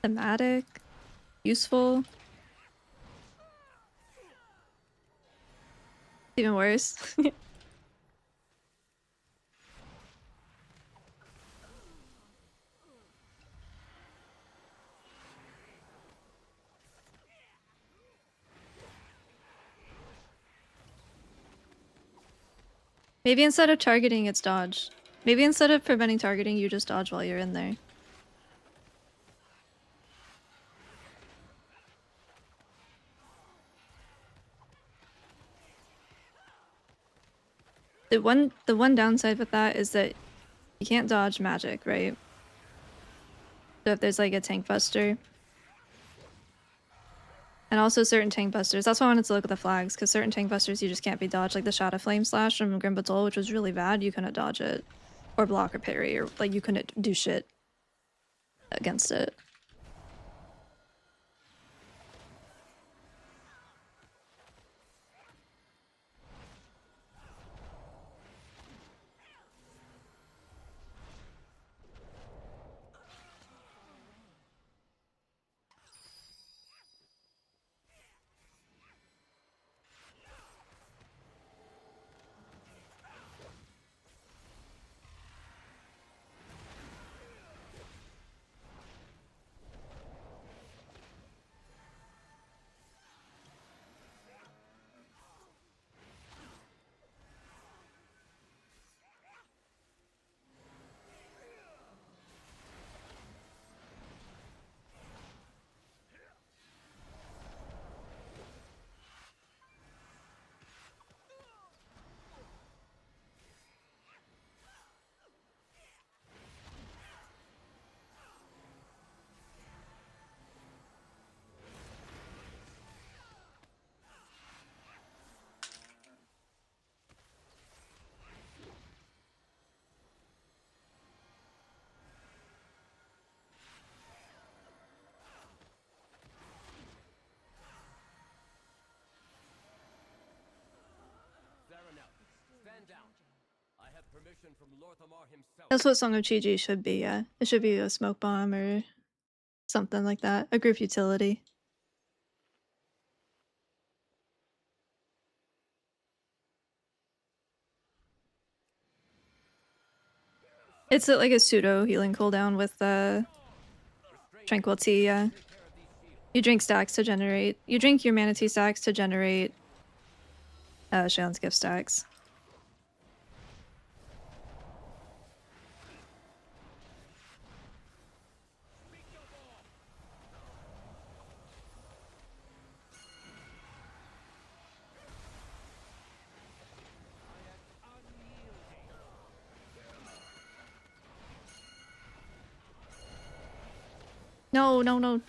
Thematic. Useful. Even worse. Maybe instead of targeting, it's dodge. Maybe instead of preventing targeting, you just dodge while you're in there. The one downside with that is that you can't dodge magic, right? So if there's like a tank buster. And also certain tank busters. That's why I wanted to look at the flags, because certain tank busters you just can't be dodged. Like the Shadow Flame Slash from Grim Batol, which was really bad, you couldn't dodge it. Or block or parry, or like you couldn't do shit against it. had permission from Lorthamar himself. That's what Song of Chi-Ji should be, yeah. It should be a smoke bomb or something like that. A group utility. It's like a pseudo healing cooldown with Tranquil Tea, yeah. You drink stacks to generate. You drink your Mana Tea stacks to generate Shailen's Gift stacks. No, no, no.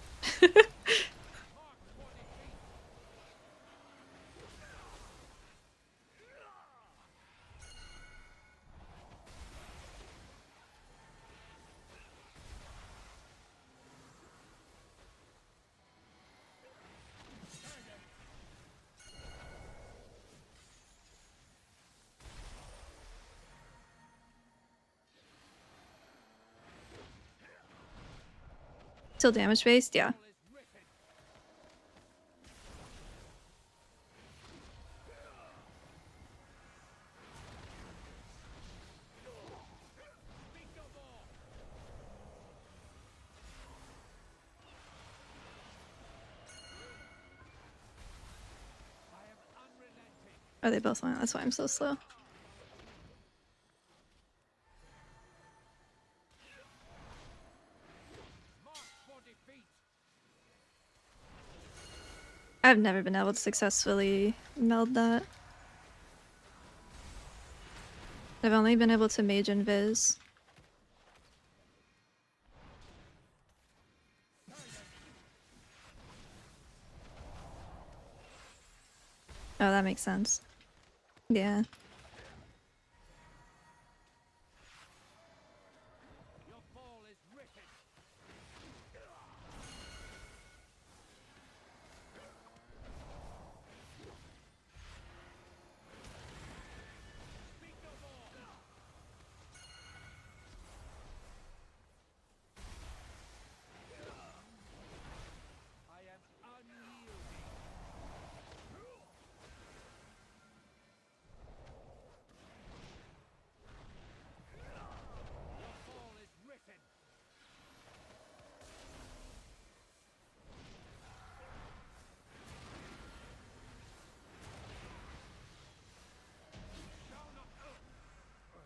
Still damage based, yeah. Oh, they both went. That's why I'm so slow. I've never been able to successfully meld that. I've only been able to mage and viz. Oh, that makes sense. Yeah.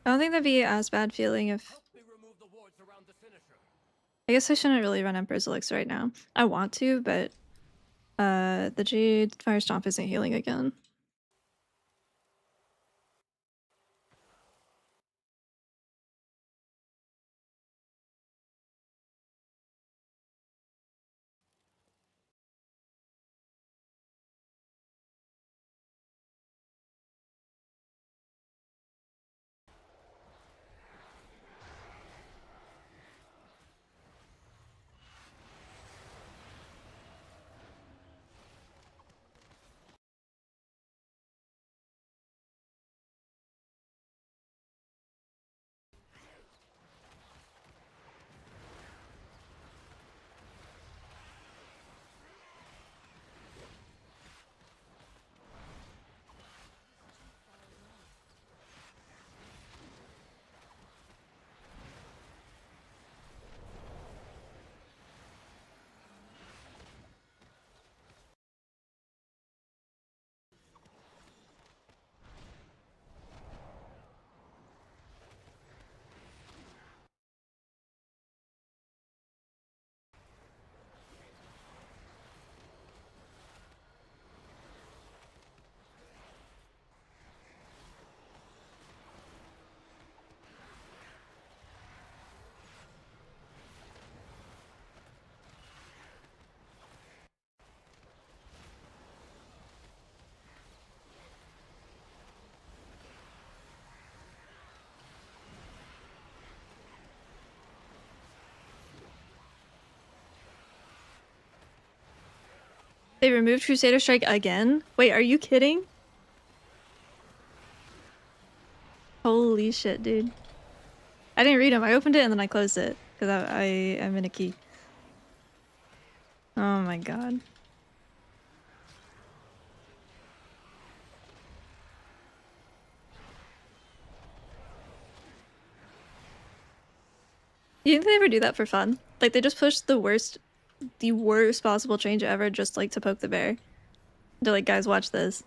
I don't think that'd be as bad feeling if... I guess I shouldn't really run Emperor's Elixir right now. I want to, but the Jade Fire Stomp isn't healing again. They removed Crusader Strike again? Wait, are you kidding? Holy shit, dude. I didn't read them. I opened it and then I closed it because I am in a key. Oh my god. You think they ever do that for fun? Like they just push the worst possible change ever just like to poke the bear. They're like, guys, watch this.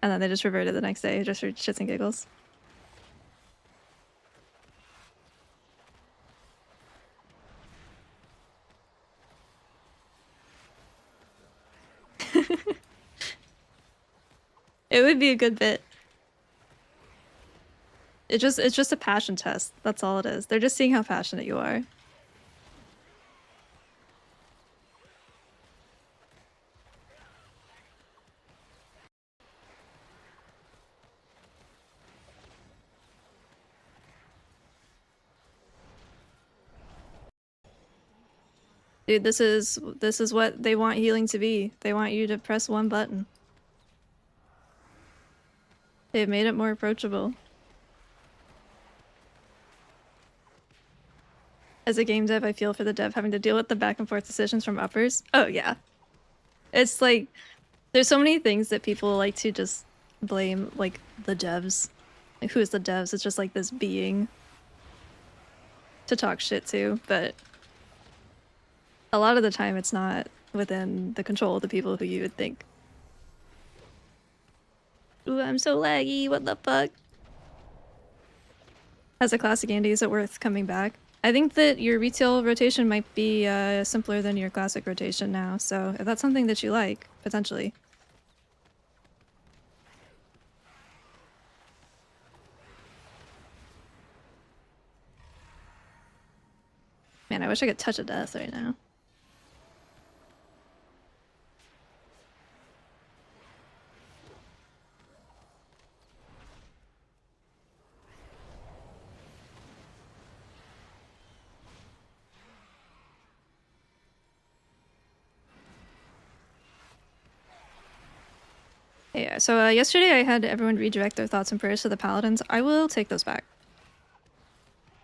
And then they just revert it the next day just for shits and giggles. It would be a good bit. It's just a passion test. That's all it is. They're just seeing how passionate you are. Dude, this is what they want healing to be. They want you to press one button. They've made it more approachable. As a game dev, I feel for the dev having to deal with the back and forth decisions from uppers. Oh yeah. It's like, there's so many things that people like to just blame, like, the devs. Like, who's the devs? It's just like this being to talk shit to, but a lot of the time it's not within the control of the people who you would think. Ooh, I'm so laggy, what the fuck? As a classic Andy, is it worth coming back? I think that your retail rotation might be simpler than your classic rotation now, so if that's something that you like, potentially. Man, I wish I could touch a death right now. Yeah, so yesterday I had everyone redirect their thoughts and prayers to the paladins. I will take those back.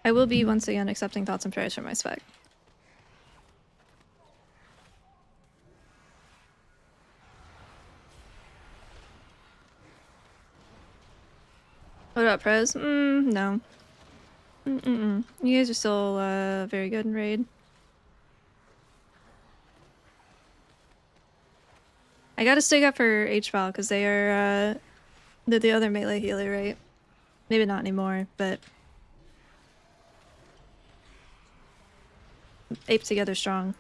I will be once again accepting thoughts and prayers from my spec. What about pros? No. You guys are still very good in raid. I gotta stick up for H-Val because they are they're the other melee healer, right? Maybe not anymore, but ape together strong.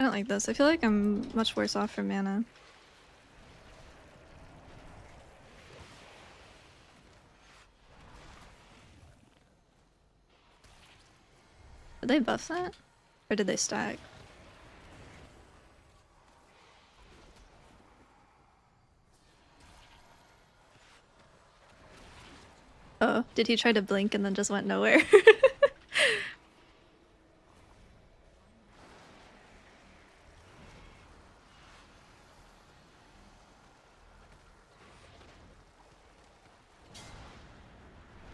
I don't like this. I feel like I'm much worse off for mana. Did they buff that? Or did they stack? Oh, did he try to blink and then just went nowhere?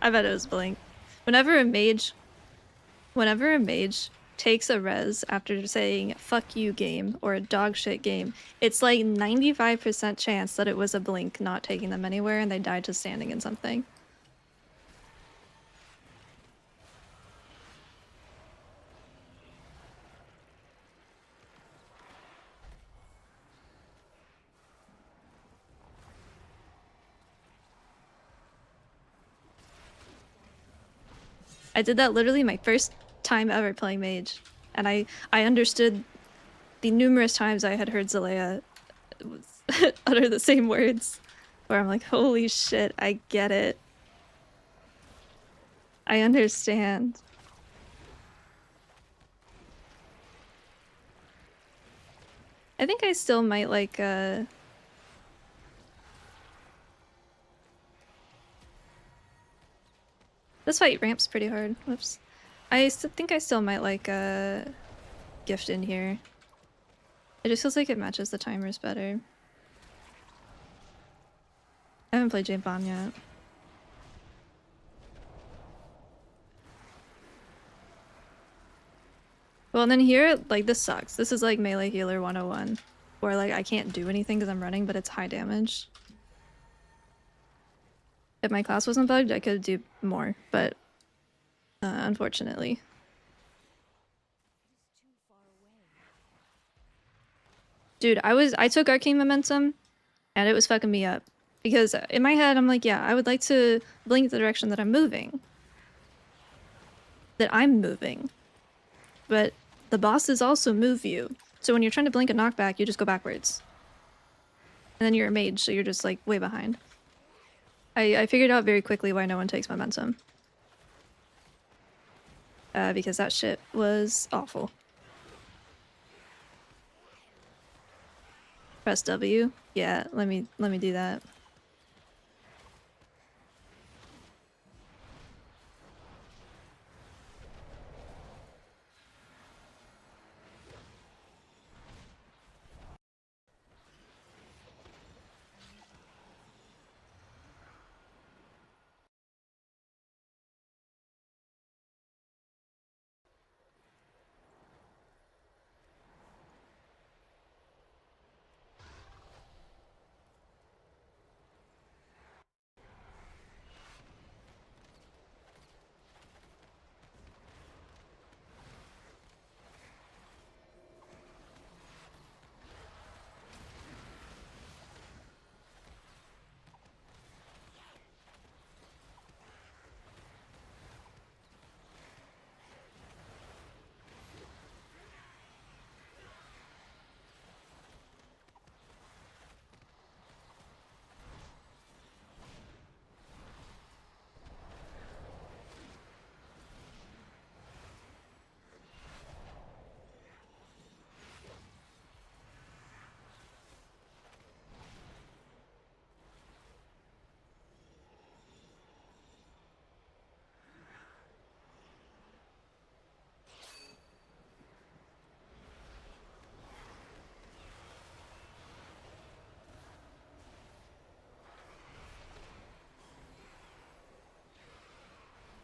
I bet it was blink. Whenever a mage whenever a mage takes a res after saying "fuck you" game or a dog shit game, it's like 95% chance that it was a blink not taking them anywhere and they died to standing in something. I did that literally my first time ever playing mage, and I understood the numerous times I had heard Zalea utter the same words, where I'm like, holy shit, I get it. I understand. I think I still might like, this fight ramps pretty hard. Whoops. I think I still might like, gift in here. It just feels like it matches the timers better. I haven't played Jane Bomb yet. Well, and then here, like, this sucks. This is like melee healer 101, where like I can't do anything because I'm running, but it's high damage. If my class wasn't bugged, I could do more, but unfortunately. Dude, I took Arcane Momentum, and it was fucking me up. Because in my head, I'm like, yeah, I would like to blink the direction that I'm moving. But the bosses also move you. So when you're trying to blink a knockback, you just go backwards. And then you're a mage, so you're just like way behind. I figured out very quickly why no one takes momentum. Because that shit was awful. Press W. Yeah, let me do that.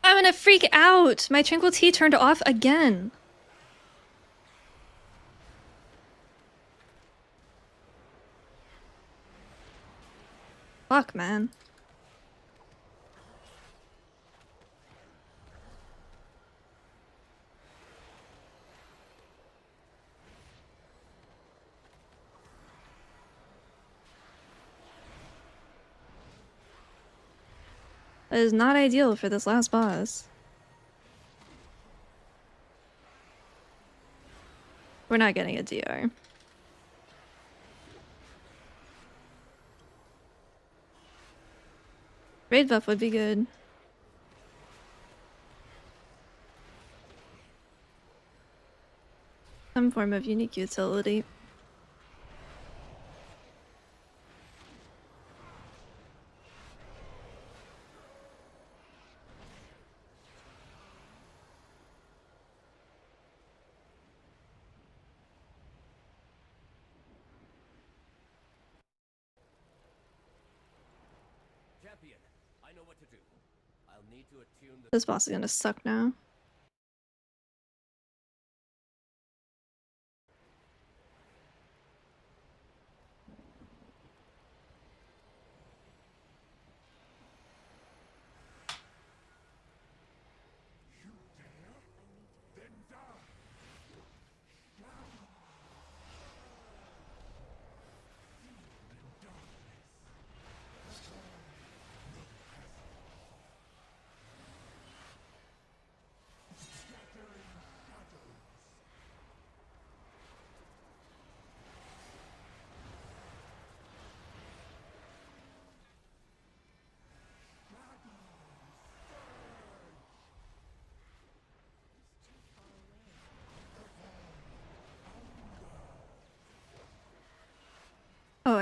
I'm gonna freak out! My Tranquil Tea turned off again! Fuck, man. That is not ideal for this last boss. We're not getting a DR. Raid buff would be good. Some form of unique utility. Champion, I know what to do. I'll need to attune the This boss is gonna suck now.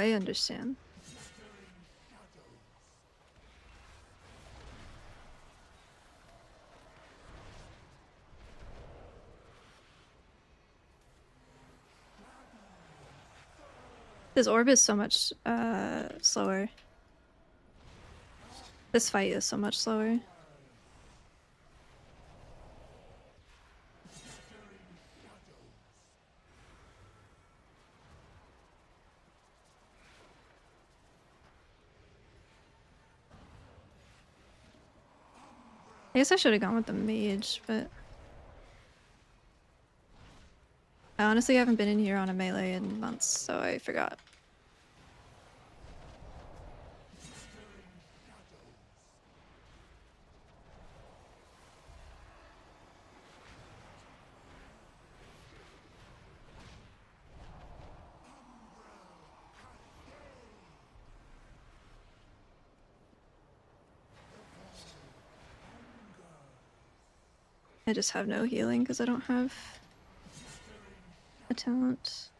I understand. This orb is so much slower. This fight is so much slower. I guess I should have gone with the mage, but I honestly haven't been in here on a melee in months, so I forgot. I just have no healing because I don't have a talent.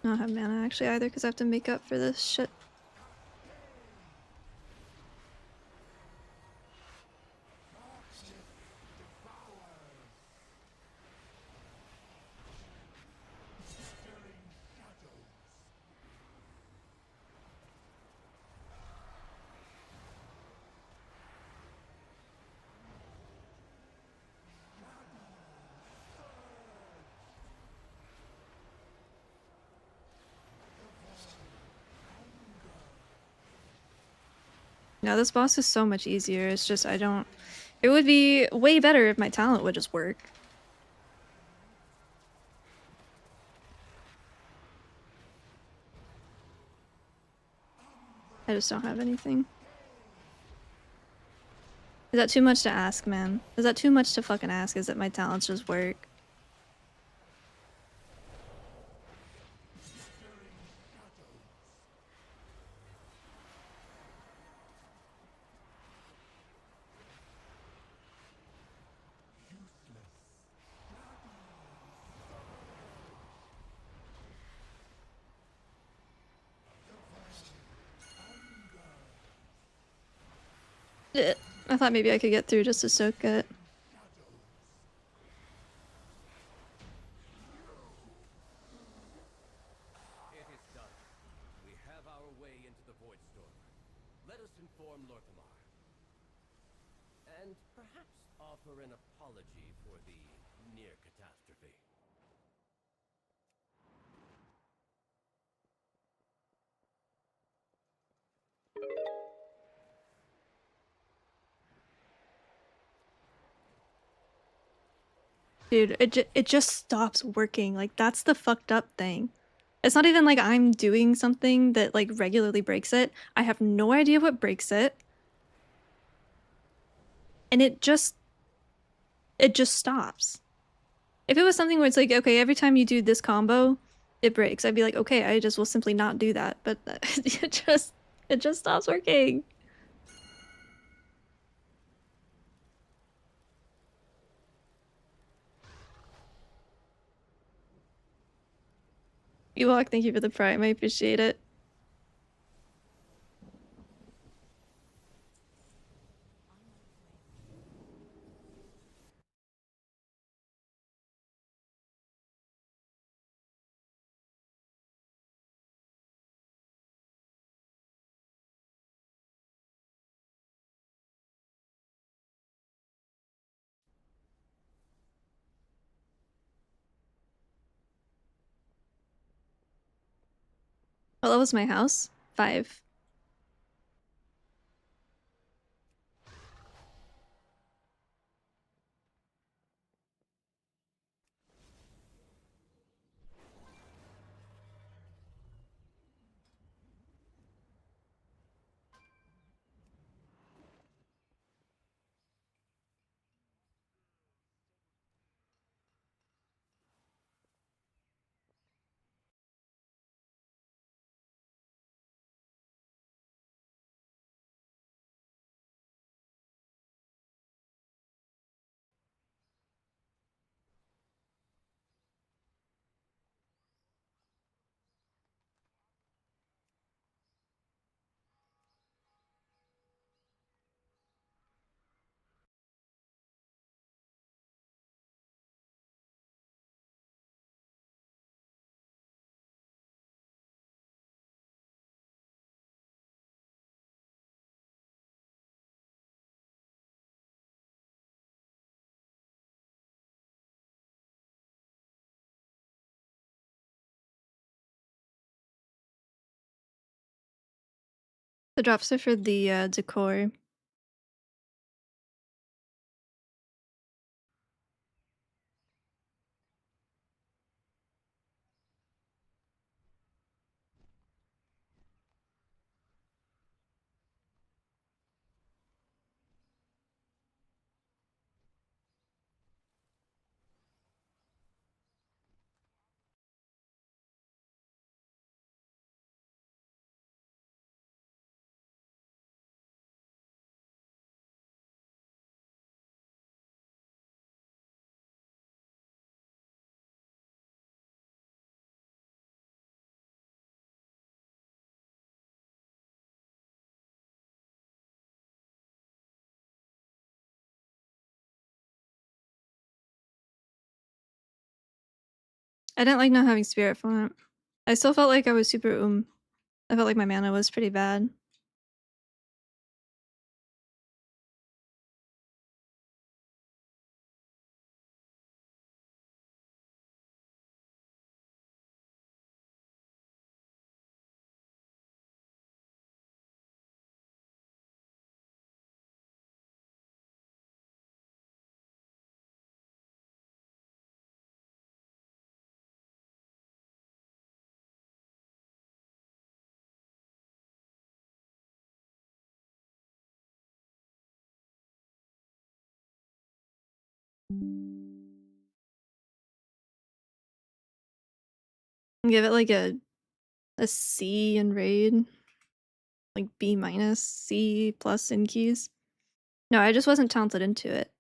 I don't have mana actually either because I have to make up for this shit. No, this boss is so much easier. It's just I don't... It would be way better if my talent would just work. I just don't have anything. Is that too much to ask, man? Is that too much to fucking ask? Is that my talents just work? I thought maybe I could get through just to soak it. It is done. We have our way into the Void Storm. Let us inform Lorthamar. And perhaps offer an apology for the near catastrophe. Dude, it just stops working. Like, that's the fucked up thing. It's not even like I'm doing something that like regularly breaks it. I have no idea what breaks it. And it just stops. If it was something where it's like, okay, every time you do this combo, it breaks, I'd be like, okay, I just will simply not do that. But it just stops working. Ewok, thank you for the prime. I appreciate it. What level was my house? 5. The drops are for the decor. I didn't like not having spirit font. I still felt like I was super I felt like my mana was pretty bad. Give it like a C in raid, like B minus, C plus in keys. No, I just wasn't talented into it.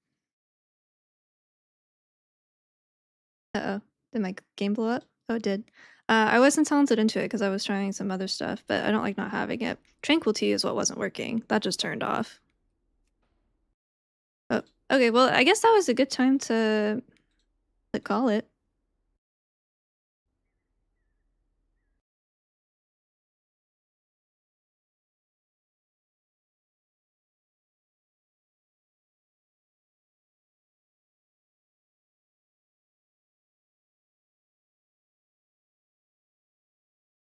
Uh-oh, did my game blow up? Oh, it did. I wasn't talented into it because I was trying some other stuff, but I don't like not having it. Tranquility is what wasn't working. That just turned off. Oh, okay, well, I guess that was a good time to call it.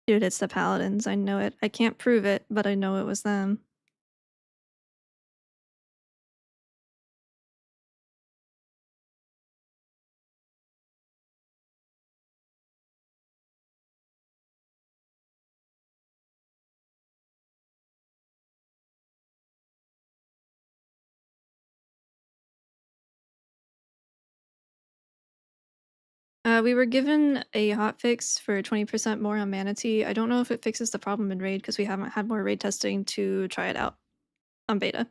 Dude, it's the paladins. I know it. I can't prove it, but I know it was them. We were given a hotfix for 20% more on Manatee. I don't know if it fixes the problem in raid because we haven't had more raid testing to try it out on beta.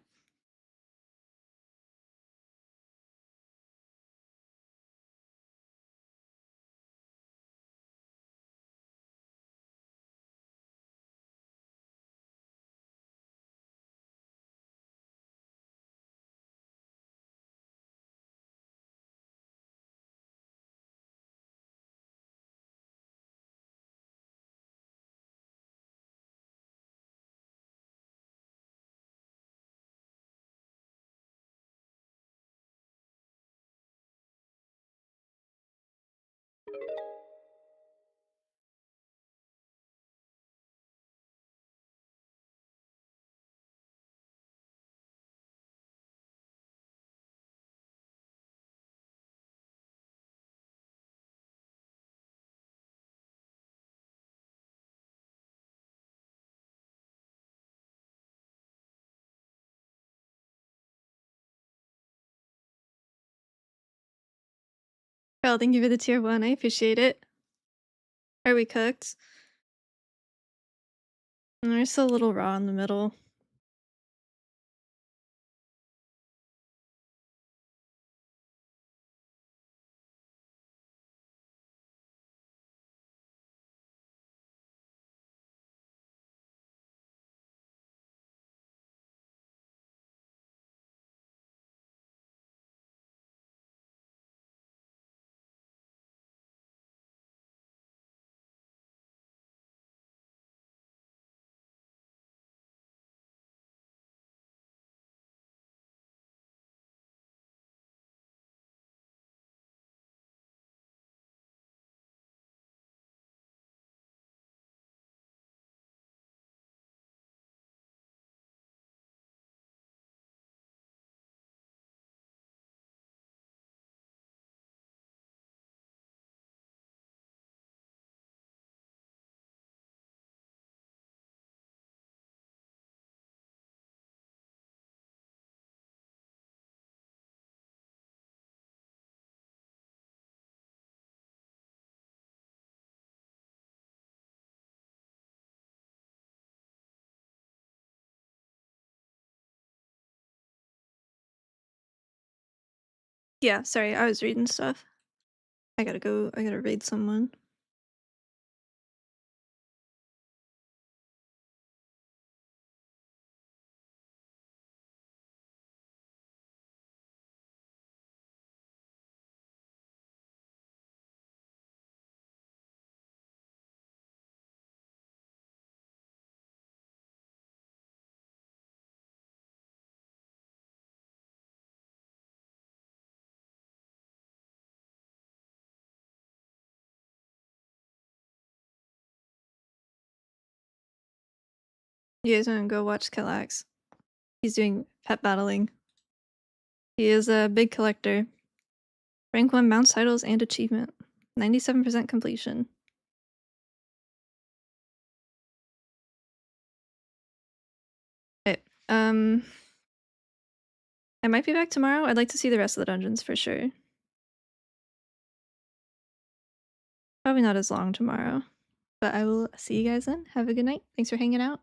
Well, thank you for the tier 1. I appreciate it. Are we cooked? We're still a little raw in the middle. Yeah, sorry, I was reading stuff. I gotta raid someone. You guys wanna go watch Kallax? He's doing pet battling. He is a big collector. Rank 1 mounts titles and achievement. 97% completion. Okay, I might be back tomorrow. I'd like to see the rest of the dungeons for sure. Probably not as long tomorrow. But I will see you guys then. Have a good night. Thanks for hanging out.